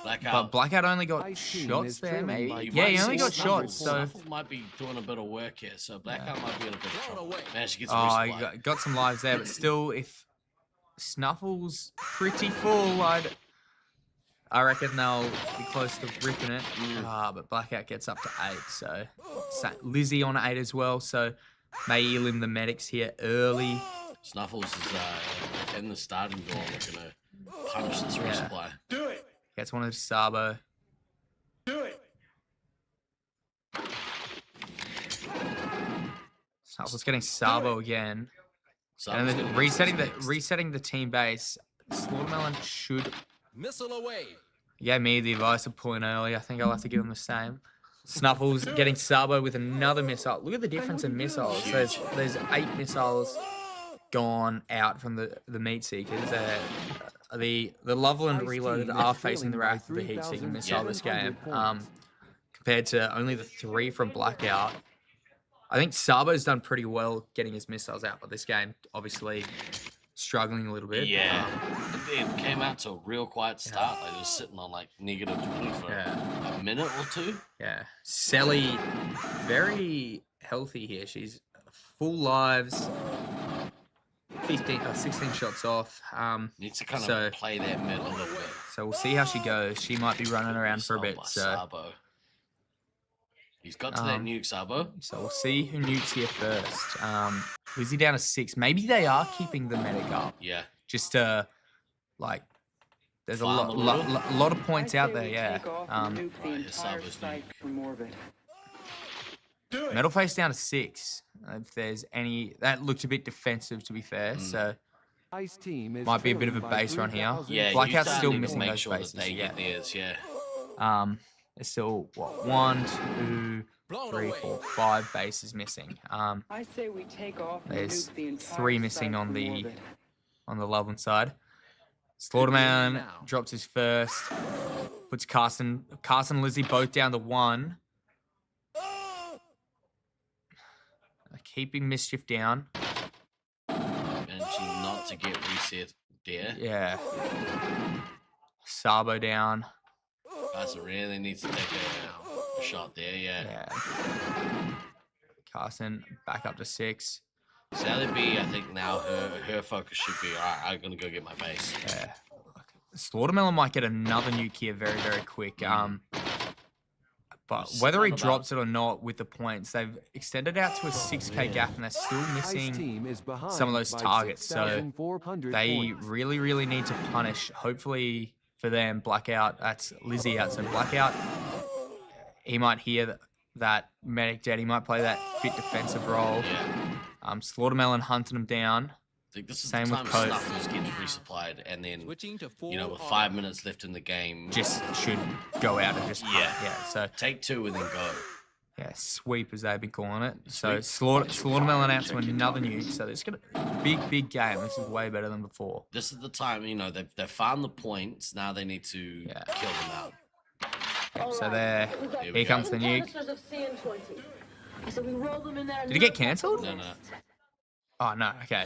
Blackout. But Blackout only got shots there, maybe. Yeah, he only got shots. So Snuffle might be doing a bit of work here. So Blackout might be in a bit of trouble. Managed to get he got some lives there, but still, if Snuffle's pretty full, I reckon they'll be close to ripping it. But Blackout gets up to 8, so Lizzie on 8 as well. So may Elim the medics here early. Snuffles is in the starting door looking to punish this resupply. Do it. Gets one of Sabo. Do it. Snuffles getting Sabo again. And then resetting the team base. Slaughtermelon should missile away. He gave me the advice of pulling early. I think I'll have to give him the same. Snuffles getting Sabo with another missile. Look at the difference in missiles. There's 8 missiles gone out from the meat seekers. The Loveland Reloaded are facing the wrath of the heat seeking missile this game. Compared to only the 3 from Blackout. I think Sabo's done pretty well getting his missiles out, but this game obviously struggling a little bit. Yeah, it came out to a real quiet start. Like it was sitting on like -20 for a minute or two. Yeah, Sally, very healthy here. She's full lives. 16 shots off. Needs to kind of play that mid a little bit. So we'll see how she goes. She might be running around for a bit. So Sabo. He's got to that nuke, Sabo. So we'll see who nukes here first. Lizzie down to 6. Maybe they are keeping the medic up. Yeah. Just to, like, there's a lot of points out there, yeah. Metal face down to 6. If there's any, that looked a bit defensive to be fair. So might be a bit of a base run here. Yeah, Blackout's still missing make those sure bases. that they get theirs. Yeah. There's still what 1, 2, 3, 4, 5 bases missing. I say we take off and There's nuke the entire 3 missing site on from the orbit. Loveland side. Slaughterman drops his first. Puts Carson and Lizzie both down to 1. Keeping Mischief down. Managing not to get reset there. Yeah. Sabo down. Carson really needs to take a shot there, yeah. Carson back up to 6. Sally B, I think now her focus should be, all right, I'm going to go get my base. Yeah. Slaughtermelon might get another nuke here very, very quick. But whether he drops it or not with the points, they've extended out to a 6K gap and they're still missing some of those targets. So they really, really need to punish. Hopefully for them, Blackout, that's Lizzie out. So Blackout, he might hear that medic dead. He might play that bit defensive role. Slaughtermelon hunting him down. I think this is Same the with time Coat. Snuffles gets resupplied, and then, with 5 minutes left in the game, Just should go out and just so take 2 and then go. Yeah, sweep as they've been calling it. So Slaughtermelon out to another nuke. So it's gonna big game. This is way better than before. This is the time, they've found the points. Now they need to kill them out. So here comes the nuke. Did it get cancelled? No. Oh no, okay.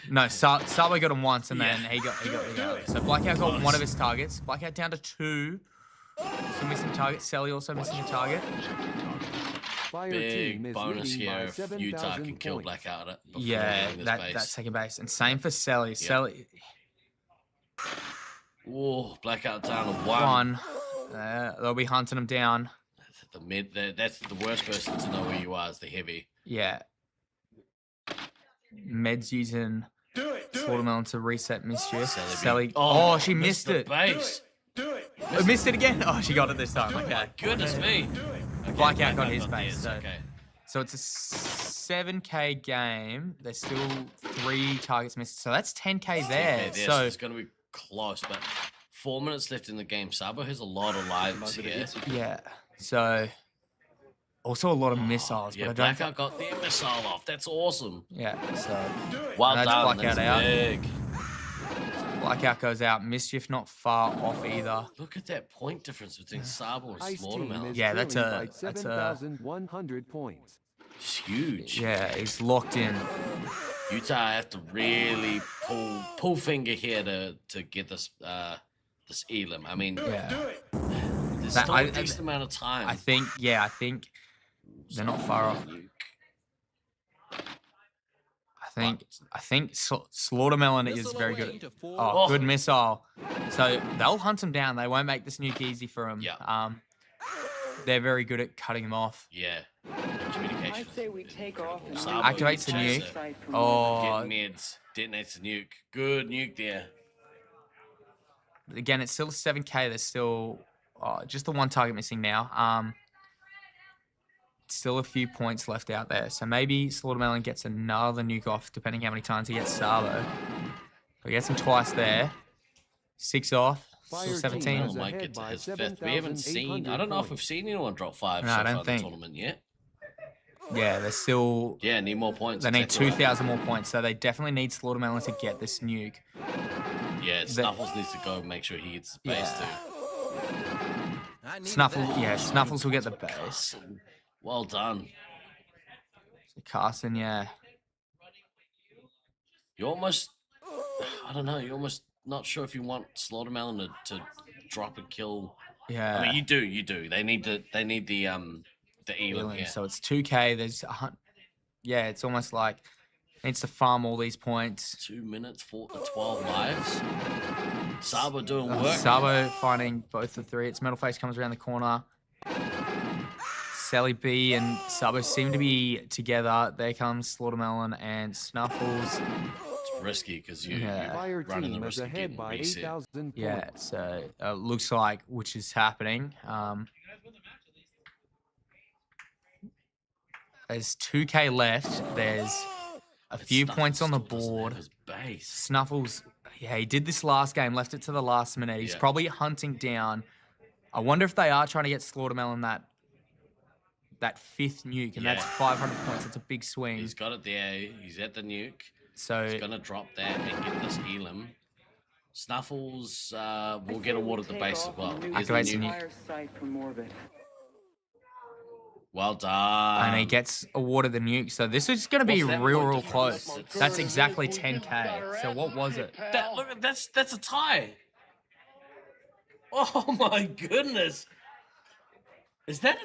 No, Sabo got him once and then he got it. So Blackout got one of his targets. Blackout down to 2. Still missing target. Sally also missing a target. Big bonus here if Utah can kill Blackout before Yeah, leaving this that base. second base. And same for Sally. Sally Oh, blackout down to 1. They'll be hunting him down. The mid. That's the worst person to know where you are is the heavy. Yeah. Med's using Slaughtermelon to reset Mischief. Sally. Oh, she missed it. Base. Missed it again. Oh, she got it this time. Okay. Goodness me. Okay, Blackout got his base. his, okay. So it's a 7K game. There's still 3 targets missed. So that's 10K there. So it's going to be close, but 4 minutes left in the game. Sabo has a lot of lives here. Yeah. So also a lot of missiles. Yeah, but I don't Blackout got their missile off. That's awesome. Yeah. So well that's done. Blackout That's out. big. Blackout goes out. Mischief not far off either. Look at that point difference between Sabo and Slaughtermelon. Yeah, that's a 7,100 points. It's huge. Yeah, he's locked in. Utah have to really pull finger here to get this this Elam. I mean, there's still a decent amount of time. I think they're not far off. I think Slaughtermelon is very good. Oh, good missile. So they'll hunt him down. They won't make this nuke easy for him. Yeah. They're very good at cutting him off. Yeah. Communication. I say we take off. And Activates the nuke. Oh. Get mids. Detonates the nuke. Good nuke there. Again, it's still 7K. There's still just the 1 target missing now. Still a few points left out there. So maybe Slaughtermelon gets another nuke off, depending how many times he gets Sabo. He gets him twice there. 6 off. Still 17. Might get to his 5th. We haven't seen. I don't know if we've seen anyone drop 5 No, so I don't far in think. the tournament yet. Yeah, they're still. Yeah, need more points. They need exactly 2,000 more points. So they definitely need Slaughtermelon to get this nuke. Yeah, Snuffles needs to go and make sure he gets the base too. Snuffles will get the base. Well done. Carson, yeah. You're almost, I don't know, you're almost not sure if you want Slaughtermelon to drop and kill. Yeah. I mean, you do. They need the Elam here. So it's 2K. There's it's almost like needs to farm all these points. 2 minutes, 12 lives. Sabo doing work. Sabo finding both the 3. It's Metalface comes around the corner. Sally B and Sabo seem to be together. There comes Slaughtermelon and Snuffles. It's risky because you're running the risk of getting reset. Yeah, so looks like which is happening. There's 2K left. There's a few points on the board. Snuffles, he did this last game, left it to the last minute. He's probably hunting down. I wonder if they are trying to get Slaughtermelon that 5th nuke, and that's 500 points. It's a big swing. He's got it there. He's at the nuke. So he's gonna drop that and get this Elam. Snuffles will get awarded the base as well. Activates the nuke. Well done. And he gets awarded the nuke. So this is going to be real close. That's exactly 10K. So what was it? Look, that's a tie. Oh my goodness. Is that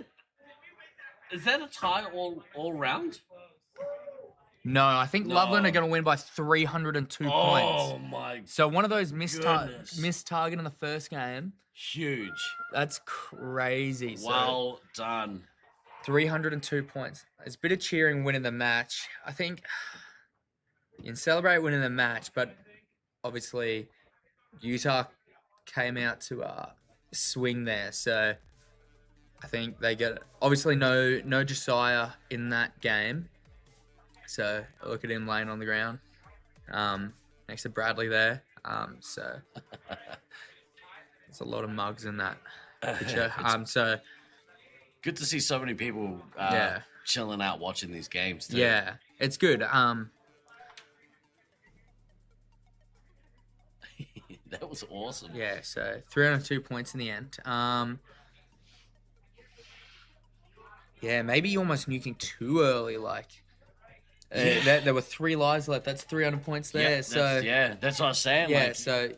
a tie all round? No, I think Loveland are going to win by 302 points. Oh my. So one of those missed target in the first game. Huge. That's crazy. Well done. 302 points. There's a bit of cheering winning the match. I think you can celebrate winning the match, but obviously Utah came out to swing there. So I think they get obviously no Josiah in that game. So look at him laying on the ground next to Bradley there. So there's a lot of mugs in that picture. So good to see so many people chilling out watching these games too. Yeah, it's good. That was awesome. Yeah, so 302 points in the end. Yeah, maybe almost nuking too early. Like, there were 3 lives left. That's 300 points there. That's what I was saying. Yeah, like, so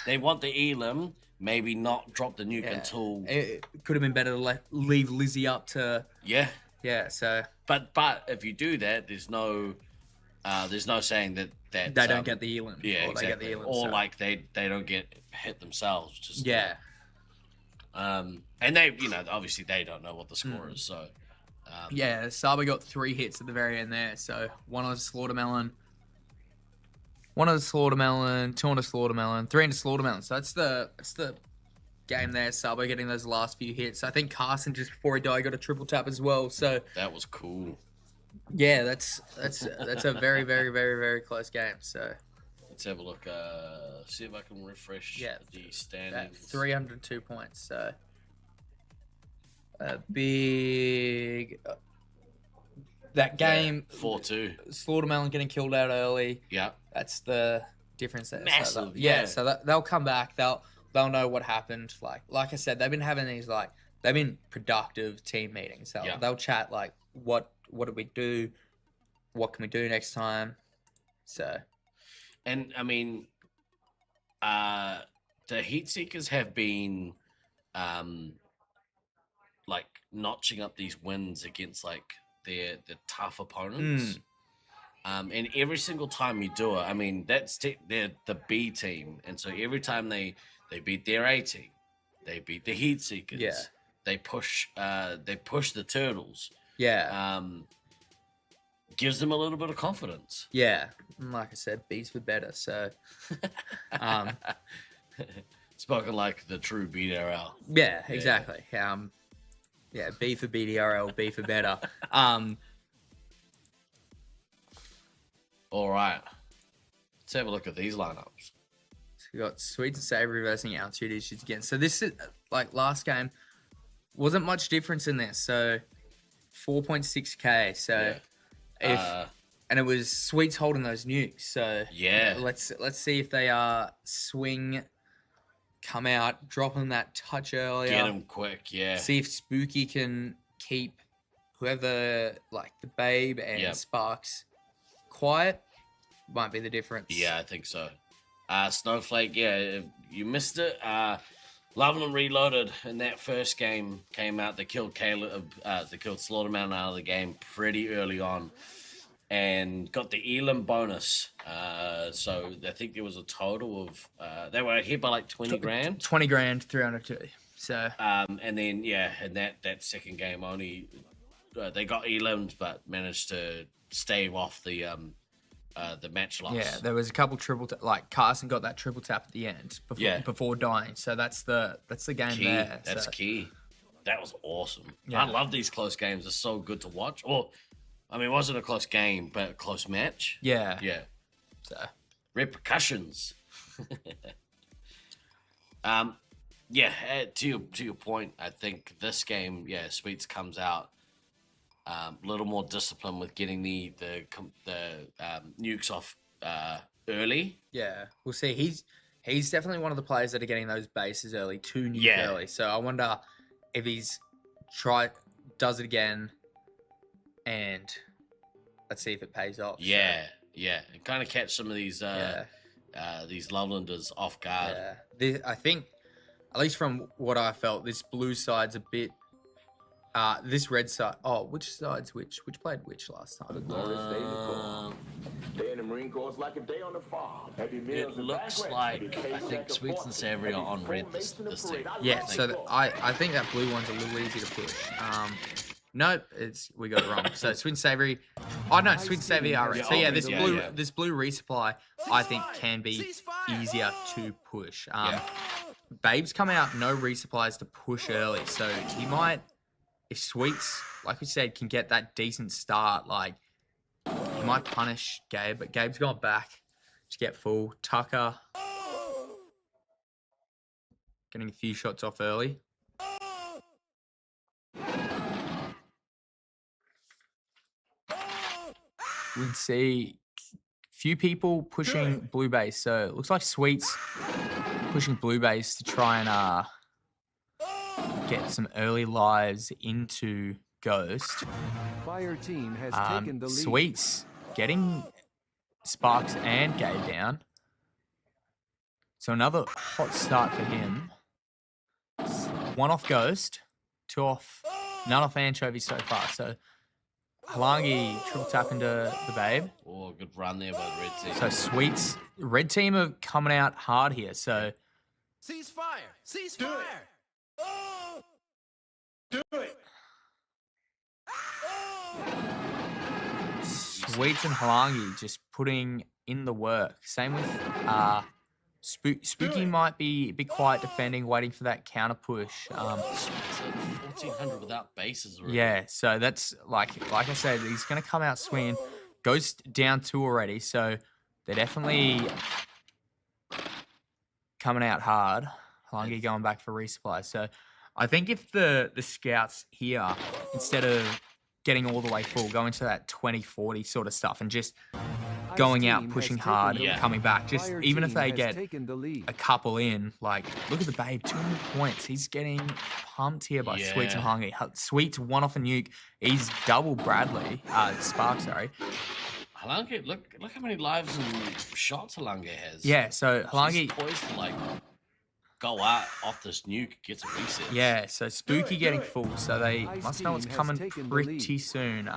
they want the Elam. Maybe not drop the nuke until. It could have been better to leave Lizzie up to. Yeah. Yeah. So. But if you do that, there's no there's no saying that they don't get the elim. Yeah, or exactly. They get the elim, or so. like they don't get hit themselves. Just Yeah. and they, obviously they don't know what the score is. So Yeah, Saba got 3 hits at the very end there. So 1 on a Slaughtermelon, 1 on a Slaughtermelon, 2 on a Slaughtermelon, 3 on a Slaughtermelon. So that's the game there. Saba getting those last few hits. I think Carson, just before he died, got a triple tap as well. So that was cool. Yeah, that's a very, very, very, very close game. So let's have a look. See if I can refresh the standings. 302 points. So a big that game. 4-2. Slaughtermelon getting killed out early. Yeah, that's the difference there. Massive. So so they'll come back. They'll know what happened. Like I said, they've been having these they've been productive team meetings. They'll chat what do we do? What can we do next time? So, and I mean, the Heat Seekers have been, notching up these wins against the tough opponents. And every single time you do it, I mean, they're the B team, and so every time they beat their A team, they beat the Heat Seekers. Yeah. They push the Turtles. Yeah. Gives them a little bit of confidence. Yeah. Like I said, B's for better. So, spoken like the true BDRL. Yeah, exactly. Yeah, B for BDRL, B for better. All right. Let's have a look at these lineups. So we got Sweet and Savory versus Altitude Issues again. So this is last game. Wasn't much difference in this. So 4.6k. So and it was Sweets holding those nukes. So let's see if they swing, come out, dropping that touch earlier. Get them quick, yeah. See if Spooky can keep whoever the Babe and Sparks quiet. Might be the difference. Yeah, I think so. Snowflake, you missed it. Loveland Reloaded in that first game came out. They killed Slaughtermelon out of the game pretty early on, and got the Elam bonus. So I think there was a total of they were hit by 20 grand. 20 grand, 302. So and then in that second game only they got Elams but managed to stave off the match loss. Yeah, there was a couple triple Carson got that triple tap at the end before dying. So that's the game key. there. That's key. That was awesome. Yeah. I love these close games. They're so good to watch. Or I mean, it wasn't a close game, but a close match. Yeah. Yeah. So repercussions. To your point, I think this game, Sweets comes out a little more disciplined with getting the nukes off early. Yeah, we'll see. He's definitely one of the players that are getting those bases early, 2 nuke early. So I wonder if he's does it again, and let's see if it pays off. Yeah, and kind of catch some of these Lovelanders off guard. Yeah, I think, at least from what I felt, this blue side's a bit. This red side. Oh, which side's which? Which played which last time? Day in the Marine Corps is like a day on the farm. It looks like I think Sweets and Savory are on red this team. Yeah, so I think that blue one's a little easy to push. Nope, we got it wrong. So Sweet and Savory. Oh no, Sweet and Savory are red. So yeah, this blue resupply I think can be easier to push. Babe's come out no resupplies to push early, so he might. If Sweets, like we said, can get that decent start, he might punish Gabe, but Gabe's gone back to get full. Tucker getting a few shots off early. We'd see few people pushing blue base, so it looks like Sweets pushing blue base to try and get some early lives into Ghost. Fire team has taken the lead. Sweets getting Sparks and Gabe down. So another hot start for him. 1 off Ghost, 2 off, none off Anchovy so far. So Halangi triple tap into the Babe. Oh, good run there by the red team. So Sweets, red team are coming out hard here. So Cease fire! Cease fire! Do it. Sweets and Halangi just putting in the work. Same with Spooky might be a bit quiet defending, waiting for that counter push. 1400 without bases already. Yeah, so that's like I said, he's going to come out swinging. Goes down 2 already, so they're definitely coming out hard. Halangi going back for resupply. So I think if the scouts here, instead of getting all the way full, go into that 20-40 sort of stuff and just going out, pushing hard, coming back. Just even if they get a couple in, like, look at the Babe, 200 points. He's getting pumped here by Sweets and Halangi. Sweets one off a nuke. He's double Bradley, Spark, sorry. Halangi, look how many lives and shots Halangi has. Yeah, so Halangi... She's poised to, like, go out off this nuke, gets a reset. Yeah, so Spooky getting full, so they must know what's coming pretty soon.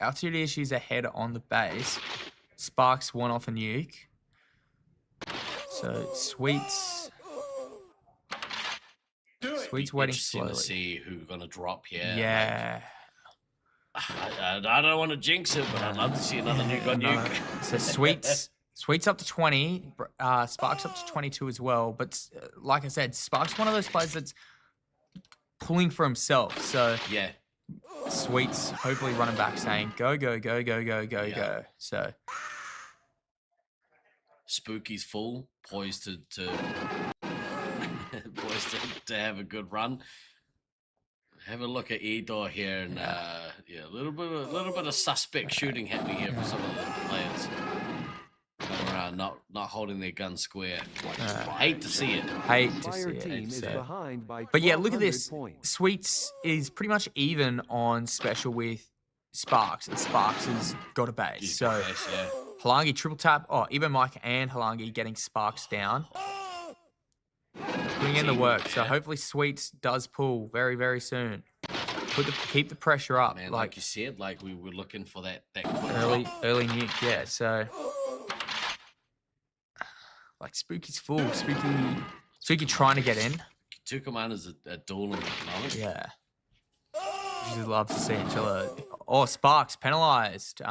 Altitude issues ahead on the base. Sparks one off a nuke. So Sweets waiting slowly. To see who's gonna drop here. Yeah. I don't want to jinx it, but I'd love to see another nuke on nuke. So Sweets up to 20. Sparks up to 22 as well. But like I said, Sparks one of those players that's pulling for himself. So yeah. Sweets hopefully running back saying go, go, go, go, go, go, go. So Spooky's full, poised to have a good run. Have a look at Edor here, and a little bit of suspect shooting happening here for some of the players. Not holding their gun square. Hate to see it. But yeah, look at this. Sweets is pretty much even on special with Sparks, and Sparks has got a base. So Halangi triple tap. Oh, Ebo Mike and Halangi getting Sparks down. Putting in the work. So hopefully Sweets does pull very, very soon. Keep the pressure up. Man, like you said, like we were looking for that early nuke. Yeah, so. Like Spooky's full. Spooky trying to get in. Two commanders are dueling at the moment. Yeah. Just love to see each other. Oh, Sparks penalized.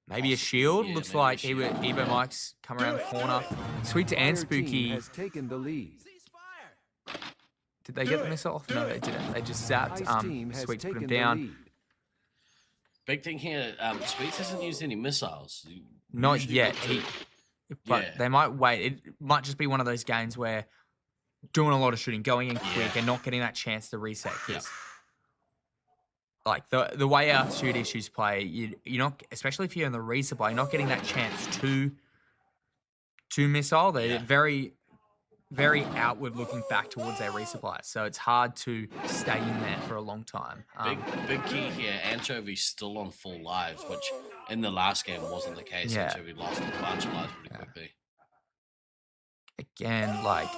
Maybe a shield. Looks like Ebo Mike's come around the corner. Sweets and Spooky has taken the lead. Did they get the missile off? No, they didn't. They just zapped. Sweets put him down. Big thing here. Sweets hasn't used any missiles. Not yet. But they might wait. It might just be one of those games where doing a lot of shooting, going in quick, and not getting that chance to reset. Because, like the way altitude issues play, you're not, especially if you're in the resupply, you're not getting that chance to missile. They're very, very outward looking back towards their resupply. So it's hard to stay in there for a long time. Big key here. Anchovy's still on full lives, which in the last game wasn't the case. Anchovy lost a bunch of lives pretty quickly. Again, like,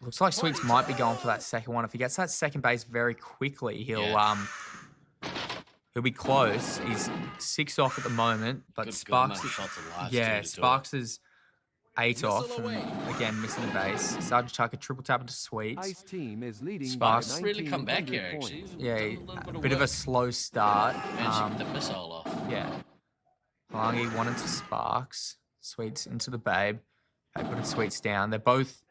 looks like Sweets might be going for that second one. If he gets that second base very quickly, he'll be close. He's 6 off at the moment, but Sparks Sparks is 8 off, and again missing the base. Sergeant Tucker triple tap into Sweets. Ice team is leading Sparks really come back here actually. A bit of a slow start. Managed to get the missile off. Yeah. Halangi one into Sparks. Sweets into the Babe. They put Sweets down. They're both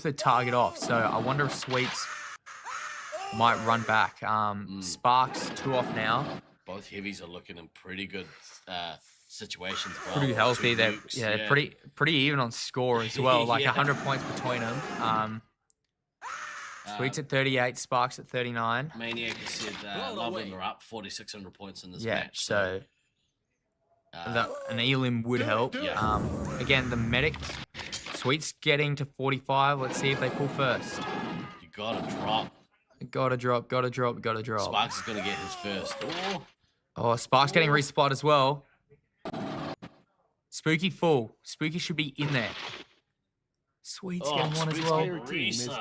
a target off. So I wonder if Sweets might run back. Sparks 2 off now. Both heavies are looking in pretty good situations. Pretty healthy. They're pretty even on score as well. Like 100 points between them. Sweets at 38, Sparks at 39. Maniac said Loveland are up 4,600 points in this match. So an Elim would help. Again, the medic. Sweets getting to 45. Let's see if they pull first. You gotta drop. Gotta drop. Sparks is gonna get his first. Oh, Sparks getting resupplied as well. Spooky full. Spooky should be in there. Sweets getting one as well.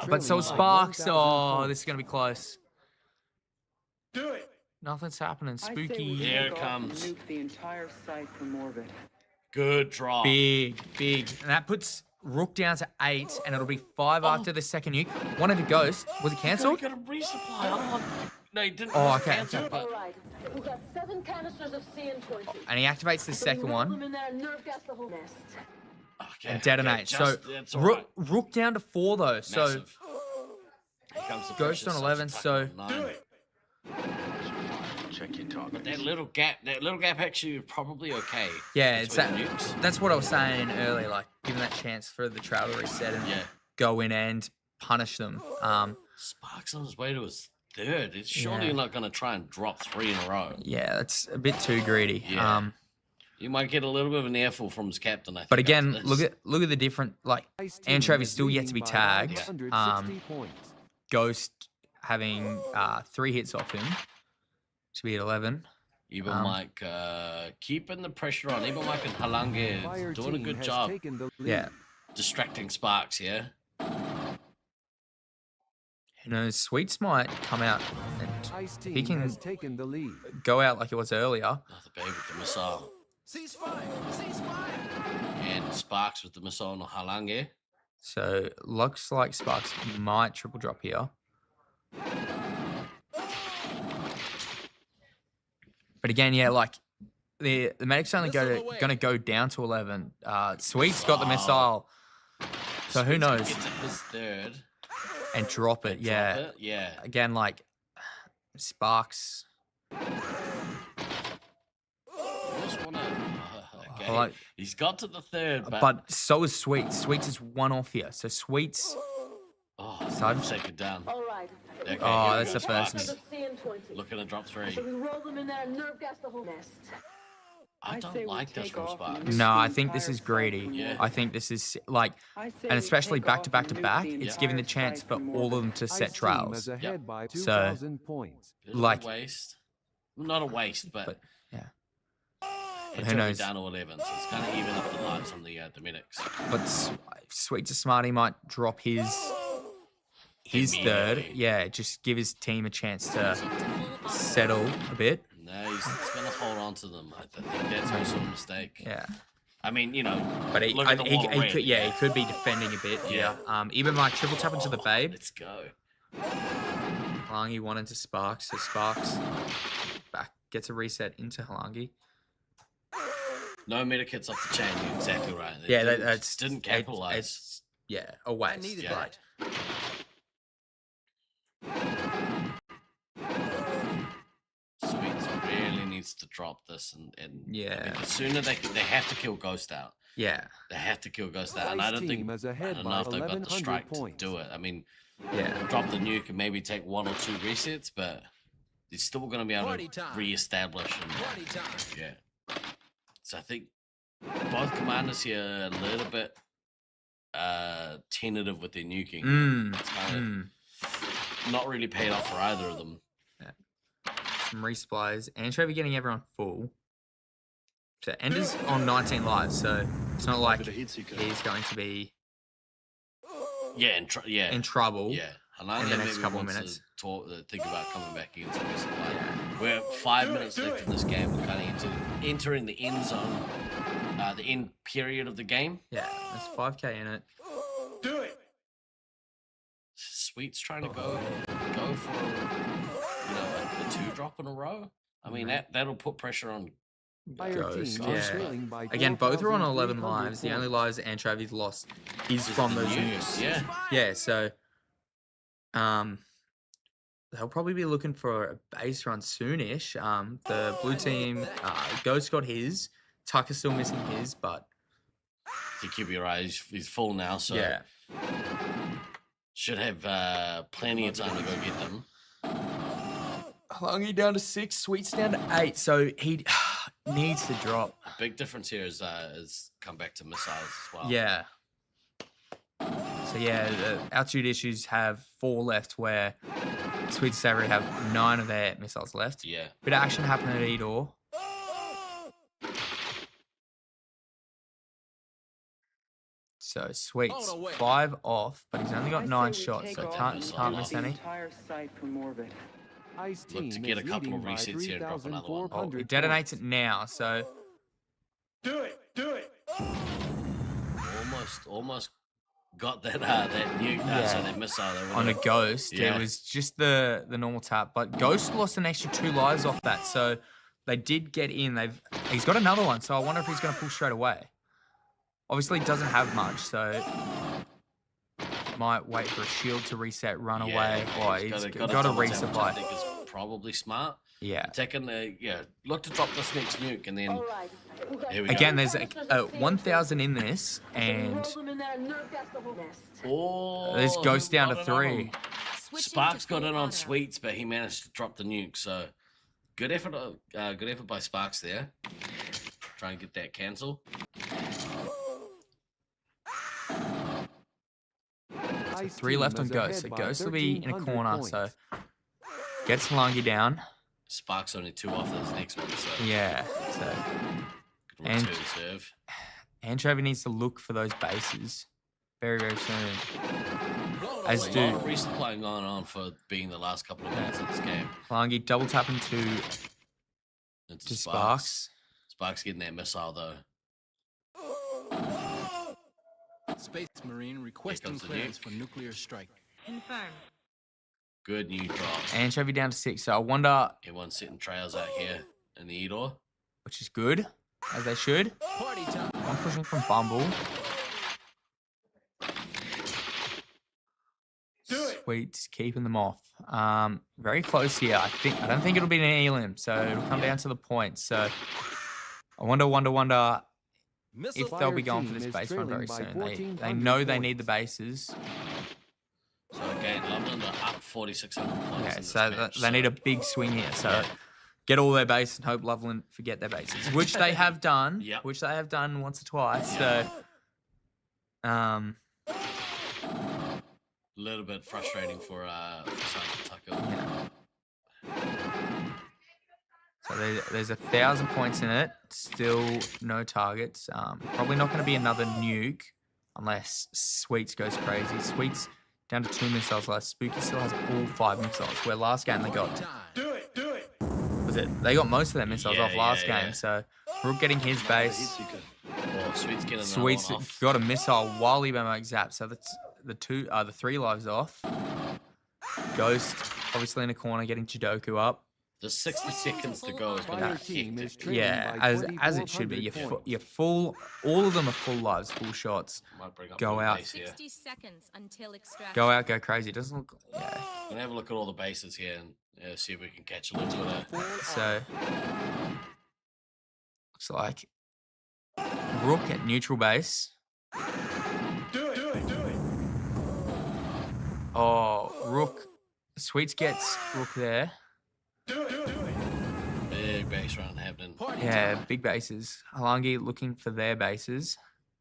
But so Sparks. Oh, this is going to be close. Do it. Nothing's happening. I say we Spooky. Here take it off comes. and nuke the entire site from orbit. Good drop. Big. And that puts Rook down to 8, and it'll be 5 after the second nuke. One of the Ghost. Was it cancelled? Got a resupply. Oh, no, he didn't. Oh, It was okay. cancelled, but- All right, we got 7 canisters of CN20. And he activates the second Roll them one in there and nerve gas the whole nest. Okay, and detonates. So that's all right. Rook down to 4 though. So Massive. Here comes the Ghost pressure, on such 11. a So tuck on 9. Check your target. But that little gap actually probably okay. yeah, it's between that, the nukes. that's what I was saying earlier. Like giving that chance for the trail to reset and go in and punish them. Sparks on his way to his third. It's surely Yeah. not going to try and drop 3 in a row. Yeah, that's a bit too greedy. Yeah. You might get a little bit of an earful from his captain, I think. But again, after this. look at the different like Anchovy's still yet to be tagged. Ghost having 3 hits off him to be at 11. Even Mike keeping the pressure on. Even Mike and Halange doing a good job. Yeah. Distracting Sparks, yeah? Who knows? Sweets might come out and he can taken the lead. go out like it was earlier. Oh, the baby with the missile. And Sparks with the missile on Halange. So looks like Sparks might triple drop here. But again, yeah, like the medic's only gonna go down to 11. Sweet's got the missile, so who knows? Gets it his third. And drop it, yeah. Drop it, yeah. Again, like Sparks. Okay. Like- He's got to the third, But so is Sweets. Sweets is 1 off here, so Sweets. Second down. All right. Okay, Oh, here that's we the go, first Sparks. Of CN20. Looking to drop 3. So we roll them in there and nerve gas the whole nest. I don't like this from Sparks. No, I think this is greedy. Yeah. I think this is like, and especially back to back to back, it's giving the chance for all of them to set trials. Ahead by So, 2,000 points. Bit of like, a waste. Not a waste, but yeah. It's who only knows? down to 11, so it's kind of even up the lives on the medics. But Sweet's a smart. He might drop his third. Yeah, just give his team a chance to settle a bit. No, he's going to hold on to them. I think that's also a mistake. Yeah. I mean, you know, But he look at the wall of red. could, he could be defending a bit. Yeah. Even like triple tap into the babe. Let's go. Halangi wanted to Sparks, so Sparks back gets a reset into Halangi. No medikits off the chain. You're exactly right. They Yeah, didn't, didn't capitalize. It's a waste. Right. Sweets really needs to drop this, and I mean, the sooner they have to kill Ghost out. Yeah. They have to kill Ghost out, and I don't think I don't know if they've got the strike to do it. I mean, drop the nuke and maybe take 1 or 2 resets, but they're still going to be able to re-establish. And, yeah. So I think both commanders here are a little bit tentative with their nuking. It's kind of not really paid off for either of them. Some resupplies. Anchovy getting everyone full. So Ender's on 19 lives, so it's not like he's going to be in trouble. Yeah. In the next couple of minutes. Think about coming back into resupply. We're 5 minutes left in this game. We're kind of entering the end zone, the end period of the game. Yeah, there's 5k in it. Do it. Sweet's trying to go for a 2-drop in a row. I mean that'll put pressure on Ghost. Yeah. Again, both are on 11 lives. The only lives that Anchovy's lost is from those nukes. Yeah. Yeah. So, they'll probably be looking for a base run soonish. The blue team, Ghost got his. Tucker's still missing his, but to keep your eyes, he's full now, so yeah, should have plenty of time to go get them. Halangi down to 6, Sweets down to 8, so he needs to drop. The big difference here is come back to missiles as well. Yeah. So yeah, the altitude issues have 4 left, where Sweet Savory have 9 of their missiles left. Yeah. Bit of action happening at Edor. So Sweet's 5 off, but he's only got 9 shots, so can't miss any. Entire site from orbit. Ice Look to team get a is couple of leading by resets here and drop another one. Oh, 3,400 it detonates points. it now, so Do it! Do it! Almost got that nuke, so that missile. On a Ghost, Yeah. it was just the normal tap, but Ghost lost an extra 2 lives off that, so they did get in. He's got another one, so I wonder if he's going to pull straight away. Obviously, he doesn't have much, so might wait for a shield to reset, run away. Oh, he's got to resupply. I think is probably smart. Yeah. Taking look to drop this next nuke, and then here we Again, go. there's 1,000 in this, and there's Ghost down to 3. Sparks got in on Sweets, but he managed to drop the nuke. So good effort by Sparks there. Try and get that cancel. So 3 left on Ghost. So Ghost will be in a corner. So gets Lungi down. Sparks only 2 off this next one. So yeah. So and serve. Anchovy needs to look for those bases very, very soon. As a do. lot of resupplying going on for being the last couple of minutes of this game. Lungi double tapping to Sparks. Sparks getting that missile though. Space Marine requesting clearance for nuclear strike. Confirmed. Good new drop. Anchovy down to 6. So I wonder. Everyone's setting trails out here in the E-door. Which is good, as they should. Party time. I'm pushing from Bumble. Sweets keeping them off. Very close here. I don't think it'll be an elim, so it'll come down to the points. So I wonder if they'll be going for this base run very soon. They know they need the bases. So again, Loveland are up 4,600 points. Yeah, so they need a big swing here. So get all their bases and hope Loveland forget their bases, which they have done. Which they have done once or twice. So, a little bit frustrating for Sergeant Tucker. So there's 1,000 points in it. Still no targets. Probably not going to be another nuke unless Sweets goes crazy. Sweets down to 2 missiles left. Spooky still has all 5 missiles. Where last game they got. Do it! Do it! Was it? They got most of their missiles off last game. So Rook getting his base. Sweets getting Sweets off. got a missile while Ebemo zapped. So that's the 3 lives off. Ghost obviously in a corner getting Chidoku up. The 60 seconds to go is going to be hectic. Yeah, as it should be. You're full. All of them are full lives, full shots. Go out. 60 seconds until extraction. Go out, go crazy. It doesn't look. Yeah. I'm gonna have a look at all the bases here and see if we can catch a little bit of it. So looks like Rook at neutral base. Do it! Do it! Do it! Oh, Rook. Sweets gets Rook there. Do it! Do it! Do it! Big base run happening. Yeah, big bases. Halangi looking for their bases,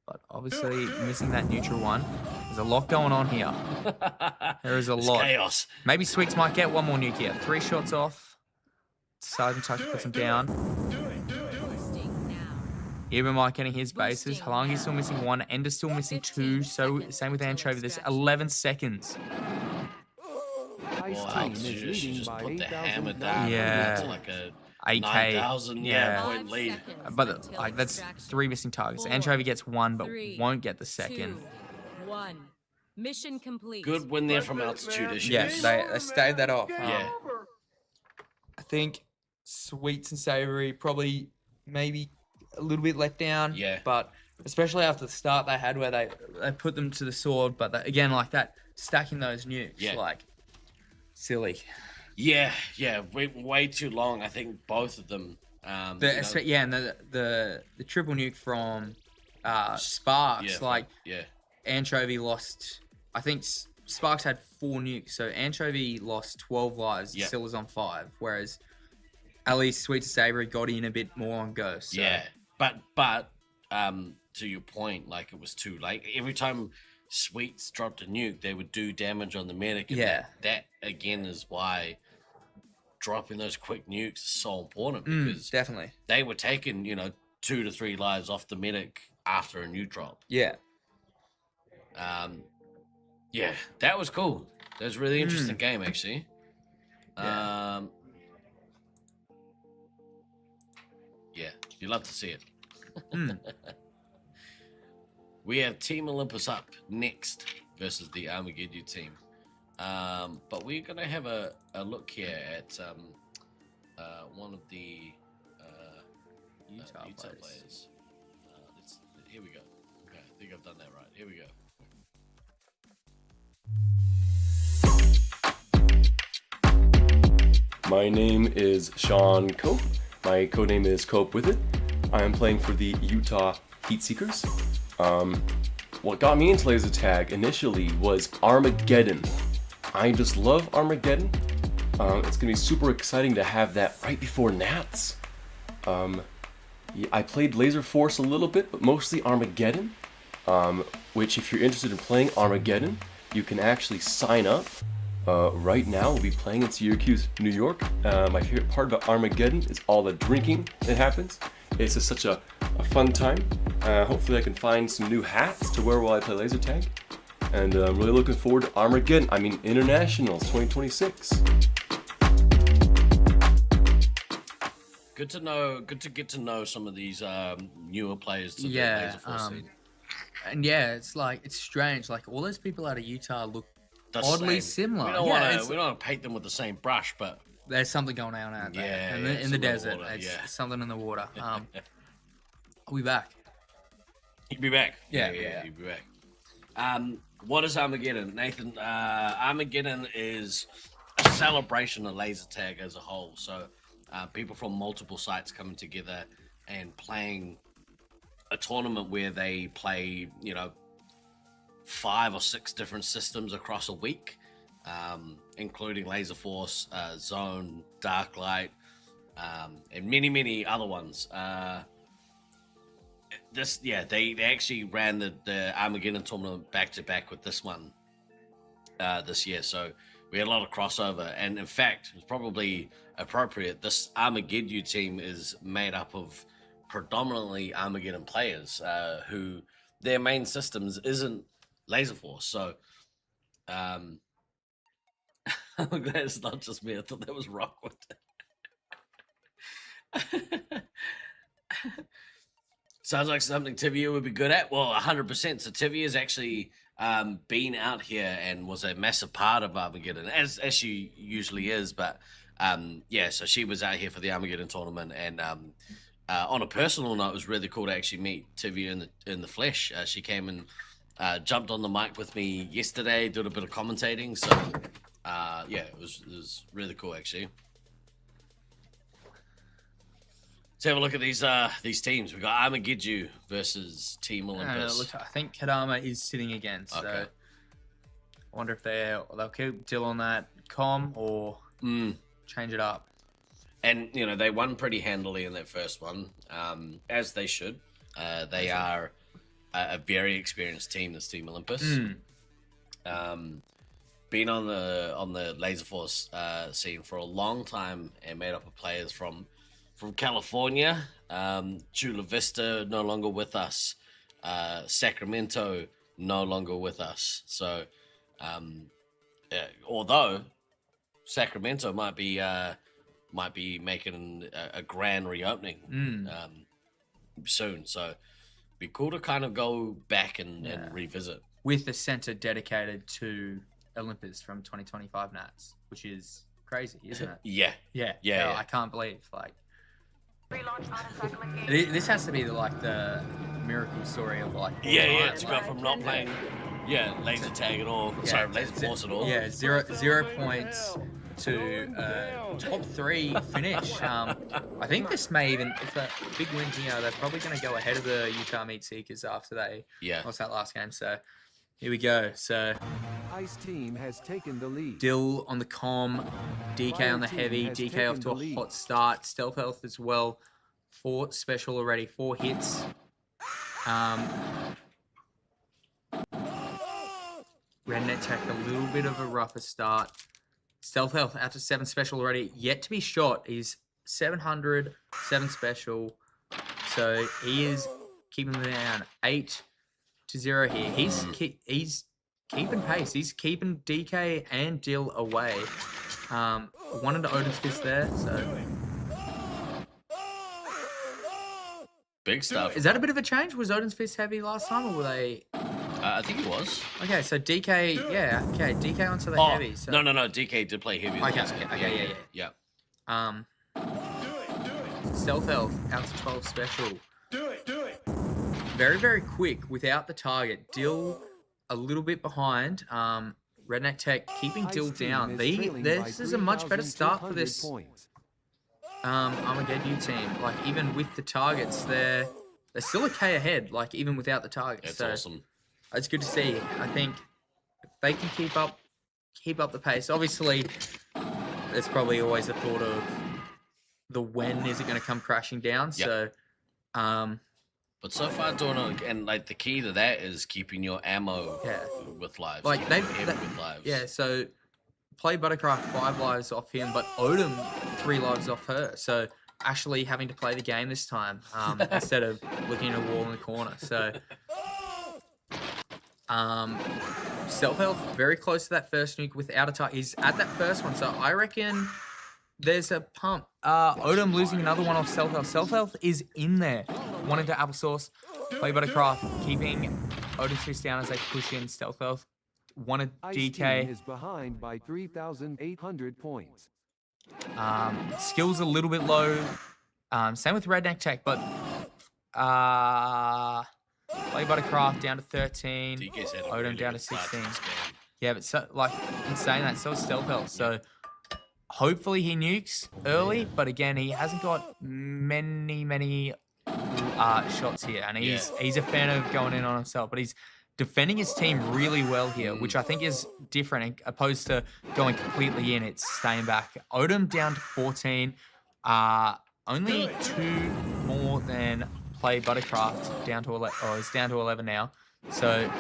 but obviously missing that neutral one. There's a lot going on here. There is a lot. Chaos. Maybe Sweets might get one more nuke here. 3 shots off. Sergeant Tucker puts him down. Even Mike getting his bases. Halangi's still missing 1. Ender's still missing 2. So same with Anchovy. There's 11 seconds. Altitude just put the hammer down. Yeah. To like a 8K. 9,000 point lead. But that's 3 missing targets. Anchovy gets 1, but won't get the second. 2, 1. Mission complete. Good win there from altitude issues. Yeah, they staved that off. Yeah. I think Sweets and Savory probably maybe a little bit let down. Yeah. But especially after the start they had where they put them to the sword. But again, like that, stacking those nukes, like, silly. Yeah, way too long. I think both of them. And the triple nuke from Sparks, Anchovy lost. I think Sparks had 4 nukes, so Anchovy lost 12 lives. Still was on 5, whereas at least Sweet and Savory got in a bit more on Ghost. So. Yeah, but to your point, like it was too late. Every time Sweets dropped a nuke, they would do damage on the medic. And that again is why dropping those quick nukes is so important, because definitely they were taking 2 to 3 lives off the medic after a nuke drop. Yeah. Yeah, that was cool. That was a really interesting game, actually. Yeah, you love to see it. We have Team Olympus up next versus the Armageddon team. But we're going to have a look here at one of the Utah players. Here we go. Okay, I think I've done that right. Here we go. My name is Sean Cope. My codename is Cope With It. I am playing for the Utah Heatseekers. What got me into laser tag initially was Armageddon. I just love Armageddon. It's gonna be super exciting to have that right before Nats. I played Laserforce a little bit, but mostly Armageddon. Which, if you're interested in playing Armageddon, you can actually sign up. Right now, we'll be playing in Syracuse, New York. My favorite part about Armageddon is all the drinking that happens. It's just such a fun time. Hopefully I can find some new hats to wear while I play laser tag. And I'm really looking forward to Armageddon, Internationals 2026. Good to know, good to get to know some of these newer players to the Laserforce scene. And yeah, it's strange. Like, all those people out of Utah look oddly same. similar. We don't want to paint them with the same brush, but there's something going on out there. Yeah, and in the desert, water, it's something in the water. I'll be back. You'll be back. Yeah. You'll be back. What is Armageddon, Nathan? Armageddon is a celebration of laser tag as a whole. So people from multiple sites coming together and playing a tournament where they play, 5 or 6 different systems across a week, including Laserforce, Zone, Darklight, and many other ones. They actually ran the Armageddon tournament back to back with this one this year, so we had a lot of crossover. And in fact, it's probably appropriate. This Armageddon team is made up of predominantly Armageddon players who their main systems isn't Laserforce. So I'm glad it's not just me. I thought that was Rockwood. Sounds like something Tivia would be good at. Well, 100%. So Tivia's actually been out here and was a massive part of Armageddon, as she usually is. But so she was out here for the Armageddon tournament, and on a personal note, it was really cool to actually meet Tivia in the flesh. She came and jumped on the mic with me yesterday, did a bit of commentating. So it was really cool actually. Let's have a look at these teams. We got Armageddon versus Team Olympus. I think Kadama is sitting again, so I wonder if they'll keep Dill on that comm or change it up. And they won pretty handily in that first one, as they should. They are a very experienced team, this Team Olympus. Been on the Laserforce scene for a long time and made up of players from California, Chula Vista no longer with us, Sacramento no longer with us. So although Sacramento might be making a grand reopening soon, so it'd be cool to kind of go back and revisit with a center dedicated to Olympus from 2025 Nats, which is crazy, isn't it? Yeah. I can't believe this has to be the miracle story of to go from not playing laser tag at all, Laserforce at all. 0 points to top 3 finish. I think this may even, if a big win, they're probably going to go ahead of the Utah Meat Seekers after they lost that last game. So here we go. So Ice team has taken the lead. Dill on the comm, DK on the heavy, DK off to a hot start, Stealth Health as well. 4 special already, 4 hits. Rednet Tech a little bit of a rougher start. Stealth Health out to 7 special already, yet to be shot. He's 700, 7 special. So he is keeping them down 8-0 here. He's keeping pace. He's keeping DK and Dill away. One into Odin's Fist there, so... Big stuff. Is that a bit of a change? Was Odin's Fist heavy last time, or were they... I think it was. Okay, so DK, yeah, okay, DK onto the heavy. So... No, DK did play heavy. Okay, yeah. Stealth Elf out to 12 special. Do it. Very, very quick without the target. Dill a little bit behind. Redneck Tech keeping Dill down. This is a much better start for this Armageddon team. Like, even with the targets, they're still a K ahead, like, even without the targets. That's awesome. It's good to see. I think if they can keep up the pace. Obviously, there's probably always a thought of the when is it going to come crashing down. Yep. So, but so far, doing and like the key to that is keeping your ammo with lives. Like with lives. Yeah. So play Buttercraft 5 lives off him, but Odin 3 lives off her. So actually having to play the game this time instead of looking at a wall in the corner. So Stealth Elf very close to that first nuke without a target. He's at that first one, so I reckon there's a pump. Odin losing another one off Stealth Elf. Stealth Elf is in there. One into Applesauce. Play Buttercraft keeping Odin's Fist down as they push in. Stealth Elf. One at DK. Is behind by 3,800 points. Skill's a little bit low. Same with Redneck Tech, but Play Buttercraft down to 13. Odin down to 16. Yeah, but so, like, in saying that, so is Stealth Elf. So hopefully he nukes early, but again, he hasn't got many shots here, and he's a fan of going in on himself, but he's defending his team really well here, which I think is different opposed to going completely in. It's staying back. Odin down to 14. Only 2 more than Play Buttercraft down to 11. Oh, it's down to 11 now. So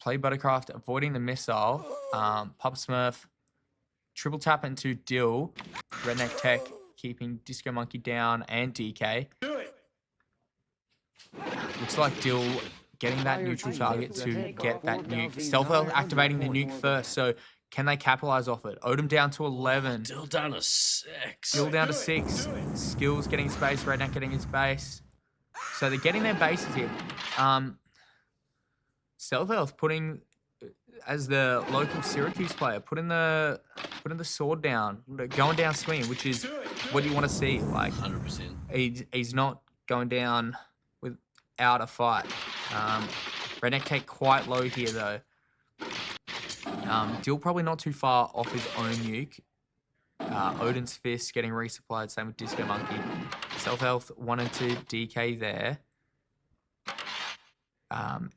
Play Buttercraft avoiding the missile. Pop Smurf triple tap into Dill. Redneck Tech keeping Disco Monkey down and DK. Looks like Dill getting that neutral target to get that nuke. Stealth Elf activating the nuke first, so can they capitalize off it? Odin down to 11. Dill down to 6. Dill down to 6. Skills getting space, Redneck getting his base. So they're getting their bases here. Stealth Elf putting, as the local Syracuse player, putting the sword down, going down swinging, which is what you want to see. Like 100%. He's not going down without a fight. Redneck Tech quite low here though. Dill probably not too far off his own nuke. Odin's Fist getting resupplied, same with Disco Monkey. Stealth Elf 1 and 2 DK there.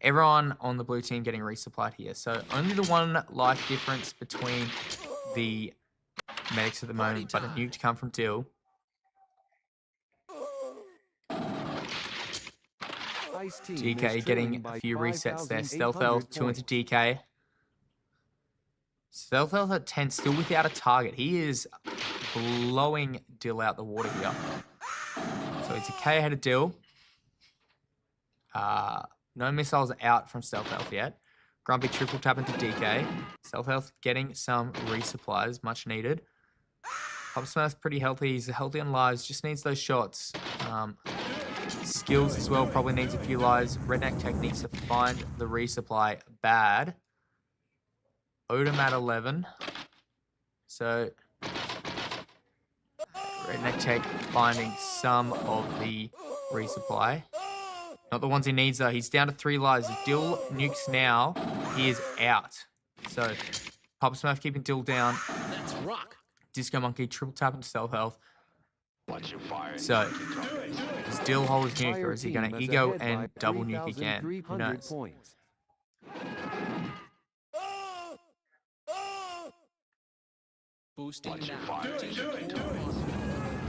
Everyone on the blue team getting resupplied here. So only the 1 life difference between the medics at the moment, but a nuke to come from Dill. DK getting a few resets there. Stealth Elf 2 into DK. Stealth Elf at 10, still without a target. He is blowing Dill out the water here. So it's a K ahead of Dill. No missiles out from Stealth Elf yet. Grumpy triple tap into DK. Stealth Elf getting some resupplies, much needed. Pop Smurf's pretty healthy. He's healthy on lives, just needs those shots. Skills as well, probably needs a few lives. Redneck Tech needs to find the resupply bad. Odin at 11. So Redneck Tech finding some of the resupply. Not the ones he needs though. He's down to 3 lives. If Dill nukes now, he is out. So Pop Smurf keeping Dill down. That's rock. Disco Monkey triple tap into Stealth Health. So does Dill hold his nuke, or is he going to ego and double nuke again? Who knows? Boosting now.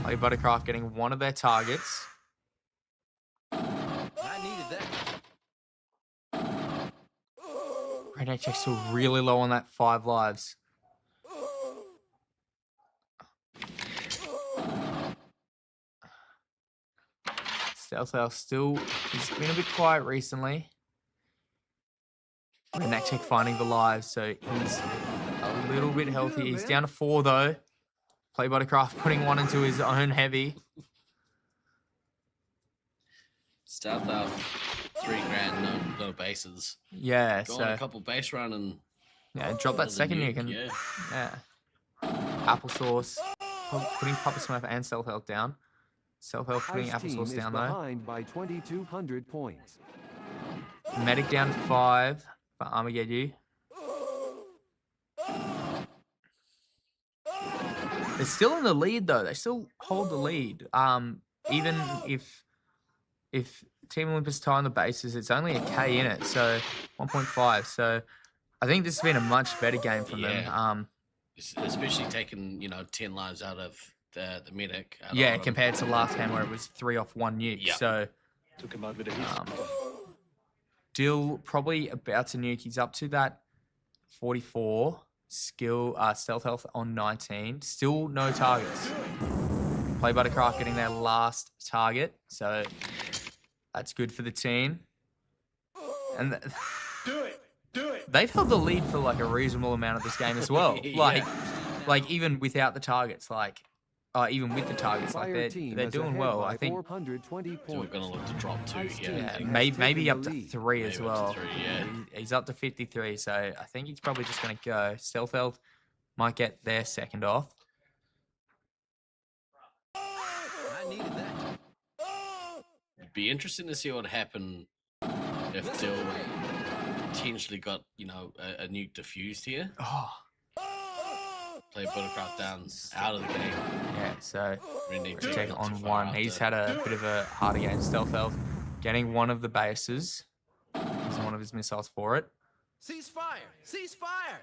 Play Buttercraft getting one of their targets. I needed that. Redneck Tech's still really low on that 5 lives. Stealth Elf still, he's been a bit quiet recently. Redneck Tech finding the lives, so he's a little bit healthy. He's down to 4 though. Play Buttercraft putting one into his own heavy. Stealth out 3 grand, no bases. Yeah, Go so on a couple base run and drop that another second nuke, nuke and Applesauce putting Papa Smurf and Stealth Health down. Stealth Health putting Ice team Applesauce is down though. behind by 2,200 points. Medic down 5 for Armageddon. They're still in the lead though. They still hold the lead. Even if Team Olympus tie on the bases, it's only a K in it, so 1.5. So I think this has been a much better game from them. Especially taking 10 lives out of the medic. Yeah, compared to last game where it was 3 off 1 nuke. Yep. So Took him out with a hit. Dill probably about to nuke. He's up to that 44 skill stealth health on 19. Still no targets. Play Buttercraft getting their last target, so that's good for the team. And Do it. they've held the lead for like a reasonable amount of this game as well. Like even without the targets, even with the targets, like they're doing well. I think 420 So we're gonna look to drop 2 here. yeah, has maybe taken up the to lead. 3 as Maybe up to well. 3, yeah. He's up to 53, so I think he's probably just going to go. Stealth Health might get their second off. I needed that. It'd be interesting to see what happened if Dill potentially got, a nuke diffused here. Oh, Play Buttercraft down out of the game. yeah, so Really take on 1. He's had a bit of a harder game. Stealth Health getting one of the bases. Using one of his missiles for it. Cease fire! Cease fire!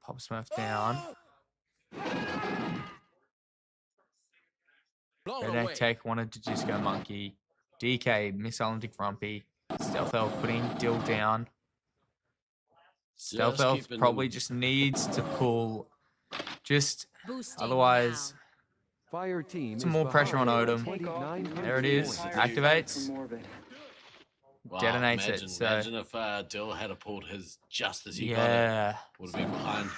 Pop Smurf down. Blown Redneck away. Tech wanted to just go monkey. DK, missile into Grumpy. Stealth Health putting Dill down. Stealth Just Health keeping probably them- just needs to pull. Boosting Otherwise, Fire team some is more pressure on behind by Odom. 2,900 There it is. points. Activates. Wow, Detonates it, so- Imagine if Dill had pulled his just as he got Yeah. it. Would have been behind.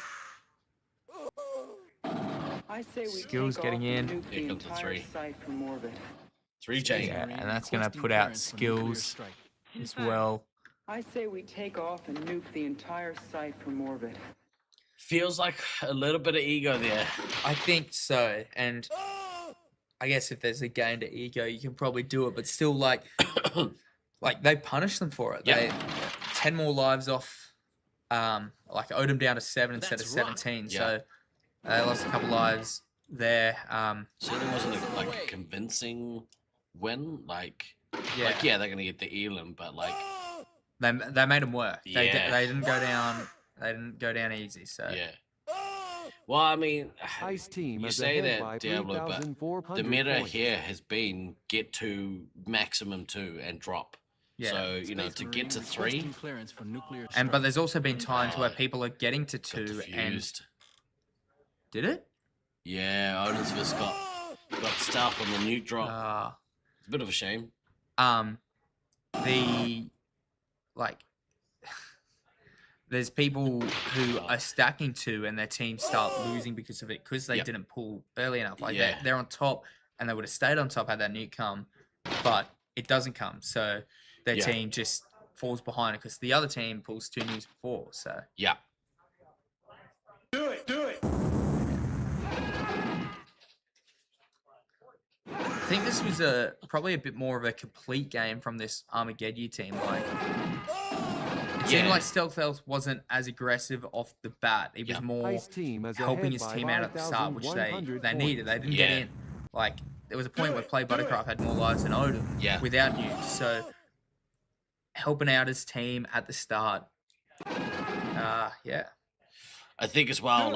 I say we Skills take getting off in. and nuke Here the comes the entire 3. site from orbit. 3 chain. Yeah, and that's going to put out skills as well. I say we take off and nuke the entire site from orbit. Feels like a little bit of ego there. I think so, and I guess if there's a gain to ego, you can probably do it, but still, like they punish them for it. Yep. They 10 more lives off, Odom down to 7 instead of 17, Yeah. so they lost a couple lives there. So there wasn't a convincing win. Yeah. They're gonna get the elim, but They made them work. Yeah. They didn't go down. They didn't go down easy. So yeah. Well, I mean, Ice team you is say ahead that, by Diablo, but 3,400 the meta points. here has been get to maximum 2 and drop. Yeah. So to get to 3, but there's also been times where people are getting to 2 and diffused. did it? Yeah, Odin's Fist got stuff on the nuke drop. It's a bit of a shame. There's people who are stacking 2 and their teams start losing because of it because they didn't pull early enough. They're on top and they would have stayed on top had that nuke come, but it doesn't come. So their team just falls behind it because the other team pulls 2 nukes before. So yeah. Do it. I think this was probably a bit more of a complete game from this Armageddon team. It seemed like Stealth Health wasn't as aggressive off the bat. It was more Ice team is helping ahead his by team out at the start, which they 5,100 needed. They didn't get in. There was a point where Play Buttercraft had more lives than Odom without nukes. So helping out his team at the start. I think as well,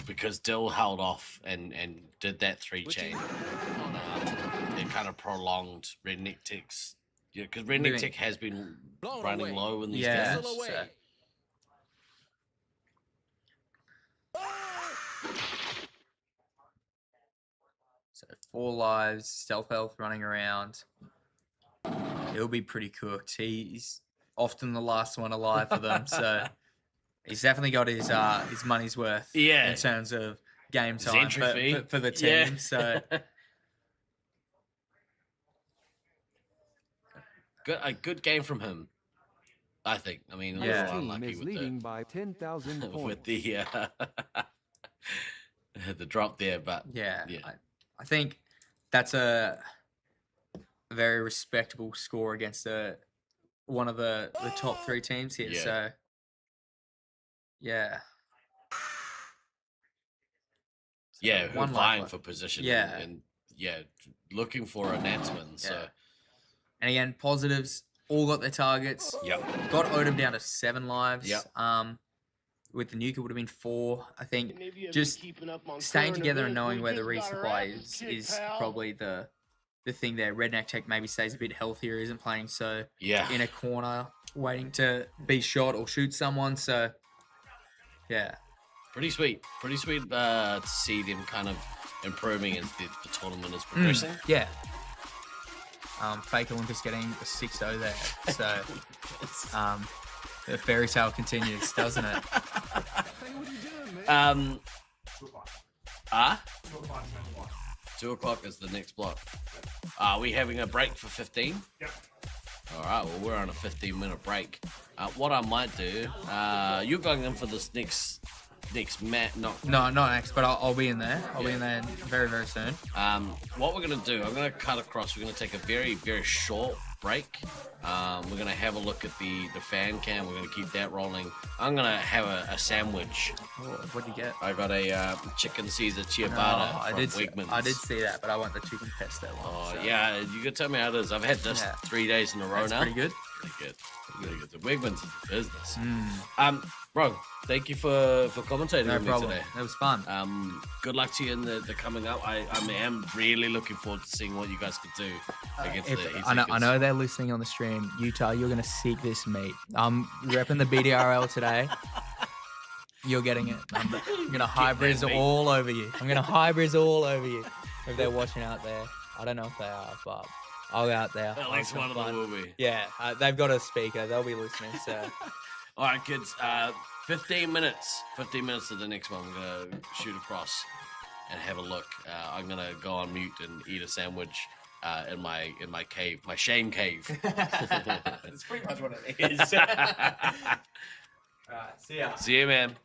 because Dill held off and did that 3 chain, it kind of prolonged Redneck Tech's. Yeah, because Redneck Tech has been running low in these games. So 4 lives, Stealth Health running around. He'll be pretty cooked. He's often the last one alive for them. So he's definitely got his money's worth. Yeah. In terms of game His time entry fee. for the team. Yeah. So a good game from him, I think. I mean, a His little team unlucky is with leading by 10,000 points. with the the drop there, but yeah. I think that's a very respectable score against one of the top 3 teams here. Yeah. So yeah. Yeah, who are One vying life for position. Yeah. And looking for a Nats win. So Yeah. And again, positives all got their targets. Yep. Got Odom down to 7 lives. Yep. With the nuke, it would have been 4. I think just staying together and knowing where the resupply is probably the thing there. Redneck Tech maybe stays a bit healthier, isn't playing so in a corner, waiting to be shot or shoot someone. So yeah. pretty sweet to see them kind of improving as the tournament is progressing. Yeah. Fake Olympus getting a 6-0 there. So the fairy tale continues, doesn't it? 2 o'clock is the next block. Are we having a break for 15? Yep. All right, well, we're on a 15-minute break. What I might do, you're going in for this next match. No, not next, but I'll be in there. I'll be in there very, very soon. What we're going to do, I'm going to cut across. We're going to take a very, very short break. We're going to have a look at the fan cam. We're going to keep that rolling. I'm going to have a sambwich. Oh, what'd you get? I got a chicken Caesar ciabatta from Wegmans. I did see that, but I want the chicken pesto one. Oh, so. yeah, you can tell me how it is. I've had this 3 days in a row now. Pretty good. Pretty good. The Wegmans is the business. Bro, thank you for commentating No with me problem. today. It was fun. Good luck to you in the coming up. I am really looking forward to seeing what you guys could do against the Heat I Seekers. know they're listening on the stream. Utah, you're going to seek this meat. I'm repping the BDRL today. You're getting it. I'm going to hybrids all over you. I'm going to hybrids all over you if they're watching out there. I don't know if they are, but I'll go out there. At least one of them will be. Yeah, they've got a speaker. They'll be listening. So, all right, kids. 15 minutes. 15 minutes to the next one. We're gonna shoot across and have a look. I'm gonna go on mute and eat a sandwich in my cave, my shame cave. that's pretty much what it is. All right, see ya. See you, man.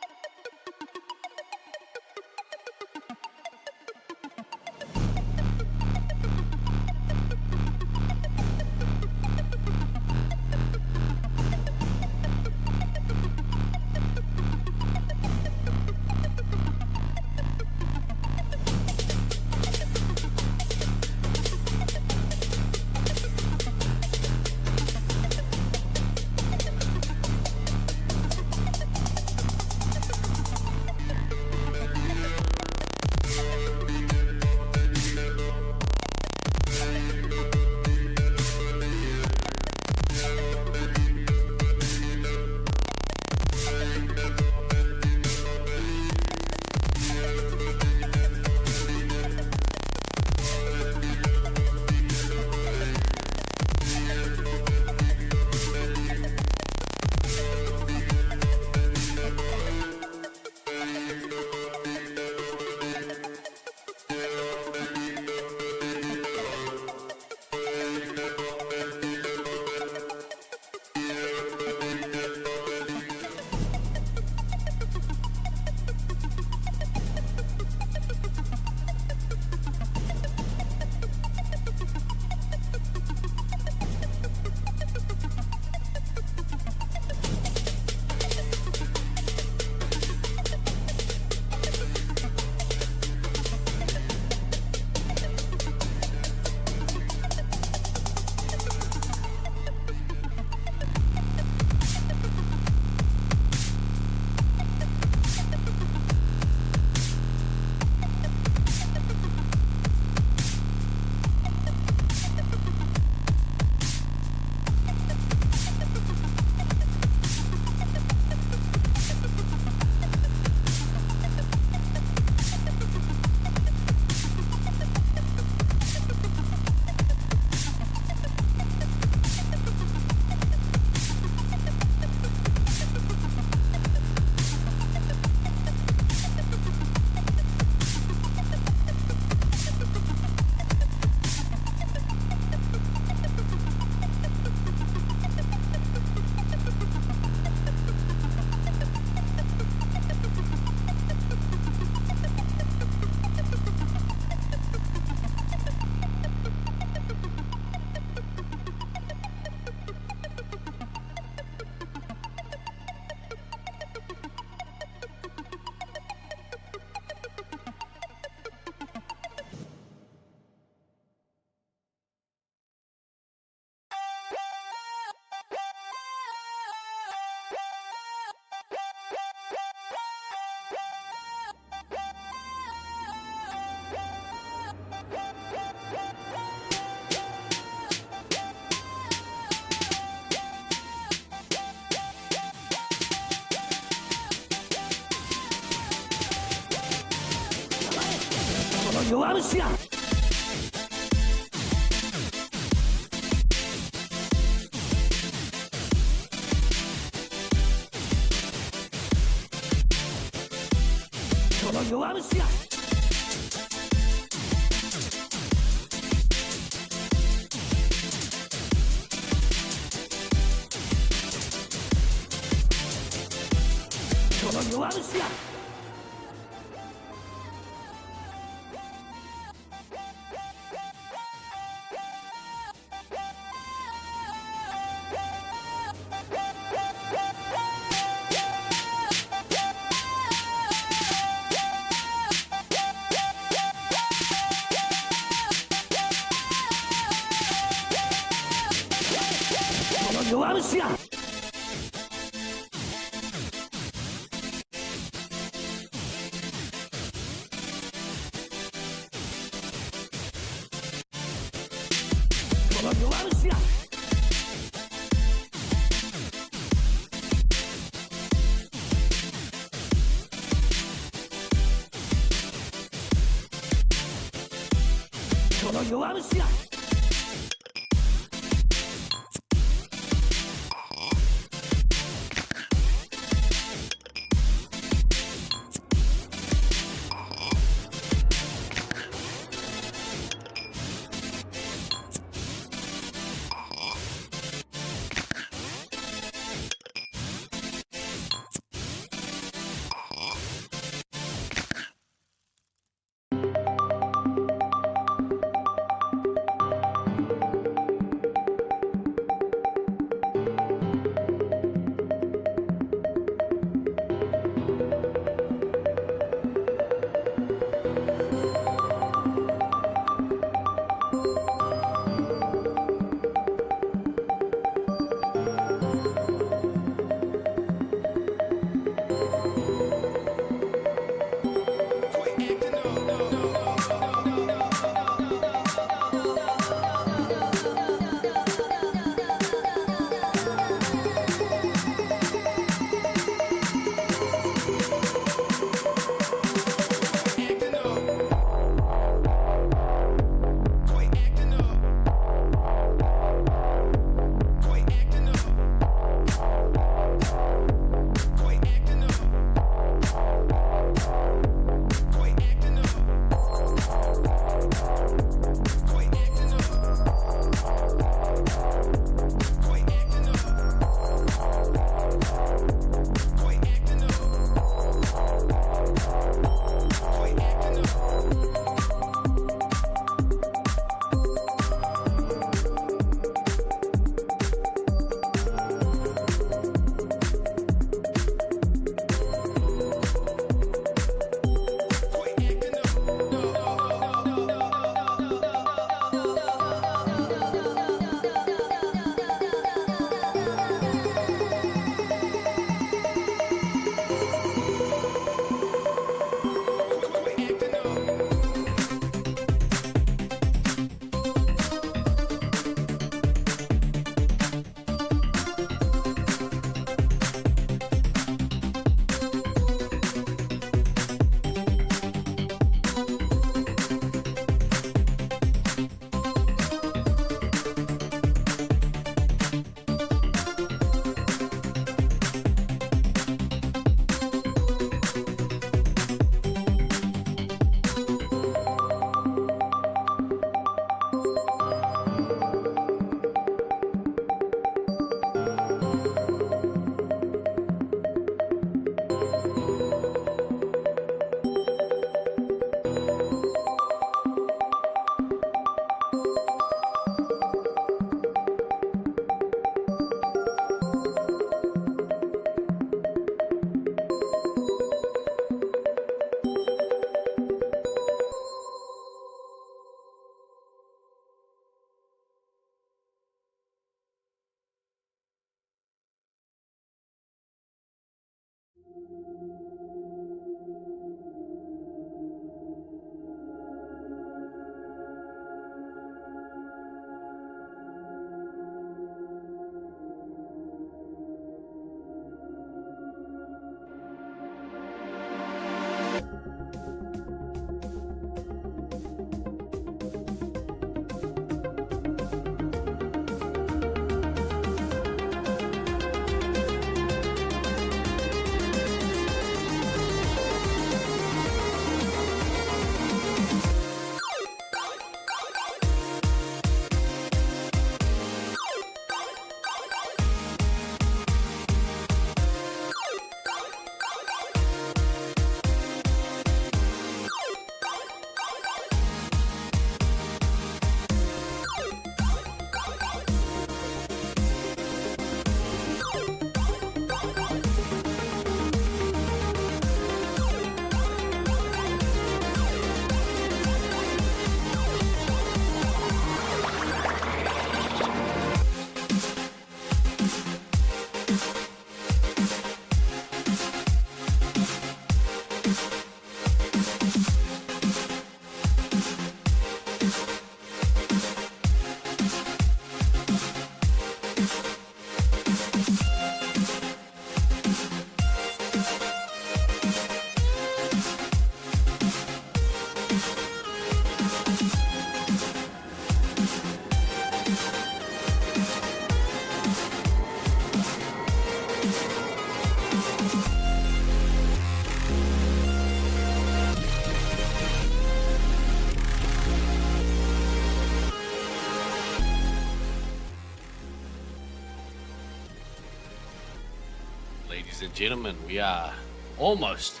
Ladies and gentlemen, we are almost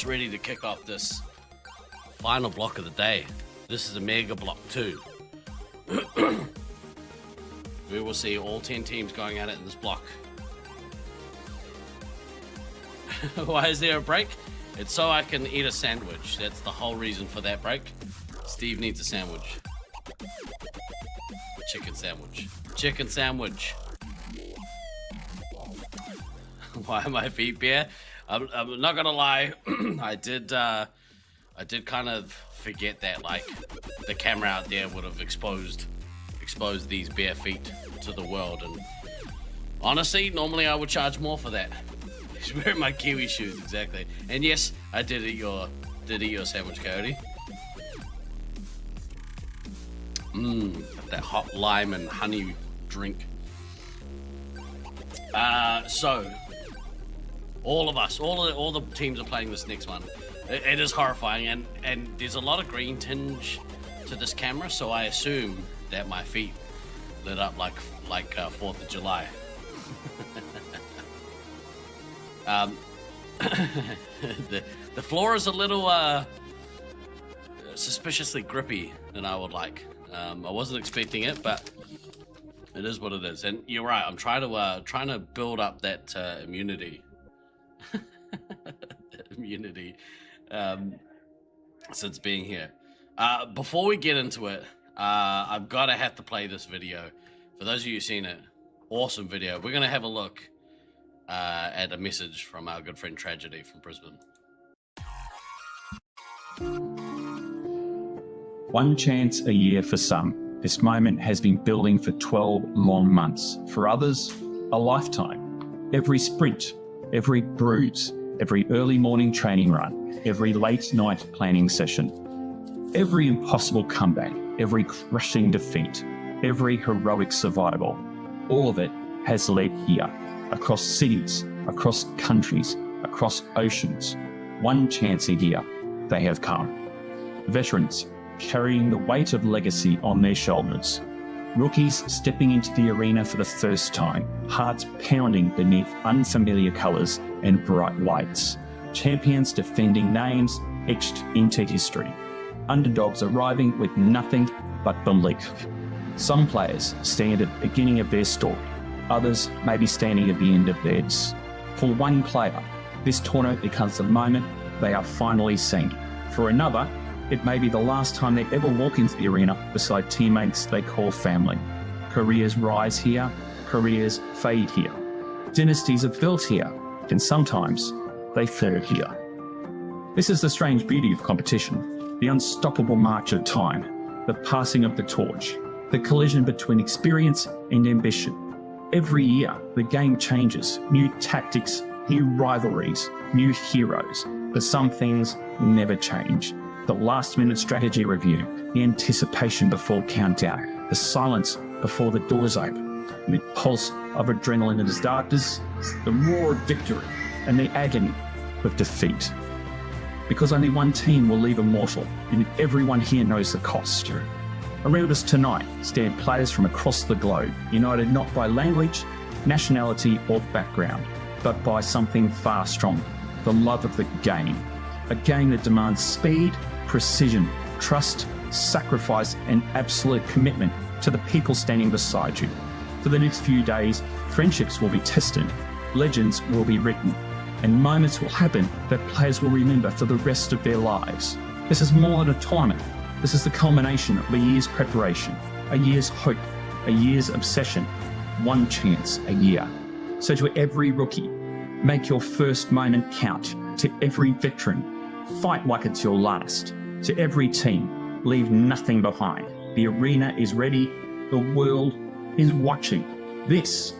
ready to kick off this final block of the day. This is a mega block 2. We will see all 10 teams going at it in this block. Why is there a break? It's so I can eat a sandwich. That's the whole reason for that break. Steve needs a sandwich. Chicken sandwich. Chicken sandwich. Why are my feet bare? I'm not gonna lie. I did kind of forget that like the camera out there would have exposed these bare feet to the world, and honestly, normally I would charge more for that. He's wearing my kiwi shoes, exactly. And yes, I did eat your sandwich, Coyote. That hot lime and honey drink. So all of us, all the teams are playing this next one. It is horrifying, and there's a lot of green tinge to this camera, so I assume that my feet lit up like 4th of July. The floor is a little suspiciously grippy than I would like. I wasn't expecting it, but it is what it is. And you're right. I'm trying to build up that immunity. Since being here. Before we get into it, I've got to have to play this video. For those of you who've seen it, awesome video. We're going to have a look at a message from our good friend Tragedy from Brisbane. One chance a year for some. This moment has been building for 12 long months. For others, a lifetime. Every sprint, every bruise, every early morning training run, every late night planning session, every impossible comeback, every crushing defeat, every heroic survival, all of it has led here, across cities, across countries, across oceans. One chance a year, they have come. Veterans carrying the weight of legacy on their shoulders. Rookies stepping into the arena for the first time, hearts pounding beneath unfamiliar colours and bright lights. Champions defending names etched into history. Underdogs arriving with nothing but belief. Some players stand at the beginning of their story. Others may be standing at the end of theirs. For one player, this tournament becomes the moment they are finally seen. For another, it may be the last time they ever walk into the arena beside teammates they call family. Careers rise here, careers fade here. Dynasties are built here, and sometimes they fall here. This is the strange beauty of competition, the unstoppable march of time, the passing of the torch, the collision between experience and ambition. Every year, the game changes, new tactics, new rivalries, new heroes, but some things never change. The last-minute strategy review, the anticipation before countdown, the silence before the doors open, the pulse of adrenaline in the darkness, the roar of victory, and the agony of defeat. Because only one team will leave immortal, and everyone here knows the cost. Around us tonight stand players from across the globe, united not by language, nationality, or background, but by something far stronger, the love of the game. A game that demands speed, precision, trust, sacrifice, and absolute commitment to the people standing beside you. For the next few days, friendships will be tested, legends will be written, and moments will happen that players will remember for the rest of their lives. This is more than a tournament. This is the culmination of a year's preparation, a year's hope, a year's obsession, one chance a year. So to every rookie, make your first moment count. To every veteran, fight like it's your last. To every team, leave nothing behind. The arena is ready. The world is watching. This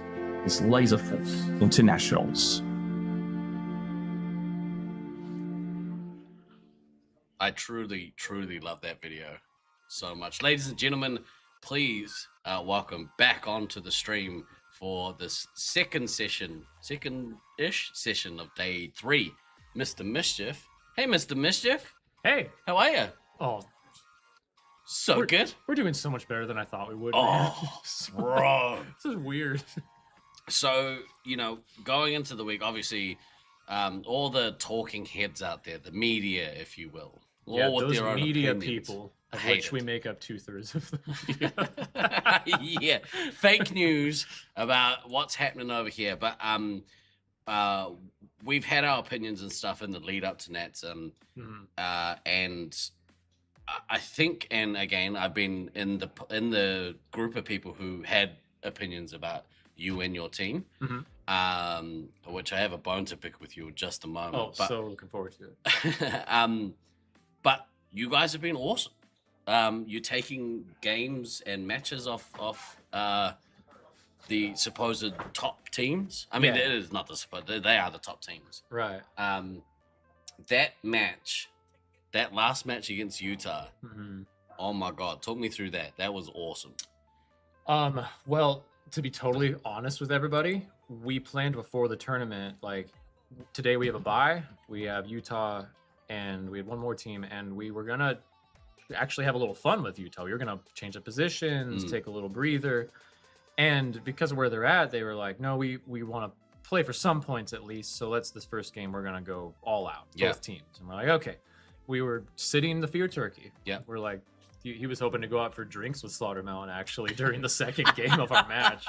is Laserforce Internationals. I truly love that video so much. Ladies and gentlemen, please welcome back onto the stream for this second-ish session of day 3, Mr. Mischief. Hey, Mr. Mischief. Hey. How are you? Oh. Good. We're doing so much better than I thought we would. Oh, bro. This is weird. So, going into the week, obviously, all the talking heads out there, the media, if you will, Yeah, all with those their own media opinions. people, I of hate which it. we make up 2/3 of them. Yeah, fake news about what's happening over here. But we've had our opinions and stuff in the lead up to Nats, and I think, and again, I've been in the group of people who had opinions about you and your team, which I have a bone to pick with you in just a moment. Oh, but, so looking forward to it. But you guys have been awesome. You're taking games and matches off the supposed top teams. I mean, Yeah. it is not the supposed; they are the top teams. Right. That last match against Utah. Oh my God, talk me through that. That was awesome. Well, to be totally honest with everybody, we planned before the tournament, like today we have a bye, we have Utah, and we had one more team, and we were gonna actually have a little fun with Utah. We were gonna change the positions, take a little breather. And because of where they're at, they were like, no, we want to play for some points at least. So this first game, we're going to go all out, both teams. And we're like, okay. We were sitting the Fear Turkey. Yeah. We're like, he was hoping to go out for drinks with Slaughtermelon actually during the second game of our match.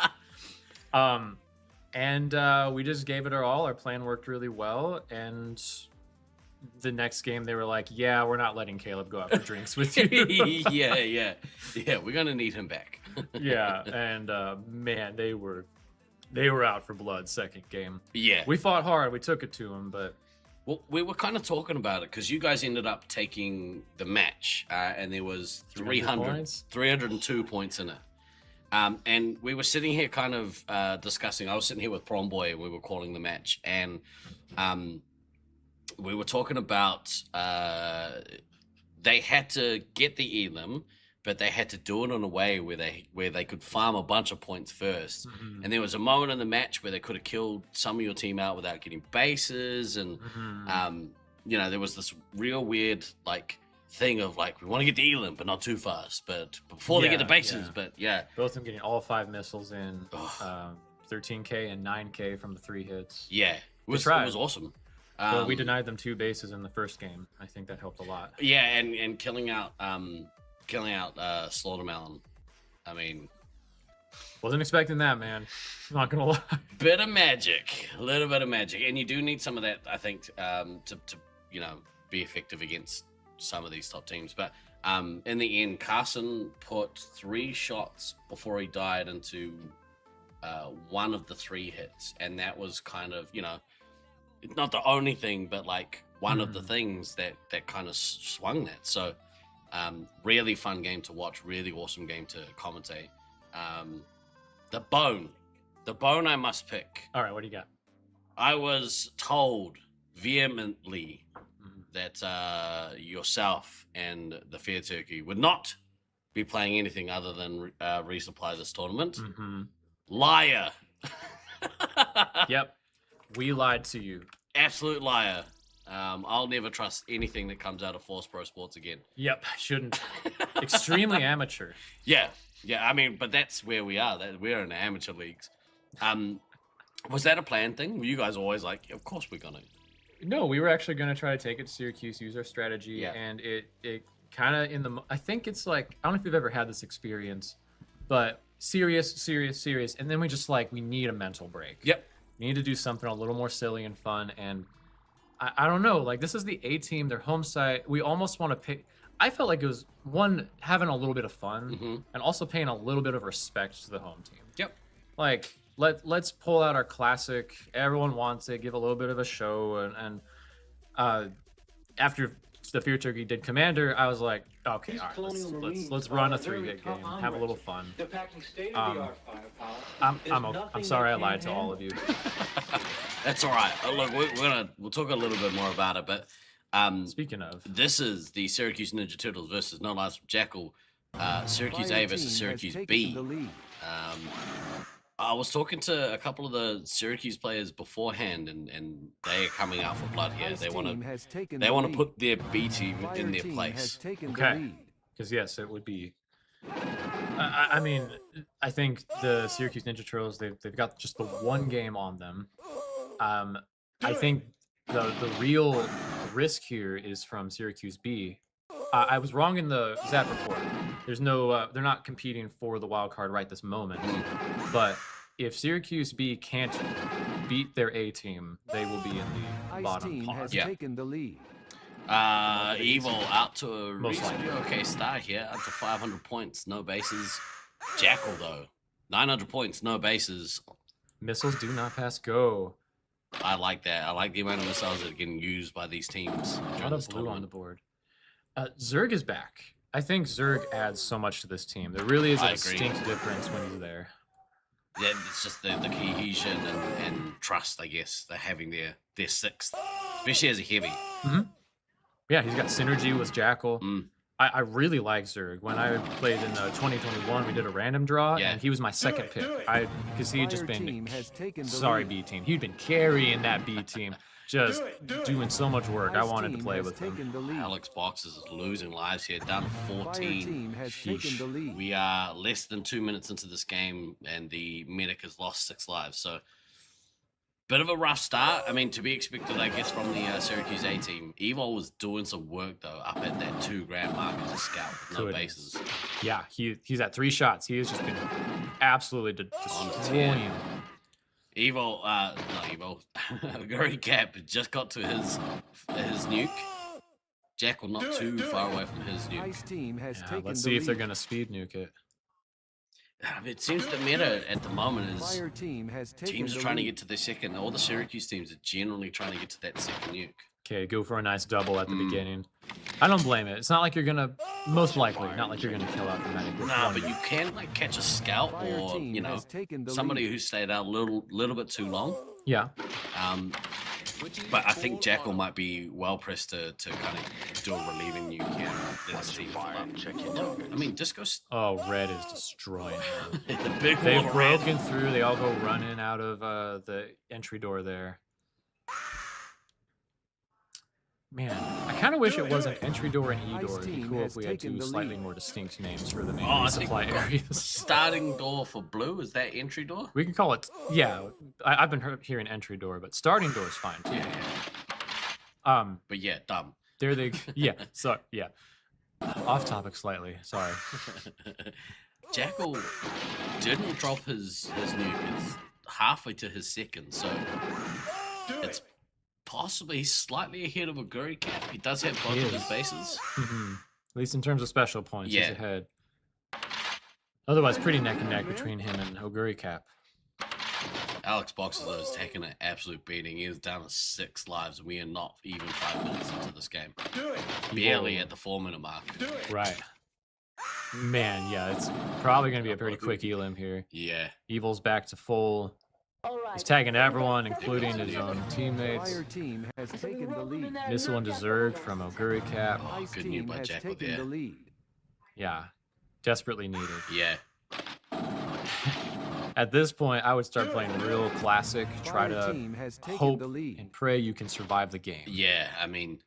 And we just gave it our all. Our plan worked really well. And the next game, they were like, yeah, we're not letting Caleb go out for drinks with you. Yeah, we're going to need him back. Yeah, and man, they were out for blood second game. Yeah. We fought hard. We took it to them, but... Well, we were kind of talking about it because you guys ended up taking the match, and there was 302 points in it. And we were sitting here kind of discussing. I was sitting here with Prom Boy, and we were calling the match, and we were talking about they had to get the elim, but they had to do it in a way where they could farm a bunch of points first. And there was a moment in the match where they could have killed some of your team out without getting bases, and there was this real weird thing of we want to get the elim, but not too fast, but before they get the bases. But both of them getting all 5 missiles in, 13K and 9K from the 3 hits. Yeah, it was awesome. But we denied them 2 bases in the first game. I think that helped a lot. Yeah, and killing out Slaughtermelon. I mean, wasn't expecting that, man. Not gonna lie. Bit of magic, a little bit of magic, and you do need some of that, I think, to be effective against some of these top teams. But in the end, Carson put 3 shots before he died into one of the 3 hits, and that was kind of not the only thing, but one of the things that kind of swung that. So. Really fun game to watch, really awesome game to commentate. The bone I must pick. All right, what do you got? I was told vehemently that yourself and the Fair Turkey would not be playing anything other than resupply this tournament. Liar. Yep, we lied to you. Absolute liar. I'll never trust anything that comes out of Force Pro Sports again. Yep, shouldn't. Extremely amateur. Yeah. I mean, but that's where we are. We're in the amateur leagues. Was that a planned thing? Were you guys always like, of course we're gonna? No, we were actually gonna try to take it to Syracuse, use our strategy, and it kind of I think it's I don't know if you've ever had this experience, but serious, and then we just we need a mental break. Yep. We need to do something a little more silly and fun, and I don't know, this is the A team, their home site. We almost want to pick. I felt like it was having a little bit of fun and also paying a little bit of respect to the home team. Yep. Let's pull out our classic. Everyone wants it. Give a little bit of a show. And after the Fear Turkey did Commander, I was like, okay, all right, let's run a 3-hit game, have a little fun. I'm sorry I lied to all of you. That's all right. Look, we'll talk a little bit more about it, but speaking of, this is the Syracuse Ninja Turtles versus No Lies from Jackal, Syracuse A versus Syracuse B. I was talking to a couple of the Syracuse players beforehand, and they are coming out for blood here. They want to put their B team in their place. Okay, because yes, it would be I mean, I think the Syracuse Ninja Turtles, they've got just the one game on them. I think the real risk here is from Syracuse B. I was wrong in the Zap report. There's no, they're not competing for the wild card right this moment. But if Syracuse B can't beat their A team, they will be in the bottom team part. has taken the lead. Evil out to a Most reasonably okay start here, up to 500 points, no bases. Jackal though, 900 points, no bases. Missiles do not pass go. I like that. I like the amount of missiles that are getting used by these teams. A lot of blue on the board. Zerg is back. I think Zerg adds so much to this team. There really is a distinct difference when he's there. Yeah, it's just the cohesion and trust, I guess, they're having their sixth, especially as a heavy. Yeah, he's got synergy with Jackal. I really like Zerg. When I played in 2021, we did a random draw, and he was my second pick. Because he had just been, sorry B team, he'd been carrying that B team, just doing so much work. I wanted to play with him. Alex Box is losing lives here, down to 14. We are less than 2 minutes into this game, and the medic has lost 6 lives. So, bit of a rough start. I mean, to be expected, I guess, from the Syracuse A team. Evo was doing some work, though, up at that 2 grand mark as a scout with no bases. Yeah, he's at 3 shots. He has just been absolutely destroying. Evo, not Evo, Gary Cap just got to his nuke. Jackal not too far away from his nuke. Let's see if they're going to speed nuke it. It seems the meta at the moment is teams are trying to get to the second. All the Syracuse teams are generally trying to get to that second nuke. Okay, go for a nice double at the beginning. I don't blame it. It's not like you're gonna, most likely, not like you're gonna kill out the medic. No, but you can like catch a scout or you know somebody who stayed out a little bit too long. Yeah. But I think Jackal might be well pressed to kind of do a relieving nuke here. This team I mean, Disco. Oh, Red is destroying them. They've broken through. They all go running out of the entry door there. Man, I kind of wish it wasn't entry door and E door. It'd be cool if we had 2 slightly more distinct names for the main supply areas. Starting door for blue, is that entry door? We can call it, yeah. I've been hearing entry door, but starting door is fine too. Yeah. But yeah, dumb. There they, yeah. So yeah. Off topic slightly. Sorry. Jackal didn't drop his nuke. It's halfway to his second, so it's possibly slightly ahead of a Guri Cap. He does have both of his bases. At least in terms of special points, he's ahead. Otherwise, pretty neck and neck between him and Oguri Cap. Alex Boxer, though, is taking an absolute beating. He is down to 6 lives. We are not even 5 minutes into this game. Barely at the 4-minute mark. Right. Man, yeah, it's probably going to be a pretty quick elim here. Yeah. Evil's back to full. He's tagging everyone, including his own teammates. Missile and Zerg from Oguri Cap. Oh, good news by Jackal there. Yeah, desperately needed. Yeah. At this point, I would start playing real classic. Try to hope and pray you can survive the game. Yeah, I mean,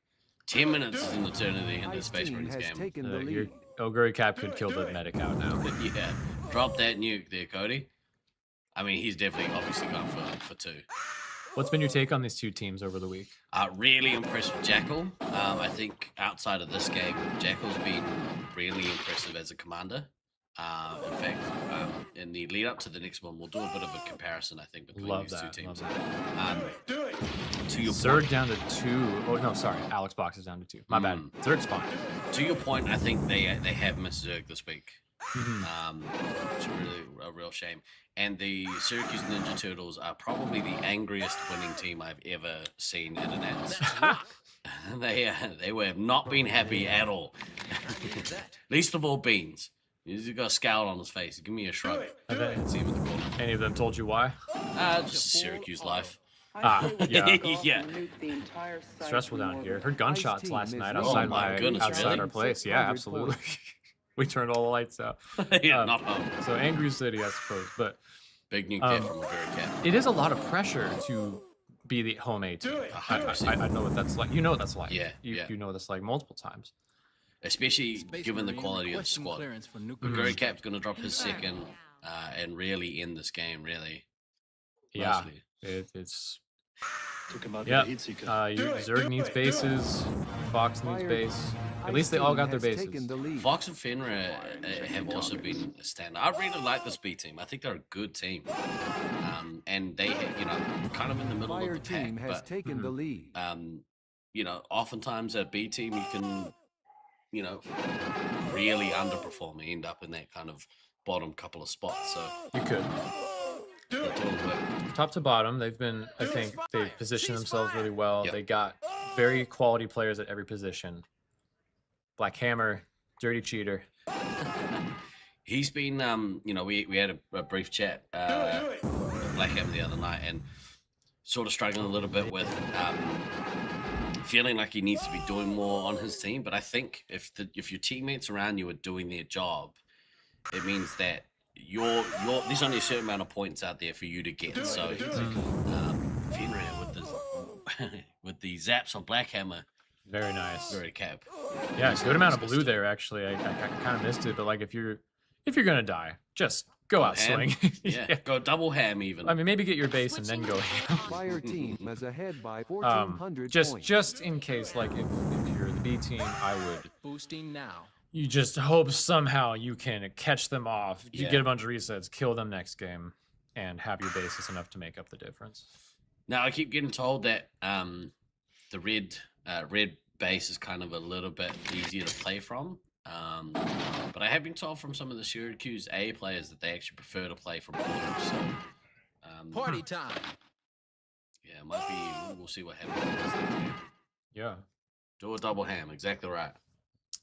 10 minutes is an eternity in this Space Marines game. Your Oguri Cap could kill the medic out now. Yeah, drop that nuke there, Cody. I mean, he's definitely obviously gone for 2. What's been your take on these 2 teams over the week? Really impressed with Jackal. I think outside of this game, Jackal's been really impressive as a commander. In fact, in the lead up to the next one, we'll do a bit of a comparison, I think, between these 2 teams. To your Zerg point, down to 2. Oh, no, sorry. Alex Box is down to 2. My bad. Zerg's fine. To your point, I think they have missed Zerg this week. It's really a real shame. And the Syracuse Ninja Turtles are probably the angriest winning team I've ever seen in an ad. They have not been happy at all. Least of all Beans. He's got a scowl on his face. Give me a shrug. See him in the corner. Any of them told you why? Just Syracuse life. Yeah. Yeah. Stressful down here. Heard gunshots last night outside our place. Yeah, absolutely. We turned all the lights out. Yeah, not home. So angry city, I suppose. But big nuke there from a Guri Cap. It is a lot of pressure to be the home A team. I know what that's like. You know what that's like. Yeah. You know what that's like multiple times. especially Space given the Marine quality of the requesting squad. clearance for nuclear Gary strike. Cap's going to drop his second and really end this game, really. Yeah, Mostly. it's Took him out yeah. with a heat seeker. Zerg needs bases. Fox needs base. At least they all got their bases. Fox and Fenrir have also been a stand. I really like this B team. I think they're a good team. And they, kind of in the middle of the pack. Has But, taken the lead. Oftentimes a B team you can, really underperform and end up in that kind of bottom couple of spots. So you could. Top to bottom, I think they've positioned themselves really well. Yep. They got very quality players at every position. Black Hammer, Dirty Cheater. He's been, we had a brief chat with Black Hammer the other night and sort of struggling a little bit with feeling like he needs to be doing more on his team. But I think if your teammates around you are doing their job, it means that there's only a certain amount of points out there for you to get. So Fenrir with the zaps on Black Hammer, very nice, very cap. Yeah, it's a good amount of blue there. Actually, I kind of missed it, but like if you're gonna die, just go out ham. swing. Yeah, go double ham even. I mean, maybe get your base and then go ham. Fire team is ahead by 1,400 points. Just in case, like if you're the B team, I would boosting now. You just hope somehow you can catch them off. You Yeah. get a bunch of resets, kill them next game, and have your bases enough to make up the difference. Now I keep getting told that the red base is kind of a little bit easier to play from. But I have been told from some of the Syracuse A players that they actually prefer to play from blue. So party time. Yeah, it might be. We'll see what happens in this next game. Yeah. Do a double ham. Exactly right.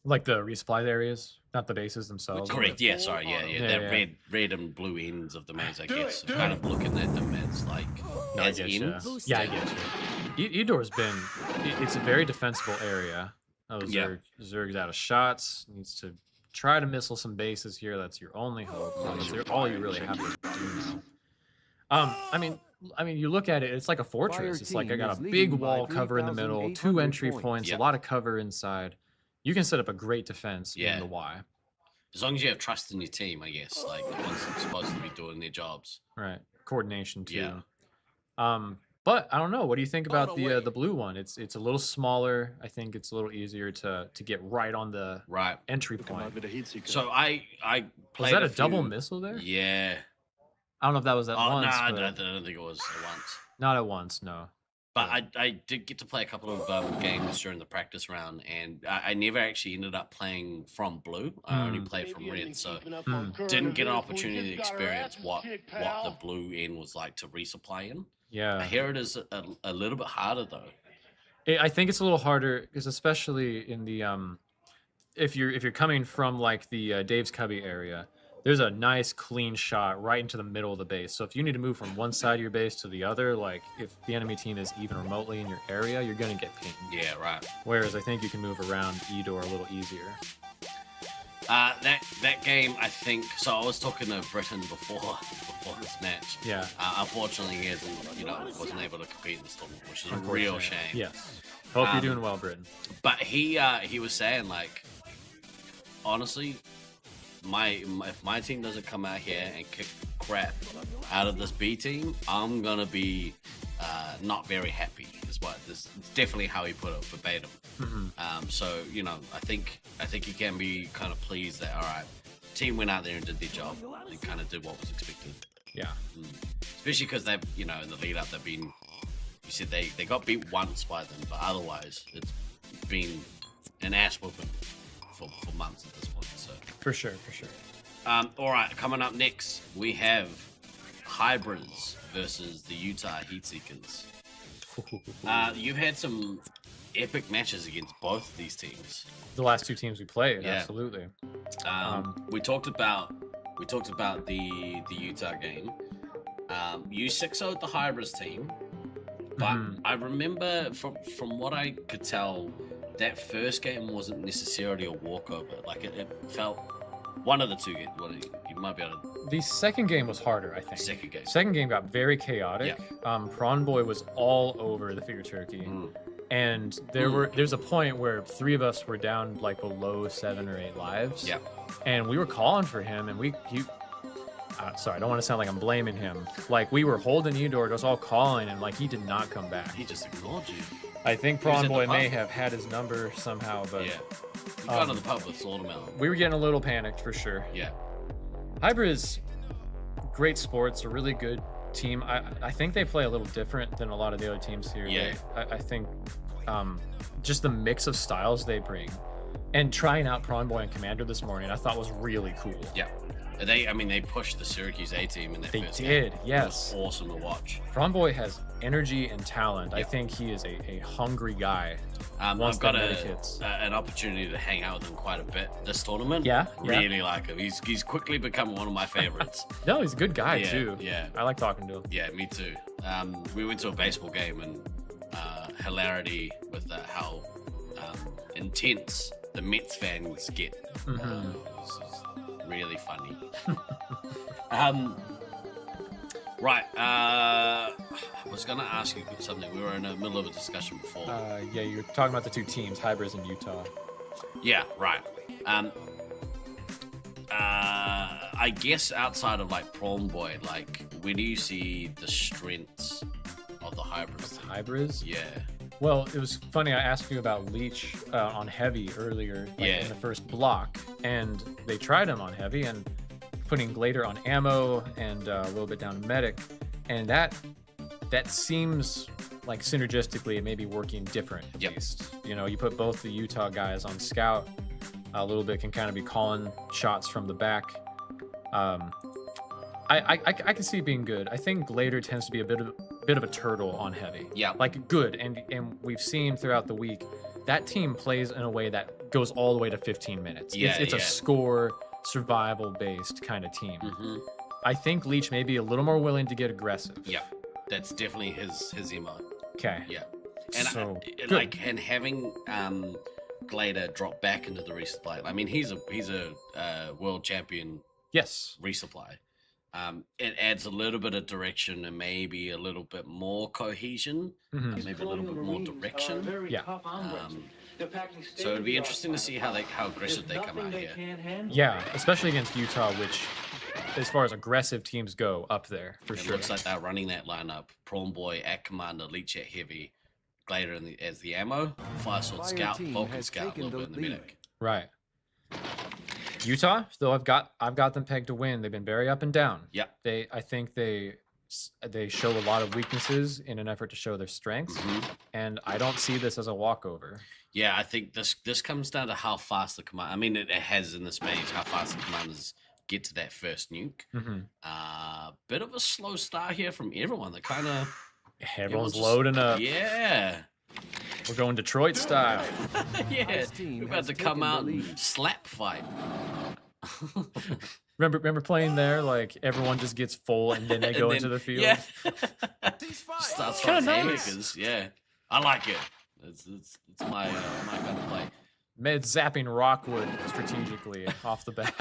Like the resupply areas, not the bases themselves. Correct. Yeah. Sorry. Yeah. That red and blue ends of the maze. I guess. I'm kind of looking at them as like as ends. Yeah, I get you. Edor's been. It's a very defensible area. Zerg's out of shots. Needs to try to missile some bases here. That's your only hope. That's all you really have to do now. I mean, you look at it. It's like a fortress. It's like I got a big wall cover in the middle, 2 entry points, a lot of cover inside. You can set up a great defense in the Y. As long as you have trust in your team, I guess. Like the ones that are supposed to be doing their jobs. Right. Coordination too. Yeah. But I don't know. What do you think about the blue one? It's a little smaller. I think it's a little easier to get right on the entry point. So I played. Was that a double missile there? Yeah. I don't know if that was at once. No, but I don't think it was at once. Not at once, no. But I did get to play a couple of games during the practice round, and I never actually ended up playing from blue. I only played from red, so didn't get an opportunity to experience what the blue end was like to resupply in. Yeah. I hear it is a little bit harder though. I think it's a little harder because especially in the if you're coming from like the Dave's Cubby area, there's a nice clean shot right into the middle of the base. So if you need to move from one side of your base to the other, like if the enemy team is even remotely in your area, you're gonna get pinged. Yeah, right. Whereas I think you can move around Edor a little easier. That game, I think. So I was talking to Britton before this match. Yeah. Unfortunately, he wasn't able to compete in this tournament, which is a real shame. Yes. Hope you're doing well, Britton. But he was saying like, honestly, if my team doesn't come out here and kick crap out of this B team, I'm gonna be not very happy. It's definitely how he put it verbatim. So I think he can be kind of pleased that all right, team went out there and did their job and kind of did what was expected. Yeah. Especially because they've in the lead up they've been. You said they got beat once by them, but otherwise it's been an ass whooping for months at this point. So for sure. All right, coming up next we have Hybrids versus the Utah Heatseekers. You've had some epic matches against both of these teams. The last 2 teams we played, Yeah. absolutely. We talked about the Utah game. You 6-0'd the Hybrids team, but I remember from what I could tell, that first game wasn't necessarily a walkover. Like it felt one of the two. You might be able to. The second game was harder, I think. Second game got very chaotic. Yeah. Prawn Boy was all over the Figure Turkey. And there's a point where 3 of us were down like below 7 or 8 lives. Yeah. And we were calling for him, and sorry, I don't want to sound like I'm blaming him. Like, we were holding Eudor, just all calling, and like he did not come back. He just ignored you. I think Prawn Boy may have had his number somehow, but yeah, we got to the pub with Slaughtermelon. We were getting a little panicked for sure. Yeah. Hybrid is great sports, a really good team. I think they play a little different than a lot of the other teams here. Yeah. I think just the mix of styles they bring, and trying out Prawn Boy and Commander this morning, I thought was really cool. Yeah. They pushed the Syracuse A team in their first game. They did, yes. It was awesome to watch. Prawn Boy has energy and talent. I think he is a hungry guy. I've got an opportunity to hang out with him quite a bit this tournament. Yeah, really like him. He's quickly become one of my favorites. No, he's a good guy too. Yeah, I like talking to him. Yeah, me too. We went to a baseball game, and hilarity with how intense the Mets fans get. Really funny. Right. I was gonna ask you something. We were in the middle of a discussion before. Yeah, you were talking about the 2 teams, Hybrids and Utah. Yeah, right. I guess outside of like Prawn Boy, like, where do you see the strengths of the Hybrids? Hybrids? Yeah. Well, it was funny. I asked you about Leech on heavy earlier, in the first block, and they tried him on heavy and putting Glader on ammo and a little bit down medic, and that seems like synergistically it may be working different. At least, you put both the Utah guys on scout, a little bit can kind of be calling shots from the back. I can see it being good. I think Glader tends to be a bit of a turtle on heavy. Yeah. Like good, and we've seen throughout the week that team plays in a way that goes all the way to 15 minutes. Yeah, it's a score survival based kind of team. I think Leech may be a little more willing to get aggressive. Yeah, that's definitely his MO. Okay. Yeah, and So, and having Glader drop back into the resupply. I mean, he's a world champion. Yes. Resupply. It adds a little bit of direction and maybe a little bit more cohesion, maybe a little bit more direction. Yeah. So it'd be interesting to see how aggressive they come out here. Yeah, especially against Utah, which, as far as aggressive teams go, up there for sure. It looks like they're running that lineup: Prawn Boy at Commander, Leech at Heavy, Glader as the ammo, Firesword Scout, Vulcan Scout, a little bit in the medic. Right. Utah, though, I've got them pegged to win. They've been very up and down. Yeah. I think they show a lot of weaknesses in an effort to show their strengths, and I don't see this as a walkover. Yeah, I think this comes down to how fast the command. I mean, it has in this page how fast the commanders get to that first nuke. Bit of a slow start here from everyone. They kind of everyone's loading up. Yeah. We're going Detroit style. Yeah, we're about to come out and slap fight. Remember playing there? Like, everyone just gets full and then they go into the field. Yeah. Starts throwing haymakers. Yeah, I like it. It's my kind of play. Med zapping Rockwood strategically off the bat.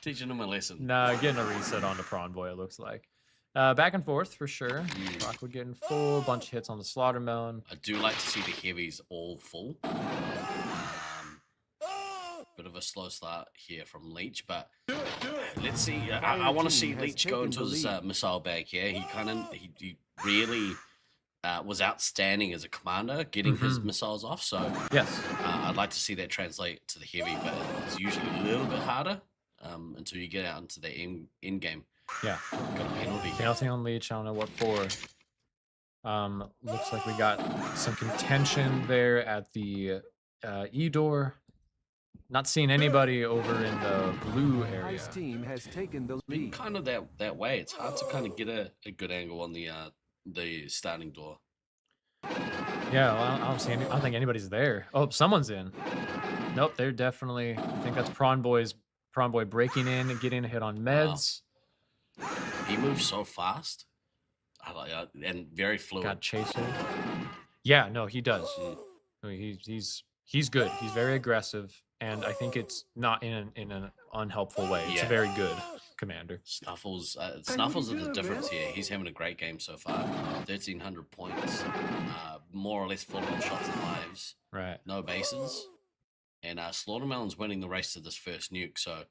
Teaching him a lesson. Nah, getting a reset on the Prawn Boy, it looks like. Back and forth for sure. Rockwood getting full, bunch of hits on the Slaughtermelon. I do like to see the heavies all full. Bit of a slow start here from Leech, but let's see. I want to see Leech go into his missile bag here. He really was outstanding as a commander, getting his missiles off. So yes, I'd like to see that translate to the heavy, but it's usually a little bit harder until you get out into the end game. Yeah. Got a penalty. Penalty on Leech. I don't know what for. Looks like we got some contention there at the E-door. Not seeing anybody over in the blue area. Team has taken the lead. Kind of that way. It's hard to kind of get a good angle on the starting door. Yeah, well, I don't think anybody's there. Oh, someone's in. Nope, they're definitely. I think that's Prawn Boy breaking in and getting a hit on meds. Wow. He moves so fast. And very fluid. Got chaser. Yeah, no, he does. I mean, he's good. He's very aggressive, and I think it's not in an unhelpful way. It's very good. commander. Snuffles is the difference here. He's having a great game so far. 1,300 points, more or less full on shots and lives. Right. No bases, and Slaughtermelon's winning the race to this first nuke. So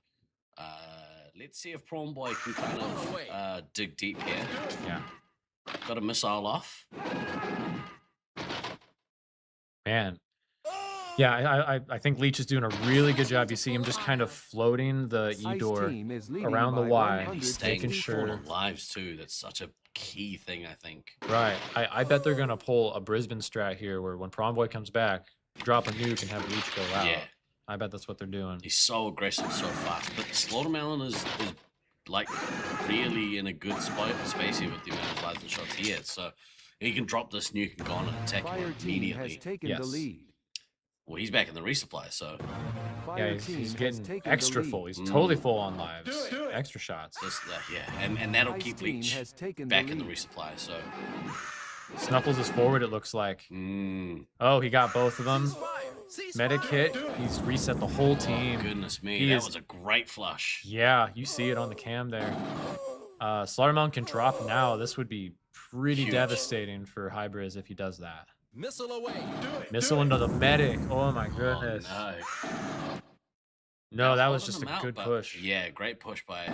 let's see if Prawn Boy can kind of dig deep here. Yeah. Got a missile off. Man. Yeah, I think Leech is doing a really good job. You see him just kind of floating the E-door around the Y, making sure. Lives too. That's such a key thing, I think. Right. I bet they're gonna pull a Brisbane strat here, where when Prawn Boy comes back, drop a nuke and have Leech go out. Yeah. I bet that's what they're doing. He's so aggressive, so fast. But Slaughtermelon is like really in a good space here with the amount of lives and shots he has. So he can drop this nuke and go on and attack him immediately. Yes. Well, he's back in the resupply, so yeah, he's getting extra full. He's totally full on lives, extra shots. Just, and that'll keep Leech back in the resupply. So Snuffles is forward. It looks like. Oh, he got both of them. Medic hit. He's reset the whole team. Oh, goodness me, that was a great flush. Yeah, you see it on the cam there. Slaughtermelon can drop now. This would be pretty devastating for Hybris if he does that. Missile away. Missile into the medic. Oh my goodness. Oh, no, that was just a good push. Yeah, great push by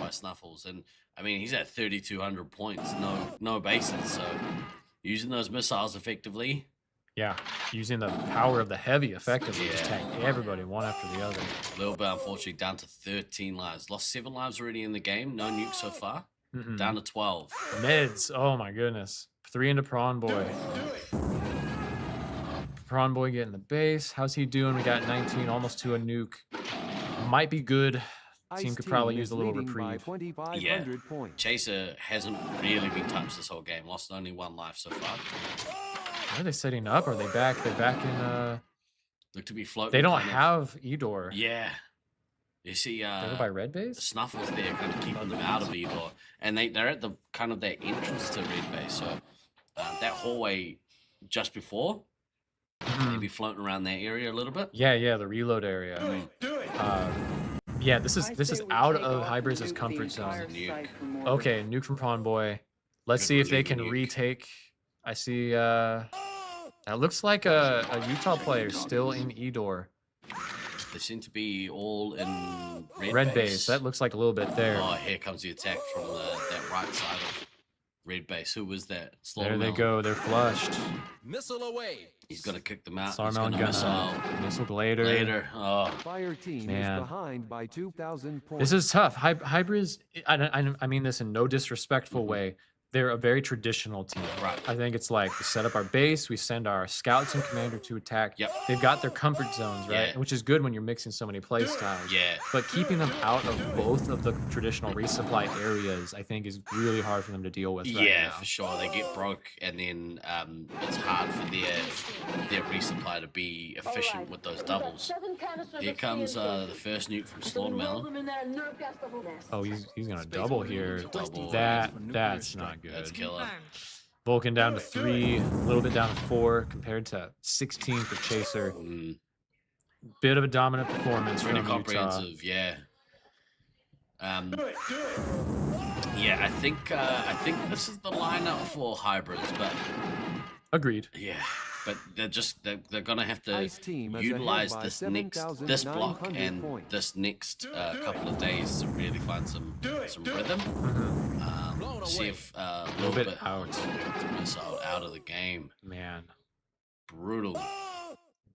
Snuffles. And I mean, he's at 3,200 points, no bases. So using those missiles effectively. Yeah, using the power of the heavy effectively, just tank everybody one after the other. Little bit, unfortunately, down to 13 lives. Lost 7 lives already in the game. No nuke so far. Down to 12. Meds. Oh my goodness. 3 into Prawn Boy. Prawn Boy getting the base. How's he doing? We got 19, almost to a nuke. Might be good. Team could probably use a little reprieve. Yeah. Chaser hasn't really been touched this whole game. Lost only 1 life so far. Are they setting up? Are they back? They're back in. Look to be floating. They don't have E-door. Yeah. You see, they're by red base. The Snuffles there kind of keeping them out of E-door, and they're at the kind of their entrance to red base. So that hallway just before. Maybe floating around that area a little bit. Yeah, the reload area. Yeah, this is out of Hybris' comfort zone. Okay, nuke from Prawn Boy. Let's see if they can retake. I see. That looks like a Utah player still in E-door. They seem to be all in red base. That looks like a little bit there. Oh, here comes the attack from that right side of red base. Who was that? There they go. They're flushed. Missile away. He's going to kick them out. Slaughtermelon missile Glader. Later. Oh. Fire team is behind by 2,000 points. This is tough. Hybris, I mean this in no disrespectful way. They're a very traditional team. Right. I think it's like we set up our base, we send our scouts and commander to attack. Yep. They've got their comfort zones, right? Yeah. Which is good when you're mixing so many play styles. Yeah. But keeping them out of both of the traditional resupply areas, I think, is really hard for them to deal with right now. For sure. They get broke, and then it's hard for their resupply to be efficient with those doubles. Here comes the first nuke from Slaughtermelon. Oh, he's gonna double here. Double. That's not good. That's killer. Vulcan down to 3, a little bit down to 4 compared to 16 for Chaser. Bit of a dominant performance Pretty from comprehensive, Utah. Yeah. I think this is the lineup for Hybris, but agreed. Yeah, but they're gonna have to utilize this block and this next couple of days to really find some rhythm. See if a little bit out. Missile out of the game. Man, brutal.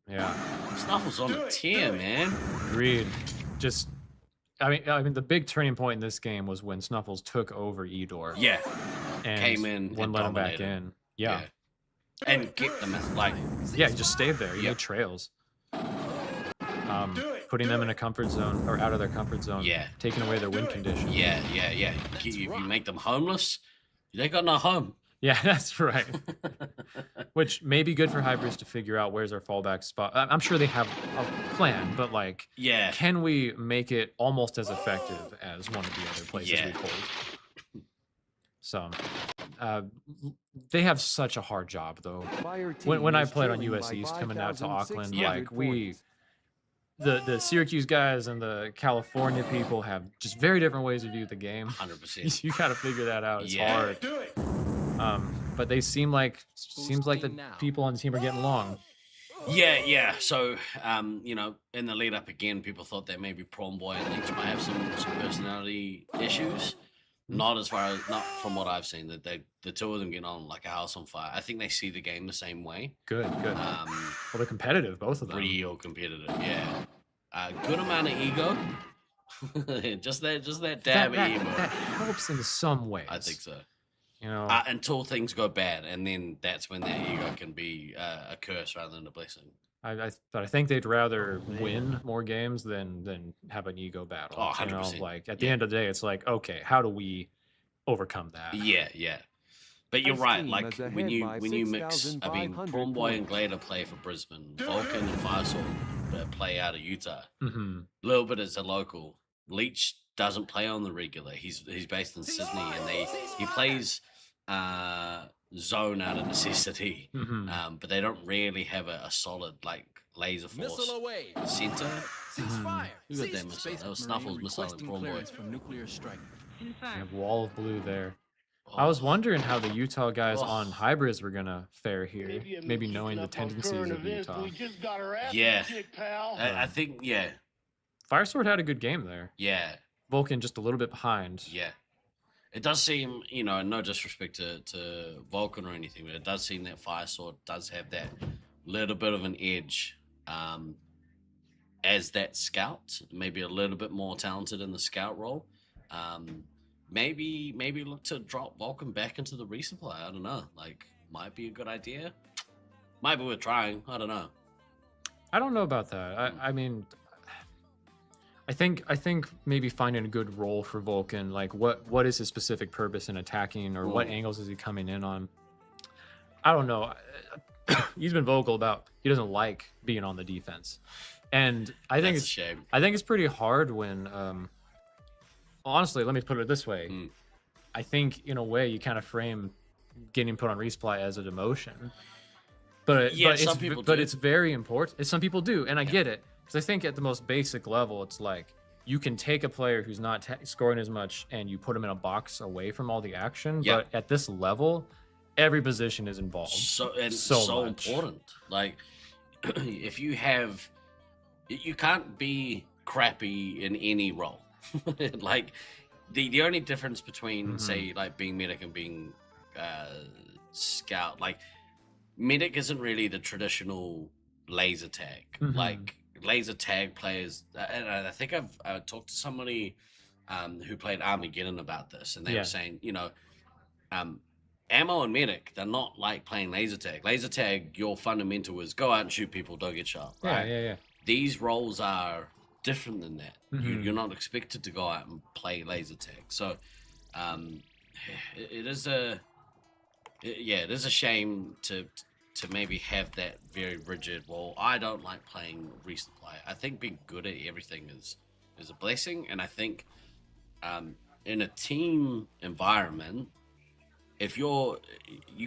Yeah, Snuffles on a tear, man. Agreed. Just, I mean, the big turning point in this game was when Snuffles took over E-door. Yeah, and came in wouldn't and let him back dominated. in. Yeah. And kicked them out, like. Yeah, he just stayed there. He made trails. Putting them in a comfort zone or out of their comfort zone. Yeah. Taking away their win condition. Yeah. You make them homeless, they got no home. Yeah, that's right. Which may be good for Hybris to figure out where's our fallback spot. I'm sure they have a plan, but like, can we make it almost as effective as one of the other places we pulled? So, they have such a hard job though. When I played on US East coming out to Auckland, like the Syracuse guys and the California people have just very different ways to view the game. 100%. You got to figure that out. It's Yeah. hard. But they seems like the people on the team are getting along. Yeah. So, in the lead up again, people thought that maybe Prawn Boy and Leech might have some personality issues. Not from what I've seen, that the two of them get on like a house on fire. I think they see the game the same way. Good. Well, they're competitive, both of them. Real competitive, yeah. Good amount of ego. just that dab of ego. That helps in some ways. I think so. Until things go bad, and then that's when that ego can be a curse rather than a blessing. I think they'd rather win more games than have an ego battle. Oh, 100%. Like at the end of the day, it's like, okay, how do we overcome that? Yeah. But you're right. Like when you mix, Prawn Boy and Glader play for Brisbane, Vulcan and Firesword play out of Utah. Mm-hmm. A little bit as a local. Leech doesn't play on the regular. He's based in Sydney, and he plays zone out of necessity. Mm-hmm. But they don't really have a solid like Laserforce center. Who got that missile? That was Snuffle's missile and Prawn Boy. From nuclear strike. Wall of blue there. I was wondering how the Utah guys on hybrids were gonna fare here. Maybe knowing the tendencies of Utah. Yeah, I think Firesword had a good game there. Yeah. Vulcan just a little bit behind. Yeah. It does seem, no disrespect to Vulcan or anything, but it does seem that Firesword does have that little bit of an edge as that scout, maybe a little bit more talented in the scout role. Maybe look to drop Vulcan back into the resupply. I don't know. Like, might be a good idea. Might be worth trying. I don't know. I don't know about that. I mean, I think maybe finding a good role for Vulcan, like what is his specific purpose in attacking, or what angles is he coming in on? I don't know. He's been vocal about he doesn't like being on the defense, and I think That's a shame. I think it's pretty hard when. Honestly, let me put it this way. I think in a way you kind of frame getting put on resupply as a demotion, but it's very important. Some people do, and I get it. Because I think at the most basic level, it's like you can take a player who's not scoring as much and you put him in a box away from all the action. Yeah. But at this level, every position is involved. So much. important. Like, if you can't be crappy in any role. Like, the only difference between, say, like being medic and being scout, like, medic isn't really the traditional laser tag. Like, laser tag players, and I think I've talked to somebody who played Armageddon about this, and they were saying, ammo and medic, they're not like playing laser tag. Laser tag, your fundamental is go out and shoot people, don't get shot. Right? Yeah. These roles are different than that. You're not expected to go out and play laser tag. So it is a shame to maybe have that very rigid, well, I don't like playing resupply. I think being good at everything is a blessing, and I think in a team environment, if you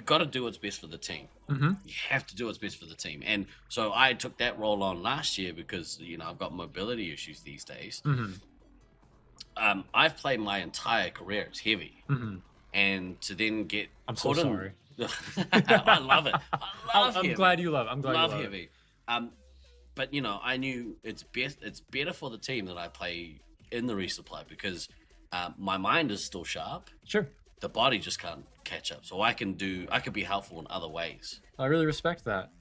got to do what's best for the team. You have to do what's best for the team. And so I took that role on last year because, I've got mobility issues these days. I've played my entire career as heavy. And to then get sorry. I love it. I'm glad you love it. I'm glad you love heavy. But I knew it's better for the team that I play in the resupply because my mind is still sharp. Sure. The body just can't catch up. So I can be helpful in other ways. I really respect that.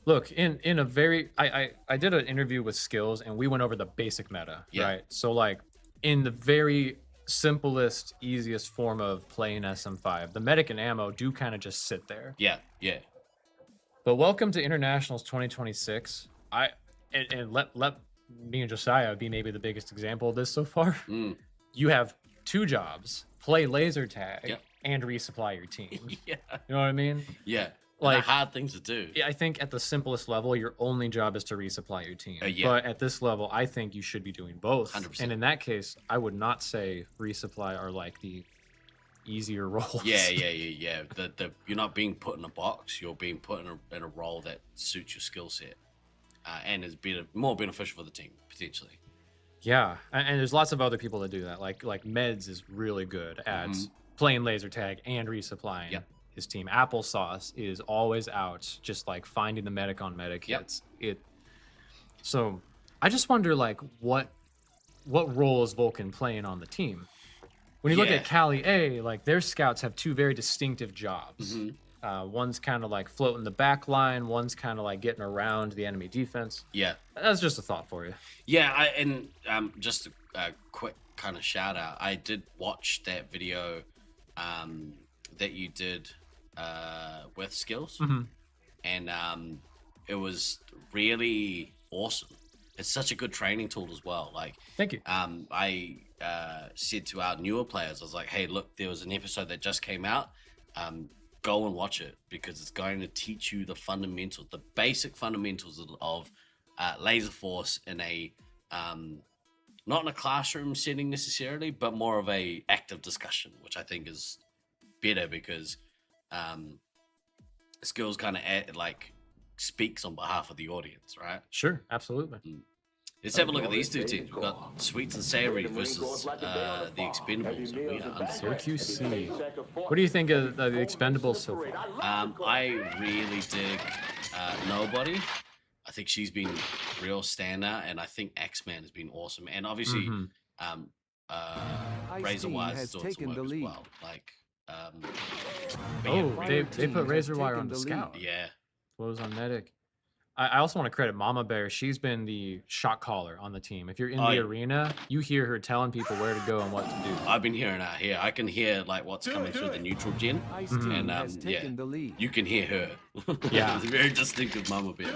Look, in a very I did an interview with Skills and we went over the basic meta, right? So like in the very simplest, easiest form of playing SM5, the medic and ammo do kind of just sit there. Yeah. But welcome to Internationals 2026. And let me and Josiah be maybe the biggest example of this so far. You have two jobs: play laser tag and resupply your team. You know what I mean? Yeah. Like hard things to do. I think at the simplest level, your only job is to resupply your team. But at this level, I think you should be doing both. 100%. And in that case, I would not say resupply are like the easier roles. Yeah. You're not being put in a box. You're being put in a role that suits your skill set. and is more beneficial for the team potentially. Yeah, and there's lots of other people that do that. Like Meds is really good at playing laser tag and resupplying his team. Applesauce is always out, just like finding the medic on medic hits. So I just wonder, like, what role is Vulcan playing on the team? When you look at Cali A, like, their scouts have two very distinctive jobs. One's kind of like floating the back line, one's kind of like getting around the enemy defense. Yeah. That's just a thought for you. Yeah, just a quick kind of shout out. I did watch that video that you did with Skills, and it was really awesome. It's such a good training tool as well. Like, thank you. I said to our newer players, I was like, hey, look, there was an episode that just came out. Go and watch it because it's going to teach you the fundamentals, the basic fundamentals of Laserforce in a not in a classroom setting necessarily, but more of a active discussion, which I think is better because Skills kind of like speaks on behalf of the audience, right? Sure, absolutely. Let's have a look at these two teams. We've got Sweets and Savory versus the Expendables. We are under Syracuse C. What do you think of the Expendables so far? I really dig Nobody. I think she's been real standout, and I think X-Man has been awesome. And obviously, Razor Wise is doing some work as well. Like, they put Razor Wire on the scout. Yeah. Flows on medic. I also want to credit Mama Bear. She's been the shot caller on the team. If you're in the arena, you hear her telling people where to go and what to do. I've been hearing out here. I can hear like what's coming through the neutral gen, and you can hear her. Yeah, it's very distinctive Mama Bear.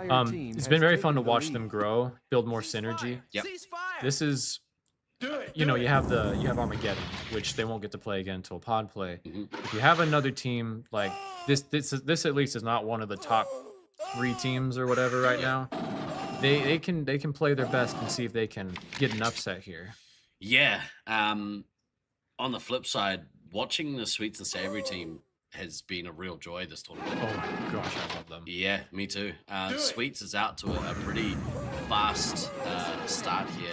It's been very fun to watch them grow, build more synergy. Yep. This is, you know, you have Armageddon, which they won't get to play again until pod play. If you have another team like this at least is not one of the top 3 teams or whatever right now. They can play their best and see if they can get an upset here. Yeah. On the flip side, watching the Sweets and Savory team has been a real joy this tournament. Oh my gosh, I love them. Yeah, me too. Sweets is out to a pretty fast start here.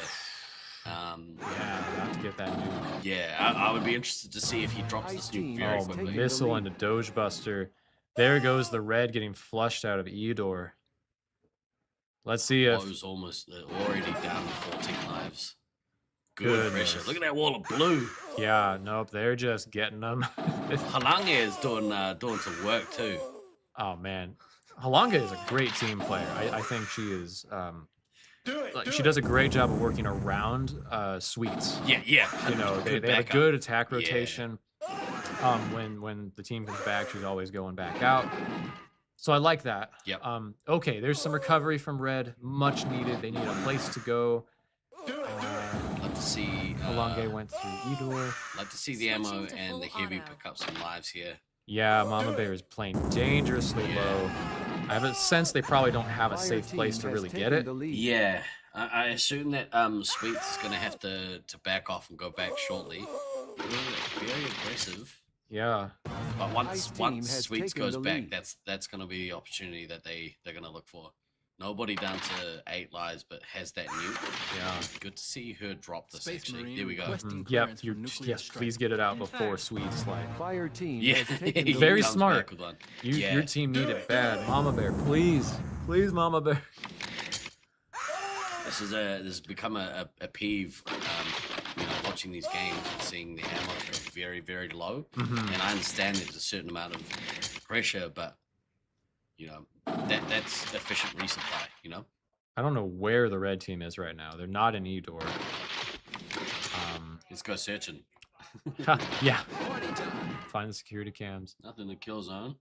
Yeah, have to get that nuke. Yeah, I would be interested to see if he drops this nuke very quickly. Missile into Doge Buster. There goes the red getting flushed out of Eudor. Let's see if... it was almost already down to 14 lives. Good pressure. Look at that wall of blue. Yeah, nope, they're just getting them. Halange is doing some work too. Oh man, Halange is a great team player. I think she is. She does a great job of working around Sweets. Yeah. You know, they have a good attack rotation. When the team comes back, she's always going back out. So I like that. Yep. Okay, there's some recovery from Red, much needed. They need a place to go. Like to see Halange went through Eudor. Like to see the ammo and the heavy pick up some lives here. Yeah, Mama Bear is playing dangerously low. I have a sense they probably don't have a safe place to really get it. Yeah, I assume that Sweets is going to have to back off and go back shortly. Very aggressive. Yeah. But once Sweets goes back, that's going to be the opportunity that they're going to look for. Nobody down to 8 lives, but has that nuke. Yeah. Good to see her drop this, actually. There we go. Yep. Yes, please get it out before Sweets. Like, Fire team. Yeah. Very smart. Your team needed bad. Mama Bear, please. Please, Mama Bear. This has become a peeve, you know, watching these games and seeing the ammo go very, very low. And I understand there's a certain amount of pressure, but you know, that's efficient resupply, you know? I don't know where the red team is right now. They're not in Eudor. Let's go searching. Yeah. Find the security cams. Nothing to kill zone.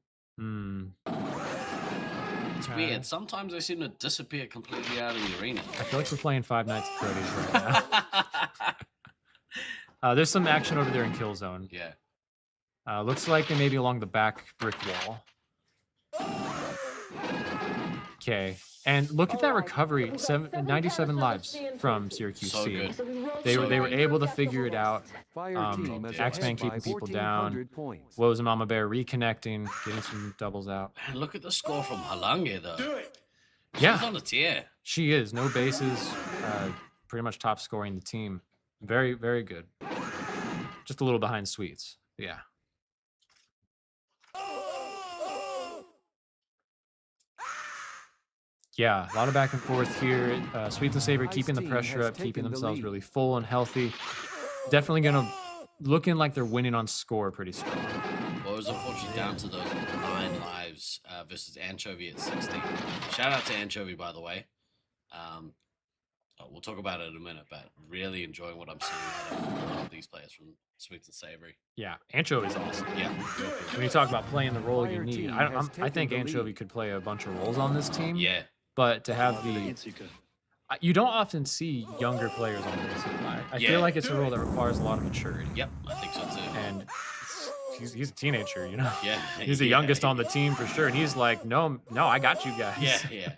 It's weird. Sometimes they seem to disappear completely out of the arena. I feel like we're playing Five Nights at Freddy's right now. There's some action over there in kill zone. Yeah. Looks like they may be along the back brick wall. Okay, and look at that recovery, 97 lives from Syracuse So C. good. They were able to figure it out. Axeman keeping people down. Woes and Mama Bear reconnecting, getting some doubles out. And look at the score from Halange, though. She's on a tear. She is. No bases. Pretty much top scoring the team. Very, very good. Just a little behind Sweets. Yeah. Yeah, a lot of back and forth here. Sweets and Savory keeping the pressure up, keeping themselves really full and healthy. Definitely going to looking like they're winning on score pretty strong. Well, it was unfortunately down to those 9 lives versus Anchovy at 16. Shout out to Anchovy, by the way. We'll talk about it in a minute, but really enjoying what I'm seeing out of all of these players from Sweets and Savory. Yeah, Anchovy's awesome. Yeah. When you talk about playing the role you need, I think Anchovy could play a bunch of roles on this team. Yeah. But to have you don't often see younger players on the resupply. I feel like it's a role that requires a lot of maturity. Yep, I think so too. And he's a teenager, you know? Yeah. He's the youngest on the team for sure. And he's like, no, I got you guys. Yeah.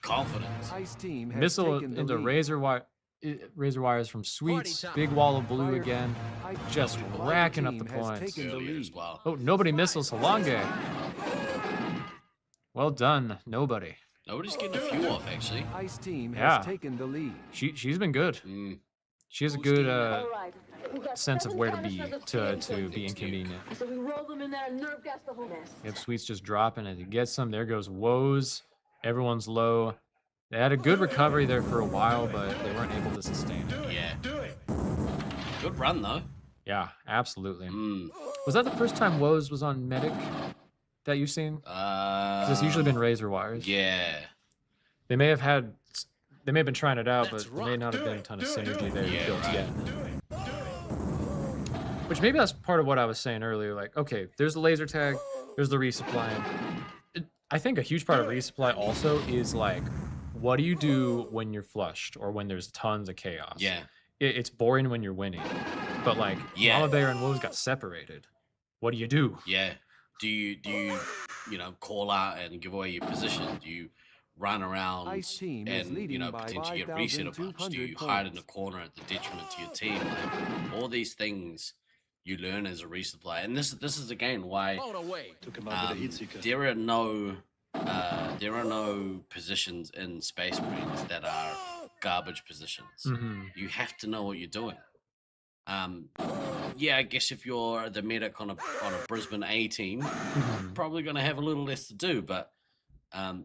Confidence. Missile into razor wires from Sweets. Big wall of blue again. Just racking up the points. Well. Oh, nobody missiles Halonge. Well done, nobody. Nobody's getting a few off, actually. Ice team has taken the lead. She's been good. She has a good sense of where to be inconvenient. So we roll them in there and nerve gas the whole mess. If Sweets just dropping as he gets them, there goes Woes. Everyone's low. They had a good recovery there for a while, but they weren't able to sustain it. Yeah. Good run though. Yeah, absolutely. Was that the first time Woes was on Medic that you've seen? It's usually been razor wires. Yeah. They may have been trying it out, but there may not have been a ton of synergy there built yet. Which maybe that's part of what I was saying earlier. Like, okay, there's the laser tag, there's the resupplying. I think a huge part of resupply also is like, what do you do when you're flushed or when there's tons of chaos? Yeah. It's boring when you're winning, but like Mama Bear and Woes got separated. What do you do? Yeah. Do you call out and give away your position? Do you run around and potentially get reset a bunch? Do you hide in the corner at the detriment to your team? Like, all these things you learn as a resupply, and this is again why there are no positions in Space Marines that are garbage positions. You have to know what you're doing. Yeah, I guess if you're the medic on a Brisbane A team, probably going to have a little less to do, but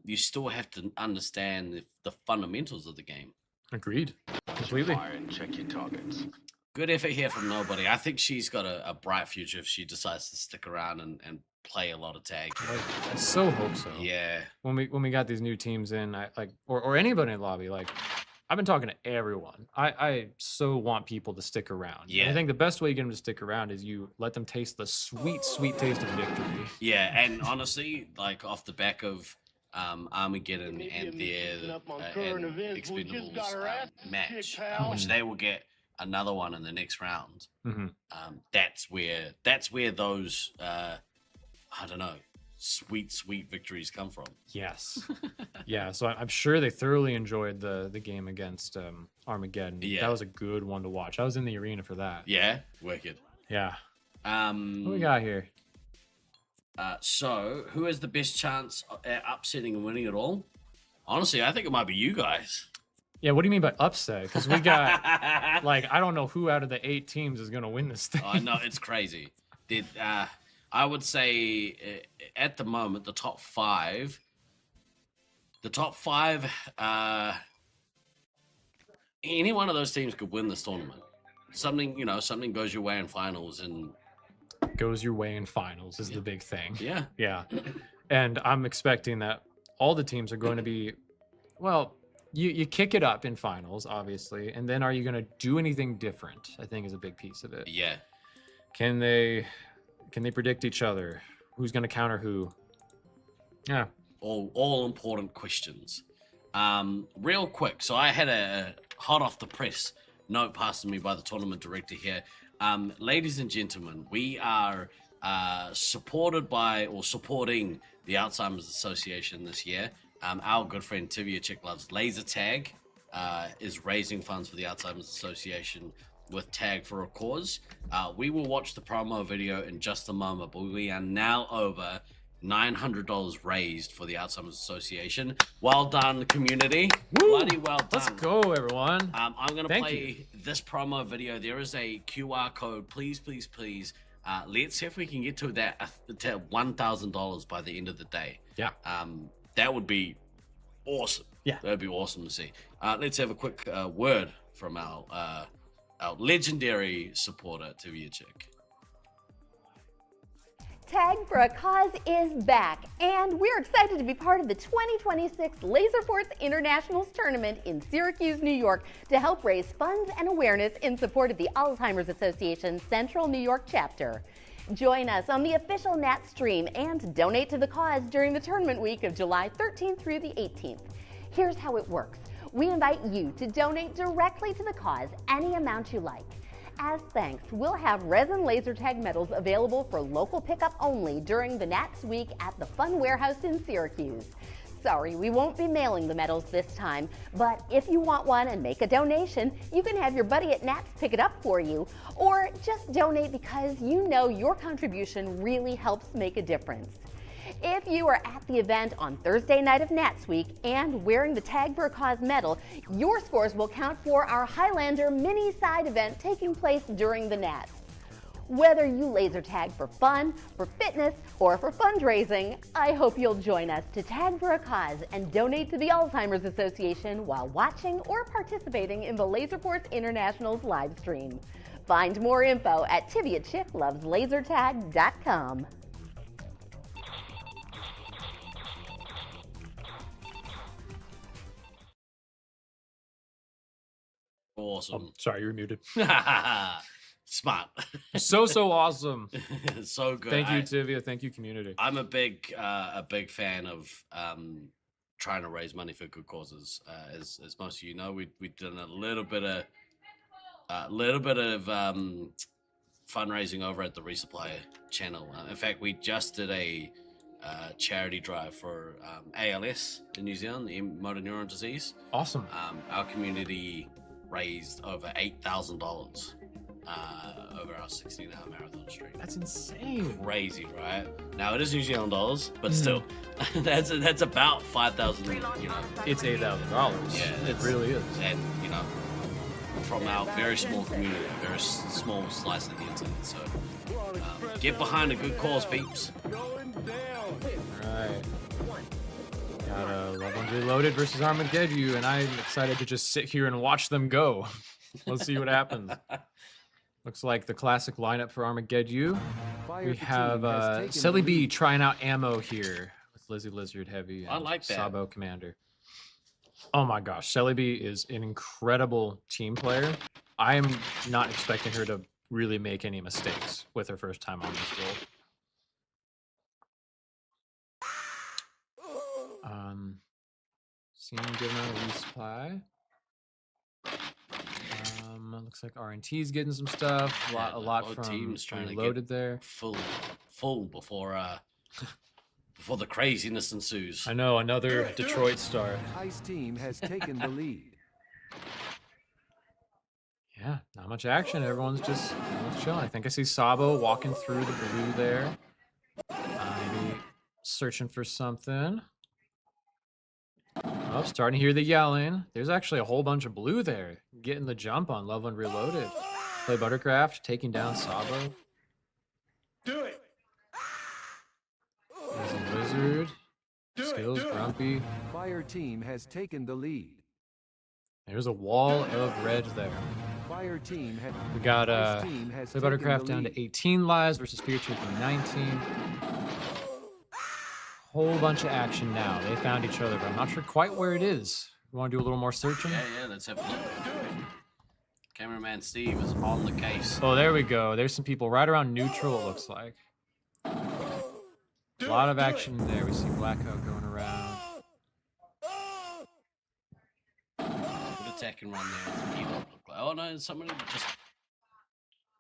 you still have to understand the fundamentals of the game. Agreed. Completely. Fire and check your targets. Good effort here from Nobody. I think she's got a bright future if she decides to stick around and play a lot of tag. I so hope so. Yeah. When we got these new teams in, or anybody in the lobby, I've been talking to everyone. I so want people to stick around. Yeah. And I think the best way you get them to stick around is you let them taste the sweet, sweet taste of victory. Yeah, and honestly, off the back of Armageddon and their Expendables match, which they will get another one in the next round. That's where those sweet victories come from. Yes. Yeah, so I'm sure they thoroughly enjoyed the game against Armageddon. Yeah. That was a good one to watch. I was in the arena for that. Yeah, wicked. Yeah. What we got here? So, who has the best chance at upsetting and winning it all? Honestly, I think it might be you guys. Yeah, what do you mean by upset? Because we got, I don't know who out of the 8 teams is going to win this thing. I know, it's crazy. I would say at the moment, the top five, any one of those teams could win this tournament. Something goes your way in finals and goes your way in finals is the big thing. Yeah. Yeah. And I'm expecting that all the teams are going to be, you kick it up in finals, obviously, and then are you going to do anything different? I think is a big piece of it. Yeah. Can they predict each other? Who's going to counter who? Yeah. All important questions. Real quick. So I had a hot off the press note passed to me by the tournament director here. Ladies and gentlemen, we are supporting the Alzheimer's Association this year. Our good friend Tivia Chick Loves Laser Tag is raising funds for the Alzheimer's Association with Tag for a Cause. We will watch the promo video in just a moment, but we are now over $900 raised for the Alzheimer's Association. Well done, community. Bloody well done. Let's go, everyone. I'm going to play this promo video. There is a QR code. Please, please, please. Let's see if we can get to that to $1,000 by the end of the day. Yeah. That would be awesome. Yeah. That would be awesome to see. Let's have a quick word from our legendary supporter, Tivia Chick. Tag for a Cause is back, and we're excited to be part of the 2026 Laserforce Internationals tournament in Syracuse, New York, to help raise funds and awareness in support of the Alzheimer's Association Central New York chapter. Join us on the official Nat stream and donate to the cause during the tournament week of July 13th through the 18th. Here's how it works. We invite you to donate directly to the cause any amount you like. As thanks, we'll have resin laser tag medals available for local pickup only during the Nats week at the Fun Warehouse in Syracuse. Sorry, we won't be mailing the medals this time, but if you want one and make a donation, you can have your buddy at Nats pick it up for you, or just donate because you know your contribution really helps make a difference. If you are at the event on Thursday night of Nats Week and wearing the Tag for a Cause medal, your scores will count for our Highlander mini side event taking place during the Nats. Whether you laser tag for fun, for fitness, or for fundraising, I hope you'll join us to Tag for a Cause and donate to the Alzheimer's Association while watching or participating in the Laserforce Internationals live stream. Find more info at TiviaChickLovesLaserTag.com. Awesome. Oh, sorry, you were muted. Smart. So awesome. So good. Thank you, Tivia. Thank you, community. I'm a big fan of trying to raise money for good causes. As most of you know, we've done a little bit of fundraising over at the Resupply channel. In fact, we just did a charity drive for ALS in New Zealand, the motor neuron disease. Awesome. Our community raised over $8,000 over our 16-hour marathon streak. That's insane. Crazy, right? Now it is New Zealand dollars, but still, that's about 5,000. You know, it's $8,000. Yeah, it really is. And you know, from our very small community, a very small slice of the internet. So get behind a good cause, peeps. All right. Got Love Ones Reloaded versus Armageddon, and I'm excited to just sit here and watch them go. Let's see what happens. Looks like the classic lineup for Armageddon. We have Silly B trying out ammo here with Lizzie Lizard Heavy and I like that. Sabo Commander. Oh my gosh, Shelly B is an incredible team player. I am not expecting her to really make any mistakes with her first time on this role. Seeing given a resupply. Looks like RNT's getting some stuff. A lot from teams trying Reloaded to get there. Full before before the craziness ensues. I know, another Detroit start. Ice team has taken the lead. Yeah, not much action. Everyone's just chilling. I think I see Sabo walking through the blue there. Maybe searching for something. Oh, starting to hear the yelling. There's actually a whole bunch of blue there. Getting the jump on Love One Reloaded. Play Buttercraft, taking down Sabo. Do it. There's a Lizard. Skills, Grumpy. Fire team has taken the lead. There's a wall of red there. Fire team we got Play Buttercraft down to 18 lives versus Fear taking 19. Whole bunch of action now. They found each other, but I'm not sure quite where it is. We want to do a little more searching? Yeah, let's have a look. Cameraman Steve is on the case. Oh, there we go. There's some people right around neutral, it looks like. A lot of action there. We see Blackout going around. Good attack and run there. Oh no, somebody just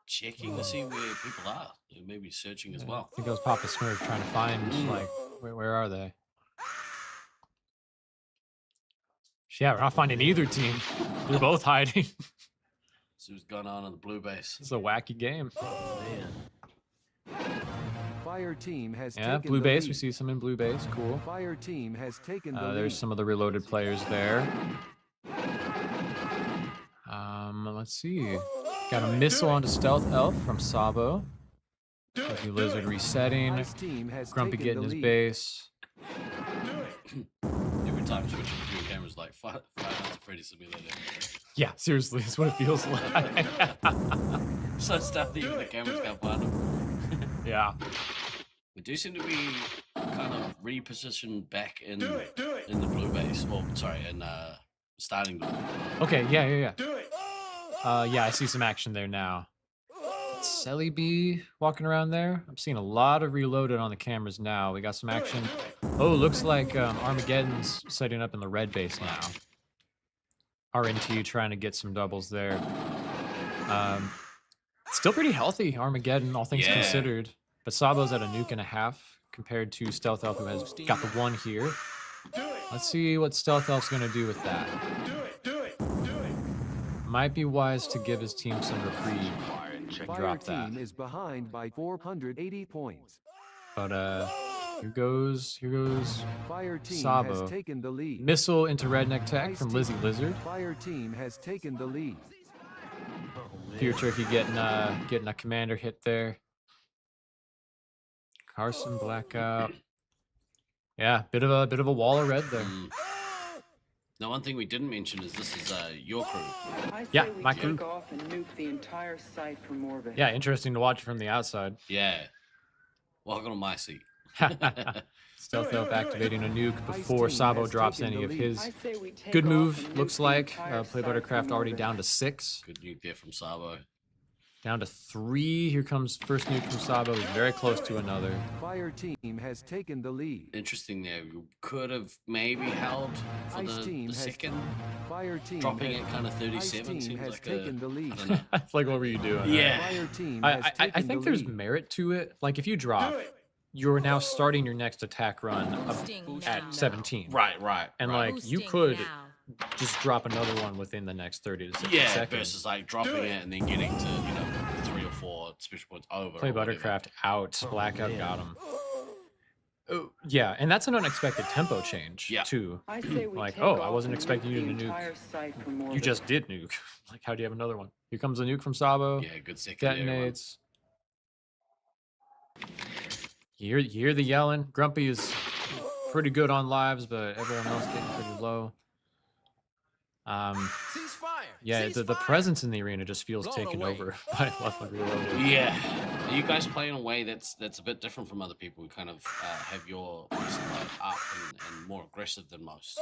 checking to see where people are. Maybe searching as well. I think it was Papa Smurf trying to find, like, where are they? Yeah, we're not finding either team. They're both hiding. See what's going on in the blue base. It's a wacky game. Oh, man. Fire team has Yeah, taken blue the base. lead. We see some in blue base. Cool. Fire team has taken the lead. There's some of the reloaded players there. Let's see. Got a missile onto Stealth Elf from Sabo. Lucky Lizard resetting. Ice team has Grumpy taken getting the his lead. base. Every time switching between cameras, like Five Nights at Freddy's Simulator. Yeah, seriously, that's what it feels like. So stealthy, even the cameras can't find them. Yeah. We do seem to be kind of repositioned back in the blue base. Well, sorry, in starting blue. Okay, yeah. Yeah, I see some action there now. Selly B walking around there. I'm seeing a lot of reloaded on the cameras now. We got some action. Oh, looks like Armageddon's setting up in the red base now. RNT trying to get some doubles there. Still pretty healthy, Armageddon, all things considered. But Sabo's at a nuke and a half compared to Stealth Elf, who has got the one here. Let's see what Stealth Elf's going to do with that. Might be wise to give his team some reprieve and Fire drop that. team is behind by 480 points. But here goes Fire team Sabo. has taken the lead. Missile into Redneck Tech Ice from team. Lizzie Lizard. Fire team has taken the lead. Fear Turkey getting a commander hit there. Carson Blackout. Yeah, bit of a wall of red there. Now, one thing we didn't mention is this is your crew. I say Yeah, we my take crew. off and nuke the entire site from orbit. Yeah, interesting to watch from the outside. Yeah. Welcome to my seat. Stealth Elf activating a nuke before team Sabo has drops taken any the of lead. his. I say we take Good off move, and looks nuke the like. entire Play site Buttercraft from already orbit. down to 6. Good nuke there from Sabo. Down to 3. Here comes first nuke from Sabo. He's very close to another. Fire team has taken the lead. Interesting there. We could have maybe held for Ice team the has second. Fire team Dropping has, it kind of Ice 37 team seems has like taken a, the lead. I don't know. It's like, what were you doing? Yeah. Fire team I has taken think the there's lead. merit to it. Like, if you drop, you're now starting your next attack run at 17. Right. And, right. like, you could just drop another one within the next 30 to 60 Yeah, seconds. versus like dropping it and then getting to, 3 or 4 special points over. Play or whatever. Buttercraft out. Blackout got him. Oh, yeah, and that's an unexpected tempo change, too. I say we Like, take oh, off I wasn't and expecting you the to nuke. entire site from You orbit. just did nuke. Like, how do you have another one? Here comes the nuke from Sabo. Yeah, good secondary one. Detonates. You hear the yelling. Grumpy is pretty good on lives, but everyone else getting pretty low. Yeah, the presence in the arena just feels taken over by Left 4 Dead Reloaded. Yeah. You guys play in a way that's a bit different from other people who kind of have your resupply up and more aggressive than most.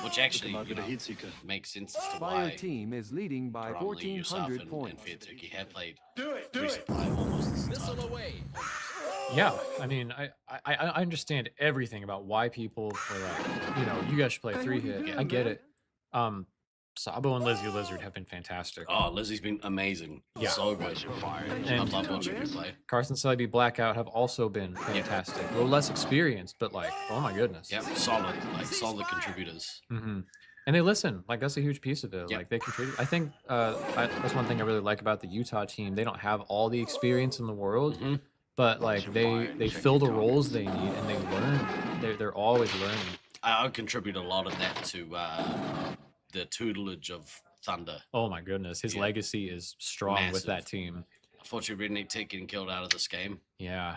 Which actually makes sense as to Fire why team is leading by predominantly yourself 1400 and points. Fair Turkey have played resupply almost this entire time. Yeah, I mean, I understand everything about why people are like, you guys should play 3-hit. I get it. Sabo and Lizzie Lizard have been fantastic. Oh, Lizzie's been amazing. Yeah. So good. I love watching her play. Carson Selby Blackout have also been fantastic. A little less experienced, but oh my goodness. Yep, solid contributors. Mm-hmm. And they listen. Like, that's a huge piece of it. Yep. Like, they contribute. I think that's one thing I really like about the Utah team. They don't have all the experience in the world, but like they fill the roles they need and they learn. They're always learning. I contribute a lot of that to the tutelage of Thunder. Oh my goodness, his legacy is strong with that team. Unfortunately, Redneck Tech getting killed out of this game. Yeah.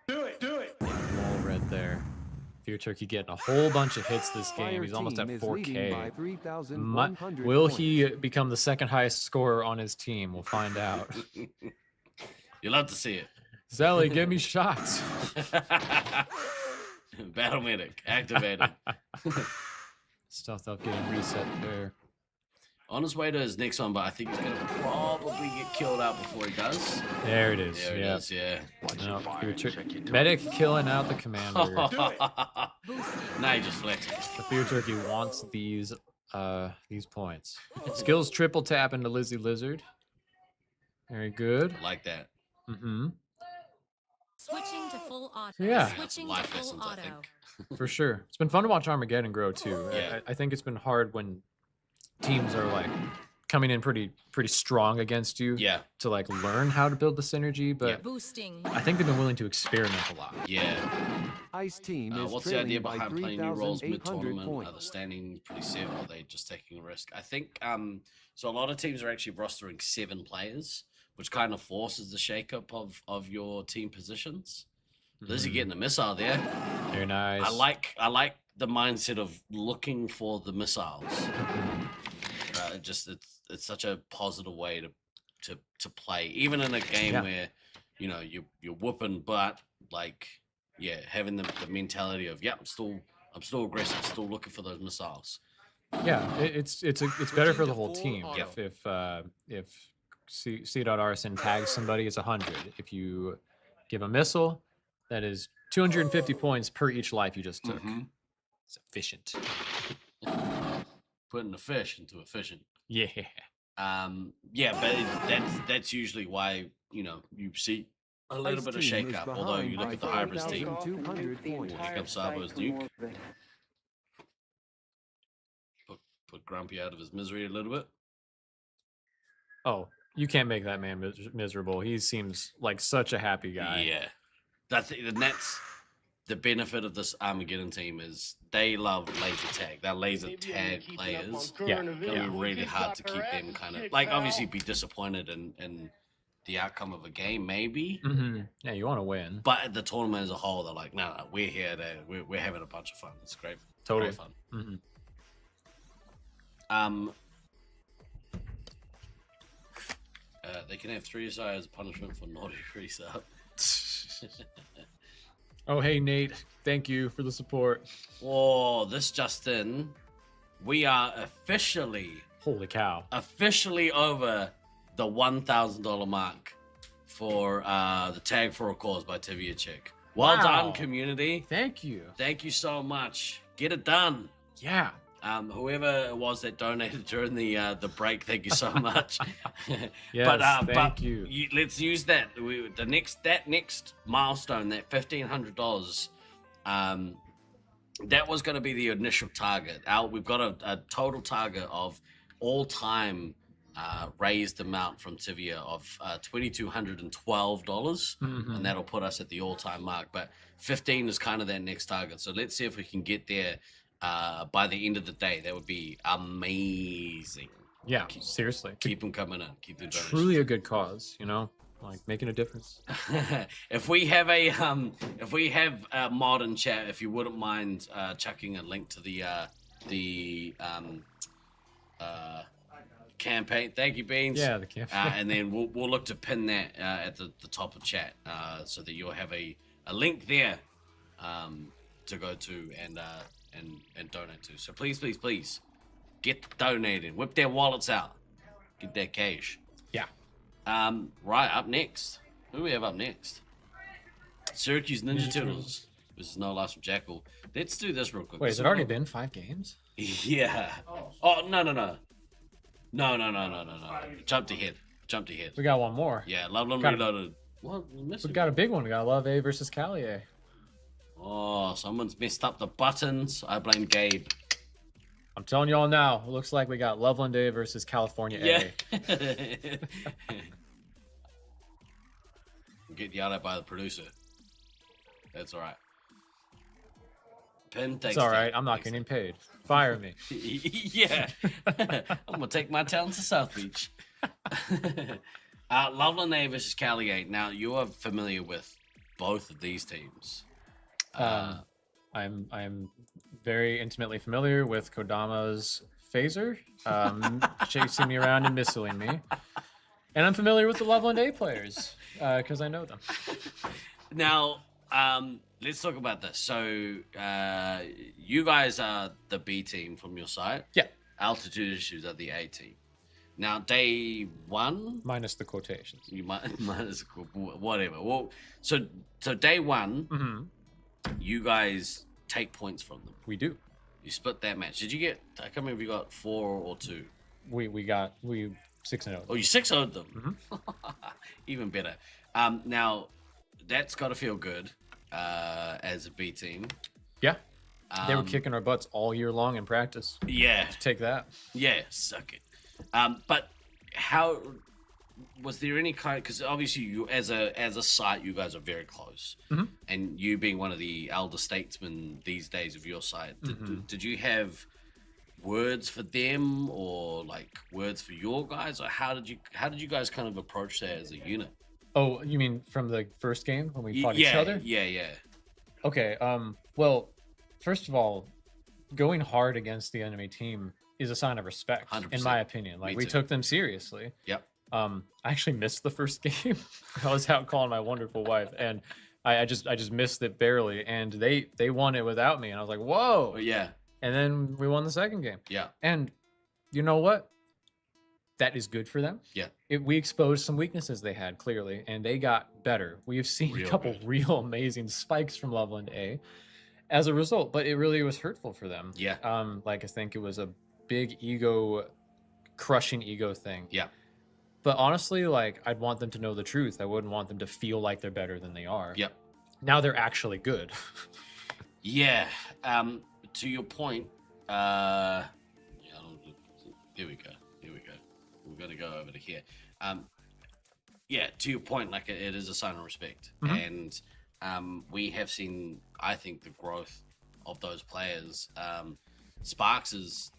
Do it. Wall red there. Fear Turkey getting a whole bunch of hits this game. He's almost at 4K. Will he become the second highest scorer on his team? We'll find out. You'll love to see it. Zelly, give me shots. Battle Medic activated. Stealth Elf getting reset there. On his way to his next one, but I think he's going to probably get killed out before he does. There it is. There it is, yeah. No, Medic killing out the commander. Now he just flexed. The Fear Turkey wants these points. Skills triple tap into Lizzie Lizard. Very good. I like that. Mm-hmm. Switching to full auto. Yeah. Switching Life to full lessons, auto. I think. For sure. It's been fun to watch Armageddon grow too. Yeah. I think it's been hard when teams are like coming in pretty strong against you. Yeah. To like learn how to build the synergy, but Boosting. I think they've been willing to experiment a lot. Yeah. Ice team is What's the idea trailing by behind playing new roles 3,800 mid-tournament? Are they points. standing pretty set, or are they just taking a risk? I think so. A lot of teams are actually rostering 7 players, which kind of forces the shakeup of your team positions. Lizzie getting a missile there. Very nice. I like the mindset of looking for the missiles. It's such a positive way to play, even in a game where you're whooping butt. Like, yeah, having the mentality of I'm still aggressive, still looking for those missiles. Yeah, it's better for the whole team. If C.Arson tags somebody, it's 100. If you give a missile, that is 250 points per each life you just took. It's efficient. Putting the fish into efficient. Yeah. But that's usually why you see a little bit of shake up. Although you look at the Hybrids team, pick up Sabo's nuke, put Grumpy out of his misery a little bit. Oh, you can't make that man miserable. He seems like such a happy guy. Yeah, that's the benefit of this Armageddon team is they love laser tag. They're laser tag players. Yeah, it'll be really hard to keep them kind of like obviously be disappointed in the outcome of a game, maybe. Yeah, you want to win. But the tournament as a whole, they're like, no, we're here. We're having a bunch of fun. It's great. Totally great fun. They can have 3 SI as a punishment for naughty resub. Oh, hey, Nate. Thank you for the support. Oh, this just in. We are officially... Holy cow. Officially over the $1,000 mark for the Tag for a Cause by Tivia Chick. Well done, community. Thank you. Thank you so much. Get it done. Yeah. Whoever it was that donated during the break, thank you so much. Yes, thank you. Let's use that. That next milestone, that $1,500. That was going to be the initial target. We've got a total target of all-time raised amount from Tivia of $2,212, and that'll put us at the all-time mark. But 15 is kind of that next target. So let's see if we can get there. By the end of the day, that would be amazing. Yeah, seriously. Keep them coming in. Keep them donations. Truly a good cause, like making a difference. If we have a mod in chat, if you wouldn't mind chucking a link to the campaign. Thank you, Beans. Yeah, the campaign. And then we'll look to pin that at the top of chat so that you'll have a link there to go to and donate to. So please get donated. Whip their wallets out. Get that cash. Yeah. Right, up next. Who do we have up next? Syracuse Ninja Turtles. This is No Loss from Jackal. Let's do this real quick. Wait, has it already been 5 games? Yeah. Oh, no. No. Jumped ahead. We got one more. Yeah, Loveland Reloaded. What? We got a big one. We got Love A versus Callier. Oh, someone's messed up the buttons. I blame Gabe. I'm telling you all now, it looks like we got Loveland A versus California A. Get yelled at by the producer. That's all right. Pin, thanks. It's all right. I'm not getting paid. Fire me. Yeah. I'm going to take my talent to South Beach. Loveland A versus Cali 8. Now, you are familiar with both of these teams. I'm very intimately familiar with Kodama's phaser, chasing me around and missiling me. And I'm familiar with the Loveland A players, because I know them. Now, let's talk about this. So, you guys are the B team from your side. Yeah. Altitude Issues are the A team. Now, day 1... Minus the quotations. You minus whatever. Well, so day 1... You guys take points from them. We do. You split that match. Did you get? I can't remember if you got 4 or 2. We 6-0. Oh, you 6-0'd them. Even better. Now that's got to feel good as a B team. Yeah. They were kicking our butts all year long in practice. Yeah. Take that. Yeah. Suck it. But how was there any kind? Because obviously, you as a site, you guys are very close, and you being one of the elder statesmen these days of your site, did you have words for them or like words for your guys, or how did you guys kind of approach that as a unit? Oh, you mean from the first game when we fought each other? Yeah. Okay. Well, first of all, going hard against the enemy team is a sign of respect, 100%. in my opinion. Like, we took them seriously. Yep. I actually missed the first game. I was out calling my wonderful wife, and I just missed it barely, and they won it without me, and I was like, whoa. Yeah. And then we won the second game. Yeah. And you know what? That is good for them. Yeah. We exposed some weaknesses they had, clearly, and they got better. We have seen a couple real amazing spikes from Loveland A as a result, but it really was hurtful for them. Yeah. Like, I think it was a big crushing ego thing. Yeah. But honestly, like, I'd want them to know the truth. I wouldn't want them to feel like they're better than they are. Yep. Now they're actually good. Yeah. To your point, here we go. We're gonna go over to here. Yeah, to your point, like it is a sign of respect, and we have seen, I think, the growth of those players. Sparks has,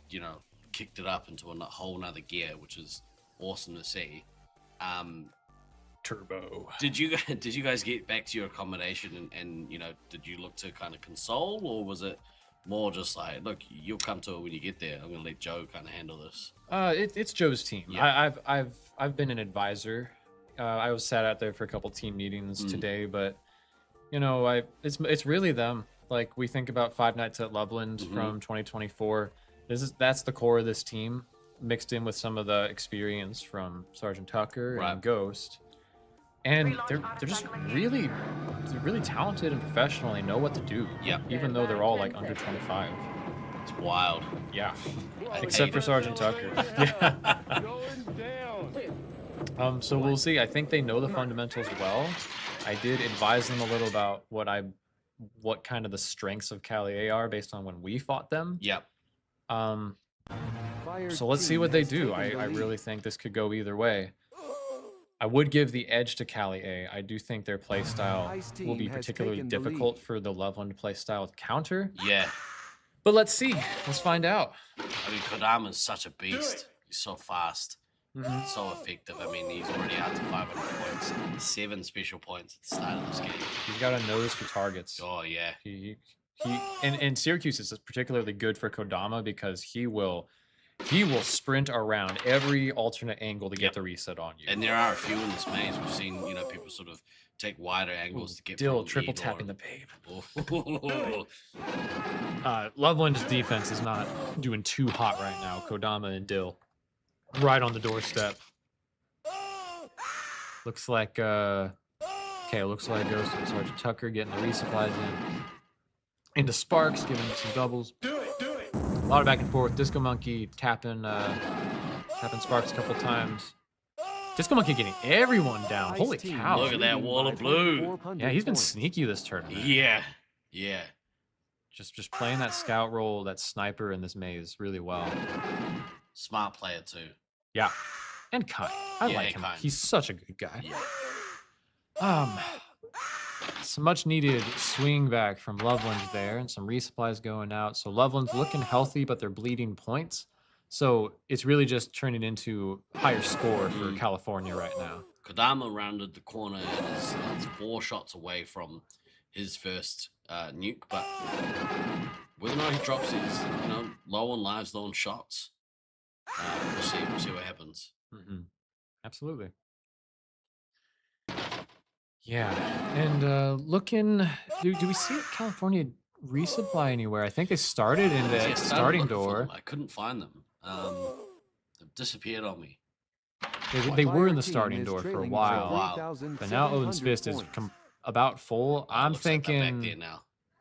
kicked it up into a whole nother gear, which is awesome to see. Turbo. Did you guys get back to your accommodation and did you look to kind of console, or was it more just like, look, you'll come to it when you get there. I'm gonna let Joe kind of handle this. It's Joe's team. Yeah. I've been an advisor. I was sat out there for a couple team meetings today, but it's really them. Like, we think about Five Nights at Loveland from 2024. That's the core of this team, mixed in with some of the experience from Sergeant Tucker and Ghost. And they're just really talented and professional. They know what to do. Yeah. Even though they're all like under 25. It's wild. Yeah. Except for Sergeant Tucker. Yeah. So we'll see. I think they know the fundamentals well. I did advise them a little about what kind of the strengths of Cali are based on when we fought them. Yep. So let's see what they do. I really think this could go either way. I would give the edge to Cali A. I do think their playstyle will be particularly difficult for the Loveland playstyle to counter. Yeah. But let's see. Let's find out. I mean, Kodama's such a beast. He's so fast. So effective. I mean, he's already out to 500 points. 7 special points at the start of this game. He's got a nose for targets. Oh, yeah. And Syracuse is particularly good for Kodama because he will sprint around every alternate angle to get the reset on you. And there are a few in this maze. We've seen, people sort of take wider angles to get Dill triple tapping the babe. Loveland's defense is not doing too hot right now. Kodama and Dill right on the doorstep. Looks like Ghost and Sergeant Tucker getting the resupplies into Sparks, giving him some doubles. Do it. A lot of back and forth. Disco Monkey tapping Sparks a couple times. Disco Monkey getting everyone down. Holy cow. Look at that wall of blue. Yeah, he's been sneaky this tournament. Yeah. Just playing that scout role, that sniper in this maze really well. Smart player too. Yeah. And kind. I like him. Kind. He's such a good guy. Yeah. Some much needed swing back from Loveland there, and some resupplies going out. So Loveland's looking healthy, but they're bleeding points. So it's really just turning into higher score for California right now. Kodama rounded the corner and is 4 shots away from his first nuke, but whether or not he drops his, low on lives, low on shots, we'll see what happens. Absolutely. Yeah, and looking, do we see California resupply anywhere? I think they started in the starting door. I couldn't find them. They've disappeared on me. They were in the starting door for a while, but now Odin's Fist is about full. I'm thinking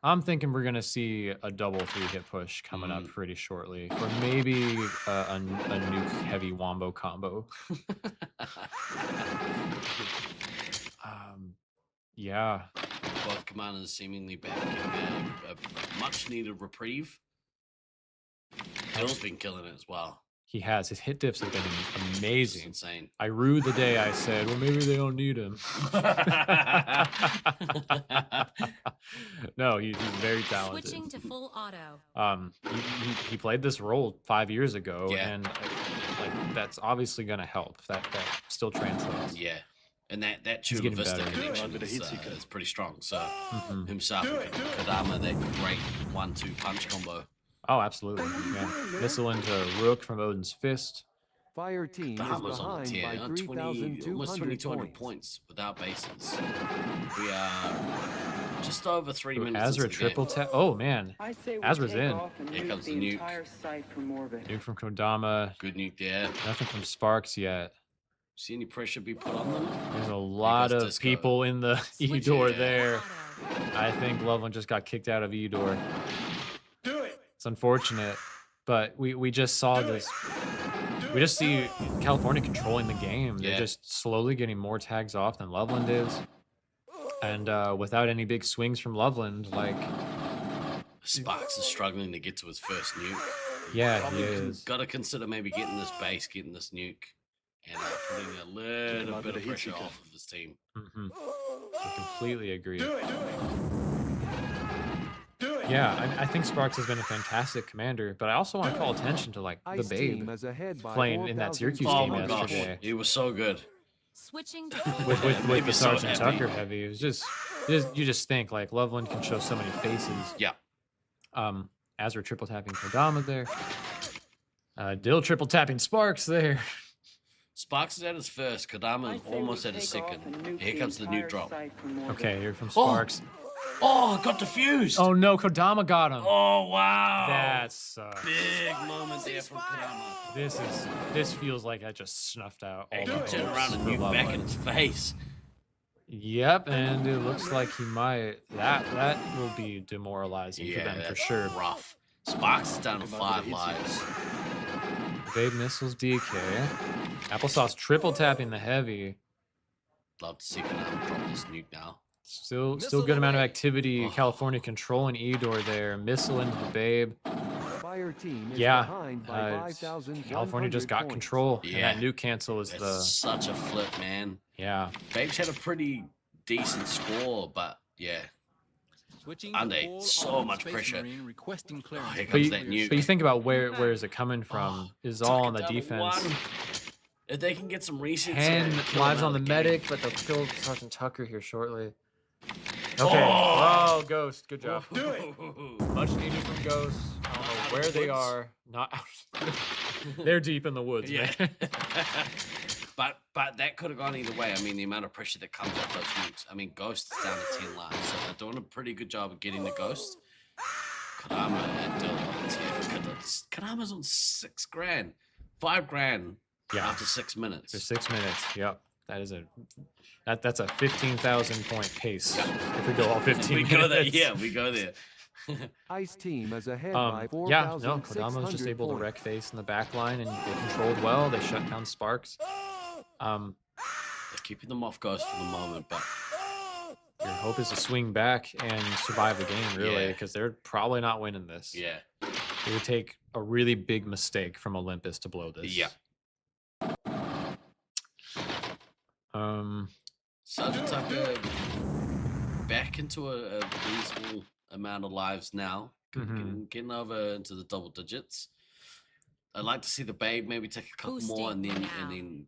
we're gonna see a double 3-hit push coming up pretty shortly, or maybe a nuke heavy wombo combo. Yeah. Both commanders seemingly back, getting a much needed reprieve. Dill's been killing it as well. He has. His hit diffs have been amazing. Insane. I rue the day I said, well, maybe they don't need him. No, he's very talented. Switching to full auto. He played this role 5 years ago, Yeah. and like that's obviously going to help. That still translates. Yeah. And that He's Chula getting Vista better. connection is pretty strong. So himself and Kodama, that great 1-2 punch combo. Oh, absolutely. Yeah. Missile into Rook from Odin's Fist. Fire team is Kodama's on the behind tier, by 3,200 almost 2,200 points. points without bases. We are just over 3 minutes. Azra into the triple game. tap. Oh, man. I say we Azra's take in. off and Here nuke comes the the nuke. entire site from orbit. Nuke from Kodama. Good nuke there. Nothing from Sparks yet. See any pressure be put on them? There's a lot of Disco. people in the E-door Yeah. there. I think Loveland just got kicked out of E-door. It's unfortunate, but we just saw this. We just see California controlling the game. They're Yeah. just slowly getting more tags off than Loveland is. And without any big swings from Loveland, like... Sparks is struggling to get to his first nuke. Yeah, he is. Got to consider maybe getting this base, getting this nuke, and putting a little bit of pressure off of his team. I completely agree. Yeah, I think Sparks has been a fantastic commander, but I also want to call attention to like the Ice Babe team is ahead by playing in that Syracuse Oh game my gosh, yesterday. he was so good. Switching to with Maybe the so Sergeant heavy. Tucker heavy. It was just you just think like Loveland can show so many faces. Yeah. Azra triple tapping Kodama there. Dill triple tapping Sparks there. Sparks is at his first. Kodama almost at his second. Here comes the nuke drop. Okay, here from Sparks. Oh, got defused. Oh no, Kodama got him. Oh wow. That's big moment there from Kodama. This feels like I just snuffed out all He the turned hopes around and for nuke back in Loveland. his face. Yep, and it looks like he might. That will be demoralizing for Yeah, them for that's sure. rough. Sparks is down to 5 lives. Babe missiles DK. Applesauce triple tapping the heavy. Love to see Kodama drop this nuke now. Still good amount of activity. California controlling E-door there. Missile into the Babe. Fire team is Yeah, behind by 5,100 California just got points. control. Yeah. And that nuke cancel is It's the such a flip, man. yeah. Babe's had a pretty decent score, but yeah. Switching Under to full so auto much Space pressure. Marine requesting Oh, clearance. here But comes you, that nuke. but you think about where is it coming from? Is all on the Tucker down to defense. 1. If they can get some resets, 10 kill him lives out on the of game. medic, but they'll kill Sergeant Tucker here shortly. Okay. Oh, Ghost. Good job. Do it. Much needed from Ghost. I don't know where they are. Not out. They're deep in the woods, Yeah. man. but that could have gone either way. I mean, the amount of pressure that comes off those nukes. I mean, Ghost is down to 10 lives, so they're doing a pretty good job of getting the Ghost. Kodama and Dill on the tier. Kodama's on $6,000, $5,000 Yeah. after 6 minutes. For 6 minutes. Yep. That is that's a 15,000 point pace. If we go all 15 we minutes. go there. Yeah, we go there. Ice team is ahead by Yeah, no, 4,600 Kodama was just able to points. wreck face in the back line, and they controlled well. They shut down Sparks. They're keeping them off Ghost for the moment, but Your hope is to swing back and survive the game, really, Yeah. because they're probably not winning this. yeah. It would take a really big mistake from Olympus to blow this. Yeah. Sergeant Tucker back into a reasonable amount of lives now, getting over into the double digits. I'd like to see the Babe maybe take a couple more and then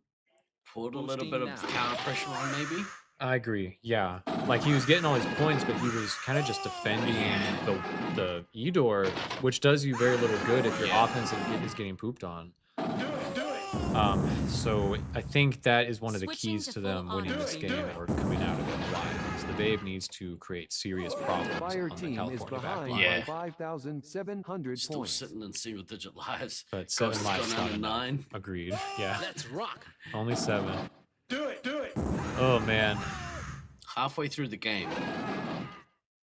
put a little bit of counter pressure on maybe. I agree. Yeah, like he was getting all his points, but he was kind of just defending the E-door, which does you very little good if your offense is getting pooped on. So I think that is one of the keys to them winning this game or coming out of it alive. Is the Babe needs to create serious problems Fire on the team is California back behind line. Yeah. by 5,700 Still points. sitting in single digit lives. But 7 Ghost has lives gone not down to enough. 9. Agreed. Yeah. Let's rock. Only 7. Do it. Oh man. Halfway through the game.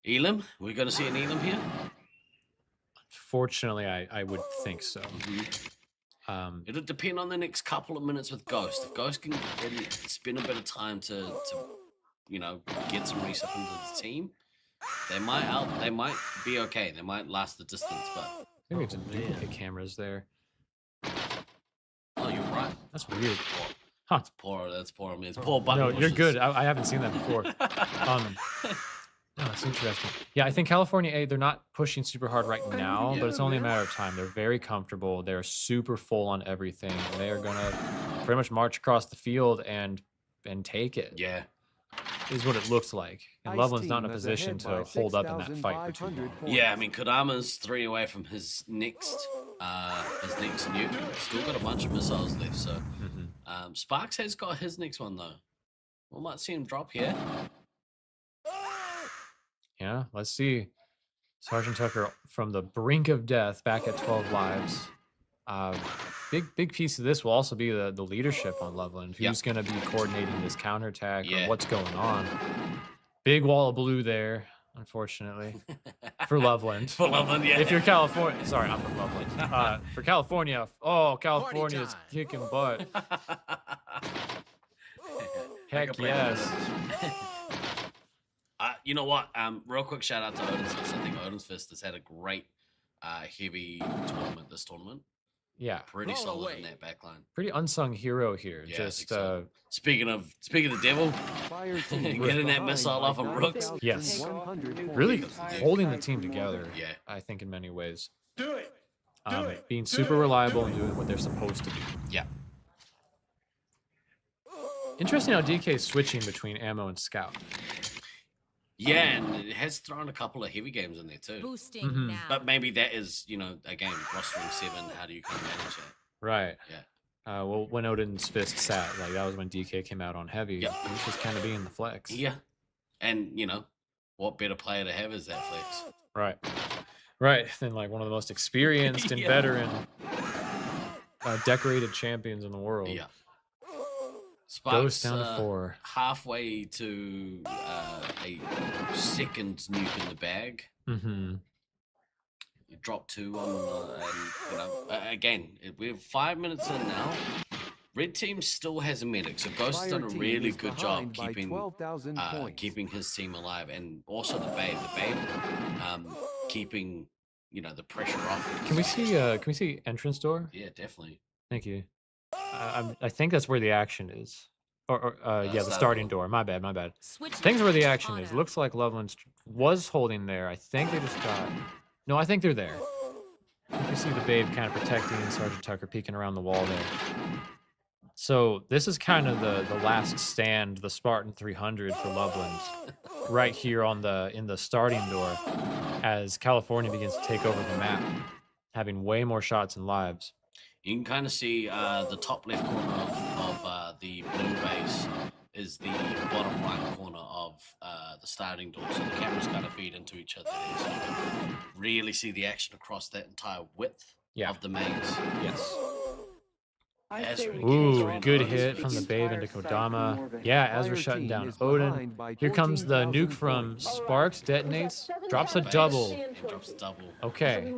Elam? We're going to see an Elam here? Fortunately, I would think so. It'll depend on the next couple of minutes with Ghost. If Ghost can spend a bit of time to get some reset into the team, they might be okay. They might last the distance, but I think we have some duplicate cameras there. right. That's weird. Huh. That's poor. I mean, it's poor button No, you're pushes. good. I haven't seen that before. No, that's interesting. Yeah, I think California A, they're not pushing super hard right now, but it's only a matter of time. They're very comfortable. They're super full on everything. And they are gonna pretty much march across the field and take it. Yeah. Is what it looks like. And Loveland's not in a position to hold up in that fight for too long. Yeah, I mean, Kodama's 3 away from his next nuke. Still got a bunch of missiles left, so Sparks has got his next one though. We might see him drop here. Yeah, let's see. Sergeant Tucker from the brink of death, back at 12 lives. Big piece of this will also be the leadership on Loveland. Who's going to be coordinating this counterattack or what's going on? Big wall of blue there, unfortunately, for Loveland. For Loveland, yeah. If you're California, sorry, I'm from Loveland. For California, California's kicking butt. Heck yes. You know what? Real quick shout out to Odin's Fist. I think Odin's Fist has had a great heavy tournament this tournament. Yeah. Pretty solid in that backline. Pretty unsung hero here. Yeah, Just speaking of the devil, getting that missile off of Rooks. Yes. Really holding the team together. Yeah. I think in many ways. Being super reliable and doing what they're supposed to do. Yeah. Interesting how DK is switching between ammo and scout. Yeah, and it has thrown a couple of heavy games in there too. Boosting now. But maybe that is, again, rostering 7. How do you kind of manage that? Right. Yeah. Well, when Odin's Fist sat, like that was when DK came out on heavy. He was just kind of being the flex. Yeah. And, what better player to have is that flex? Right. Right. Then like one of the most experienced and veteran decorated champions in the world. Yeah. Goes down to 4. Halfway to a second nuke in the bag. Mm-hmm. You drop 2 on, again, we're 5 minutes in now. Red team still has a medic, so Ghost has done a really good job keeping his team alive, and also the Babe. Keeping the pressure off. Can we see entrance door? Yeah, definitely. Thank you. I think that's where the action is. The starting door. My bad. Things where the action is. Looks like Loveland was holding there. I think they just got... No, I think they're there. You can see the Babe kind of protecting Sergeant Tucker peeking around the wall there. So this is kind of the last stand, the Spartan 300 for Loveland. Right here in the starting door as California begins to take over the map, having way more shots and lives. You can kind of see the top left corner of the blue base is the bottom right corner of the starting door. So the cameras kind of feed into each other there. So you can really see the action across that entire width of the mains. Yes. Azra Ooh, good hit from the Babe into Kodama. Yeah, Azra shutting down Odin. Here comes the nuke from Sparks, detonates, drops a double. Okay.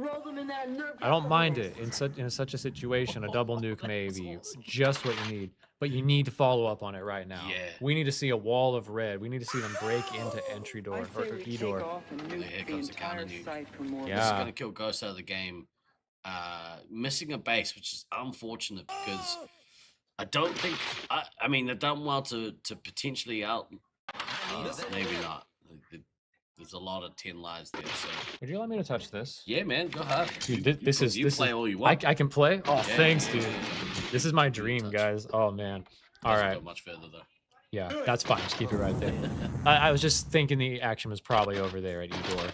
I don't mind it in such a situation. A double nuke may be just what you need, but you need to follow up on it right now. Yeah. We need to see a wall of red. We need to see them break into entry door or E door. Here comes the counter nuke. Yeah. This is going to kill Ghost out of the game. Missing a base, which is unfortunate because I don't think. I mean, they've done well to potentially out. Maybe not. There's a lot of 10 lives there. So. Would you let me to touch this? Yeah, man, go ahead. Dude, this is play all you want. I can play. Oh, Yeah, thanks, yeah, dude. This is my dream, guys. Oh man. All Doesn't right. go much further though. Yeah, that's fine. Just keep it right there. I was just thinking the action was probably over there at E-door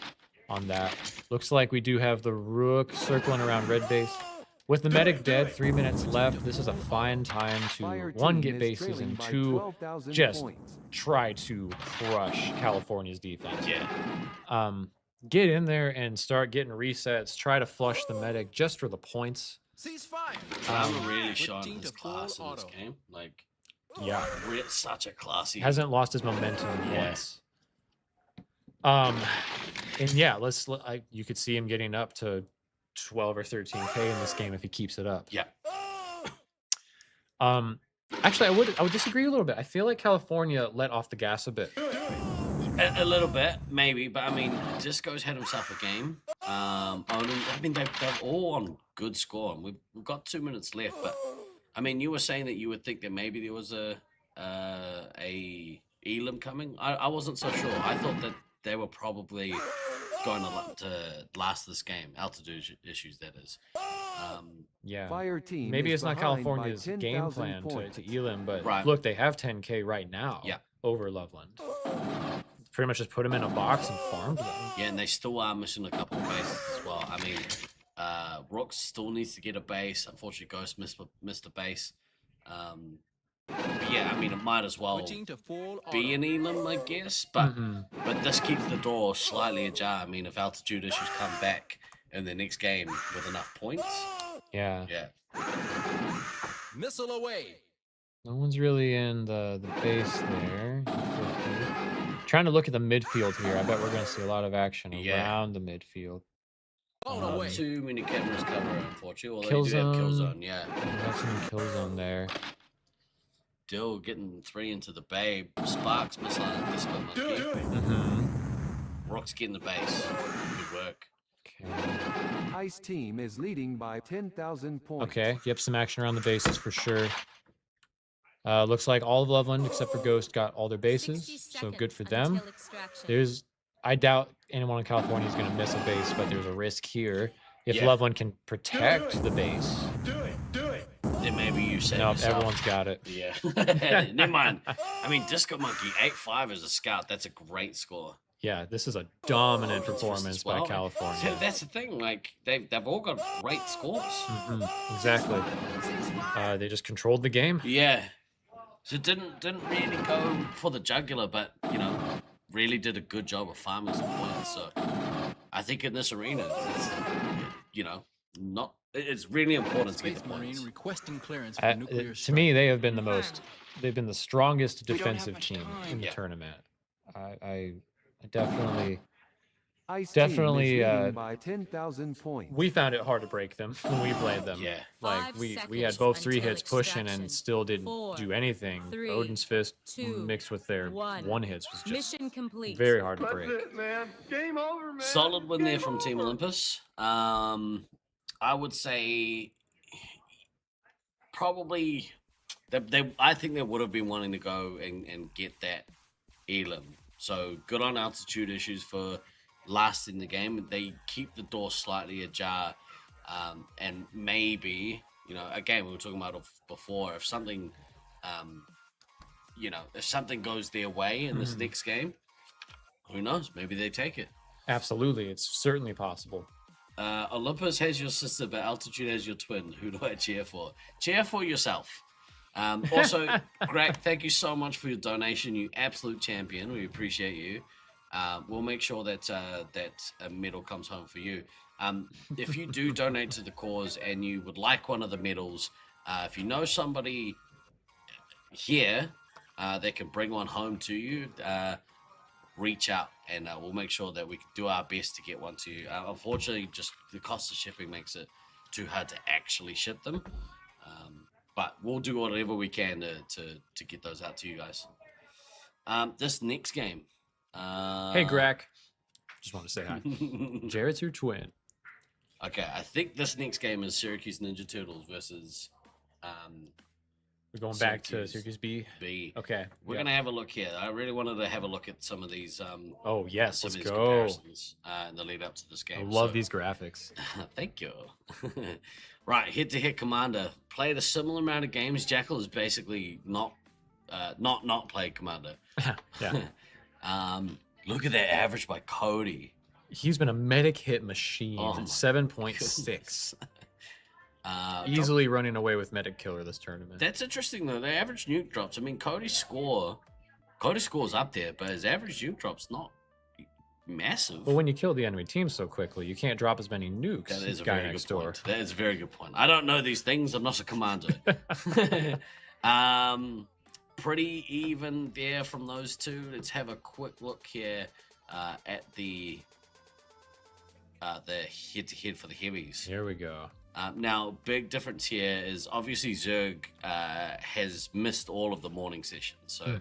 on that. Looks like we do have the Rook circling around red base. With the medic dead, 3 minutes left, this is a fine time to, 1, get bases, and 2, just try to crush California's defense. Yeah. Get in there and start getting resets. Try to flush the medic just for the points. I'm really showing his class in this game. Like, yeah, such a classy. Hasn't lost his momentum once. And yeah, you could see him getting up to 12 or 13K in this game if he keeps it up. Yeah. Actually, I would disagree a little bit. I feel like California let off the gas a bit. A little bit, maybe, but I mean, Disco's had himself a game. I mean, they're all on good score, and we've got 2 minutes left, but I mean, you were saying that you would think that maybe there was a Elam coming. I wasn't so sure. I thought that they were probably going to last this game. Altitude issues, that is. Yeah. Fire team Maybe is it's not behind by California's game 10,000 plan points. to Elam, but Right. look, they have 10K right now. Yeah. Over Loveland. Pretty much just put them in a box and farmed them. Yeah, and they still are missing a couple of bases as well. I mean, Rooks still needs to get a base. Unfortunately, Ghost missed a base. But yeah, I mean, it might as well be an Elam, I guess. But but this keeps the door slightly ajar. I mean, if altitude issues come back in the next game with enough points. Yeah. Yeah. Missile away. No one's really in the base there. 50. Trying to look at the midfield here. I bet we're going to see a lot of action around the midfield. Not too many cameras cover, unfortunately. Kill Although you do have kill zone. zone, yeah. We have some kill zone there. Still getting 3 into the bay. Sparks, missile, and disco monkey. Rock's getting the base. Good work. Ice team is leading by 10,000 points. Okay, yep, some action around the bases for sure. Looks like all of Loveland, except for Ghost, got all their bases, so good for them. I doubt anyone in California is going to miss a base, but there's a risk here. If Loveland can protect the base. Then maybe you say Nope, everyone's got it. Yeah. Never mind. I mean, Disco Monkey, 8-5 as a scout. That's a great score. Yeah, this is a dominant performance by California. So that's the thing. Like, they've all got great scores. Exactly. They just controlled the game. Yeah. So didn't really go for the jugular, but, you know, really did a good job of farming some points. So I think in this arena, it's, you know, it's really important to get the points. Requesting clearance for nuclear To me, they have been they've been the strongest defensive team in the tournament. I definitely Ice team is leading by 10,000 points. we found it hard to break them when we played them. Yeah. Like we had both 3 hits pushing and still didn't do anything. Odin's Fist mixed with their 1 hits was just Mission complete. very hard to break. That's it, man. Game over, man. Solid win there from Team Olympus. I would say probably I think they would have been wanting to go and get that Elam. So good on altitude issues for lasting the game. They keep the door slightly ajar, and maybe, you know, again, we were talking about it before, if something, you know, if something goes their way in this next game, who knows? Maybe they take it. Absolutely, it's certainly possible. Olympus has your sister, but Altitude has your twin. Who do I cheer for? Cheer for yourself. Also, Greg, thank you so much for your donation. You absolute champion. We appreciate you. We'll make sure that that a medal comes home for you. If you do donate to the cause and you would like one of the medals, if you know somebody here that can bring one home to you, reach out and we'll make sure that we can do our best to get one to you. Unfortunately, just the cost of shipping makes it too hard to actually ship them. But we'll do whatever we can to get those out to you guys. This next game. Hey, Greg. Just want to say hi. Jared's your twin. Okay, I think this next game is Syracuse Ninja Turtles versus... We're going back to Syracuse B? B. Okay. We're going to have a look here. I really wanted to have a look at some of these... oh, yes, some let's of these go. comparisons in the lead up to this game. I love these graphics. Thank you. Right, head-to-head Commander. Played a similar amount of games. Jackal is basically not played Commander. Yeah. Look at that average by Cody. He's been a medic hit machine. Oh, 7.6. Easily running away with medic killer this tournament. That's interesting though. The average nuke drops. I mean, Cody's score's up there, but his average nuke drop's not massive. But when you kill the enemy team so quickly, you can't drop as many nukes. That is a guy very next good door. point. That is a very good point. I don't know these things. I'm not a commander. Pretty even there from those two. Let's have a quick look here at the head-to-head for the heavies. Here we go. Now, big difference here is obviously Zerg has missed all of the morning sessions. So,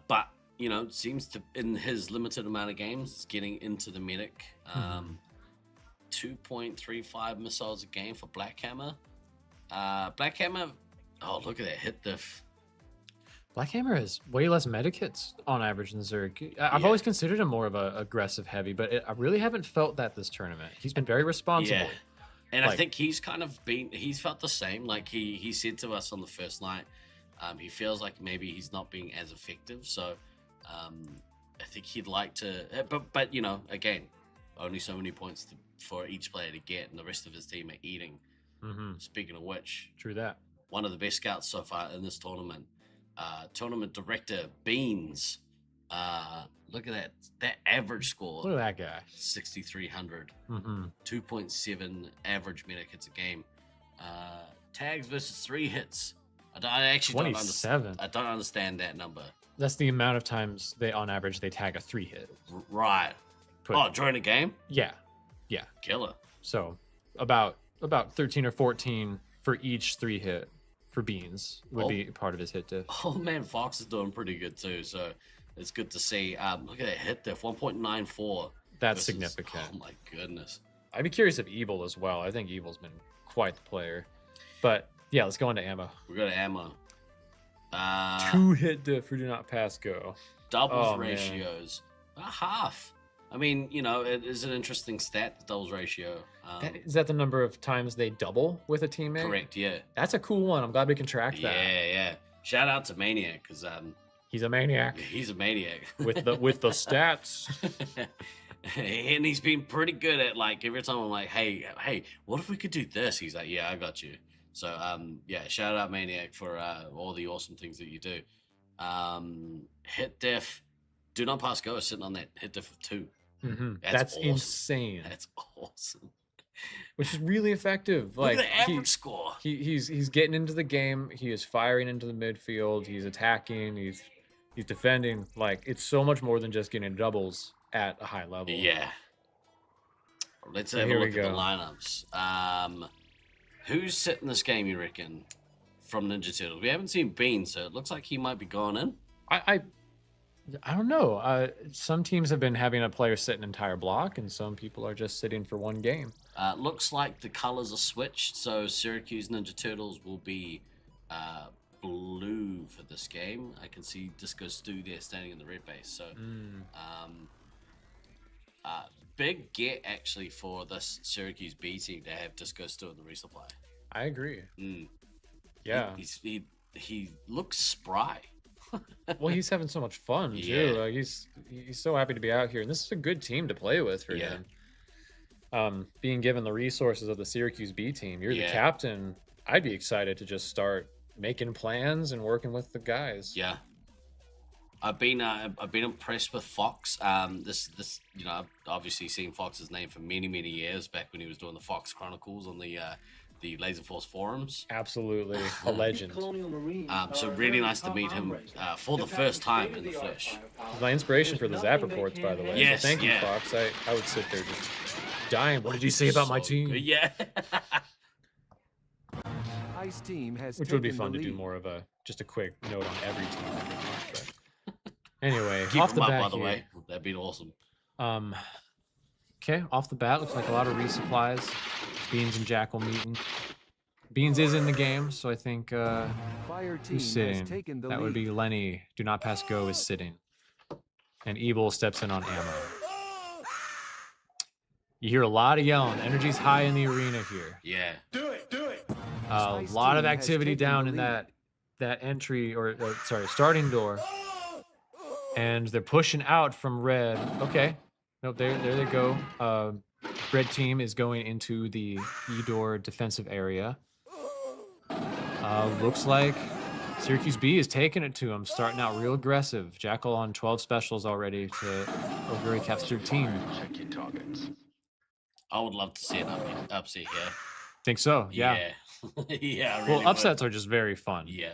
but you know, seems to in his limited amount of games, getting into the medic. 2.35 missiles a game for Black Hammer. Black Hammer. Oh, look at that hit diff. Black Hammer has way less medikits on average than Zerg. I've always considered him more of a aggressive heavy, but I really haven't felt that this tournament. He's been very responsible. Yeah. And I think he's kind of he's felt the same. Like he said to us on the first night, he feels like maybe he's not being as effective. So I think he'd like to, but you know, again, only so many points for each player to get, and the rest of his team are eating. Speaking of which, true that. One of the best scouts so far in this tournament. Tournament director Beans. Look at that average score. Look at that guy. 6,300. 2.7 average medikits a game. Tags versus 3 hits. I actually don't understand. I don't understand that number. That's the amount of times on average they tag a 3 hit. Right. During a game? Yeah. Killer. So about 13 or 14 for each 3 hit. For Beans would be part of his hit diff. Oh man, Fox is doing pretty good too, so it's good to see. Look at that hit diff, 1.94. That's significant. Oh my goodness. I'd be curious if Evil as well. I think Evil's been quite the player. But yeah, let's go into ammo. We go to ammo. 2 hit diff for do not pass go. Doubles ratios. Half. I mean, you know, it is an interesting stat, the doubles ratio. Is that the number of times they double with a teammate? Correct, yeah. That's a cool one. I'm glad we can track that. Yeah. Shout out to Maniac, because he's a maniac. He's a maniac. with the stats. And he's been pretty good at, like, every time I'm like, hey, what if we could do this? He's like, yeah, I got you. So, shout out Maniac for all the awesome things that you do. Hit diff, do not pass go is sitting on that hit diff of 2. That's awesome. insane. That's awesome. Which is really effective. Look like at the average score. He's getting into the game. He is firing into the midfield. He's attacking. He's defending. Like, it's so much more than just getting doubles at a high level. Yeah. Let's have a look at the lineups. Who's sitting this game, you reckon, from Ninja Turtles? We haven't seen Bean, so it looks like he might be going in. I don't know. Some teams have been having a player sit an entire block, and some people are just sitting for one game. Looks like the colors are switched, so Syracuse Ninja Turtles will be blue for this game. I can see Disco Stu there standing in the red base. So, big get actually for this Syracuse B team to have Disco Stu in the resupply. I agree. Yeah, he looks spry. Well, he's having so much fun too. Like, he's so happy to be out here, and this is a good team to play with for him. Being given the resources of the Syracuse B team, you're the captain. I'd be excited to just start making plans and working with the guys. Yeah, I've been impressed with Fox. This you know, I've obviously seen Fox's name for many years back when he was doing the Fox Chronicles on the Laserforce forums. Absolutely a legend. So really nice to meet him for the first time in the flesh. My inspiration for the Zap reports, by the way. Yes, so thank you, Fox. I would sit there just dying. What did you say about my team? Yeah. Ice team has which would be taken fun the to do lead. more of just a quick note on every team. But anyway, Keep off the him up, bat by the here. way. That'd be awesome. Okay, off the bat, looks like a lot of resupplies. Beans and Jackal meeting. Beans is in the game, so I think Fire team who's has sitting? taken the That would lead. be Lenny. Do not pass go is sitting. And Evil steps in on ammo. You hear a lot of yelling. Energy's high in the arena here. Yeah. Do it. A lot of activity down in that entry starting door. And they're pushing out from red. Okay. Nope, there they go. Red team is going into the E-door defensive area. Looks like Syracuse B is taking it to him, starting out real aggressive. Jackal on 12 specials already to over Cap's 13. Check your targets. I would love to see an upset here. Think so? Yeah. Yeah. I Well, really upsets would. are just very fun. Yeah.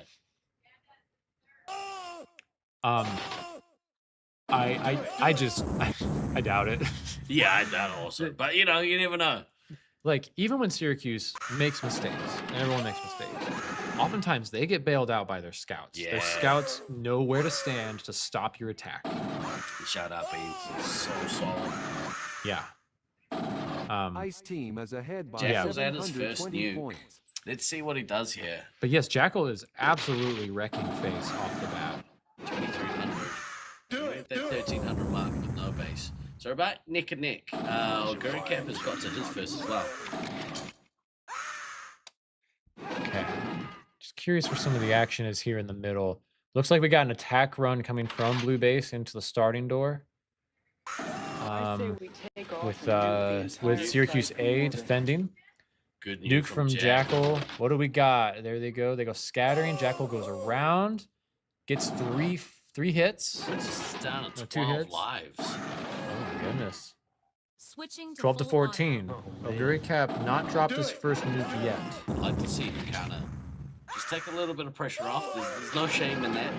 I doubt it. Yeah, I doubt also. But you know, you never know. Like, even when Syracuse makes mistakes, and everyone makes mistakes, oftentimes they get bailed out by their scouts. Yeah. Their scouts know where to stand to stop your attack. Shout out Beans. So solid. Yeah. Ice team is ahead by Jack was at his 720 first nuke. points. Let's see what he does here. But yes, Jackal is absolutely wrecking face off the bat. 2,300. That 1,300 mark with no base. So about neck and neck. Gary Cap has got to his first as well. Okay. Just curious where some of the action is here in the middle. Looks like we got an attack run coming from blue base into the starting door. With Syracuse A defending. Good Nuke from Jackal. What do we got? There they go. They go scattering. Jackal goes around. Gets three hits. Princess is down at 12 2 hits. lives. Oh my goodness. Switching to 12 to full 14. Gary Cap not dropped his first nuke yet. I'd like to see him kind of just take a little bit of pressure off. There's no shame in that.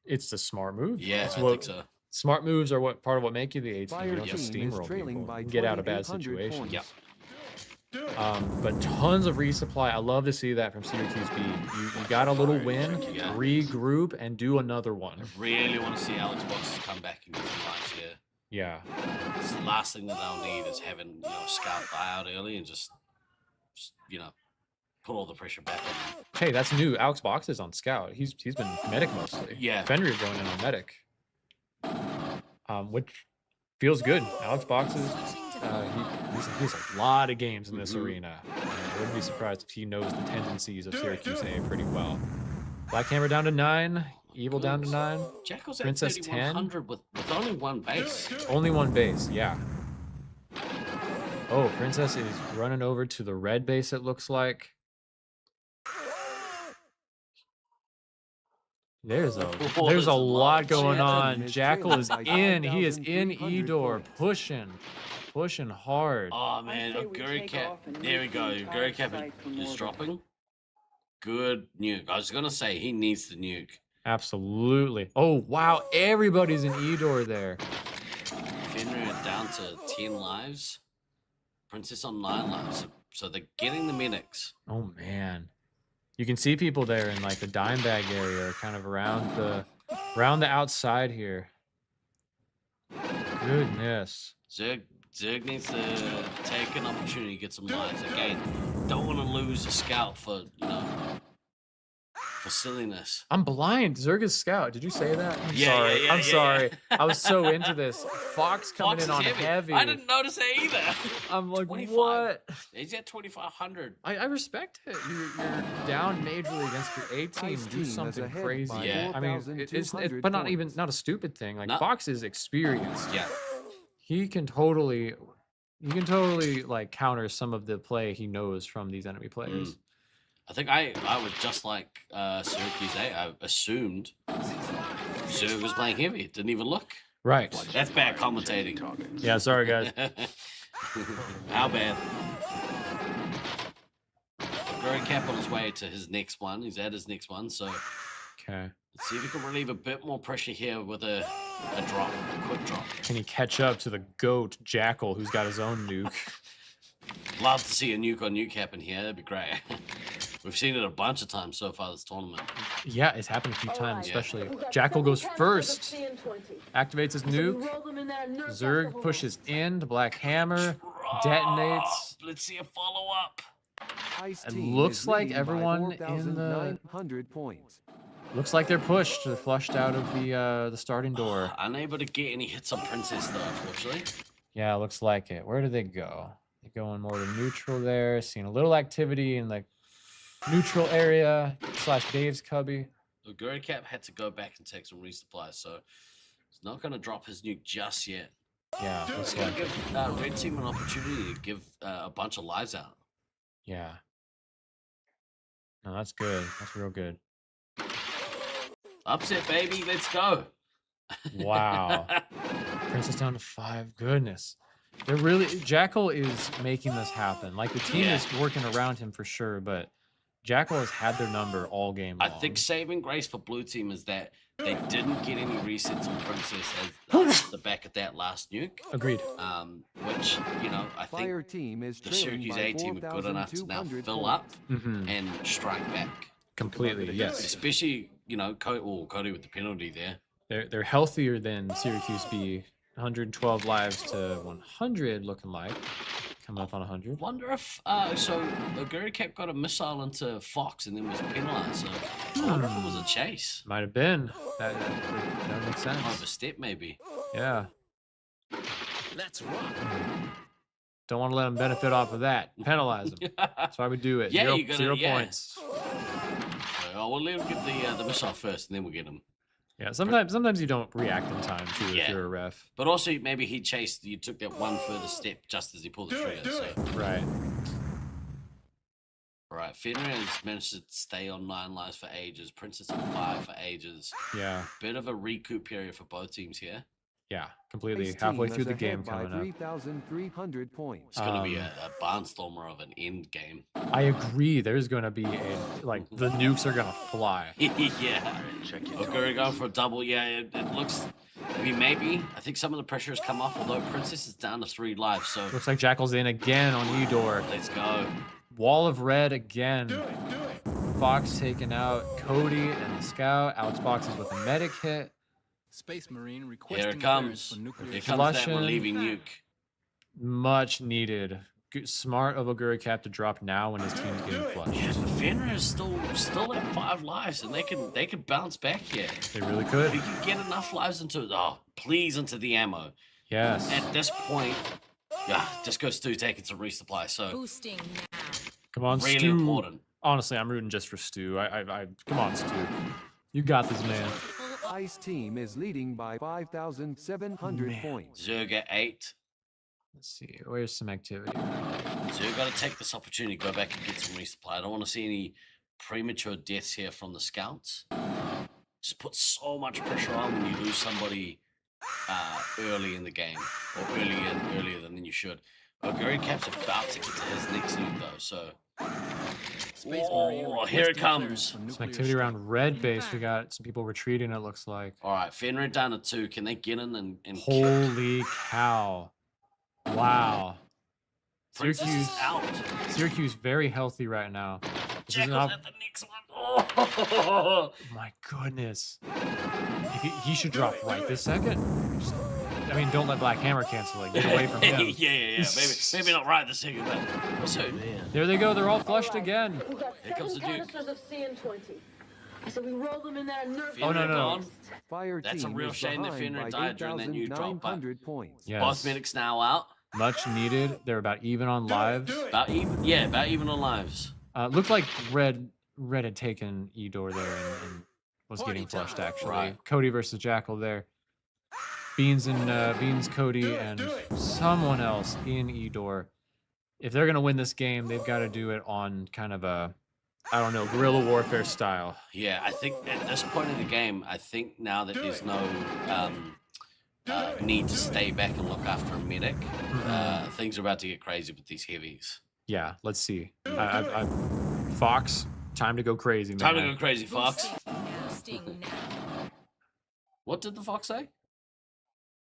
It's a smart move. Yeah, That's I what, think so. Smart moves are what part of what make you the A team. You don't just team is steamroll trailing people. by Get out of bad 2,800 situations. Yep. But tons of resupply. I love to see that from Syracuse B. You got a little win, Yeah. regroup, and do another one. Really want to see Alex Boxes come back and get some lives here. Yeah. It's the last thing that they'll need is having Scout die out early and just put all the pressure back on them. Hey, that's new. Alex Box is on Scout. He's been medic mostly. Yeah. Fenrir going in on medic. Which feels good. Alex Box is he's a lot of games in this arena. I wouldn't be surprised if he knows the tendencies of Syracuse A pretty well. Black Hammer down to 9. Evil down to 9. Jackal's at Princess 10. 3,100 with only one base. Only one base, yeah. Oh, Princess is running over to the red base, it looks like. There's a lot going on. Jackal is in. He is in E-door, pushing hard. Oh man, Gary Cap. There we go. Gary Cap is dropping. Good nuke. I was gonna say he needs the nuke. Absolutely. Oh wow, everybody's in E-door there. Fenrir down to 10 lives. Princess on 9 lives. So they're getting the medics. Oh man. You can see people there in like the dime bag area, kind of around the outside here. Goodness. Zerg needs to take an opportunity to get some lives. Again, don't want to lose a scout for silliness. I'm blind. Zerg is scout. Did you say that? I'm Yeah, sorry. yeah, I'm yeah, sorry. yeah. I was so into this. Fox coming Fox in is on heavy. I didn't notice it either. I'm like, 25. what? He's at 2,500. I respect it. You're down majorly against your A team. Ice Do team is something ahead crazy. by Yeah. I mean, it's 4,200 but not points. a stupid thing. Like No. Fox is experienced. Yeah. He can totally like counter some of the play he knows from these enemy players. I think I was just like Syracuse A. I assumed Zerg was playing heavy. Didn't even look. Right. That's bad commentating. Yeah, sorry guys. How bad? Gary Cap on his way to his next one. He's at his next one, so Okay. let's see if he can relieve a bit more pressure here with a quick drop. Can he catch up to the GOAT Jackal who's got his own nuke? Love to see a nuke on nuke happen here. That'd be great. We've seen it a bunch of times so far this tournament. Yeah, it's happened a few All times, right. especially. Who got Jackal 7 goes canisters of first. CN20? Activates his So we nuke. roll them in there and nerf gas the Zerg whole pushes mess. in. The Black Hammer detonates. Let's see a follow-up. Ice It team looks is like leading by everyone in the 4,900 points. looks like they're pushed. They're flushed out of the starting door. Unable to get any hits on Princess though, unfortunately. Yeah, looks like it. Where do they go? They're going more to neutral there. Seeing a little activity in the neutral area / Dave's cubby. The Gary Cap had to go back and take some resupplies, so he's not going to drop his nuke just yet. Yeah, It's looks going like to it. give Red Team an opportunity to give a bunch of lives out. Yeah. No, that's good. That's real good. Upset, baby. Let's go. Wow. Princess down to 5. Goodness. They're really Jackal is making this happen. Like the team Yeah. is working around him for sure, but Jackal has had their number all game I long. think saving grace for Blue Team is that they didn't get any resets on Princess as the back of that last nuke. Agreed. Which, I think Fire team is the trailing Syracuse by A team are good enough to now 4,200 fill up Mhm. and strike back. Completely, yes. Especially, Cody with the penalty there. They're healthier than Syracuse B. 112 lives to 100 looking like. Coming up on 100. Wonder if so Guru kept got a missile into Fox and then was penalized. So I wonder if it was a chase. Might have been. That makes sense. Overstep maybe. Yeah. Let's rock. Don't want to let him benefit off of that. Penalize him. That's why we do it. Yeah, Zero points. Oh, we'll let him get the missile first, and then we'll get him. Yeah, sometimes you don't react in time too if you're a ref. But also maybe he chased. You took that one further step just as he pulled the trigger. So. Right. All right. Fenrir has managed to stay on 9 lives for ages. Princess on 5 for ages. Yeah. Bit of a recoup period for both teams here. Yeah, completely. Ice Halfway team through is the game ahead by coming up. 3,300 points. It's going to be a barnstormer of an end game. I agree. There's going to be the nukes are going to fly. Yeah. Oguri going for a double. Yeah, it looks. I mean, maybe. I think some of the pressure has come off, although Princess is down to 3 lives. So Looks like Jackal's in again on Edor. Let's go. Wall of red again. Fox taking out Cody and the scout. Alex Box is with a medic hit. Space Marine requesting Here it comes. clearance for nuclear Here comes that relieving nuke. Much needed. Smart of Oguri Cap to drop now when his team's getting flushed. Yeah, the Fenrir is still at 5 lives, and they can bounce back here. They really could. If you can get enough lives into into the ammo. Yes. At this point, yeah, just go Stu taking some resupply. So Boosting now. Come on, really Stu. important. Honestly, I'm rooting just for Stu. I come on, Stu. You got this, man. Ice team is leading by 5,700 points. Zerga 8. Let's see. Where's some activity? So you've got to take this opportunity, go back and get some resupply. I don't want to see any premature deaths here from the scouts. Just put so much pressure on when you lose somebody early in the game, or earlier than you should. Oguri Cap's about to get to his next nuke though, so. Oh, here it comes. Some activity around red base. We got some people retreating, it looks like. All right, Fenrir down to 2. Can they get in and Holy cow. Wow. Princess is out. Syracuse very healthy right now. Jackal's at the next one. Oh my goodness. He should drop right this second. I mean, don't let Black Hammer cancel it. Get away from him. yeah. Maybe not right this second, but also. There they go. They're all flushed again. We got Here comes 7 the Duke. canisters of CN20. I said we roll them in there. Oh, no. Fire That's a team real is shame that behind Fenrir by died during that new drop. But 8,900 points. Yes. both medics now out. Much needed. They're about even on lives. About even on lives. Looked like Red had taken Edor there and was getting flushed actually. Right. Cody versus Jackal there. Beans, Cody, and someone else in Edor. If they're gonna win this game, they've got to do it on kind of a, I don't know, guerrilla warfare style. Yeah, I think at this point in the game, I think now that there's no need to stay back and look after a medic, things are about to get crazy with these heavies. Yeah, let's see. Fox, time to go crazy, man. Time to go crazy, Fox. What did the Fox say?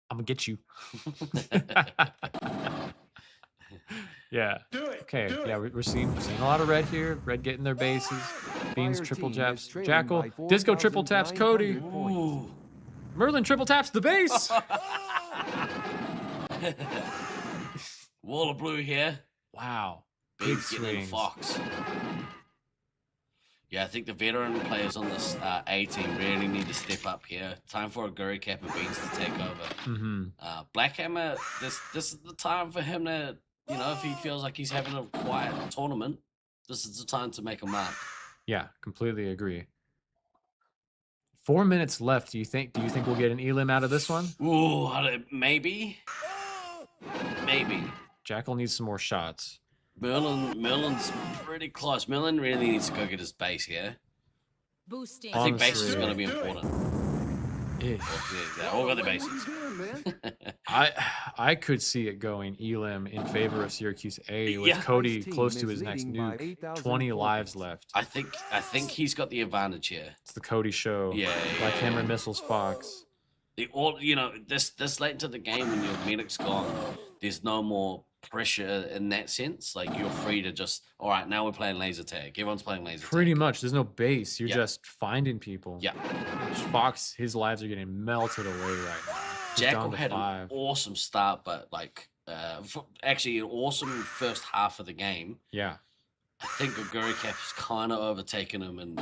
I'm gonna get you. Yeah. Okay. Yeah, we're seeing a lot of red here. Red getting their bases. Beans triple taps Jackal. Disco triple taps Cody. Ooh. Merlin triple taps the base. Wall of blue here. Wow. Beans getting Fox. Yeah, I think the veteran players on this A team really need to step up here. Time for a Oguri Cap and Beans to take over. Black Hammer, this is the time for him to, if he feels like he's having a quiet tournament, this is the time to make a mark. Yeah, completely agree. 4 minutes left. Do you think we'll get an elim out of this one? Ooh, maybe. Maybe. Jackal needs some more shots. Merlin's pretty close. Merlin really needs to go get his base here. Boosting. I think base is going to be important. Yeah, they all got their bases. I could see it going elim in favor of Syracuse A with Cody close to his next nuke. 20 lives left. I think he's got the advantage here. It's the Cody show. Yeah. Black Hammer missiles Fox. This late into the game when your medic's gone, there's no more pressure in that sense. Like, you're free to just, all right, now we're playing laser tag. Everyone's playing laser tag. Pretty much. There's no base. You're just finding people. Yeah. Fox, his lives are getting melted away right now. Jackal had an awesome start, but like actually an awesome first half of the game. Yeah. I think Oguricap's kind of overtaken him, and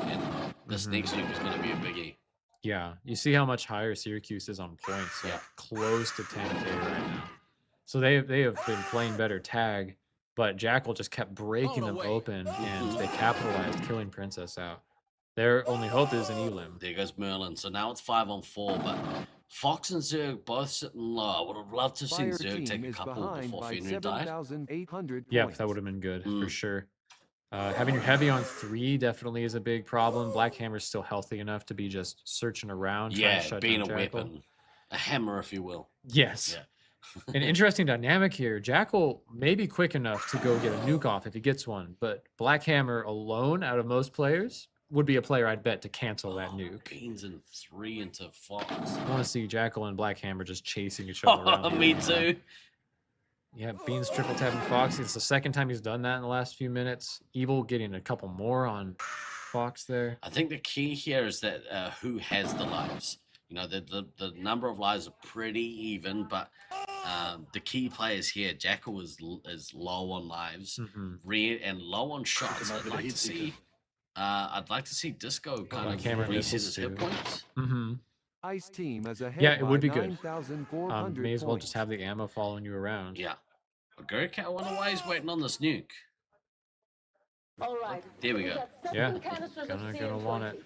this next nuke is going to be a biggie. Yeah, you see how much higher Syracuse is on points, like close to 10K right now. So they have been playing better tag, but Jackal just kept breaking them open, and they capitalized, killing Princess out. Their only hope is an Elim. There goes Merlin. So now it's 5-on-4, but Fox and Zerg both sitting low. I would have loved to have seen Zerg take a couple before Fenrir died. Yeah, that would have been good for sure. Having your heavy on 3 definitely is a big problem. Black Hammer's still healthy enough to be just searching around, trying to shut being down a Jackal. weapon, a hammer, if you will. Yes. Yeah. An interesting dynamic here. Jackal may be quick enough to go get a nuke off if he gets one, but Black Hammer alone, out of most players, would be a player I'd bet to cancel that nuke. Beans and 3 into Fox. I want to see Jackal and Black Hammer just chasing each other around. Me too. Yeah, Beans triple tapping Fox. It's the second time he's done that in the last few minutes. Evil getting a couple more on Fox there. I think the key here is that who has the lives. You know, the number of lives are pretty even, but the key players here, Jackal is low on lives, and low on shots. I'd like to see Disco kind of reset his hit points. Ice team as ahead. Yeah, it would be good. May as well points. just have the ammo following you around. Yeah. Oguricat, I wonder why he's waiting on this nuke. All right. There we go. Yeah, gonna want it.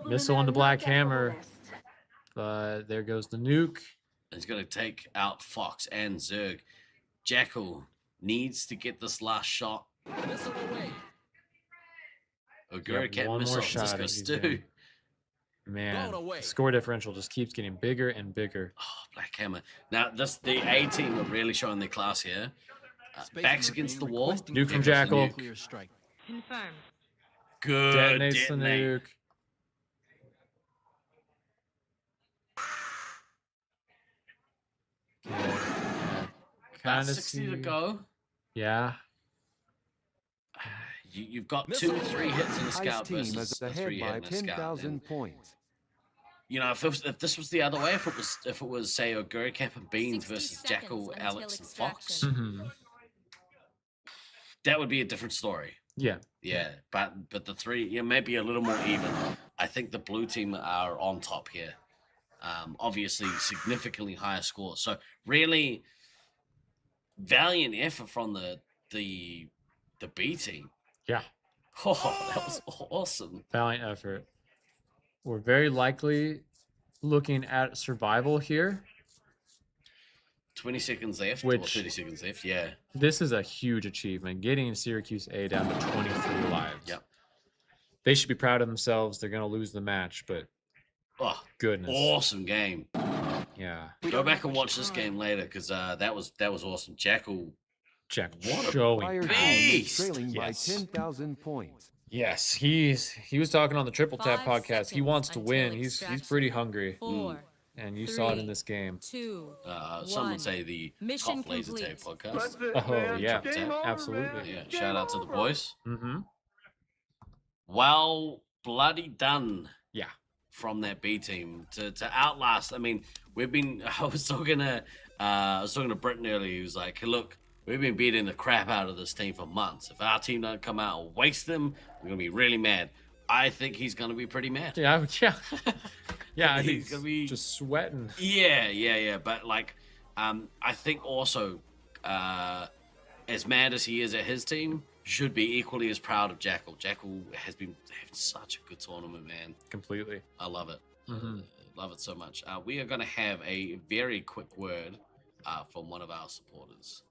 Missile on the Black Hammer. But there goes the nuke. He's going to take out Fox and Zerg. Jackal needs to get this last shot. Oguricat one missile. more shot Disco if he's Stew. in. Man, the score differential just keeps getting bigger and bigger. Oh, Black Hammer. Now, the A team are really showing their class here. Backs against the wall. Nuke from Jackal. Confirm. Good. Detonates the Detonate. nuke. About 60 to go. Yeah. You've got 2-3 hits in a scout Ice team versus is a 3 ahead by hit in a scout. 10,000 points. You know, if this was the other way, if it was say Oguricap and Beans versus Jackal, Alex, and Fox, that would be a different story. Yeah. Yeah, but the 3, maybe a little more even. I think the blue team are on top here. Obviously, significantly higher score. So really, valiant effort from the B team. Yeah. Oh, that was awesome. Valiant effort. We're very likely looking at survival here. 20 seconds left, or Which- 30 seconds left, yeah. This is a huge achievement, getting Syracuse A down to 23 lives. Yep. They should be proud of themselves. They're going to lose the match, but Oh, goodness. awesome game. Yeah. Go back and watch this game later, because that was awesome. Jackal what a showing Fire team beast. is trailing Yes. by 10,000 points. Yes, he was talking on the Triple Tap 5 podcast. He wants to seconds win. until He's extraction. pretty hungry. 4, And you saw it in 3, this game. 2, Some 1. would say the Mission top laser complete. tag podcast. Oh, yeah. Game over, Absolutely. Yeah, shout out to the boys. Mm-hmm. Well, bloody done. Yeah. From that B team to outlast. I mean, I was talking to Britton earlier. He was like, hey, look, we've been beating the crap out of this team for months. If our team don't come out and waste them, we're gonna be really mad. I think he's gonna be pretty mad. Yeah. Yeah, He's gonna be just sweating. Yeah. But like, I think also, as mad as he is at his team, should be equally as proud of Jackal. Jackal has been having such a good tournament, man. Completely. I love it. Love it so much. We are going to have a very quick word from one of our supporters.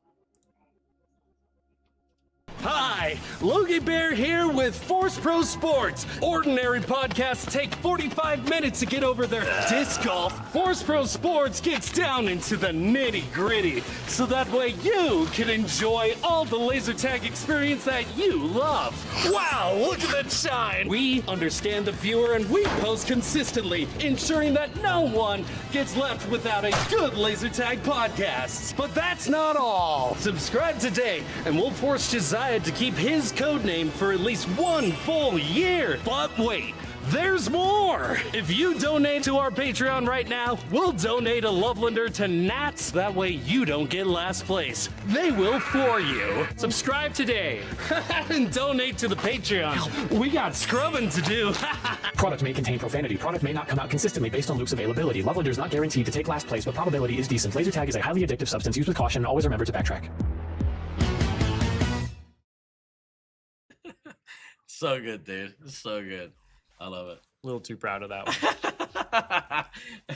Hi, Logie Bear here with Force Pro Sports. Ordinary podcasts take 45 minutes to get over their disc golf. Force Pro Sports gets down into the nitty gritty, so that way you can enjoy all the laser tag experience that you love. Wow, look at that shine! We understand the viewer and we post consistently, ensuring that no one gets left without a good laser tag podcast. But that's not all. Subscribe today and we'll force Josiah to keep his code name for at least 1 full year. But wait, there's more! If you donate to our Patreon right now, we'll donate a Lovelander to Nats. That way you don't get last place. They will for you. Subscribe today. And donate to the Patreon. We got scrubbing to do. Product may contain profanity. Product may not come out consistently based on Luke's availability. Lovelander is not guaranteed to take last place, but probability is decent. Laser tag is a highly addictive substance. Use with caution. Always remember to backtrack. So good, dude. So good. I love it. A little too proud of that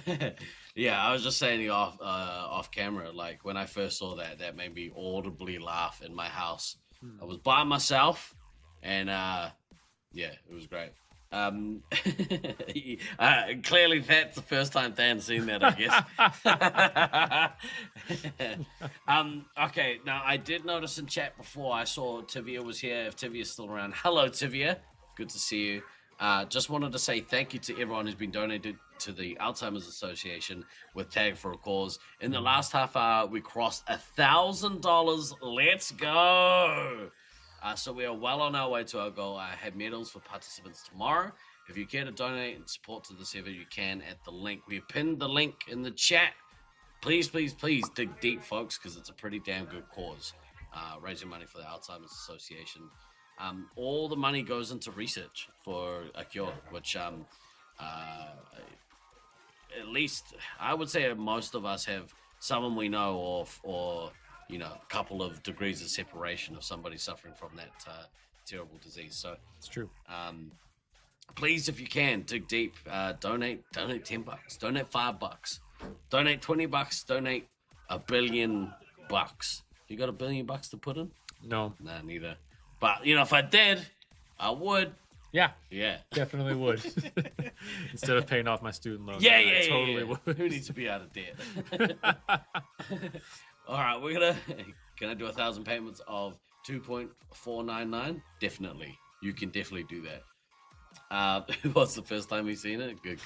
one. Yeah, I was just saying off camera, like when I first saw that made me audibly laugh in my house. I was by myself, and yeah, it was great. Clearly that's the first time Dan's seen that, I guess. Okay, now I did notice in chat before, I saw Tivia was here. If Tivia's still around, hello Tivia, good to see you. Just wanted to say thank you to everyone who's been donated to the Alzheimer's Association with Tag for a Cause. In the last half hour, we crossed $1,000. Let's go! So we are well on our way to our goal. I have medals for participants tomorrow. If you care to donate and support to this effort, you can at the link. We pinned the link in the chat. Please, please, please dig deep, folks, because it's a pretty damn good cause. Raising money for the Alzheimer's Association. All the money goes into research for a cure, which at least I would say most of us have someone we know or you know, a couple of degrees of separation of somebody suffering from that terrible disease. So it's true. Please, if you can, dig deep. Donate $10, donate $5, donate $20, donate $1 billion. You got $1 billion to put in? No, nah, neither. But you know, if I did, I would. Yeah, definitely would. Instead of paying off my student loan. I totally would. Who needs to be out of debt? All right, we're gonna. Can I do 1,000 payments of 2.499? Definitely, you can definitely do that. What's the first time you've seen it? Good.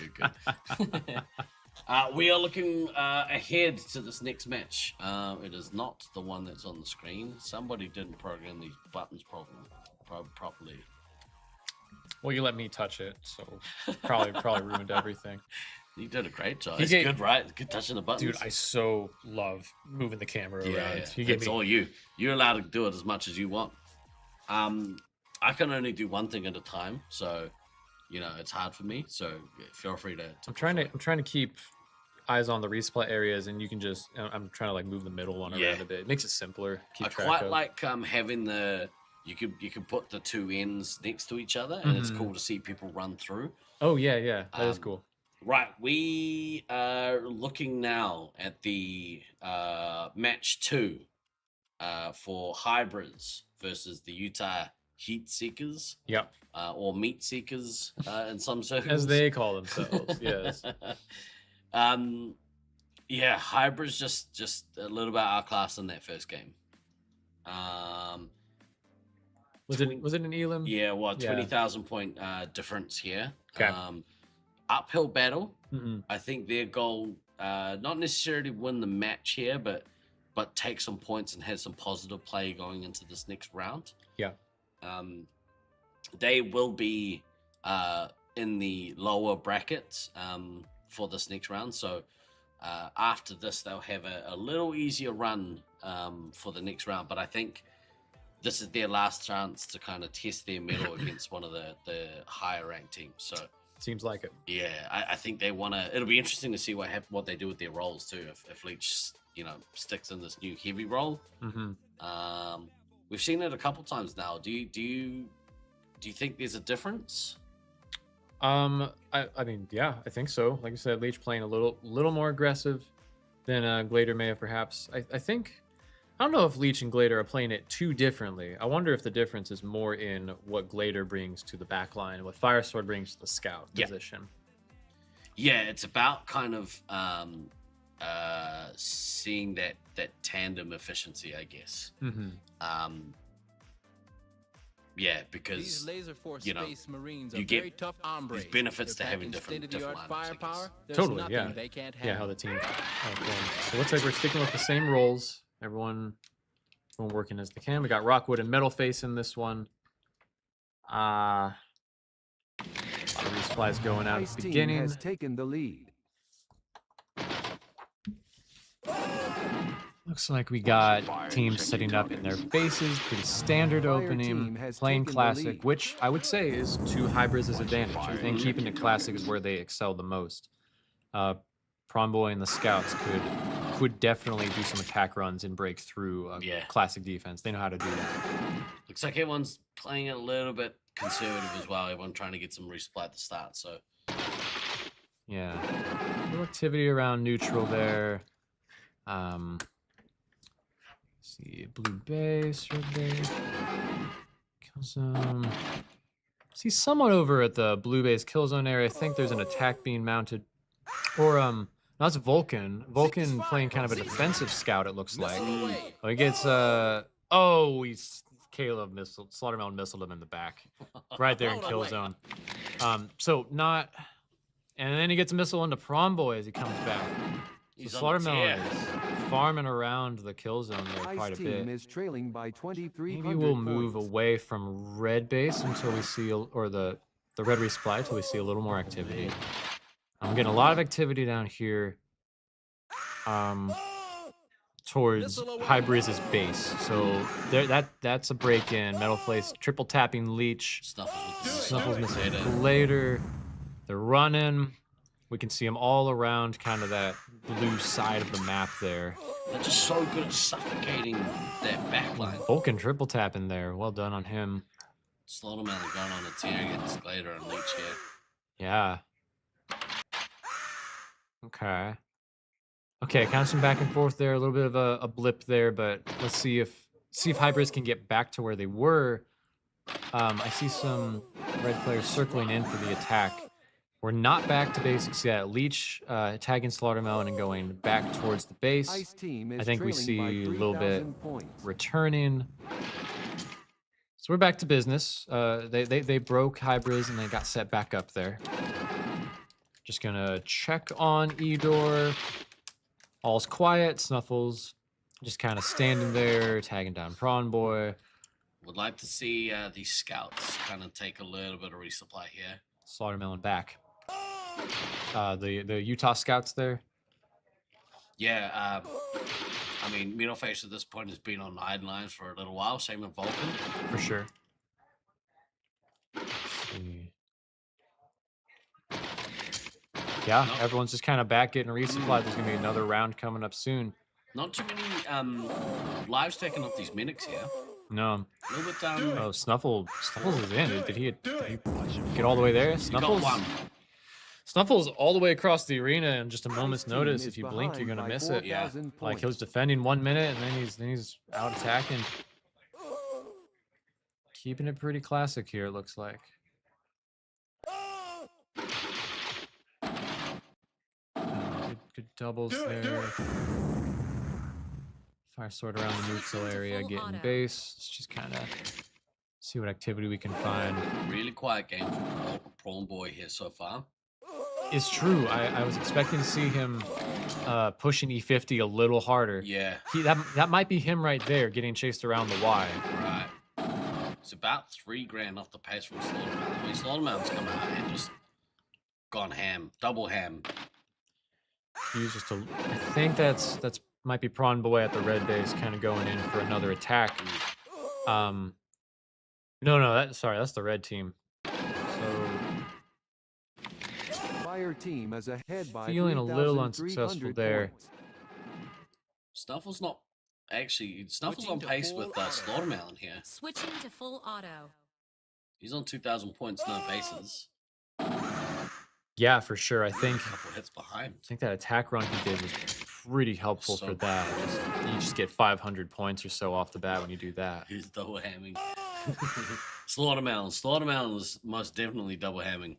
We are looking ahead to this next match. It is not the one that's on the screen. Somebody didn't program these buttons properly. Well, you let me touch it, so probably ruined everything. You did a great job. It's good, right? Good touching the buttons. Dude, I so love moving the camera around. Yeah. It's all you. You're allowed to do it as much as you want. I can only do one thing at a time, so you know it's hard for me. So feel free to I'm trying to keep eyes on the resupply areas, and you can just. I'm trying to like move the middle one around a bit. It makes it simpler. I quite like having the. You could put the two ends next to each other, and it's cool to see people run through. Oh yeah, that is cool. Right, we are looking now at the match 2 for Hybrids versus the Utah Heat Seekers. Yep. Or Meat Seekers in some circles. As they call themselves, yes. Yeah, Hybrids just a little bit outclassed in that first game. Was it an Elam? Yeah, 20,000 point difference here. Okay. Uphill battle. I think their goal, not necessarily win the match here, but take some points and have some positive play going into this next round. Yeah. They will be in the lower brackets for this next round. So after this, they'll have a little easier run for the next round. But I think this is their last chance to kind of test their mettle against one of the higher ranked teams. So seems like it. Yeah, I think they want to. It'll be interesting to see what they do with their roles too. If Leech, sticks in this new heavy role. We've seen it a couple times now. Do you think there's a difference? I mean, yeah, I think so. Like I said, Leech playing a little more aggressive than Glader may have perhaps. I don't know if Leech and Glader are playing it too differently. I wonder if the difference is more in what Glader brings to the back line and what Firesword brings to the scout position. Yeah, it's about kind of seeing that tandem efficiency, I guess. Yeah, because these Laserforce Space Marines you are get very tough hombres. these benefits to They're having packing different lineups, firepower. There's Totally, nothing they can't handle. Yeah, how the team. So it looks like we're sticking with the same roles. Everyone working as they can. We got Rockwood and Metalface in this one. resupplies going out Ice at the team beginning. has taken the lead. Looks like we got teams setting up in their bases. Pretty standard opening. Playing classic, which I would say is to Hybrids' advantage. I think keeping it classic is where they excel the most. Prawn Boy and the Scouts could definitely do some attack runs and break through classic defense. They know how to do that. Looks like everyone's playing it a little bit conservative as well. Everyone trying to get some resupply at the start. So yeah, little activity around neutral there. See, blue base, red base. Kill zone. See someone over at the blue base kill zone area. I think there's an attack being mounted. Or, no, that's Vulcan. Vulcan playing kind of a defensive scout, it looks like. Oh, he gets, he's Caleb Slaughtermelon missiled him in the back. Right there in kill zone. So not, and then he gets a missile into Prawn Boy as he comes back. So Slaughtermelon is farming around the kill zone there quite a bit. Is trailing by 2,300 Maybe we'll move away from red base until we see, or the red resupply until we see a little more activity. I'm getting a lot of activity down here towards Hybrids' base. So that's a break-in. Metal Place, triple tapping Leech. Snuffles missing later. They're running. We can see them all around kind of that blue side of the map there. They're just so good at suffocating that backline. Vulcan triple tapping there. Well done on him. Slaughtermelon going on a tear against Glader and Leech here. Yeah. Okay. Okay, kind of some back and forth there. A little bit of a blip there, but let's see if Hybrids can get back to where they were. I see some red players circling in for the attack. We're not back to basics yet. Leech tagging Slaughtermelon and going back towards the base. I think we see a little bit returning. So we're back to business. They broke Hybrids and they got set back up there. Just gonna check on Edor. All's quiet. Snuffles just kind of standing there, tagging down Prawn Boy. Would like to see these scouts kind of take a little bit of resupply here. Slaughtermelon back. The Utah Scouts there. Yeah, I mean, Middleface at this point has been on iron for a little while. Same with Vulcan. For sure. Let's see. Yeah, everyone's just kind of back getting resupply. There's gonna be another round coming up soon. Not too many lives taking off these Minix here. No. A little bit down. Oh, Snuffles is in. Did he get all all the way there? Snuffles. Snuffles all the way across the arena in just a moment's notice. If you blink, you're gonna miss it. Yeah. Like he was defending 1 minute and then he's out attacking. Keeping it pretty classic here, it looks like. Good doubles there. Fire sword around the neutral area, getting base. Let's just kind of see what activity we can find. Really quiet game from Prawn Boy here so far. It's true. I was expecting to see him pushing E50 a little harder. Yeah. That might be him right there, getting chased around the Y. Right. It's about $3 grand off the pace from Slaughtermelon. I mean, Slaughtermelon's come out and just gone ham, double ham. He's just I think that's might be Prawn Boy at the red base, kind of going in for another attack. No, that's the red team. So Fire team is ahead by feeling a little unsuccessful there. Snuffles on pace with Slaughtermelon here. Switching to full auto. He's on 2,000 points, no bases. Yeah, for sure. I think a couple hits behind. I think that attack run he did was pretty helpful for that. You just get 500 points or so off the bat when you do that. He's double hamming. Slaughtermelon is most definitely double hamming.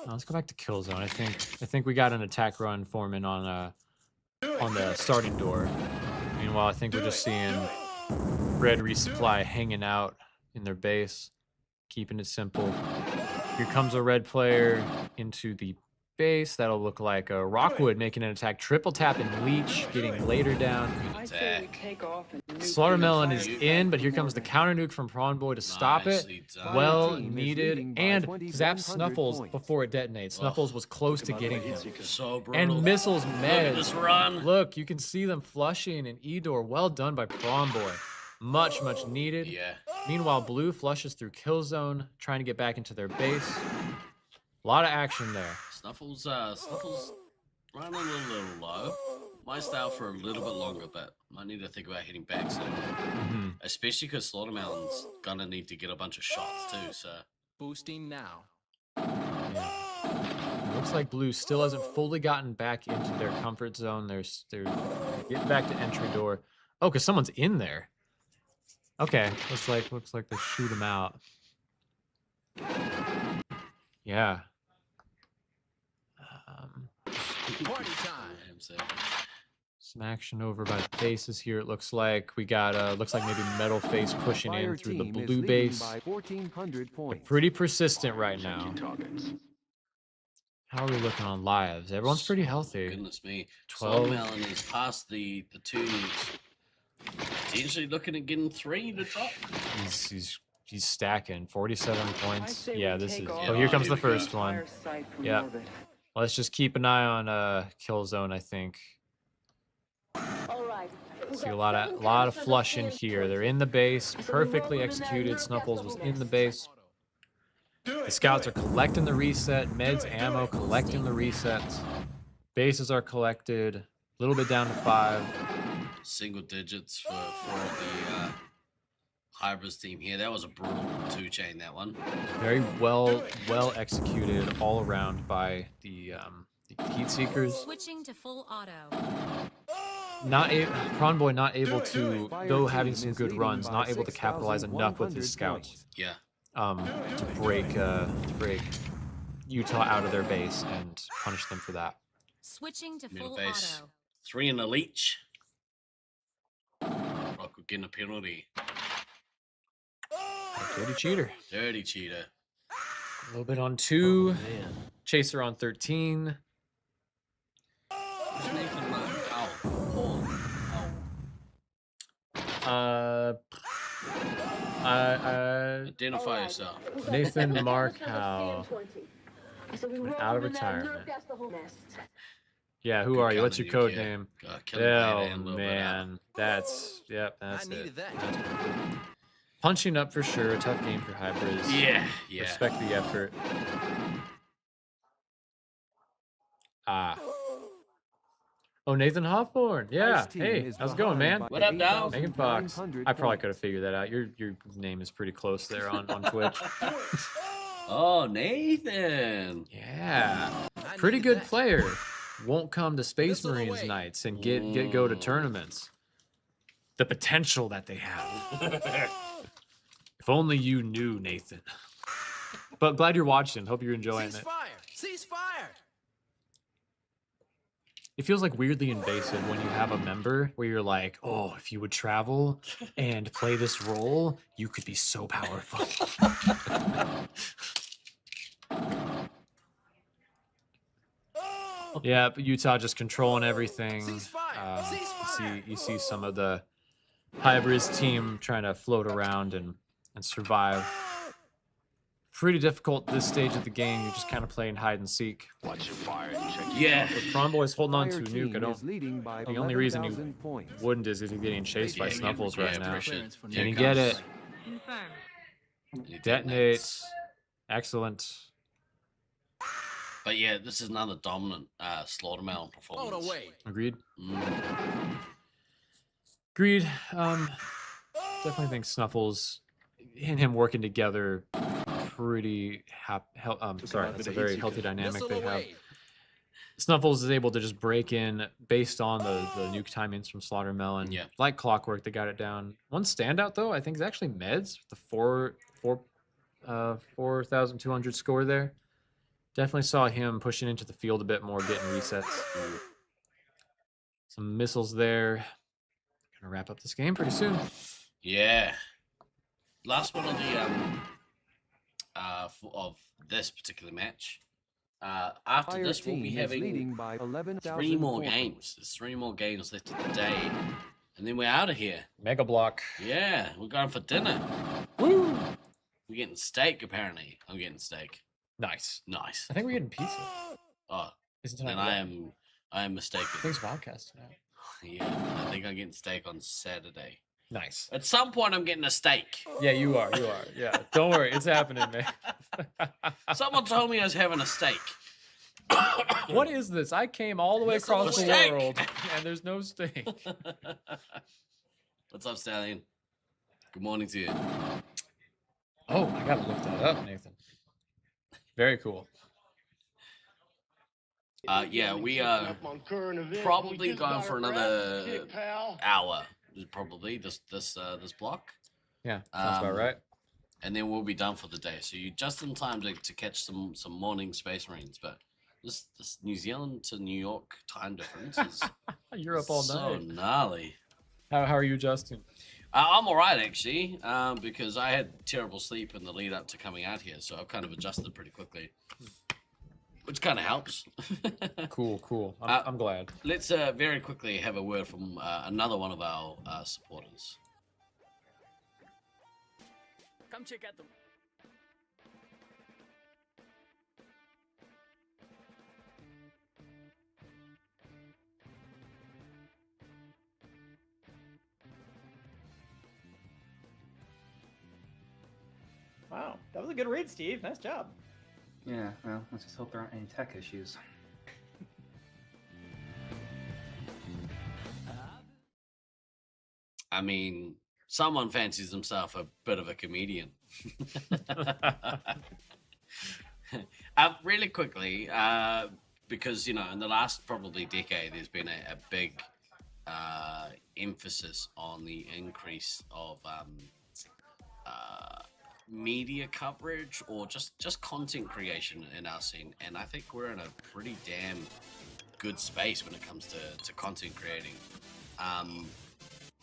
Let's go back to kill zone. I think we got an attack run forming on the starting door. Meanwhile, I think we're just seeing red resupply hanging out in their base, keeping it simple. Here comes a red player into the base. That'll look like Rockwood making an attack. Triple tap and Leech getting later down. I say we take off and nuke Slaughtermelon the is entire in, site but here for comes the orbit. counter nuke from Prawn Boy to stop it. Nicely done. Well Team is needed. leading by And 2,100 zap Snuffles points. before it detonates. Snuffles was close to getting him. So brutal. And missiles Look at Meds. this run. Look, you can see them flushing and Edor. Well done by Prawn Boy. Much needed. Yeah. Meanwhile, Blue flushes through Kill Zone, trying to get back into their base. A lot of action there. Snuffles running a little low. Might stay out for a little bit longer, but might need to think about hitting back soon. Especially because Slaughtermelon's gonna need to get a bunch of shots too, so. Boosting now. It looks like Blue still hasn't fully gotten back into their comfort zone. They're getting back to entry door. Oh, because someone's in there. Okay, looks like they shoot him out. Yeah. Party time. Some action over by the bases here. It looks like we got looks like maybe Metal Face pushing Fire in through the team is blue leading base. by 1,400 They're points. pretty persistent right now. How are we looking on lives? Everyone's pretty healthy. Goodness me. 12. Slaughtermelon is past the 2 nukes. Potentially looking at getting 3 to drop. He's stacking 47 points. Yeah, this is. off Oh, here comes here the we go. first one. Entire site from Yeah. orbit. Let's just keep an eye on Kill Zone. I think. All right. See a lot of flushing here. They're in the base, perfectly executed. Snuffles was in the base. The scouts are collecting the reset. Meds ammo collecting the resets. Bases are collected. A little bit down to 5. Single digits for the Hybrids team here. That was a brutal 2-chain, that one. Very well executed all around by the Heat Seekers. Switching to full auto. Prawn Boy not able to, though having some good runs, not able to capitalize enough with his scouts. Yeah. To break Utah out of their base and punish them for that. Switching to Middle full base. auto. 3 in the leech. Rock getting a penalty. Dirty cheater. Dirty cheater. A little bit on 2. Chaser on 13. Who's Nathan Mark? Identify yourself. Nathan Markow. Out of Nerve retirement. gas the whole nest. Yeah, who are you? What's your code Killer name? Blade Oh and Little man, that's I it. needed that. Punching up for sure. A tough game for Hybrids. Yeah. Respect the effort. Oh, Nathan Hawthorne. Yeah. Ice team Hey, is how's it going, behind man? by What up, dog? Megan Fox. 8,900 I probably points. could have figured that out. Your name is pretty close there on Twitch. Oh, Nathan. Yeah. I Pretty needed good that. player. Won't come to Space Missile Marines away. nights and go to tournaments. The potential that they have. If only you knew, Nathan. But glad you're watching. Hope you're enjoying it. Cease fire! It feels like weirdly invasive when you have a member where you're like, oh, if you would travel and play this role, you could be so powerful. Yeah, but Utah just controlling everything. You see some of the Hybrids team trying to float around and survive. Pretty difficult this stage of the game. You're just kind of playing hide and seek. Watch your fire and check Yeah. But Prawn Boy's holding on to Fire a nuke. team I don't. is leading by The only reason he 11,000 points. wouldn't is if he's getting chased by Yeah, Snuffles yeah, right now. pressure. Can Here he it get comes. it? Confirm. He Detonates. Excellent. But yeah, this is another dominant Slaughtermelon performance. Blown away. Agreed. Mm. Agreed. Definitely think Snuffles and him working together pretty sorry, that's a very healthy dynamic Missile they have. away. Snuffles is able to just break in based on the nuke timings from Slaughtermelon. Yeah. Like clockwork, they got it down. One standout though, I think is actually Meds with the 4,200 score there. Definitely saw him pushing into the field a bit more, getting resets. Some missiles there. Gonna wrap up this game pretty soon. Yeah. Last one of the of this particular match. After Fire this, we'll be team is leading having by 11,000 3 more points. games. There's 3 more games left of the day. And then we're out of here. Mega block. Yeah, we're going for dinner. Woo! We're getting steak, apparently. I'm getting steak. Nice. Nice. I think we're getting pizza. Oh, Isn't then tonight? I am mistaken. I think it's podcast tonight. Yeah, I think I'm getting steak on Saturday. Nice. At some point, I'm getting a steak. Yeah, you are. You are. Yeah. Don't worry. It's happening, man. Someone told me I was having a steak. What is this? I came all the way across the world, and there's no steak. What's up, Stallion? Good morning to you. Oh, I gotta look that up, Nathan. Very cool. Yeah, we are probably going for another hour. Probably this block. Yeah, sounds about right. And then we'll be done for the day. So you're just in time to catch some morning Space Marines. But this New Zealand to New York time difference is You're up all so night. gnarly. How are you, Justin? I'm all right, actually, because I had terrible sleep in the lead up to coming out here, so I've kind of adjusted pretty quickly, which kind of helps. Cool. I'm glad. Let's very quickly have a word from another one of our supporters. Come check out the... Wow, that was a good read, Steve. Nice job. Yeah, well, let's just hope there aren't any tech issues. I mean, someone fancies himself a bit of a comedian. Really quickly, because, you know, in the last probably decade, there's been a big emphasis on the increase of media coverage or just content creation in our scene, and I think we're in a pretty damn good space when it comes to content creating.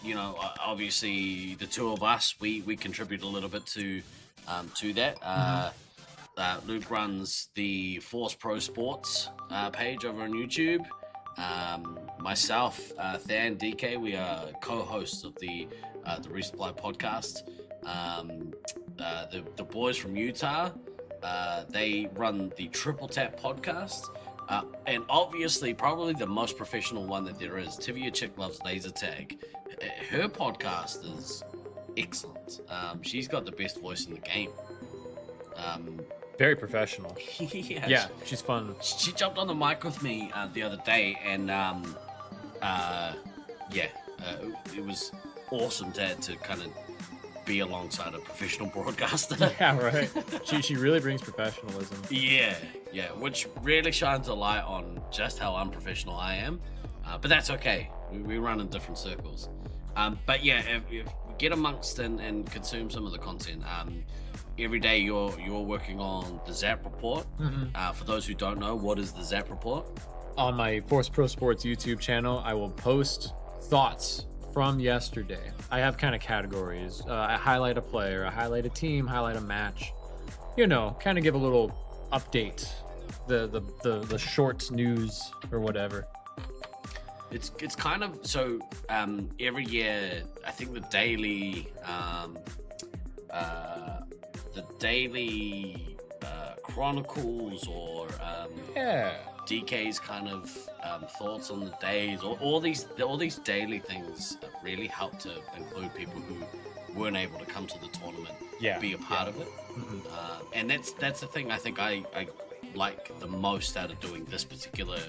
You know, obviously the two of us, we contribute a little bit to that. Luke runs the Force Pro Sports page over on YouTube. Myself, Than, DK, we are co-hosts of the Resupply podcast. The boys from Utah, they run the Triple Tap podcast. And obviously, probably the most professional one that there is, Tivia Chick Loves Laser Tag. Her podcast is excellent. She's got the best voice in the game. Very professional. Yeah, she's fun. She jumped on the mic with me the other day, and it was awesome to kind of be alongside a professional broadcaster. Yeah, right. She really brings professionalism. Yeah, which really shines a light on just how unprofessional I am. But that's okay. We run in different circles. But yeah, if we get amongst and consume some of the content. Every day you're working on the Zap Report. For those who don't know, what is the Zap Report? On my Force Pro Sports YouTube channel, I will post thoughts from yesterday. I have kind of categories. I highlight a player, I highlight a team, highlight a match. You know, kind of give a little update, the short news or whatever. It's kind of so every year I think the daily chronicles or DK's kind of thoughts on the days, or all these daily things that really help to include people who weren't able to come to the tournament, be a part of it. And that's the thing I think I like the most out of doing this particular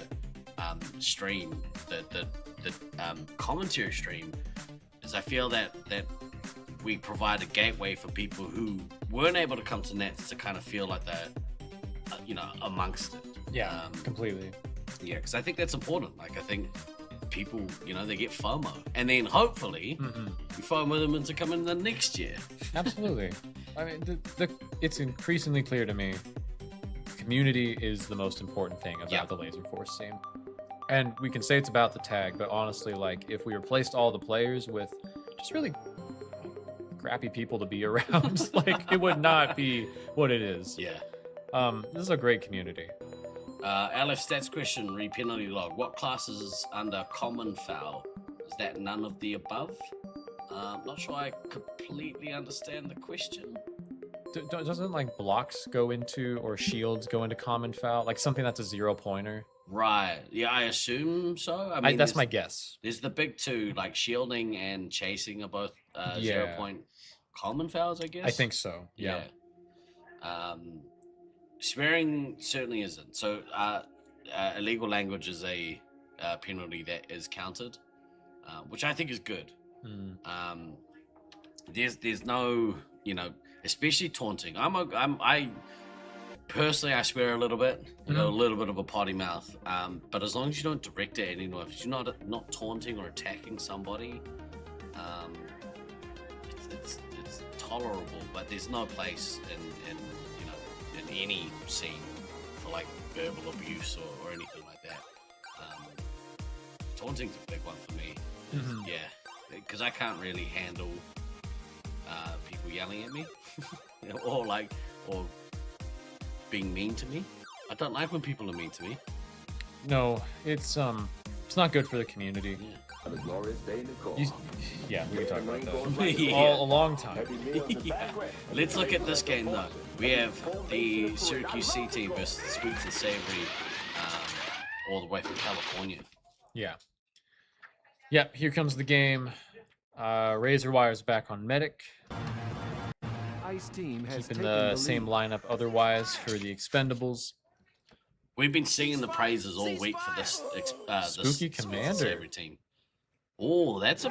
stream, the commentary stream, is I feel that we provide a gateway for people who weren't able to come to Nets to kind of feel like they're amongst it. Completely. Yeah, because I think that's important. Like, I think people, they get FOMO, and then hopefully we FOMO them into coming the next year. Absolutely. I mean, it's increasingly clear to me, community is the most important thing about the Laserforce scene. And we can say it's about the tag, but honestly, like, if we replaced all the players with just really crappy people to be around, like, it would not be what it is. Yeah. This is a great community. LF stats question, re penalty log. What class is under common foul? Is that none of the above? Not sure I completely understand the question. Doesn't like blocks go into or shields go into common foul? Like something that's a 0-pointer? Right. Yeah, I assume so. I mean, that's my guess. There's the big two, like shielding and chasing are both 0-point common fouls, I guess. I think so. Yeah. Swearing certainly isn't. So illegal language is a penalty that is counted, which I think is good. There's no, especially taunting. I personally, I swear a little bit. I got a little bit of a potty mouth. But as long as you don't direct it at anyone, if you're not taunting or attacking somebody, it's tolerable. But there's no place in any scene for like verbal abuse or anything like that. Taunting's a big one for me. Yeah, because I can't really handle people yelling at me or being mean to me. I don't like when people are mean to me. No, it's not good for the community. A glorious day, Nicole. Yeah, we can talk about that. A long time. Yeah. Let's look at this game though. We have the Syracuse C team versus the Sweet and Savory, all the way from California. Yeah. Yep, here comes the game. Razor Wire's back on Medic. Ice team has keeping the same lineup otherwise for the Expendables. We've been singing the praises all week for this Spooky Commander team. Oh, that's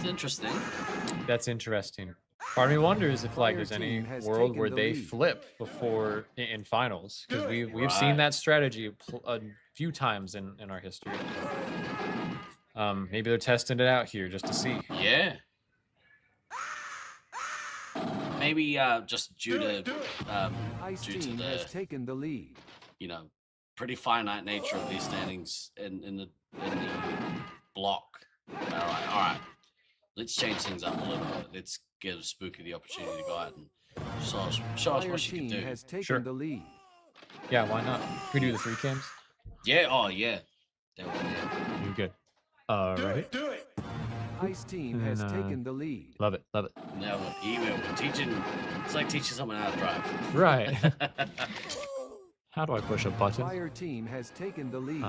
interesting. That's interesting. Part of me wonders if like there's any world where they flip before in finals, because we've seen that strategy a few times in our history. Maybe they're testing it out here just to see. Yeah. Maybe just due to has taken the lead. Pretty finite nature of these standings in the block. All right. Let's change things up a little bit. Let's give Spooky the opportunity to go out and show us what she can do. Has taken the lead. Yeah, why not? Can we do the 3 cams? Yeah. Oh yeah. That one, yeah. You're good. All right. Do it. Ice team has taken the lead. Love it. Love it. Now we're teaching. It's like teaching someone how to drive. Right. How do I push a button? Fire team has taken the lead.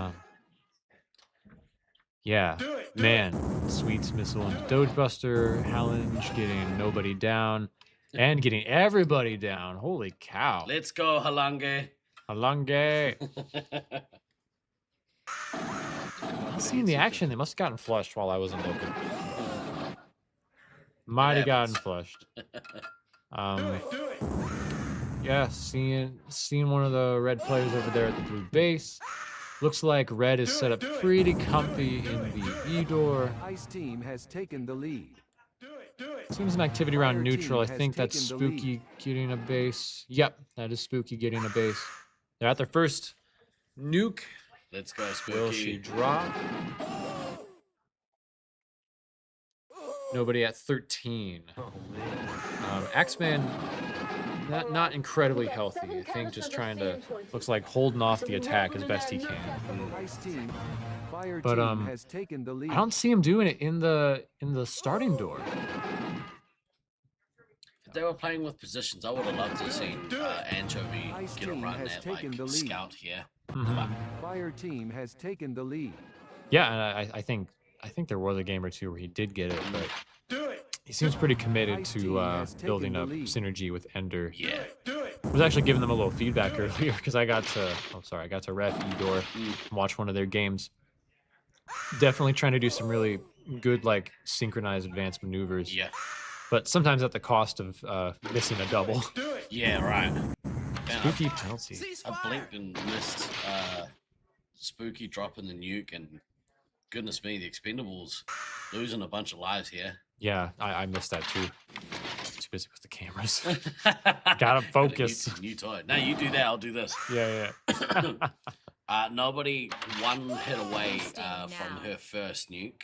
Yeah, man. Sweets missile into Dogebuster. Hallange getting nobody down and getting everybody down. Holy cow. Let's go, Halange. Halange. Seeing the action, they must have gotten flushed while I wasn't looking. Might have gotten flushed. Yeah, seeing one of the red players over there at the blue base. Looks like red is set up pretty comfy in the E-door. Ice team has taken the lead. Seems some activity around neutral. I think that's Spooky getting a base. Yep, that is Spooky getting a base. They're at their first nuke. Let's go, Spooky. Will she drop? Nobody at 13. Axeman, not incredibly healthy. I think just trying to, looks like holding off the attack as best he can. But I don't see him doing it in the starting door. If they were playing with positions, I would have loved to have seen Anchovy get a run at like scout here. Fire team has taken the lead. Yeah, and I think there was a game or two where he did get it, but he seems pretty committed to building up synergy with Ender. Yeah. I was actually giving them a little feedback earlier because I got to ref E-door and watch one of their games. Definitely trying to do some really good like synchronized advanced maneuvers. Yeah. But sometimes at the cost of missing a double. Yeah, right. Spooky penalty. I blinked and missed Spooky dropping the nuke, and goodness me, the Expendables losing a bunch of lives here. Yeah, I missed that too. Too busy with the cameras. Gotta focus. New toy. No, you do that. I'll do this. Yeah. Nobody one hit away from her first nuke.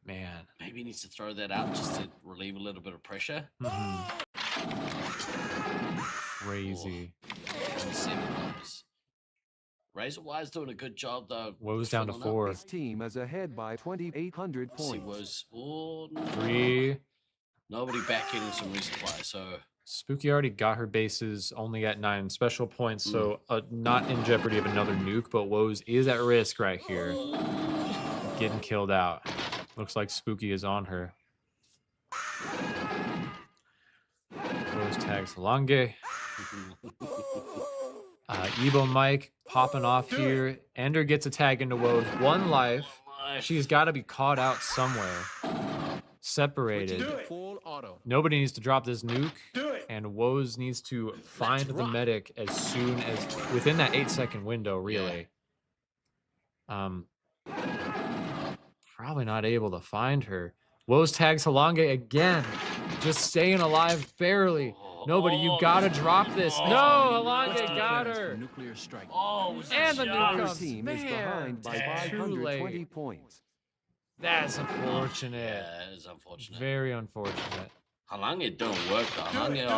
Man, maybe he needs to throw that out just to relieve a little bit of pressure. Crazy. 7 lives. Razorwire's doing a good job though. Woe's down to filling up. 4. His team is ahead by 2,800 See, points. Woe's oh, no. 3. Nobody back in some resupply, so Spooky already got her bases only at 9 special points, so not in jeopardy of another nuke, but Woes is at risk right here. Getting killed out. Looks like Spooky is on her. Woes tags Halange. Ebo Mike popping off here. Ender gets a tag into Woes. 1 life. She's got to be caught out somewhere. Separated. Full auto. Nobody needs to drop this nuke. And Woes needs to find the medic as soon as within that 8-second window, really. Probably not able to find her. Woes tags Halange again. Just staying alive barely. Nobody, you gotta drop this. No, Halange got her. Nuclear strike. Oh, and the nuke His comes. team is behind by Too 520 late. points. That's unfortunate. Yeah, it is unfortunate. Very unfortunate. Halange don't work though. Halange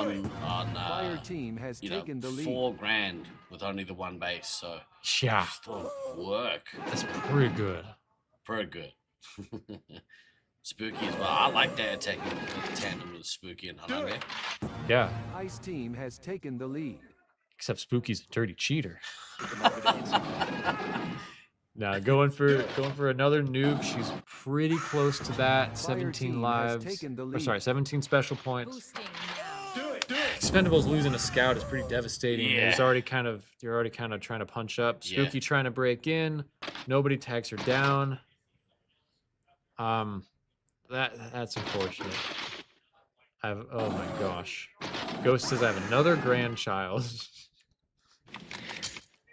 on Fire team has taken the lead. $4 grand with only the 1 base, so Yeah, still work. that's pretty good. Pretty good. Spooky as well. I like that attacking tandem with Spooky and Halange. Yeah, Ice team has taken the lead. except Spooky's a dirty cheater. Now going for another nuke. She's pretty close to that. Fire 17 team has lives. taken the Or lead. sorry, 17 special points. Boosting now. Expendables losing a scout is pretty devastating. Yeah. You're already kind of trying to punch up. Spooky trying to break in. Nobody tags her down. That's unfortunate. Oh my gosh. Ghost says I have another grandchild.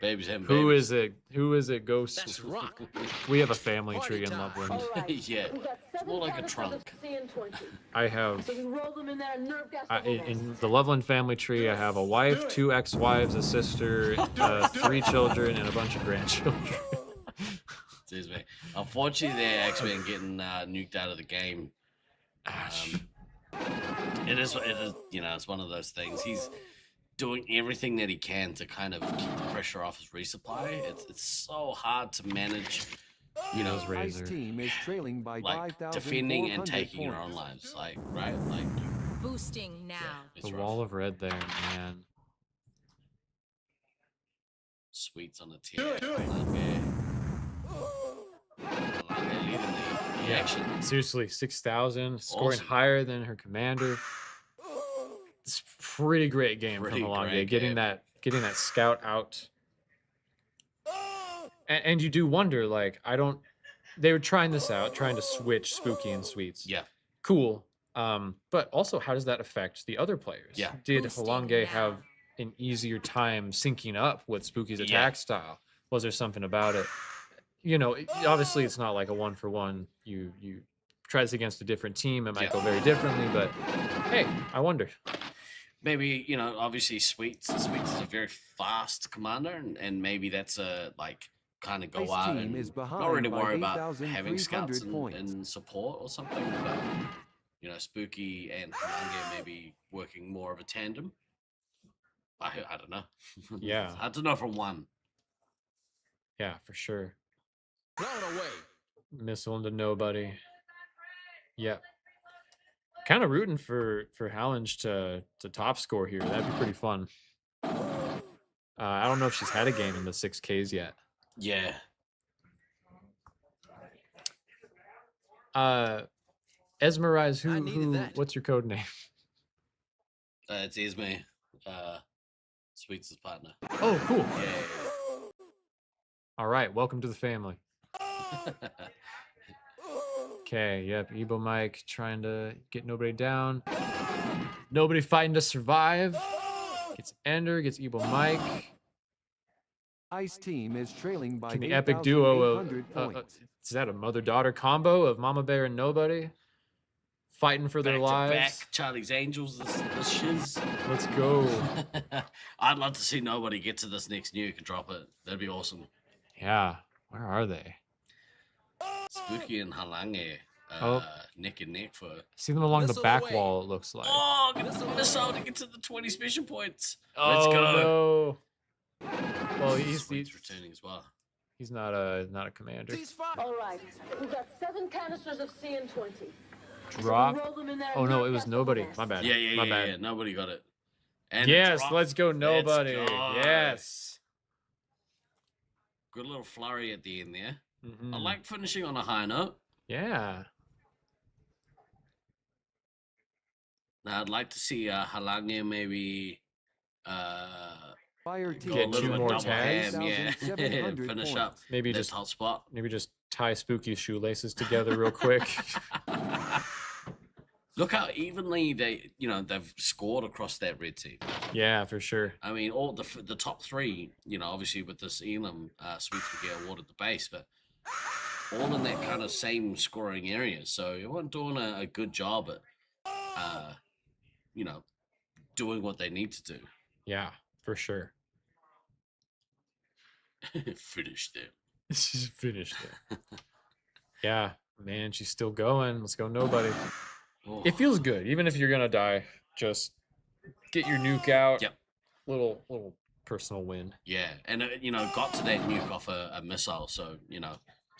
Babies having Who babies. is it? Who is it? Ghost. That's rock. We have a family Party tree in time. Loveland. All right. Yeah, We got it's more like a trunk. CN20. I have So we roll them in there and nerve gas the whole in nest. the Loveland family tree. I have a wife, 2 ex-wives, a sister, 3 children, and a bunch of grandchildren. Excuse me. Unfortunately, they're actually getting nuked out of the game. It is, it's one of those things. He's doing everything that he can to kind of keep the pressure off his resupply. It's so hard to manage, Those Ice Razor. team is trailing by like 5,400 defending and taking your own points. lives, like right, like Boosting now. it's The rough. wall of red there, man. Sweets on the tier. Halange leading the action. Seriously, 6,000, scoring Awesome. higher than her commander. It's a pretty great game Pretty from Halange, great getting game. that scout out. And you do wonder, like, they were trying this out, trying to switch Spooky and Sweets. Yeah. Cool. But also, how does that affect the other players? Yeah. Did Boosting Halange now. have an easier time syncing up with Spooky's Yeah. attack style? Was there something about it? Obviously it's not like a 1-for-1. You try this against a different team, it might go very differently, but hey, I wonder. Maybe, obviously Sweets is a very fast commander, and maybe that's a, like, kind of go Ice out team and is behind not really by worry about having 8,300 scouts points. and support or something. But, Spooky and Halange maybe working more of a tandem. I don't know. Yeah. I don't know from one. Yeah, for sure. Blown away. Missile into nobody. Yep. Kind of rooting for Hallange to top score here. That'd be pretty fun. I don't know if she's had a game in the 6Ks yet. Yeah. Esmerize, needed that. what's your code name? It's Esme, Sweets' partner. Oh, cool. Yeah. All right, welcome to the family. Okay, yep, Ebo Mike trying to get nobody down. Nobody fighting to survive. Gets Ender, gets Ebo Mike. Ice team is trailing by Can the epic duo of 8,800 points. is that a mother-daughter combo of Mama Bear and Nobody fighting for their Back to lives? back, Charlie's Angels, this shiz. Let's go. I'd love to see nobody get to this next nuke and drop it. That'd be awesome. Yeah, where are they? Spooky and Halange, Oh. neck and neck for. See them along the Missile back away. wall, it looks like. Oh, get the missile to get to the 20 special points. Oh, Let's go. no. Well, he's returning as well. He's not a commander. All right, we've got 7 canisters of CN20. Drop. Roll them in there, Oh no, nerve it was gas the whole nobody. mess. My bad. Yeah. My bad. Nobody got it. And yes, drop. let's go nobody. Let's go. Yes. Good little flurry at the end there. Mm-hmm. I like finishing on a high note. Yeah. Now I'd like to see Halange maybe Fire go team a Get little two bit more double tags. ham, yeah. 2,700 Finish points. up. Maybe that just hot spot. Maybe just tie Spooky's shoelaces together real quick. Look how evenly they've scored across that red team. Yeah, for sure. I mean, all the top 3, obviously with this Elam sweeps we get awarded the base, but all in that kind of same scoring area. So everyone doing a good job at, doing what they need to do. Yeah, for sure. Finish them. She's finished it. Yeah, man, she's still going. Let's go nobody. Oh. It feels good, even if you're gonna die. Just get your nuke out. Yep. Little personal win. Yeah, and got to that nuke off a missile. So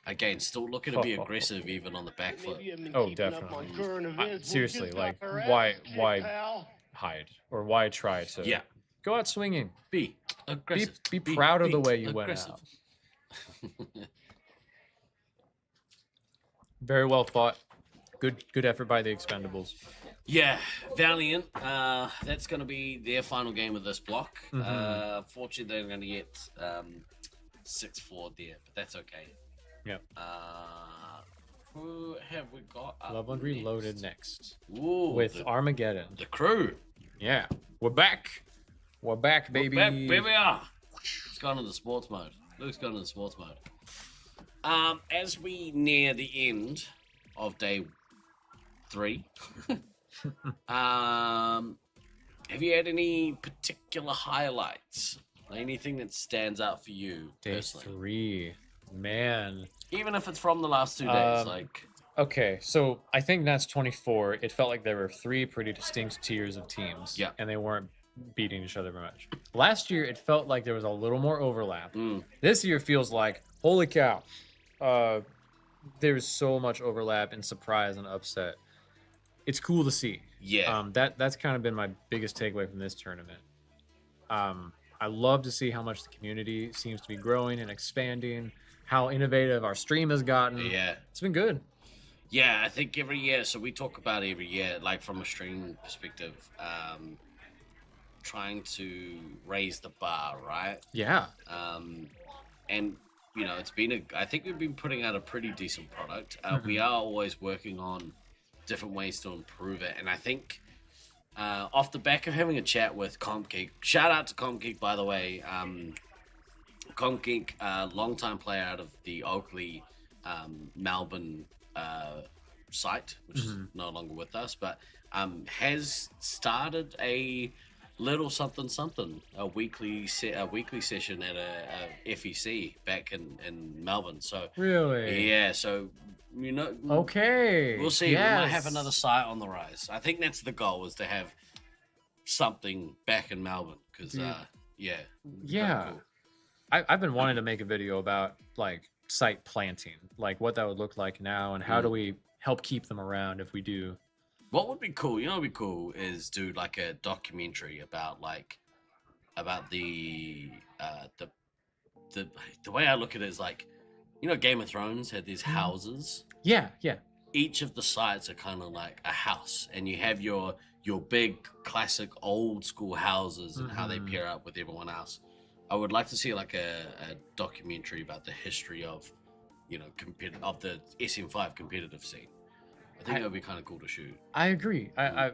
again, still looking to be aggressive even on the back foot. Oh, definitely. Seriously, like why hide or why try to? Go out swinging. Be aggressive. Be proud of the way you went out. Very well fought. Good effort by the Expendables. Yeah, Valiant. That's going to be their final game of this block. Mm-hmm. Fortunately, they're going to get 6-4 there, but that's okay. Yep. Who have we got? Loveland Reloaded next. Ooh, with Armageddon. The crew. Yeah, we're back. We're back, baby. We're back, baby. It's gone into sports mode. Luke's gone into sports mode. As we near the end of day 3, have you had any particular highlights? Anything that stands out for you Day personally? 3, man. Even if it's from the last 2 days, Okay, so I think that's 24. It felt like there were 3 pretty distinct tiers of teams. Yeah. And they weren't beating each other very much. Last year, it felt like there was a little more overlap. This year feels like, holy cow, there's so much overlap and surprise and upset. It's cool to see. Yeah. That's kind of been my biggest takeaway from this tournament. I love to see how much the community seems to be growing and expanding, how innovative our stream has gotten. Yeah. It's been good. Yeah, I think every year, so we talk about every year, like from a stream perspective, trying to raise the bar, right? Yeah. And, it's been I think we've been putting out a pretty decent product. We are always working on different ways to improve it. And I think off the back of having a chat with CompGeek, shout out to CompGeek, by the way. CompGeek, longtime player out of the Oakley, Melbourne site, which is no longer with us, but has started a little something, a weekly session at a FEC back in Melbourne. So really, yeah. So okay, we'll see. Yes. We might have another site on the rise. I think that's the goal, is to have something back in Melbourne, because yeah. Cool. I've been wanting to make a video about like site planting, like what that would look like now, and how do we help keep them around if we do. What would be cool? What would be cool is do like a documentary about the way I look at it is like, Game of Thrones had these houses. Yeah. Each of the sites are kind of like a house, and you have your big classic old school houses and how they pair up with everyone else. I would like to see like a documentary about the history of, of the SM5 competitive scene. I think that would be kind of cool to shoot. I agree. I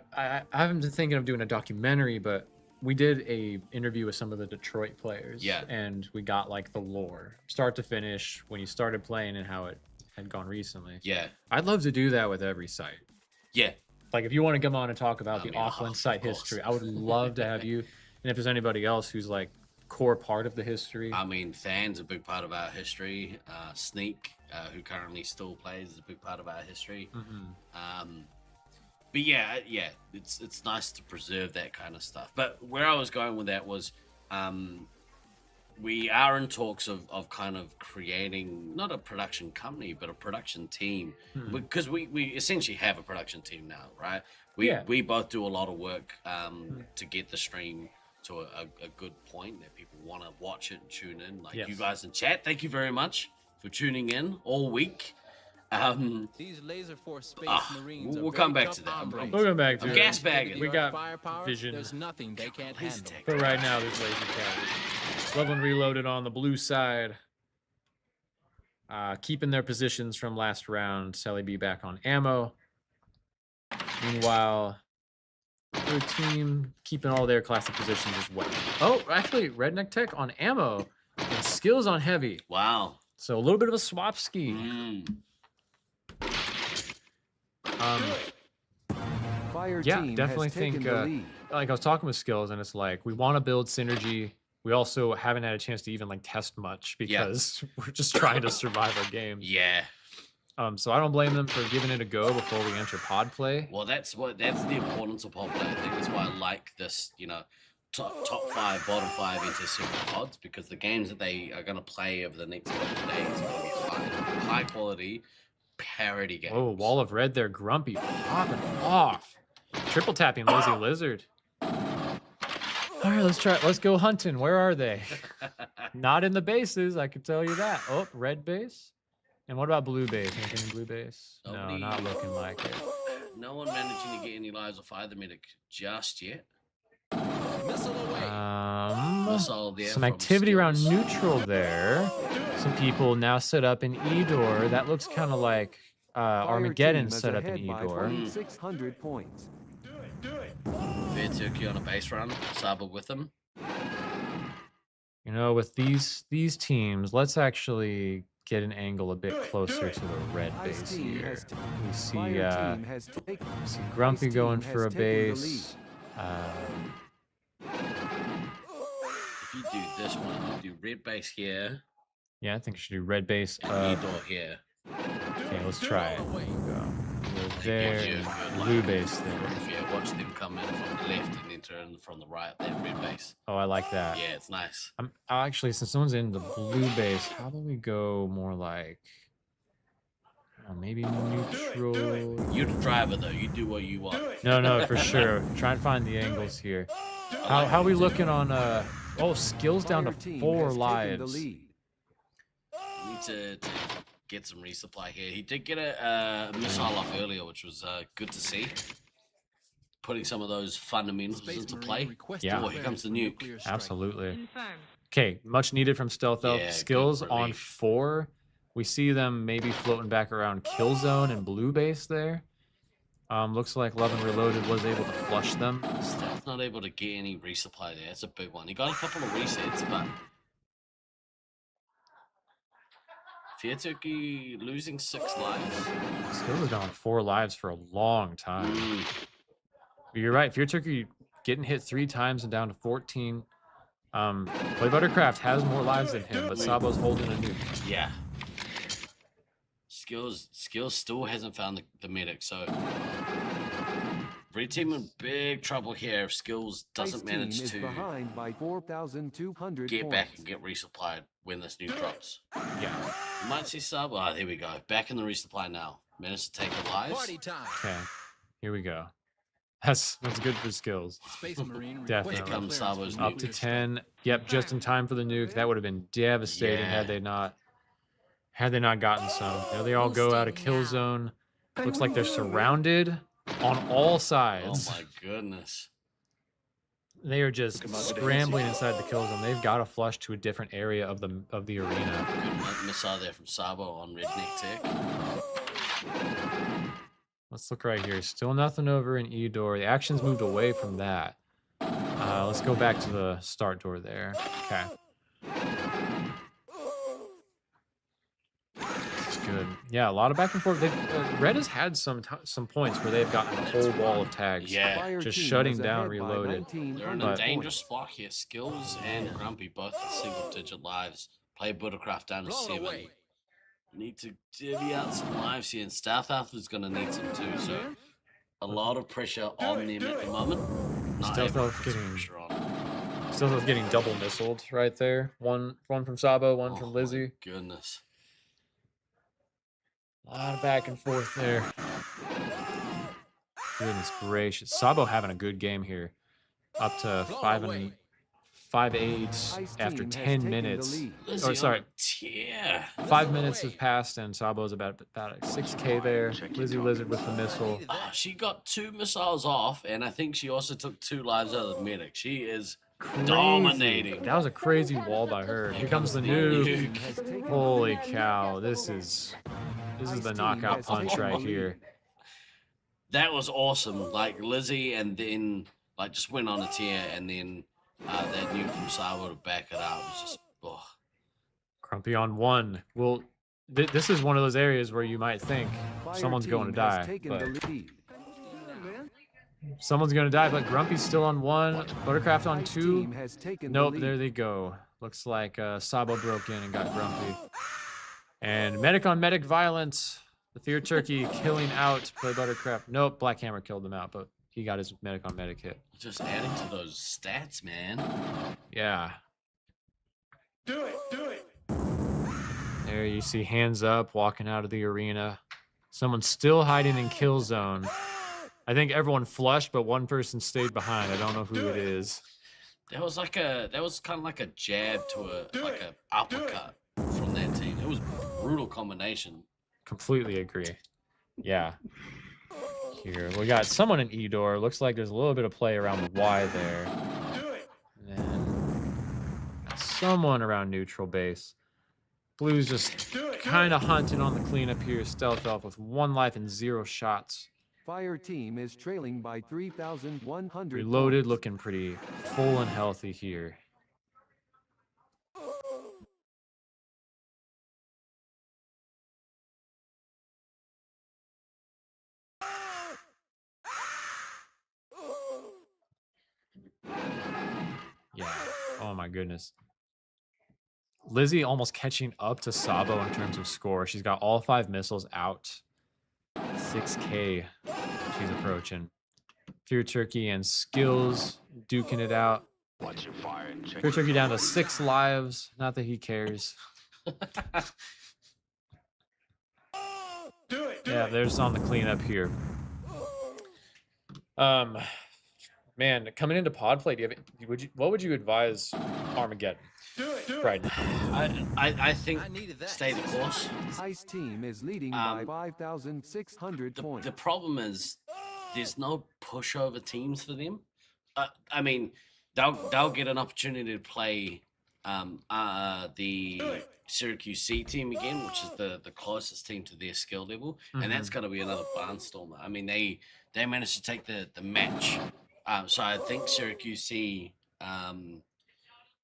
haven't been thinking of doing a documentary, but we did a interview with some of the Detroit players. Yeah. And we got like the lore, start to finish, when you started playing and how it had gone recently. Yeah. I'd love to do that with every site. Yeah. Like if you want to come on and talk about the Auckland site history, I would love to have you. And if there's anybody else who's like core part of the history. I mean, Than's a big part of our history. Sneak, who currently still plays, is a big part of our history. But yeah, it's nice to preserve that kind of stuff. But where I was going with that was, we are in talks of kind of creating not a production company but a production team, because we essentially have a production team now, right? We both do a lot of work to get the stream to a good point that people want to watch it and tune in, like you guys in chat. Thank you very much for tuning in all week. These Laserforce Space Marines we'll come back to that. We'll come back to I'm it. gas bagging. We got firepower, vision. There's nothing they can't handle. But right now, there's laser tag. Loveland Reloaded on the blue side. Keeping their positions from last round. Sally B back on ammo. Meanwhile, their team keeping all their classic positions as well. Oh, actually, Redneck Tech on ammo and skills on heavy. Wow. So a little bit of a swap ski. Fire Yeah, team definitely has taken think, the lead. like I was talking with Skills, and it's like, we want to build synergy. We also haven't had a chance to even like test much because we're just trying to survive our game. Yeah. So I don't blame them for giving it a go before we enter pod play. Well, that's the importance of pod play. I think that's why I like this, top 5, bottom 5 into separate pods, because the games that they are going to play over the next couple of days are going to be high quality parody games. Oh, Wall of Red there, Grumpy popping off. Triple tapping Lazy Lizard. All right, let's go hunting. Where are they? Not in the bases, I can tell you that. Oh, red base. And what about blue base? Anything in blue base? No, not looking like it. No one managing to get any lives off either medic just yet. Some activity around neutral there. Some people now set up an E-door. That looks kind of like Armageddon set up an E-door. 600 points. Fair Turkey on a base run. Saba with them. You know, with these teams, let's actually get an angle a bit closer to the red base here. We see Grumpy going for a base. If you do this one, you do red base here. Yeah, I think you should do red base. Door here. Okay, let's try it. There you go. There, blue base there. If you watch them come in from the left and then turn from the right, that red base. Oh, I like that. Yeah, it's nice. Actually, since someone's in the blue base, how about we go more like maybe neutral? You're the driver, though. You do what you want. No, for sure. Try and find the angles here. How are we looking on? Skills down to 4 lives. We need to get some resupply here. He did get a missile off earlier, which was good to see. Putting some of those fundamentals into play. Yeah. Oh, here comes the nuke. Absolutely. Okay, much needed from Stealth Elf. Skills on 4. We see them maybe floating back around kill zone and blue base there. Looks like Love and Reloaded was able to flush them. Stealth not able to get any resupply there. That's a big one. He got a couple of resets, but Fear Turkey losing 6 lives. Skills is down 4 lives for a long time. But you're right. Fear Turkey getting hit 3 times and down to 14. Play Buttercraft has more lives than him, but Sabo's holding a nuke. Yeah. Skills still hasn't found the medic, so Red team in big trouble here if Skills doesn't manage to behind by 4,200 get back and get resupplied when this nuke drops. Yeah. You might see Sub. Ah, there we go. Back in the resupply now. Managed to take the lives. Party time. Okay. Here we go. That's good for Skills. Space Marine Definitely. Here comes Sabo's Up nuke. to 10. Yep, just in time for the nuke. That would have been devastating had they not gotten some. There they all go out of kill zone. Looks like they're surrounded on all sides. Oh my goodness. They are just scrambling inside the kill zone. They've got to flush to a different area of the arena. Good missile there from Sabo on Redneck Tech. Let's look right here. Still nothing over in E door. The action's moved away from that. Let's go back to the start door there. Okay. This is good. Yeah, a lot of back and forth. Red has had some points where they've gotten a whole wall of tags. Yeah. Just shutting down Reloaded. They're in a dangerous spot here. Skills and Grumpy both at single-digit lives. Play Buttercraft down to 7. Need to divvy out some lives here, and Stealth Elf is going to need some too, so a lot of pressure on them at the moment. Stealth Elf Still getting double missiled right there. One from Sabo, one from Lizzie. Goodness. A lot of back and forth there. Goodness gracious. Sabo having a good game here. Up to 5-8 after 10 minutes. Or sorry. Yeah. 5 minutes have passed and Sabo's about a 6K there. Lizzie Lizard with the missile. She got 2 missiles off, and I think she also took 2 lives out of the medic. She is Crazy. dominating. That was a crazy wall by her. Here comes the nuke. Holy cow. This is the knockout punch right here. That was awesome. Like Lizzie, and then like just went on a tear, and then that nuke from Sabo to back it up was just Grumpy on 1. Well, this is one of those areas where you might think someone's going to die. Someone's going to die, but Grumpy's still on 1. Buttercraft on 2. Nope, there they go. Looks like Sabo broke in and got Grumpy. And medic on medic violence. The Fear Turkey killing out by Buttercraft. Nope, Black Hammer killed him out, but he got his medic on medic hit. just adding to those stats, man. Yeah. Do it. There you see hands up, walking out of the arena. Someone's still hiding in kill zone. I think everyone flushed, but one person stayed behind. I don't know who it is. That was kind of like a jab to a uppercut from that team. It was a brutal combination. Completely agree. Yeah. Here we got someone in E-door. Looks like there's a little bit of play around the Y there. And then someone around neutral base. Blue's just kind of hunting on the cleanup here. Stealth Elf with 1 life and 0 shots. Fire team is trailing by 3,100. Reloaded, looking pretty full and healthy here. Yeah. Oh my goodness. Lizzie almost catching up to Sabo in terms of score. She's got all 5 missiles out. 6K she's approaching. Fear Turkey and Skills duking it out. Fear Turkey down to 6 lives. Not that he cares. Yeah, they're just on the cleanup here. Man, coming into pod play, what would you advise Armageddon? Right now? I think stay the course. Ice team is leading by 5,600 points. The problem is there's no pushover teams for them. I mean, they'll get an opportunity to play the Syracuse C team again, which is the closest team to their skill level, and that's got to be another barnstormer. I mean, they managed to take the match. So I think Syracuse C.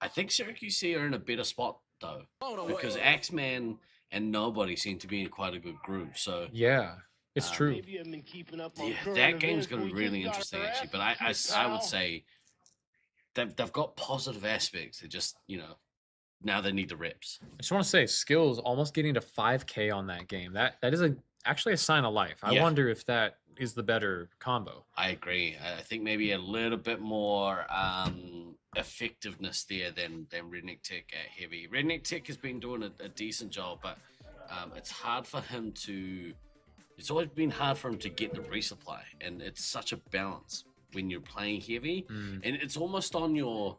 I think Syracuse C are in a better spot though, because Axeman and Nobody seem to be in quite a good group. So yeah, it's true. That game's going to be really interesting actually. But I would say they've got positive aspects. They just now they need the reps. I just want to say Skills almost getting to 5K on that game. That is actually a sign of life. I wonder if that is the better combo. I agree. I think maybe a little bit more effectiveness there than Redneck Tech at heavy. Redneck Tech has been doing a decent job, but it's hard for him to. It's always been hard for him to get the resupply, and it's such a balance when you're playing heavy, and it's almost on your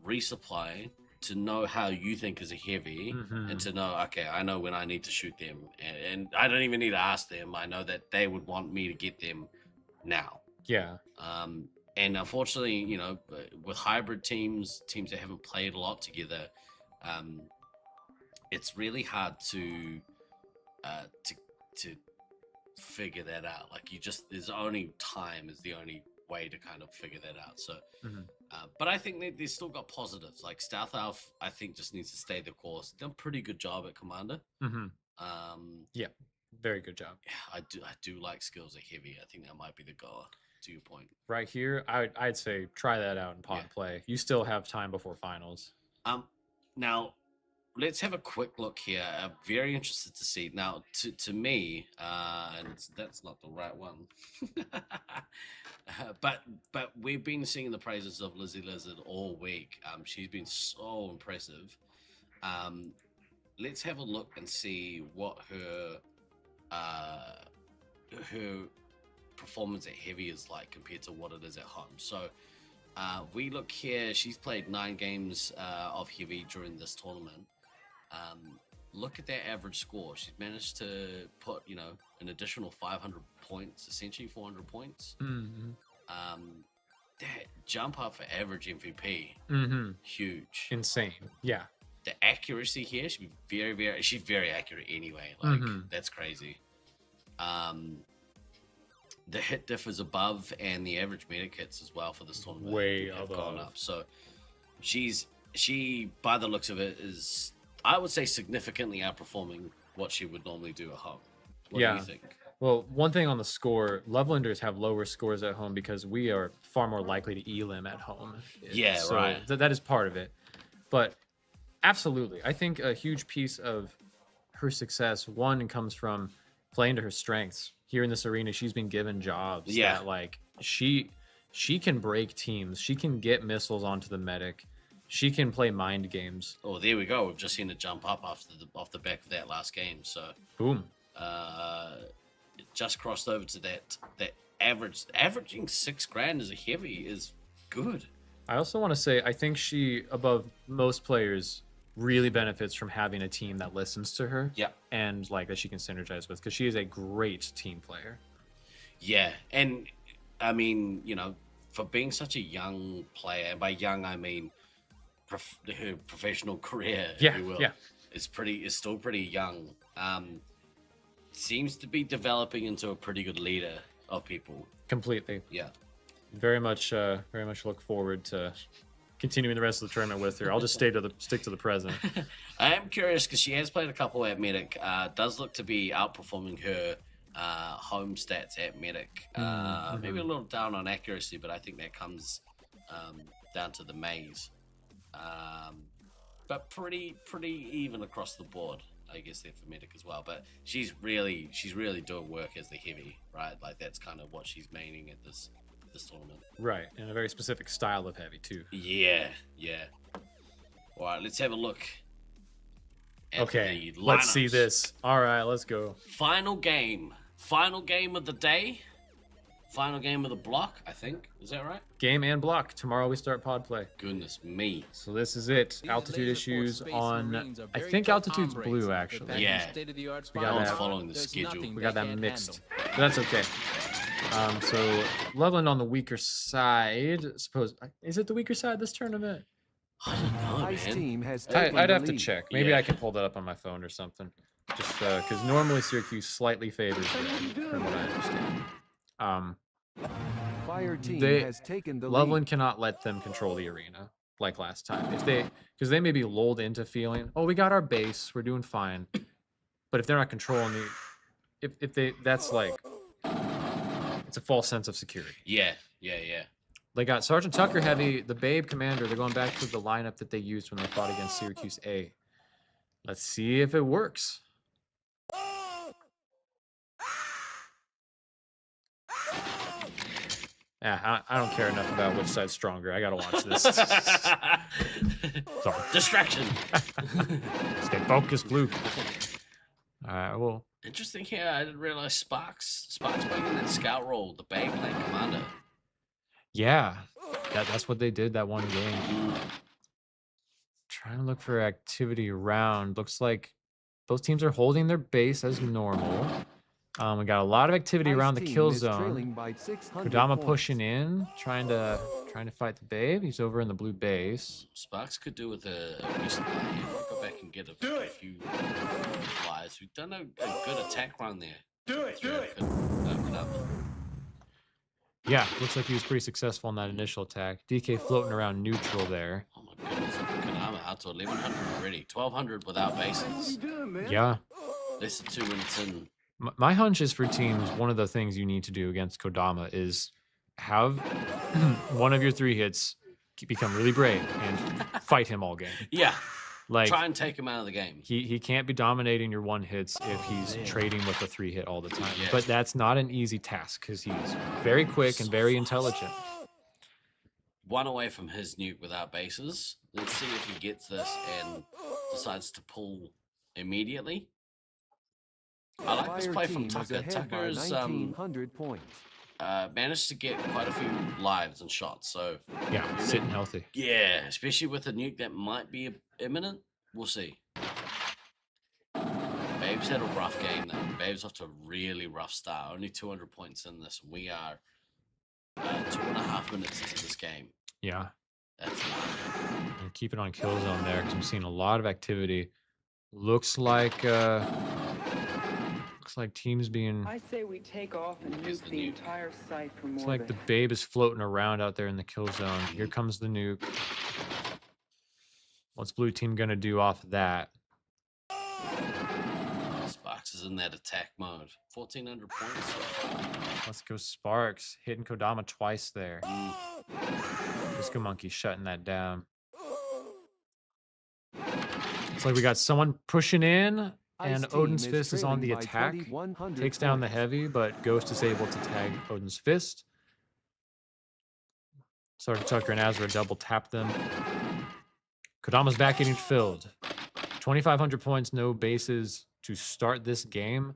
resupply to know how you think is a heavy and to know, okay, I know when I need to shoot them and I don't even need to ask them. I know that they would want me to get them now. Yeah. And unfortunately, with hybrid teams that haven't played a lot together, it's really hard to figure that out. Like there's only time is the only way to kind of figure that out. So, but I think they've still got positives. Like Stealth Elf, I think just needs to stay the course. Done a pretty good job at Commander. Yeah, very good job. Yeah, I do like Skills at heavy. I think that might be the goal. To your point, right here, I'd say try that out in pod play. You still have time before finals. Now let's have a quick look here. I'm very interested to see. Now, to me, and that's not the right one. But we've been singing the praises of Lizzie Lizard all week. She's been so impressive. Let's have a look and see what her performance at heavy is like compared to what it is at home. So we look here. She's played 9 games of heavy during this tournament. Look at that average score. She's managed to put, an additional 500 points, essentially 400 points. Mm-hmm. That jump up for average MVP, huge, insane. Yeah. The accuracy here should be very, she's very accurate anyway. Like that's crazy. The hit diff is above, and the average medic hits as well for this tournament have gone up. So she, by the looks of it, is, I would say, significantly outperforming what she would normally do at home. What do you think? Well, one thing on the score, Lovelanders have lower scores at home because we are far more likely to elim at home. Yeah, so right. That is part of it. But absolutely, I think a huge piece of her success, one, comes from playing to her strengths. Here in this arena, she's been given jobs that, like, she can break teams. She can get missiles onto the medic. She can play mind games. Oh, there we go. We've just seen it jump up off the back of that last game. So boom. It just crossed over to that averaging $6,000 as a heavy is good. I also want to say I think she, above most players, really benefits from having a team that listens to her. Yeah. And like that she can synergize with, because she is a great team player. Yeah, and I mean, for being such a young player, and by young I mean her professional career, if you will, is still pretty young. Seems to be developing into a pretty good leader of people. Completely. Yeah. Very much look forward to continuing the rest of the tournament with her. I'll just stick to the present. I am curious because she has played a couple at medic. Does look to be outperforming her home stats at medic. Maybe a little down on accuracy, but I think that comes down to the maze. But pretty even across the board, I guess, there for medic as well. But she's really doing work as the heavy, right? Like that's kind of what she's maining at this tournament. Right, and a very specific style of heavy too. Yeah. All right, let's have a look. Okay, let's see this. All right, let's go. Final game of the day. Final game of the block, I think. Is that right? Game and block. Tomorrow we start pod play. Goodness me. So this is it. Altitude issues on, I think altitude's blue, actually. Yeah. We got that. Following the schedule. We got that mixed. But that's okay. So Loveland on the weaker side. Suppose, is it the weaker side this tournament? I don't know, Ice man. team has I'd have to check. Maybe I can pull that up on my phone or something. Just because normally Syracuse slightly favors red, from what I understand. Fire team has taken the Loveland cannot let them control the arena like last time. Because they may be lulled into feeling, oh, we got our base, we're doing fine. But if they're not controlling that's like, it's a false sense of security. Yeah. They got Sergeant Tucker heavy, the Babe commander. They're going back to the lineup that they used when they fought against Syracuse A. Let's see if it works. Yeah, I don't care enough about which side's stronger. I gotta watch this. Sorry. Distraction. Stay focused, Blue. All right, well. Interesting here. I didn't realize Sparks playing in that scout role. The Bay playing commander. Yeah, that's what they did that one game. Trying to look for activity around. Looks like both teams are holding their base as normal. We got a lot of activity around the kill zone. Kodama pushing in, trying to fight the Babe. He's over in the blue base. Sparks could do with a recent play here. Go back and get a few flies. We've done a good attack run there. Do it. Yeah, looks like he was pretty successful in that initial attack. DK floating around neutral there. Oh my goodness, Kodama out to 1100 already. 1200 without bases. Yeah. Less than 2 minutes in. My hunch is for teams, one of the things you need to do against Kodama is have one of your 3 hits become really brave and fight him all game. Yeah. Like, try and take him out of the game. He can't be dominating your one hits if he's trading with the 3-hit all the time. Yeah. But that's not an easy task because he's very quick and very intelligent. One away from his nuke without bases. Let's see if he gets this and decides to pull immediately. I like this play from Tucker. Tucker's managed to get quite a few lives and shots. So yeah, sitting healthy. Yeah, especially with a nuke that might be imminent. We'll see. Babe's had a rough game though. Babe's off to a really rough start. Only 200 points in this. We are 2.5 minutes into this game. Yeah. That's and keep it on kill zone there because I'm seeing a lot of activity. Looks like teams being. I say we take off and nuke the entire site for more. It's like the Babe is floating around out there in the kill zone. Here comes the nuke. What's blue team gonna do off that? Sparks is in that attack mode. 1,400 points. Let's go Sparks. Hitting Kodama twice there. Disco Monkey shutting that down. It's like we got someone pushing in, and Odin's Fist is on the attack. Takes down the heavy, but Ghost is able to tag Odin's Fist. Sergeant Tucker and Azra double tap them. Kodama's back getting filled. 2,500 points, no bases to start this game.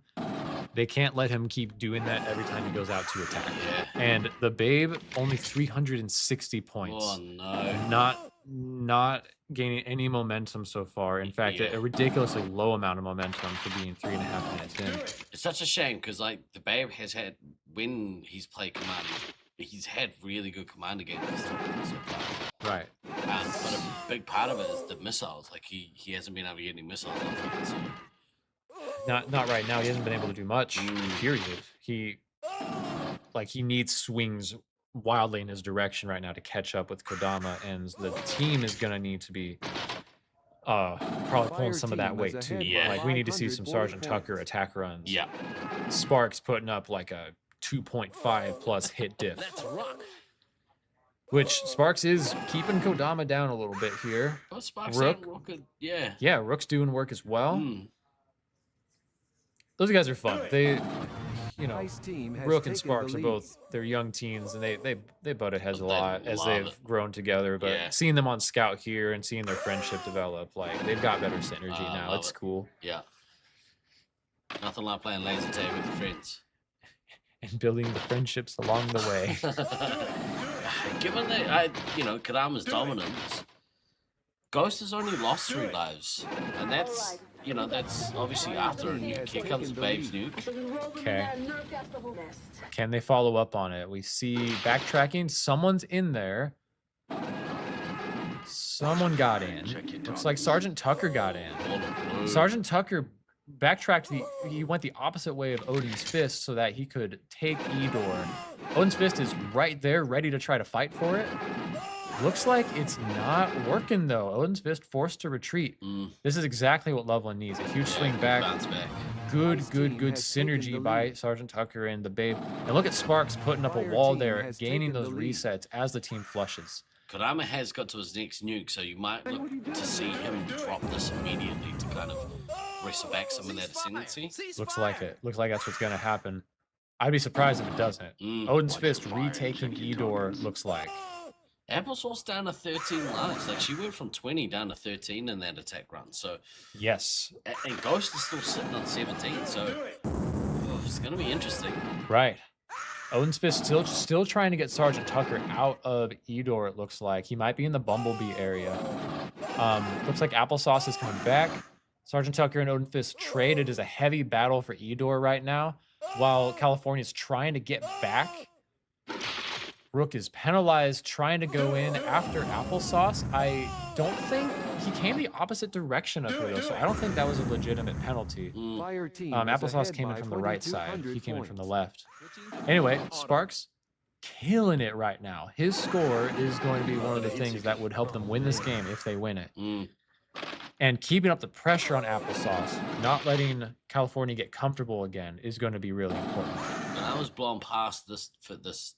They can't let him keep doing that every time he goes out to attack. Yeah. And the Babe, only 360 points. Oh, no. Not gaining any momentum so far. In fact, a ridiculously low amount of momentum for being 3.5 minutes in. It's such a shame because, like, the Babe has had, when he's played Command, he's had really good Commander games this tournament so far. Right. But a big part of it is the missiles. Like, he hasn't been able to get any missiles off yet, so. Not right now. He hasn't been able to do much. Period. He needs swings wildly in his direction right now to catch up with Kodama, and the team is gonna need to be probably pulling some of that weight too. Yeah. Like we need to see some Sergeant Tucker attack runs. Yeah. Sparks putting up like a 2.5 plus hit diff. Which Sparks is keeping Kodama down a little bit here. But Sparks Rook, and Rook, yeah. Yeah, Rook's doing work as well. Those guys are fun. They, Rook and Sparks are both, they're young teens, and they butted heads a lot as they've grown together. But seeing them on Scout here and seeing their friendship develop, like they've got better synergy now. It's cool. Yeah. Nothing like playing laser tag with your friends. And building the friendships along the way. Given that, Kodama's dominance, Ghost has only lost 3 lives, and that's obviously after a nuke. Here comes Babe's nuke. Okay. Can they follow up on it? We see backtracking. Someone's in there. Someone got in. Looks like Sergeant Tucker got in. Sergeant Tucker backtracked. He went the opposite way of Odin's Fist so that he could take Edor. Odin's Fist is right there, ready to try to fight for it. Looks like it's not working though. Odin's Fist forced to retreat. This is exactly what Loveland needs. A huge swing back. Good synergy by Sergeant Tucker and the Babe. And look at Sparks putting up a wall there, gaining those resets as the team flushes. Kodama has got to his next nuke, so you might look to see him drop this immediately to kind of wrestle back some of that ascendancy. Looks like it. Looks like that's what's going to happen. I'd be surprised if it doesn't. Odin's Fist retaking Edor, looks like. Applesauce down to 13 lives. Like, she went from 20 down to 13 in that attack run. So yes. And Ghost is still sitting on 17, so it's going to be interesting. Right. Odin's Fist still trying to get Sergeant Tucker out of Edor, it looks like. He might be in the Bumblebee area. Looks like Applesauce is coming back. Sergeant Tucker and Odin Fist trade. It is a heavy battle for Edor right now, while California's trying to get back. Rook is penalized, trying to go in after Applesauce. I don't think he came the opposite direction of her, though, so I don't think that was a legitimate penalty. Applesauce came in from the right side. He came in from the left. Anyway, Sparks killing it right now. His score is going to be one of the things that would help them win this game if they win it. And keeping up the pressure on Applesauce, not letting California get comfortable again, is going to be really important. And I was blown past this for this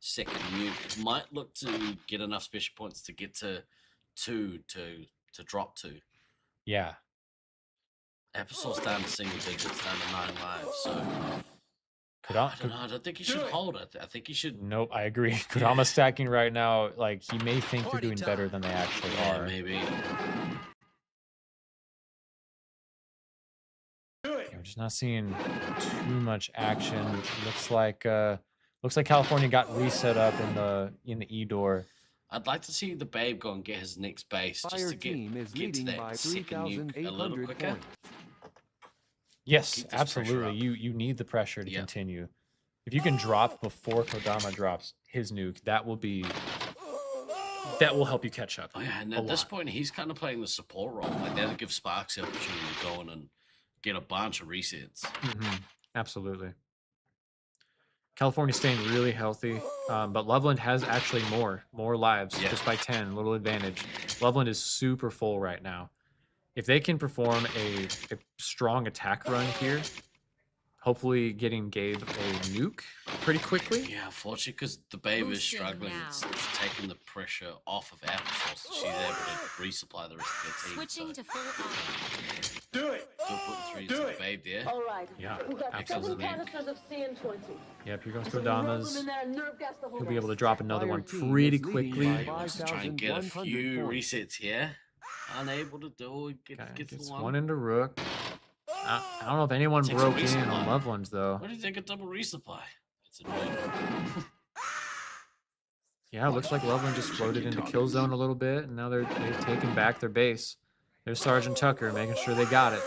second nuke. Might look to get enough special points to get to 2 to drop 2. Yeah. Applesauce down to single digits, down to 9 lives. So I don't know. I don't think he should hold it. I think he should. Nope, I agree. Kodama stacking right now, like he may think they're doing better than they actually are. Maybe. Yeah, we're just not seeing too much action. Looks like California got reset up in the E door. I'd like to see the Babe go and get his next base just to get to that second nuke a little quicker. Yes, absolutely. You need the pressure to continue. If you can drop before Kodama drops his nuke, that will help you catch up. Oh yeah, and at this point, he's kind of playing the support role. Like that'll give Sparks the opportunity to go in and get a bunch of resets. Absolutely. California's staying really healthy, but Loveland has actually more lives, just by 10, little advantage. Loveland is super full right now. If they can perform a strong attack run here, hopefully getting Gabe a nuke pretty quickly. Yeah, unfortunately, because the Babe is struggling, it's taking the pressure off of Applesauce. She's able to resupply the rest of their team. Switching to full auto. Do it. Still putting 3 to the Babe there. All right. Yeah, We got 7 absolutely. canisters of CN20. Yep, here goes So we roll them Kodama's. in there and nerve gas the whole He'll be able to mess. drop another one pretty quickly. He wants to try and get a few resets here. Unable to do it. Gets One into Rook. I don't know if anyone Takes a broke in resupply. on Loveland's though. Why did he take a double resupply? It's annoying. Yeah, it looks like Loveland just floated into kill zone a little bit, and now they've taken back their base. There's Sergeant Tucker making sure they got it.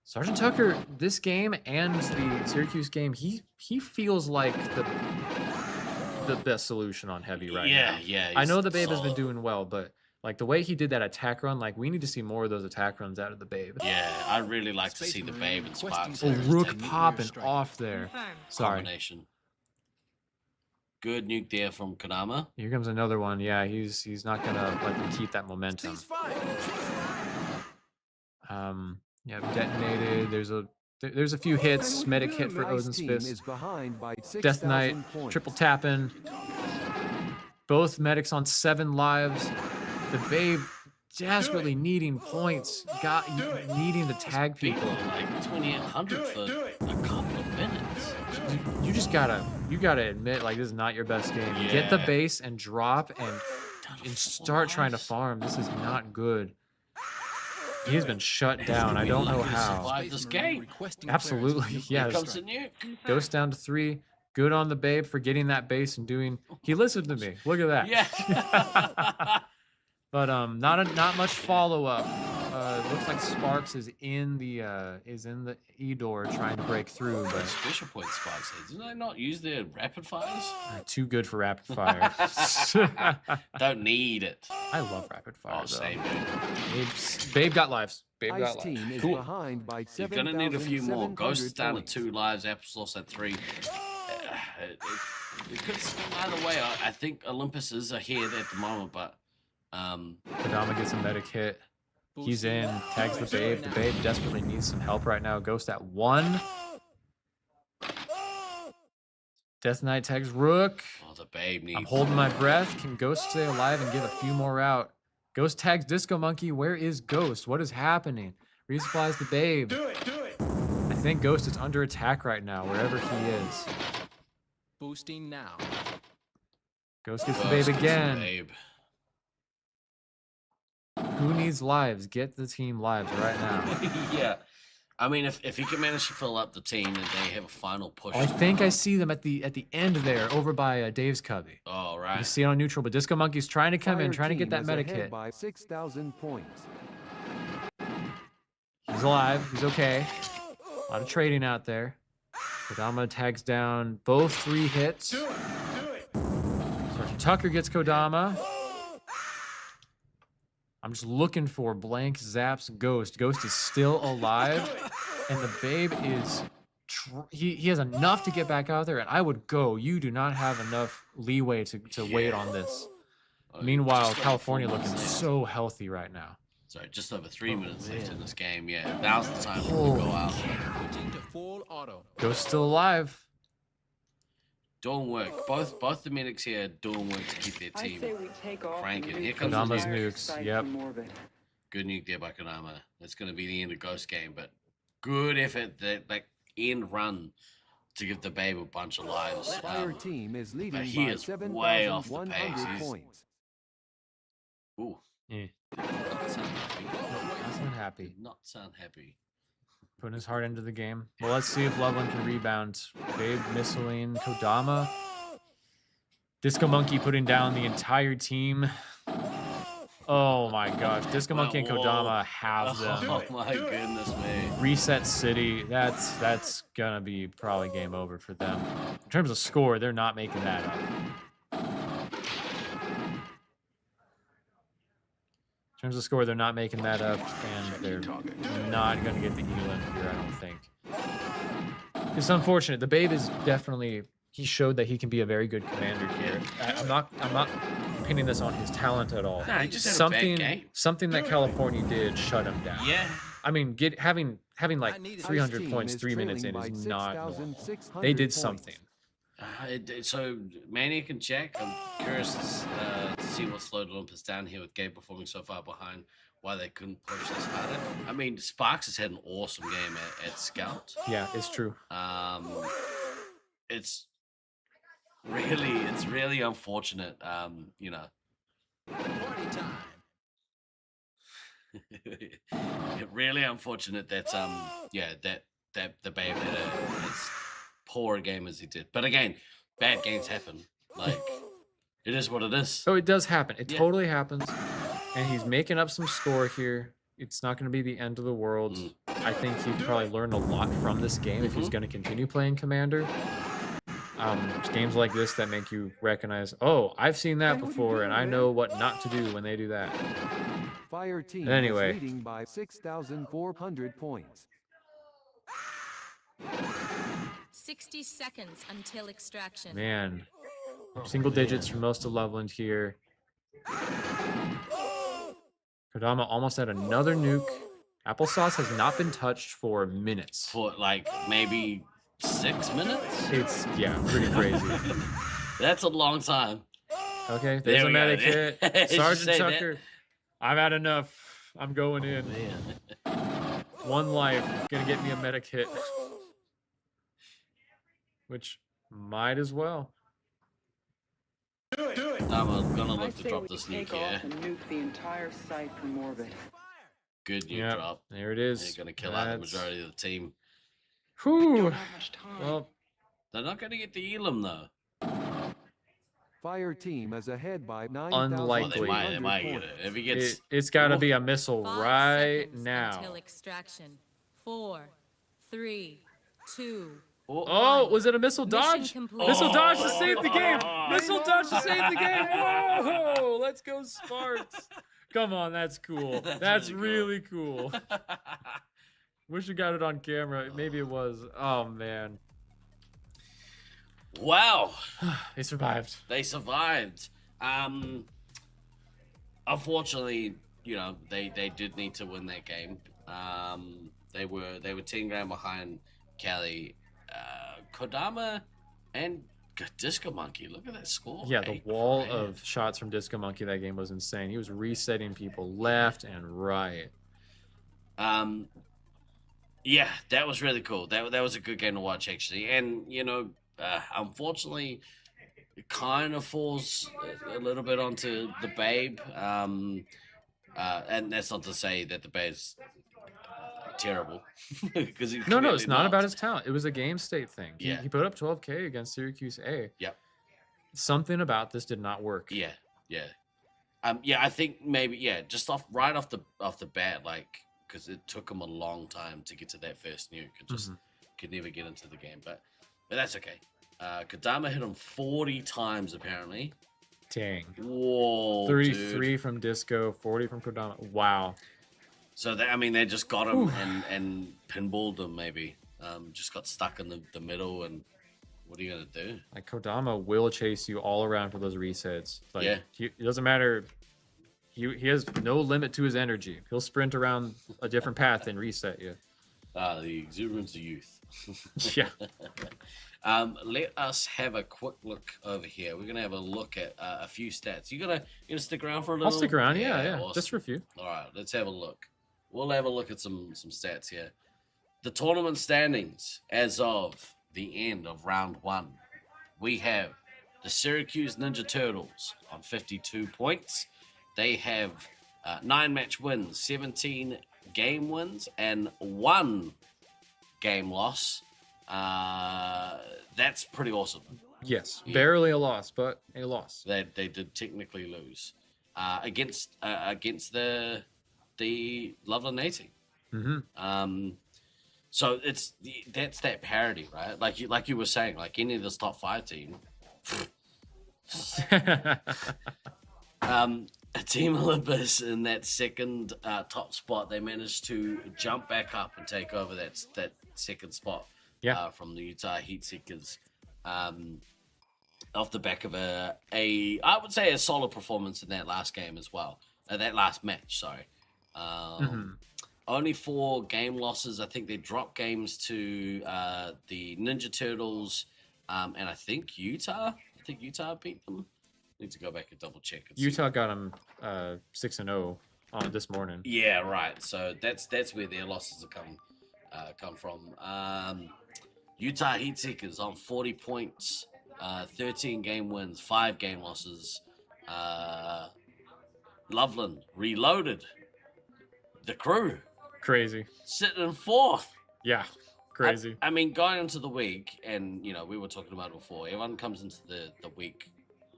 Sergeant Tucker, this game and the Syracuse game, he feels like the best solution on heavy right now. Yeah. I know the Babe has solid. been doing well, but like the way he did that attack run, like we need to see more of those attack runs out of the Babe. Yeah, I'd really like to see the Babe and Sparks. Oh, Rook popping off there. Sorry. Combination. Good nuke there from Kodama. Here comes another one. Yeah, he's not gonna let them keep that momentum. Yeah, detonated. There's a few hits. Medic hit for Odin's Fist. Death Knight, triple tapping. Both medics on 7 lives. The Babe desperately needing points. Needing to tag people. Like 2800 for a couple of minutes. You just gotta admit, like, this is not your best game. Get the base and drop and start trying to farm. This is not good. He has been shut down. I don't know how. Survive this game. Absolutely, yeah. Here comes the nuke. Ghost down to 3. Good on the Babe for getting that base and doing. He listened to me. Look at that. Yeah. But not much follow up. Looks like Sparks is in the E door trying to break through, but Special point Sparks. Didn't they not use their rapid fires? Too good for rapid fire. Don't need it. I love rapid fire. Oh, same dude. Babe got lives. Babe got Ice team lives. is Cool. behind by You're gonna need a few more. 7,700 Ghost is down to points. 2 lives. Applesauce at 3. It could swing either way. I think Olympus is ahead at the moment, but Kodama gets a medic hit. He's in, tags the Babe. The Babe desperately needs some help right now. Ghost at 1. Death Knight tags Rook. oh, the Babe needs. I'm holding my breath. Can Ghost stay alive and get a few more out? Ghost tags Disco Monkey. Where is Ghost? What is happening? Resupplies the Babe. Do it. I think Ghost is under attack right now, wherever he is. Boosting now. Ghost gets the Ghost Babe gets the again. Babe. Who needs lives? Get the team lives right now. Yeah. I mean, if he can manage to fill up the team and they have a final push. I think I see them at the end there, over by Dave's cubby. Oh, You right. see it on neutral, but Disco Monkey's trying to come in, Fire trying to get team that is medic ahead hit. by 6,000 points. He's alive. He's okay. A lot of trading out there. Kodama tags down both 3 hits. Sergeant Tucker gets Kodama. I'm just looking for blank zaps Ghost. Ghost is still alive, and the Babe is. He has enough to get back out there, and I would go. You do not have enough leeway to wait on this. Meanwhile, just over California 4 looking minutes left. so healthy right now. Sorry, just over 3 minutes left in this game. Yeah, now's the time to Oh. go out. Switching to full auto. Ghost still alive. Doing work. Both the medics here are doing work to keep their I team say we take off cranking. and Here nuke comes the Kodama's entire nukes, site yep. from orbit. Good nuke there by Kodama. That's going to be the end of Ghost game, but good effort, that like end run to give the Babe a bunch of lives. Fire team is leading but he by is way off the pace. 7,100 He's, points. ooh. Yeah. Not sound happy. Not sound happy. Did not sound happy. Putting his heart into the game. Well, let's see if Loveland can rebound. Babe, Misceline, Kodama. Disco Monkey putting down the entire team. Oh my gosh. Disco Monkey and Kodama have them. Oh my goodness me. Reset City. That's gonna be probably game over for them. In terms of score, they're not making that up. In terms of score, they're not making that up, and they're not going to get the elim here, I don't think. It's unfortunate. The Babe is definitely, he showed that he can be a very good commander here. I'm not pinning this on his talent at all. No, he just had a bad game. Something that California did shut him down. Yeah. I mean, having like 300 points 3 minutes in is not normal. They did something. So Maniac and Jack, I'm curious to see what slowed Olympus down here with Gabe performing so far behind, why they couldn't push this harder. I mean, Sparks has had an awesome game at Scout. Yeah, it's true. It's really unfortunate. You know, Party time. really unfortunate that that the Babe had as poor a game as he did. But again, bad games happen. Like, it is what it is. Oh, it does happen. It totally happens. And he's making up some score here. It's not going to be the end of the world. I think he could probably learn a lot from this game if he's going to continue playing Commander. Games like this that make you recognize, oh, I've seen that before, and I know what not to do when they do that. Fire team Anyway. is leading by 6,400 points. 60 seconds until extraction. Man, single digits for most of Loveland here. Kodama almost had another nuke. Applesauce has not been touched for minutes. For like maybe 6 minutes? It's, yeah, pretty crazy. That's a long time. Okay, there's a medic hit. Sergeant Say Tucker, I've had enough. I'm going in. Man. One life, gonna get me a medic hit. Which might as well. I'm gonna look to drop this nuke take here. off and nuke the entire site from orbit. Good nuke Yep, drop. there it is. They're gonna kill out the majority of the team. Whew. Well, they're not gonna get the elim though. Fire team is ahead by 9,300 unlikely. They might get it. If he gets, It's got to be a missile 5 right seconds now. Until extraction. 4, 3, 2. Oh, was it a missile dodge? Mission complete. Missile dodge to save the game. Missile dodge to save the game. Whoa, let's go Sparks. Come on, that's cool. That's really cool. Wish we got it on camera. Maybe it was. Oh, man. wow, They survived. they survived. Unfortunately, you know, they did need to win that game. They were 10 grand behind Cali. Kodama and Disco Monkey. Look at that score. Yeah, the wall of shots from Disco Monkey that game was insane. He was resetting people left and right. Yeah, that was really cool. That was a good game to watch, actually. And, you know, unfortunately, it kind of falls a little bit onto the Babe. And that's not to say that the Babe's terrible. Because No, it's not about his talent. It was a game state thing. Yeah. He put up 12K against Syracuse A. Yep. Something about this did not work. Yeah. I think maybe just right off the bat, like, because it took him a long time to get to that first nuke and just could never get into the game. But that's okay. Kodama hit him 40 times apparently. Dang. Whoa. 33 dude. from Disco, 40 from Kodama. Wow. So they just got him and pinballed him maybe. Just got stuck in the middle, and what are you gonna do? Like Kodama will chase you all around for those resets. Like, Yeah. It doesn't matter. He has no limit to his energy. He'll sprint around a different path and reset you. The exuberance of youth. Yeah. Let us have a quick look over here. We're gonna have a look at a few stats. You gonna stick around for a little? I'll stick around. Yeah. Awesome. Just for a few. All right, let's have a look. We'll have a look at some stats here. The tournament standings as of the end of round 1. We have the Syracuse Ninja Turtles on 52 points. They have 9 match wins, 17 game wins, and 1 game loss. That's pretty awesome. Yes, barely a loss, but a loss. They did technically lose against the Loveland A team. Mm-hmm. So that's that parity, right? Like you were saying, like any of this top 5 team. Team Olympus in that second top spot, they managed to jump back up and take over that second spot from the Utah Heat Seekers off the back of I would say a solid performance in that last game as well. That last match, sorry. Only 4 game losses. I think they dropped games to the Ninja Turtles and I think Utah. I think Utah beat them. Need to go back and double check. Utah got them 6-0 on this morning. Yeah, right. So that's where their losses have come from. Utah Heat Seekers on 40 points, 13 game wins, 5 game losses. Loveland Reloaded, the crew, crazy, sitting in 4th. Yeah, crazy. I mean, going into the week, and we were talking about it before. Everyone comes into the week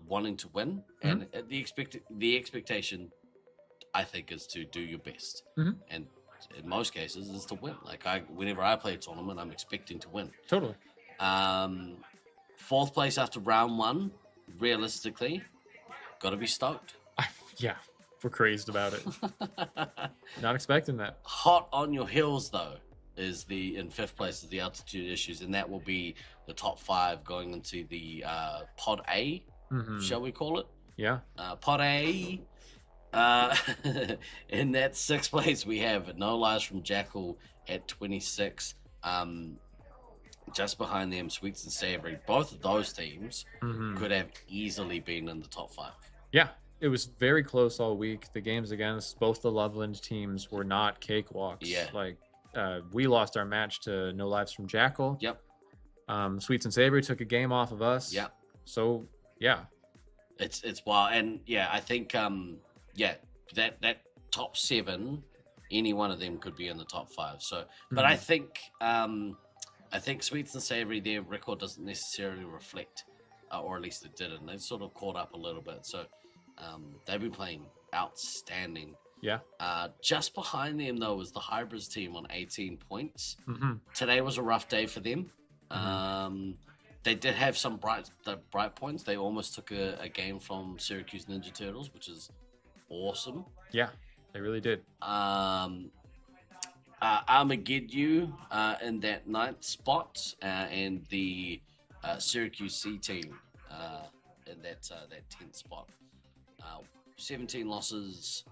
wanting to win, and the expectation, I think, is to do your best, and in most cases is to win. Like whenever I play a tournament, I'm expecting to win. Totally. 4th place after round 1, realistically, got to be stoked. Yeah, we're crazed about it. Not expecting that. Hot on your heels though is in 5th place is the altitude issues, and that will be the top 5 going into the Pod A. Shall we call it? Yeah. Pot A. In that 6th place, we have No Lies from Jackal at 26. Just behind them, Sweets and Savory. Both of those teams could have easily been in the top 5. Yeah, it was very close all week. The games against both the Loveland teams were not cakewalks. Yeah. Like, we lost our match to No Lives from Jackal. Yep. Sweets and Savory took a game off of us. Yep. So, yeah. It's wild, and I think that top 7, any one of them could be in the top 5. So, but I think Sweets and Savory, their record doesn't necessarily reflect, or at least it didn't. They've sort of caught up a little bit. So, they've been playing outstanding. Yeah. Just behind them though was the Hybrids team on 18 points. Today was a rough day for them. They did have some bright points. They almost took a game from Syracuse Ninja Turtles, which is awesome. Yeah, they really did. Armageddon in that 9th spot, and the Syracuse C team in that 10th spot. 17 losses,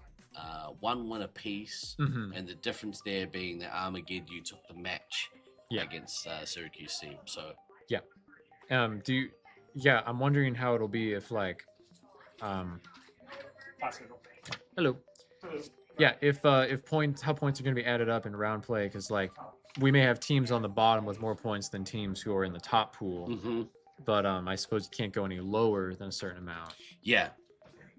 1 win apiece, and the difference there being that Armageddon took the match against Syracuse C. So yeah. I'm wondering how it'll be if hello. Yeah, how points are going to be added up in round play, because we may have teams on the bottom with more points than teams who are in the top pool. But I suppose you can't go any lower than a certain amount. Yeah.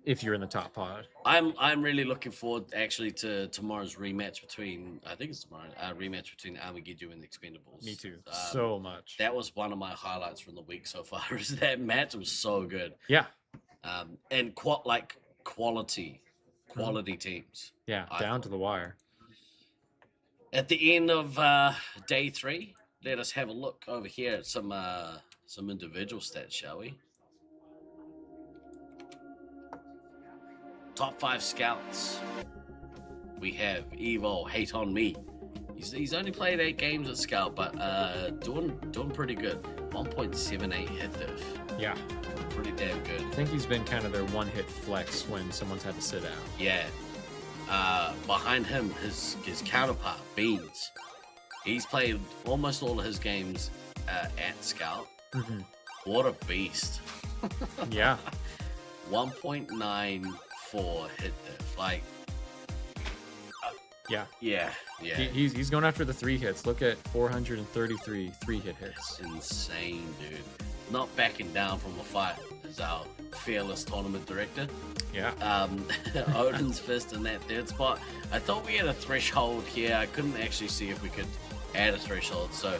If you're in the top pod. I'm really looking forward actually to tomorrow's rematch between Armageddon and the Expendables. Me too. So much. That was one of my highlights from the week so far. Is that match was so good. Yeah. And quality teams. Yeah, down to the wire. At the end of day 3, let us have a look over here at some individual stats, shall we? Top 5 scouts. We have Evo, Hate on Me. He's only played 8 games at scout, but doing pretty good. 1.78 hit diff. Yeah. Pretty damn good. I think he's been kind of their one-hit flex when someone's had to sit out. Yeah. Behind him, his counterpart, Beans. He's played almost all of his games at scout, What a beast. Yeah. 1.94 hit diff. Like, yeah. Yeah. He's going after the 3 hits. Look at 433 3-hit hits. That's insane, dude. Not backing down from a fight is our fearless tournament director. Yeah. Odin's Fist in that 3rd spot. I thought we had a threshold here. I couldn't actually see if we could add a threshold. So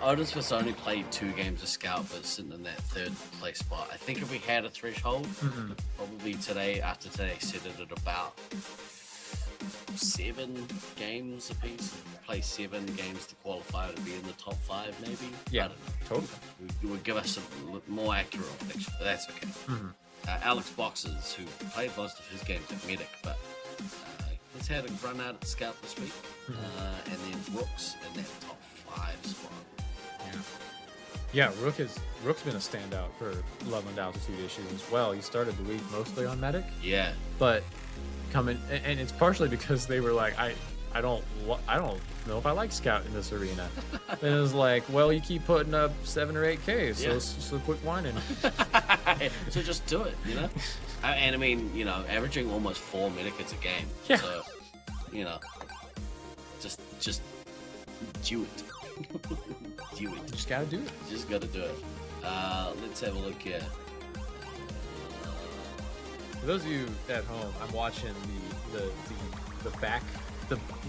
Odin's Fist only played 2 games of Scout, but sitting in that 3rd place spot. I think if we had a threshold, probably after today, set it at about 7 games apiece. Play 7 games to qualify to be in the top 5, maybe. Yeah, I don't know. totally. It would give us a more accurate prediction, but that's okay. Alex Boxes, who played most of his games at Medic, but he's had a run out at Scout this week. And then Rooks in that top 5 spot. Yeah, Rook's been a standout for Loveland Altitude issues as well. He started the week mostly on Medic. Yeah. But and it's partially because they were like, I don't know if I like Scout in this arena. And it was like, well, you keep putting up 7 or 8Ks, so quit whining. So just do it, you know? And I mean, you know, averaging almost 4 medikits a game. Yeah. So, you know, just do it. Do it. Just gotta do it. Just gotta do it. Let's have a look here. For those of you at home, I'm watching the back,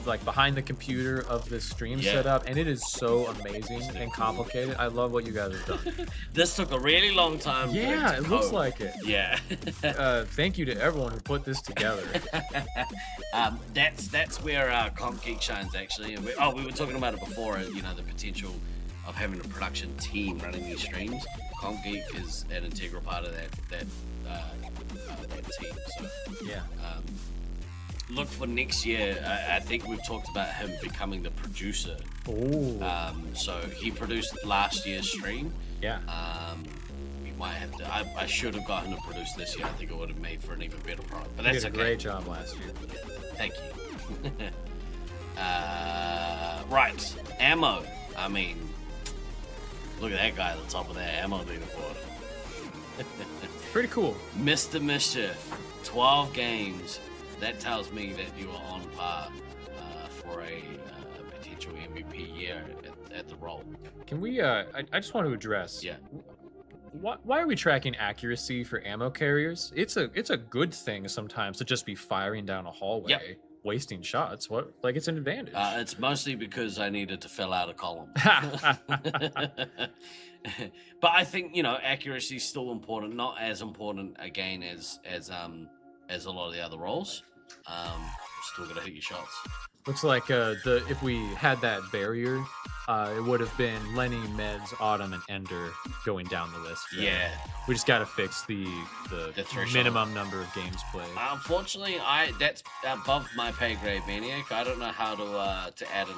like behind the computer of this stream setup, and it is so amazing and complicated. I love what you guys have done. This took a really long time. Yeah, it looks like it. Yeah. Thank you to everyone who put this together. That's where Comp Geek shines, actually. And we were talking about it before. You know, the potential of having a production team running these streams. Comp Geek is an integral part of that team. So yeah. Look for next year. I think we've talked about him becoming the producer. Ooh. So he produced last year's stream. Yeah. We might have to. I should have gotten to produce this year. I think it would have made for an even better product. But You that's did a okay. great job last year. Thank you. Right. Ammo. I mean, look at that guy at the top of that ammo leaderboard. Pretty cool. Mr. Mischief. 12 games. That tells me that you are on par for a potential MVP year at the role. Can we? I just want to address. Yeah. Why are we tracking accuracy for ammo carriers? It's a good thing sometimes to just be firing down a hallway, wasting shots. What? Like it's an advantage. It's mostly because I needed to fill out a column. But I think accuracy is still important. Not as important again as a lot of the other roles. Still gotta hit your shots. Looks like if we had that barrier, it would have been Lenny, Meds, Autumn, and Ender going down the list. Yeah. We just got to fix the minimum number of games played. Unfortunately, that's above my pay grade, Maniac. I don't know how to add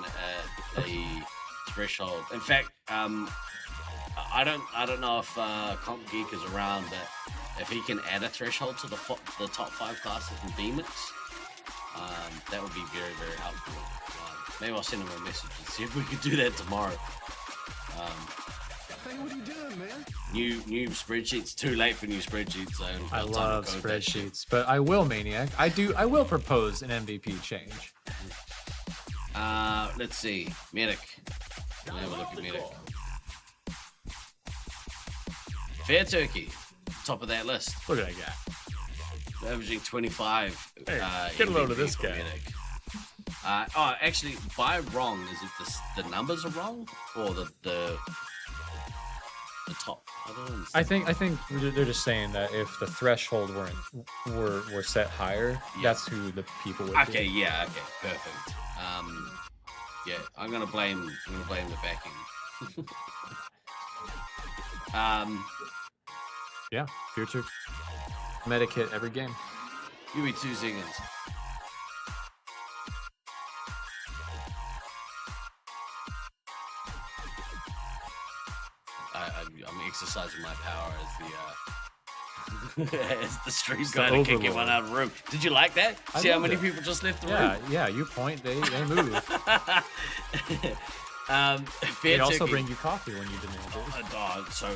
a threshold. In fact, I don't know if Comp Geek is around, but if he can add a threshold to the top 5 classes in DMX, that would be very, very helpful. Maybe I'll send him a message and see if we could do that tomorrow. Hey, what are you doing, man? New spreadsheets. Too late for new spreadsheets. So I love spreadsheets, but I will, Maniac. I will propose an MVP change. Let's see. Medic. Let me have a look at Medic. Fair Turkey. Top of that list. Look at that guy. Averaging 25. Hey, get a load of this guy. Medic. Actually, by wrong, is it the numbers are wrong or the top? I think they're just saying that if the threshold were set higher, that's who the people would be. Okay, yeah, okay, perfect. Yeah, I'm gonna blame the backing. Yeah, future medic hit every game. Give me 2 seconds. I'm exercising my power as the stream guy to kick everyone out of the room. Did you like that? See how many people just left the room? Yeah, you point, they move. They also bring you coffee when you demand it. So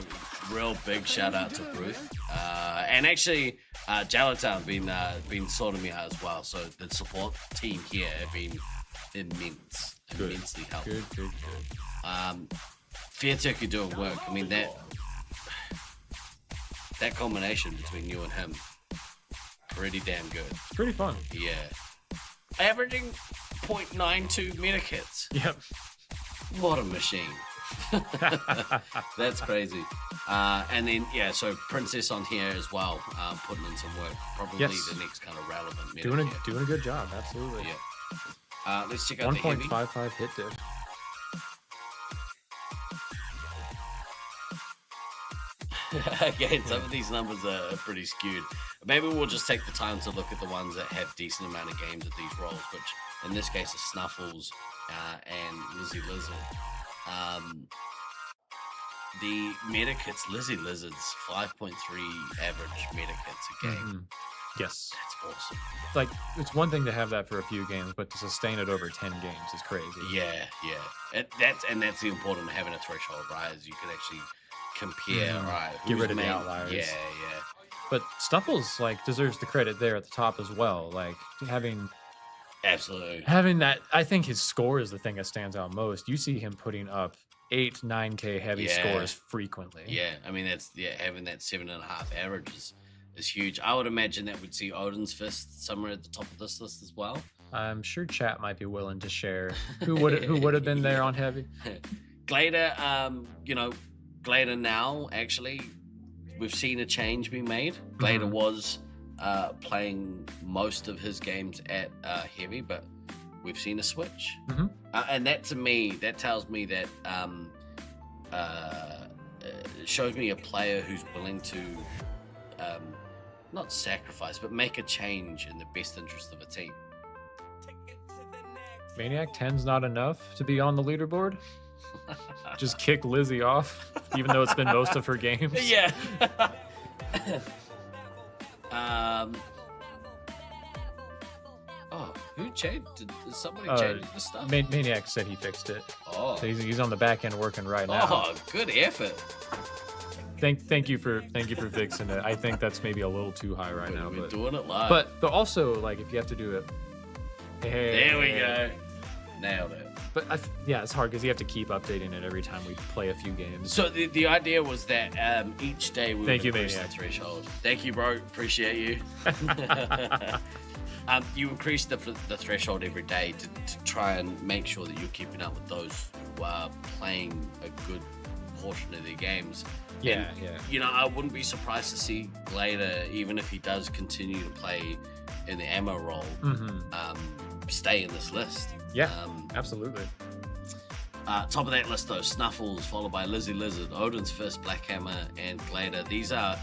real big shout out to Ruth. And actually, Jalatan been sorting me out as well. So the support team here have been immensely helpful. Good. Fair Turkey doing work. I mean that combination between you and him, pretty damn good. It's pretty fun. Yeah. Averaging 0.92 medikits. Yep. What a machine. That's crazy. And then, so Princess on here as well, putting in some work. Probably the next kind of relevant medikit. Doing a good job, absolutely. Yeah. Let's check out the heavy. 1.55 hit diff. Again, some of these numbers are pretty skewed. Maybe we'll just take the time to look at the ones that have decent amount of games at these roles, which in this case is Snuffles and Lizzie Lizard. The medikits, Lizzie Lizard's 5.3 average medikits a game. Mm-hmm. Yes. That's awesome. Like, it's one thing to have that for a few games, but to sustain it over 10 games is crazy. Yeah. That's the important of having a threshold, right? Is you can actually compare, right? Get rid of the outliers. Yeah. But Snuffles deserves the credit there at the top as well. Like having that, I think his score is the thing that stands out most. You see him putting up 8-9K heavy scores frequently. Yeah, I mean having that 7.5 average is huge. I would imagine that we'd see Odin's Fist somewhere at the top of this list as well. I'm sure chat might be willing to share who would have been there on heavy. Glader, Glader now, actually, we've seen a change be made. Glader was playing most of his games at heavy, but we've seen a switch. And that, to me, that tells me that it shows me a player who's willing to not sacrifice, but make a change in the best interest of a team. Maniac 10's not enough to be on the leaderboard? Just kick Lizzie off, even though it's been most of her games. Yeah. Who changed? Did somebody change the stuff? Maniac said he fixed it. Oh. So he's on the back end working right now. Oh, good effort. Thank you for fixing it. I think that's maybe a little too high right now. We're doing it live. But also, if you have to do it. There we go. Nailed it. But it's hard because you have to keep updating it every time we play a few games. So the idea was that each day we would increase the threshold. Thank you, bro. Appreciate you. You increase the threshold every day to try and make sure that you're keeping up with those who are playing a good portion of their games. Yeah. I wouldn't be surprised to see Glader, even if he does continue to play in the ammo role, stay in this list. Yeah, absolutely. Top of that list, though, Snuffles, followed by Lizzie Lizard, Odin's Fist, Black Hammer, and Glader. These are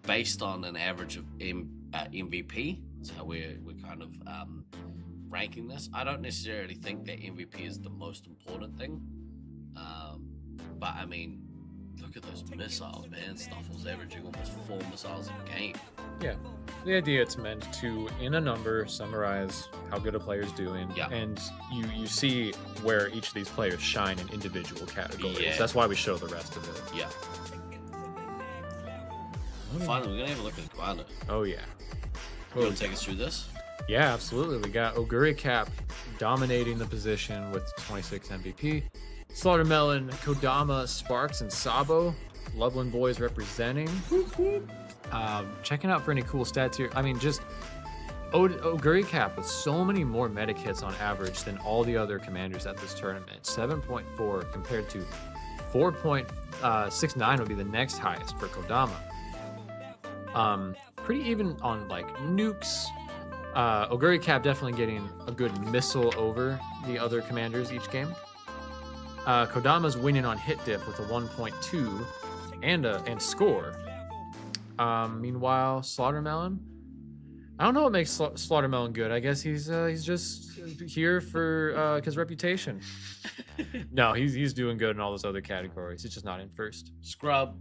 based on an average of MVP. That's how we're kind of ranking this. I don't necessarily think that MVP is the most important thing. But, I mean, look at those missiles, man. Snuffles averaging almost 4 missiles a game. Yeah. The idea, it's meant to, in a number, summarize how good a player's doing. Yeah. And you see where each of these players shine in individual categories. Yeah. That's why we show the rest of it. Yeah. Finally, we're going to have a look at the commander. Oh, yeah. You want to take us through this? Yeah, absolutely. We got Oguri Cap dominating the position with 26 MVP. Slaughtermelon, Kodama, Sparks, and Sabo. Loveland boys representing. Checking out for any cool stats here. I mean, just Oguri Cap with so many more medic hits on average than all the other commanders at this tournament. 7.4 compared to 4.69 would be the next highest for Kodama. Pretty even on nukes. Oguri Cap definitely getting a good missile over the other commanders each game. Kodama's winning on hit diff with a 1.2 and score. Meanwhile, Slaughtermelon, I don't know what makes Slaughtermelon good. I guess he's just here for his reputation. No, he's doing good in all those other categories. He's just not in first. Scrub.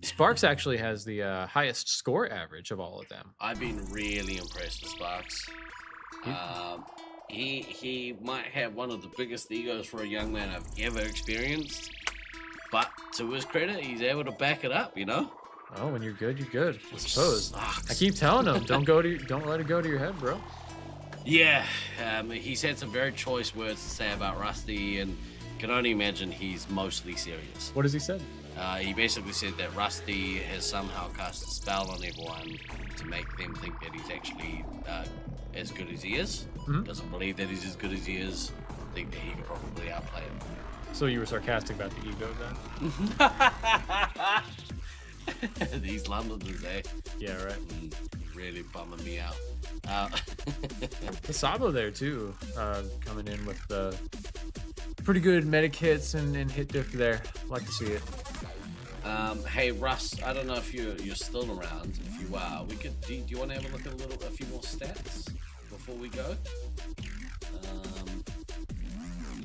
Sparks actually has the highest score average of all of them. I've been really impressed with Sparks. he might have one of the biggest egos for a young man I've ever experienced. But to his credit, he's able to back it up, you know? Oh, when you're good, I suppose. I keep telling him, don't let it go to your head, bro. Yeah, he's had some very choice words to say about Rusty, and can only imagine he's mostly serious. What has he said? He basically said that Rusty has somehow cast a spell on everyone to make them think that he's actually as good as he is. Mm-hmm. Doesn't believe that he's as good as he is. Think that he could probably outplay him. So you were sarcastic about the ego then? These Londoners, eh? Yeah, right. Really bumming me out. The Sabo there too, coming in with the pretty good medic hits and hit diff there. Like to see it. Hey Russ, I don't know if you're still around. If you are, we could. Do you want to have a look at a few more stats before we go?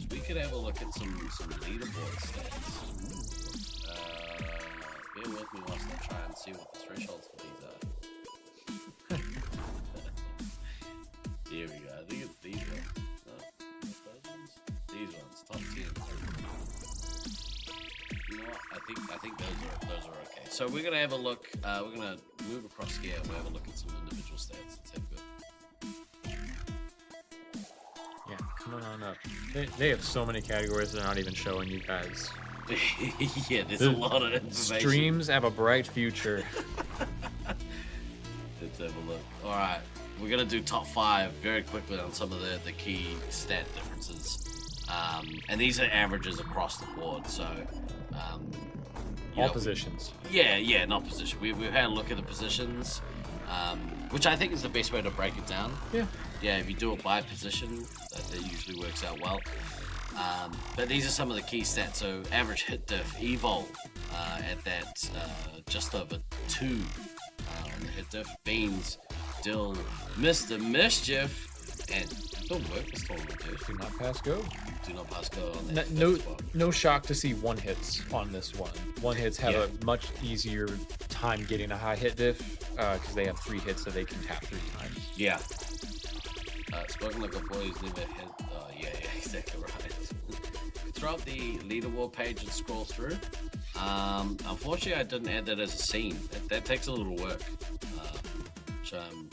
We could have a look at some leaderboard stats. Bear with me whilst I try and see what the thresholds for these are. Here we go. I think it's these ones. No, these ones, top 10. You know what? I think those are okay. So we're gonna have a look. We're gonna move across here. We'll have a look at some individual stats. Let's have a go. Yeah, coming on up. They have so many categories they're not even showing you guys. Yeah, there's a lot of information. Streams have a bright future. Let's have a look. All right, we're gonna do top 5 very quickly on some of the key stat differences, and these are averages across the board. So, all positions. Yeah, not position. We've had a look at the positions, which I think is the best way to break it down. Yeah, if you do it by position, that usually works out well. But these are some of the key stats. So average hit diff, Evol at that just over 2 on the hit diff. Beans, Dill, Mr. Mischief, and don't work this tournament, dude. Do not pass go. Do not pass go on that. No shock to see one hits on this one. One hits have a much easier time getting a high hit diff because they have 3 hits that they can tap 3 times. Yeah. Spoken like a boy who's never hit. Yeah, exactly right. Throw up the leaderboard page and scroll through. Unfortunately, I didn't add that as a scene. That takes a little work, which I'm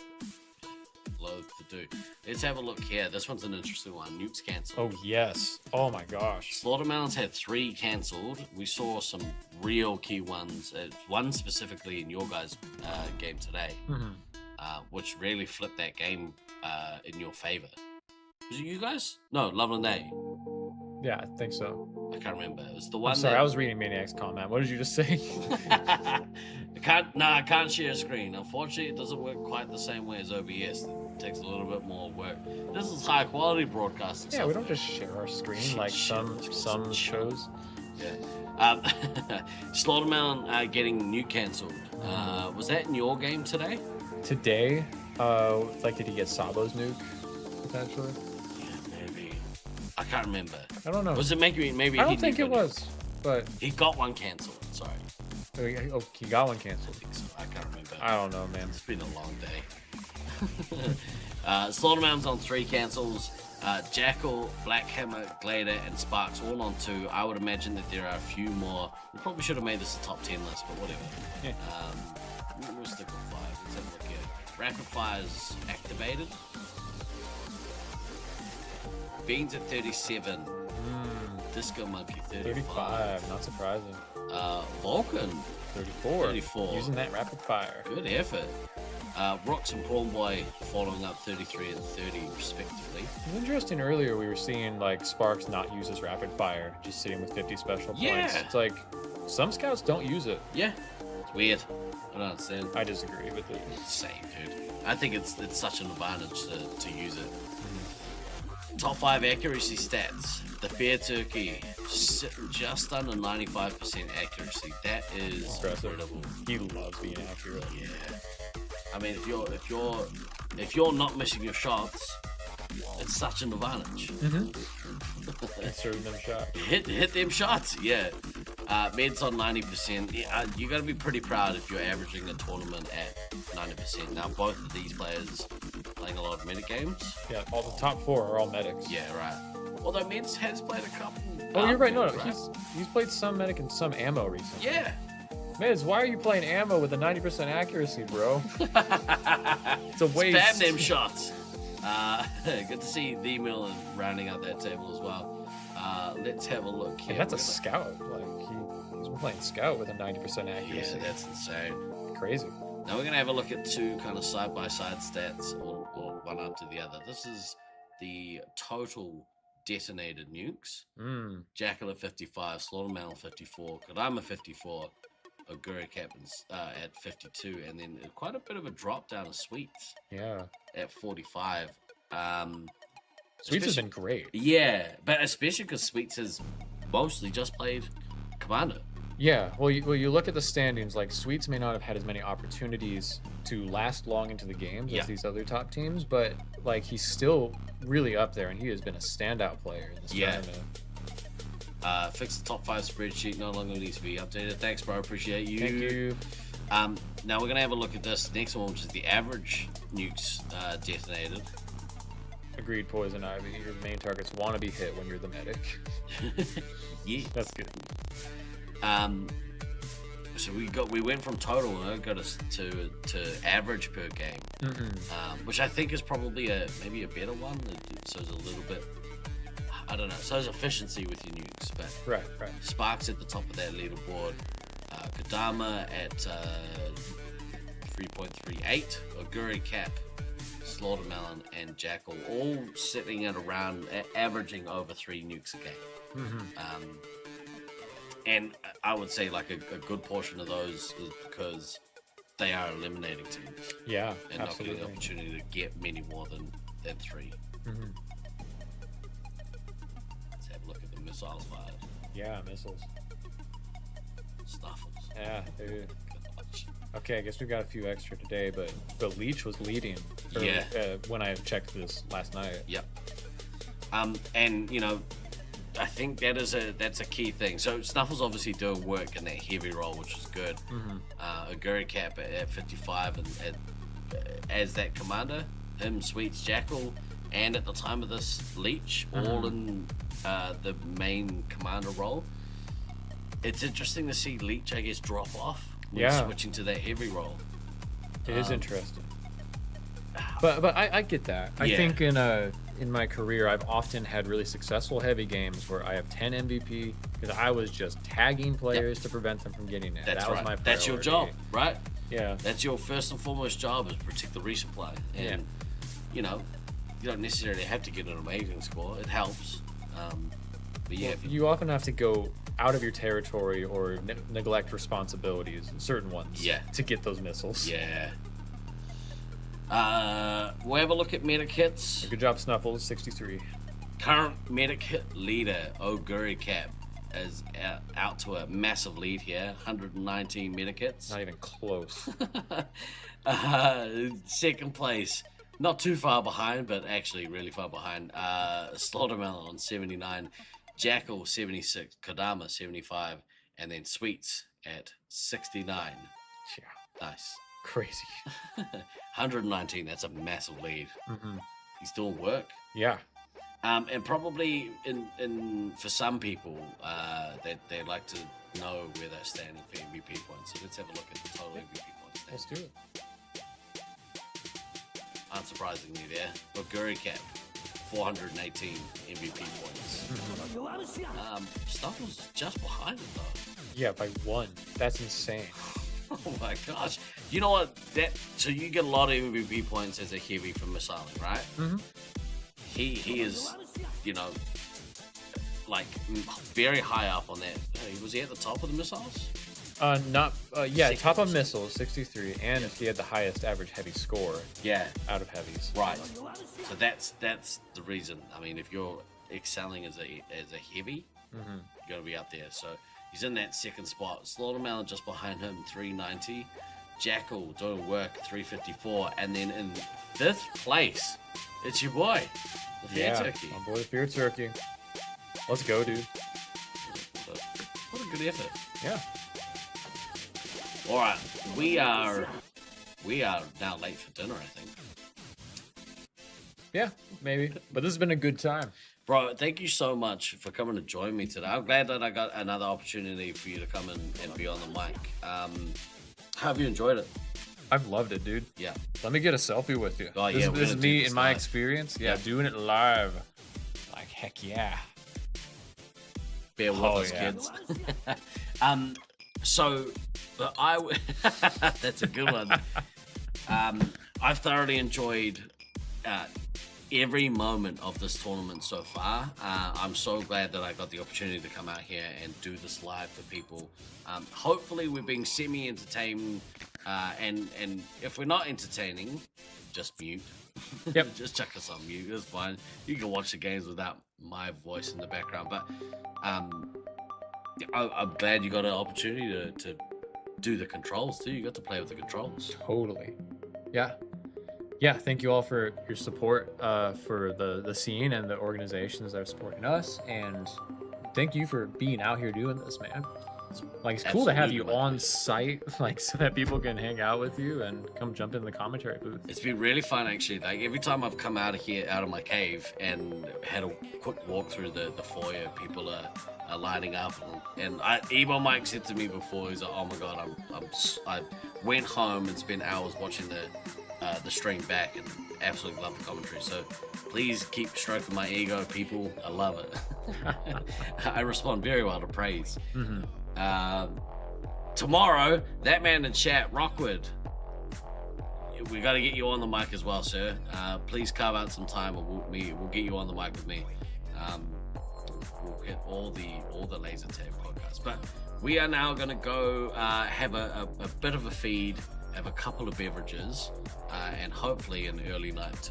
loath to do. Let's have a look here. This one's an interesting one. Nukes cancelled. Oh, yes. Oh, my gosh. Slaughter Mounds had 3 cancelled. We saw some real key ones. One specifically in your guys' game today, which really flipped that game in your favor. Was it you guys? No, Loveland A. Yeah, I think so. I can't remember. It was the one. I'm sorry, I was reading Maniac's comment. What did you just say? I can't share a screen. Unfortunately, it doesn't work quite the same way as OBS. It takes a little bit more work. This is high quality broadcasting. Yeah, we don't just share our screen like some shows. Yeah. Slaughtermound getting nuke cancelled. Was that in your game today? Today? Did he get Sabo's nuke potentially? I can't remember. I don't know. Was it maybe I don't think it was, but he got one cancelled. Sorry. Oh, he got one cancelled. I think so. I can't remember. I don't know, man. It's been a long day. Slaughtermound's on 3 cancels. Jackal, Blackhammer, Glader, and Sparks all on 2. I would imagine that there are a few more. We probably should have made this a top 10 list, but whatever. Yeah. We'll stick with 5. Let's have a look here. Rapid Fire's activated. Beans at 37. Disco Monkey 35. Not surprising. Vulcan 34. Using that rapid fire. Good effort. Rocks and Prawn Boy following up 33 and 30 respectively. It was interesting. Earlier we were seeing like Sparks not use his rapid fire, just sitting with 50 special points. It's like some scouts don't use it. Yeah, it's weird. I don't understand. I disagree with it. Same, dude. I think it's such an advantage to use it. Top 5 accuracy stats. The Fair Turkey sitting just under 95% accuracy. That is incredible. He loves being accurate. Yeah. I mean, if you're not missing your shots, it's such an advantage. Serve them shots. Hit them shots. Yeah. Med's on 90%. Yeah, you got to be pretty proud if you're averaging a tournament at 90%. Now, both of these players playing a lot of meta games. Yeah, all the top 4 are all medics. Yeah, right. Although Meds has played a couple. Oh, you're right. No, right? he's played some medic and some ammo recently. Yeah. Miz, why are you playing ammo with a 90% accuracy, bro? It's a waste. Spam them shots. Good to see the Mill rounding out that table as well. Let's have a look here. And that's a scout. Like he's been playing scout with a 90% accuracy. Yeah, that's insane. Crazy. Now we're gonna have a look at two kind of side-by-side stats, or one after the other. This is the total detonated nukes. Jackal at 55, Slaughterman 54, Kodama 54, Oguri Captains at 52, and then quite a bit of a drop down of Sweets. Yeah. At 45. Sweets has been great. Yeah, but especially because Sweets has mostly just played Commander. Yeah, well, you look at the standings, like, Sweets may not have had as many opportunities to last long into the games as these other top teams, but, like, he's still really up there, and he has been a standout player in this tournament. Fix the top 5 spreadsheet, no longer needs to be updated. Thanks, bro, appreciate you. Thank you. Now we're going to have a look at this next one, which is the average nukes detonated. Agreed, Poison Ivy. Your main targets want to be hit when you're the medic. Yeah. That's good. So we went from total got us to average per game, which I think is probably maybe a better one. It shows a little bit, I don't know, shows efficiency with your nukes, but right. Sparks at the top of that leaderboard, Kodama at 3.38, Oguri Cap, Slaughtermelon, and Jackal all sitting at around averaging over 3 nukes a game. And I would say like a good portion of those is because they are eliminating teams. Yeah, and not getting the opportunity to get many more than 3. Let's have a look at the missiles fired. Yeah, missiles. Snuffles. Yeah, dude. Okay, I guess we got a few extra today, but Leech was leading. When I checked this last night. Yep. And you know, I think that's a key thing. So Snuffle's obviously doing work in that heavy role, which is good. Oguri Cap at 55 and as that commander, him, Sweets, Jackal, and at the time of this, Leech, all in the main commander role. It's interesting to see Leech, I guess, drop off when switching to that heavy role. It is interesting. But I get that. I think in my career, I've often had really successful heavy games where I have 10 MVP because I was just tagging players to prevent them from getting it. That's that was my priority. That's your job, right? Yeah. That's your first and foremost job, is protect the resupply. And, you know, you don't necessarily have to get an amazing score. It helps. But yeah. You often have to go out of your territory or neglect responsibilities, certain ones, to get those missiles. Yeah. We'll have a look at meta kits. Good job, Snuffles, 63. Current meta kit leader, Oguri Cap, is out to a massive lead here, 119 meta kits. Not even close. Second place, not too far behind, but actually really far behind. Slaughtermelon on 79, Jackal 76, Kodama 75, and then Sweets at 69. Yeah. Nice. Crazy. 119, that's a massive lead. He's doing work. Yeah. And probably for some people, they like to know where they're standing for MVP points. So let's have a look at the total MVP points. Let's do it. Unsurprisingly there, Oguri Cap, 418 MVP points. Snuffle's just behind him though. Yeah, by 1. That's insane. Oh my gosh. You know what? So you get a lot of MVP points as a heavy from missiling, right? He is, you know, like very high up on that. Was he at the top of the missiles? Top of missiles, 63, and he had the highest average heavy score. Out of heavies. Right. So that's the reason. I mean, if you're excelling as a heavy, you're gonna be up there. So he's in that second spot. Slaughtermelon just behind him, 390. Jackal doing work, 354, and then in 5th place, it's your boy, the Fear Turkey. My boy, the Fear Turkey. Let's go, dude. What a good effort. Yeah. All right, we are now late for dinner, I think. Yeah, maybe. But this has been a good time. Bro, thank you so much for coming to join me today. I'm glad that I got another opportunity for you to come and be on the mic. How have you enjoyed it? I've loved it, dude. Yeah. Let me get a selfie with you. Oh, this, yeah, this is me in my experience. Yeah, doing it live. Like, heck yeah. Bear with us, kids. So, that's a good one. I've thoroughly enjoyed every moment of this tournament so far. I'm so glad that I got the opportunity to come out here and do this live for people. Hopefully we're being semi-entertained, and if we're not entertaining, just mute. Yep. Just chuck us on mute, it's fine. You can watch the games without my voice in the background, but I'm glad you got an opportunity to do the controls too. You got to play with the controls. Totally. Yeah. Yeah, thank you all for your support for the scene and the organizations that are supporting us, and thank you for being out here doing this, man. Like, it's cool to have you on site, like, so that people can hang out with you and come jump in the commentary booth. It's been really fun, actually. Like, every time I've come out of my cave and had a quick walk through the foyer, people are lining up, and Ebo Mike said to me before, he's like, oh my god, I went home and spent hours watching the stream back and absolutely love the commentary. So please keep stroking my ego, people. I love it. I respond very well to praise. Mm-hmm. Tomorrow, that man in chat, Rockwood, we got to get you on the mic as well, sir. Please carve out some time, and we'll get you on the mic with me. We'll get all the laser tag podcasts. But we are now going to go have a bit of a feed, have a couple of beverages, and hopefully an early night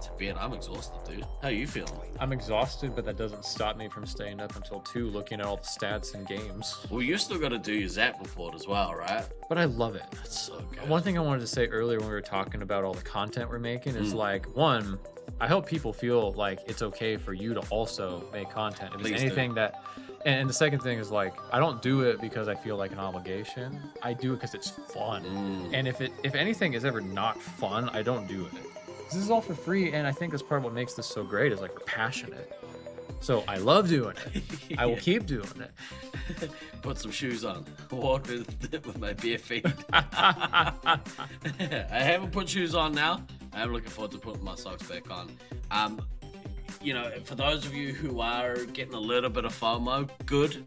to bed. I'm exhausted, dude. How are you feeling? I'm exhausted, but that doesn't stop me from staying up until 2 looking at all the stats and games. Well, you still got to do your Zap report as well, right? But I love it. That's so good. One thing I wanted to say earlier when we were talking about all the content we're making is like, one, I hope people feel like it's okay for you to also make content. If there's anything that, and the second thing is like, I don't do it because I feel like an obligation. I do it because it's fun. And if anything is ever not fun, I don't do it. This is all for free, and I think that's part of what makes this so great is like we're passionate. So I love doing it. I will keep doing it. Put some shoes on. Walk with my bare feet. I haven't put shoes on now. I'm looking forward to putting my socks back on. You know, for those of you who are getting a little bit of FOMO, good.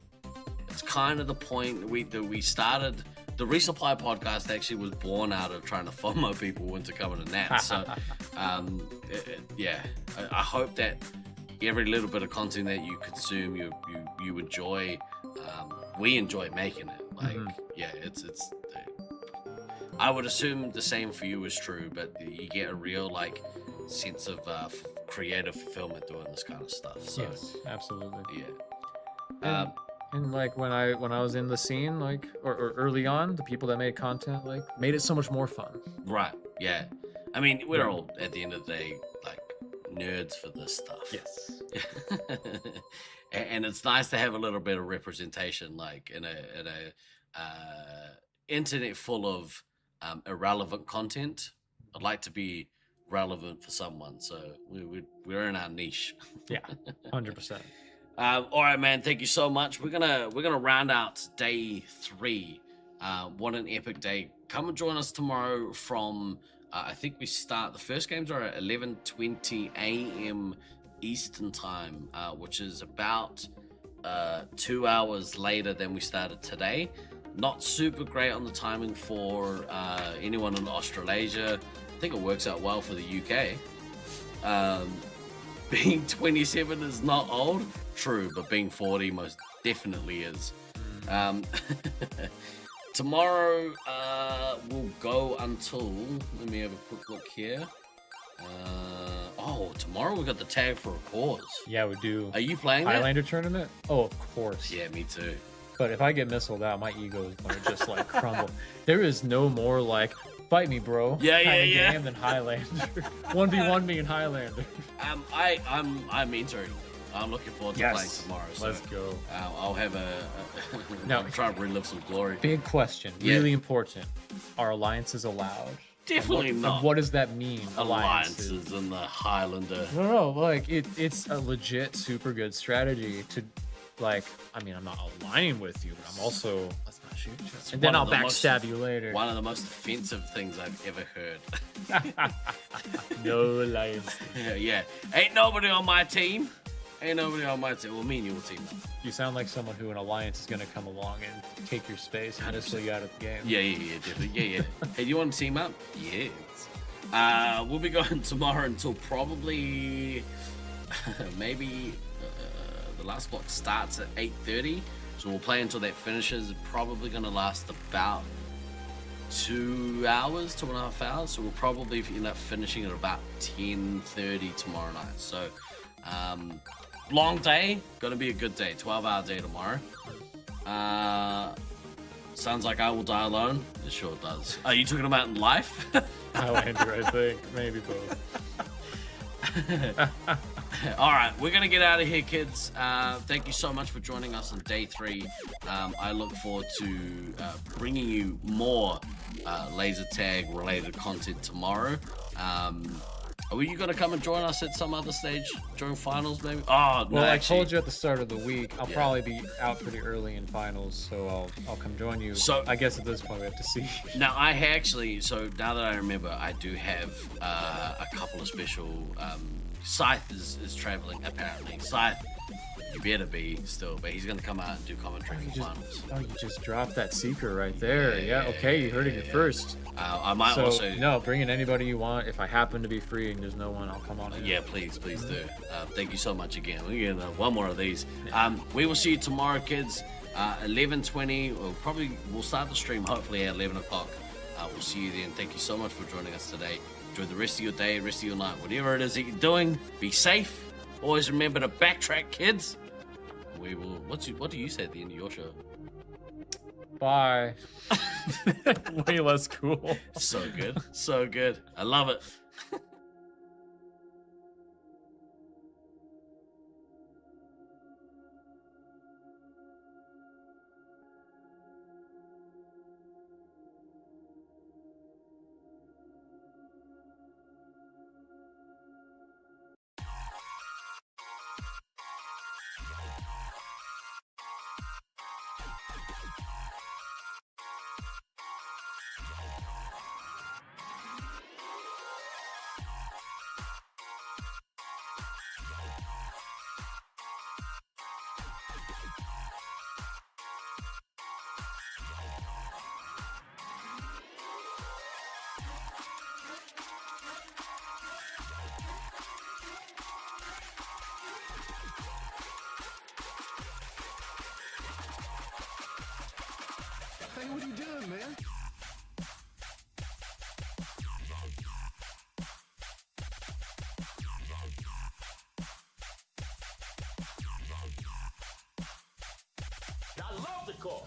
It's kind of the point we started. The Resupply podcast actually was born out of trying to FOMO people into coming to Nats. So, yeah, I hope that every little bit of content that you consume, you enjoy. We enjoy making it. Like, yeah, it's. I would assume the same for you is true, but you get a real like sense of creative fulfillment doing this kind of stuff. So, yes, absolutely. Yeah. And like when I was in the scene, like or early on, the people that made content like made it so much more fun. Right. Yeah. I mean, we're all at the end of the day like nerds for this stuff. Yes. And it's nice to have a little bit of representation, like in a internet full of irrelevant content. I'd like to be relevant for someone, so we're in our niche. Yeah, 100%. All right, man. Thank you so much. We're gonna round out day 3. What an epic day! Come and join us tomorrow from. I think we start. The first games are at 11:20 a.m. Eastern time, which is about 2 hours later than we started today. Not super great on the timing for anyone in Australasia. I think it works out well for the UK. Being 27 is not old. True, but being 40 most definitely is. Tomorrow we'll go until, let me have a quick look here. Tomorrow we got the tag for a cause. Yeah, we do. Are you playing Highlander tournament? Oh, of course. Yeah, me too. But if I get missiled out, my ego is going to just like crumble. There is no more like, fight me, bro. Yeah. Game than Highlander. 1v1 me and Highlander. I'm entering. I'm looking forward to Yes. playing tomorrow. So, Let's go. I'll have Now, I'll try to relive some glory. Big question, Yeah. really important. Are alliances allowed? Definitely And not. what does that mean? Alliances in the Highlander. No, like it's a legit super good strategy to, like, I mean, I'm not aligning with you, but I'm also, let's not shoot you. It's And then one I'll of the backstab you later. One of the most offensive things I've ever heard. No alliance. Yeah. Ain't nobody on my team. Ain't nobody on my team. Well, me and you will team up. You sound like someone who an alliance is going to come along and take your space and just you out of the game. Yeah, definitely. Yeah. Hey, do you want to team up? Yes. We'll be going tomorrow until probably maybe the last block starts at 8:30. So we'll play until that finishes. Probably going to last about 2 hours, 2.5 hours. So we'll probably end up finishing at about 10:30 tomorrow night. So long day, gonna be a good day. 12-hour day tomorrow. Sounds like I will die alone. It sure does. Are you talking about in life? Highlander, I think. Maybe both. All right, we're gonna get out of here, kids. Thank you so much for joining us on day 3. I look forward to bringing you more laser tag related content tomorrow. Are you gonna come and join us at some other stage during finals, maybe? Oh, no, well, actually, I told you at the start of the week, I'll Yeah. probably be out pretty early in finals, so I'll come join you. So- I guess at this point we have to see. Now I actually, so now that I remember, I do have a couple of special. Scythe is traveling apparently. Scythe, you better be still, but he's gonna come out and do commentary for finals. Oh, you just dropped that secret right there. Yeah, okay, you heard it here first. I might So, also. no, bring in anybody you want. If I happen to be free and there's no one, I'll come on in. Yeah, please do. Thank you so much again. We're getting one more of these. We will see you tomorrow, kids. 11:20. We'll start the stream hopefully at 11 o'clock. We'll see you then. Thank you so much for joining us today. Enjoy the rest of your day, rest of your night, whatever it is that you're doing. Be safe. Always remember to backtrack, kids. We will. What do you say at the end of your show? Bye. Way less cool. So good. So good. I love it. Hey, what are you doing, man? I love the car.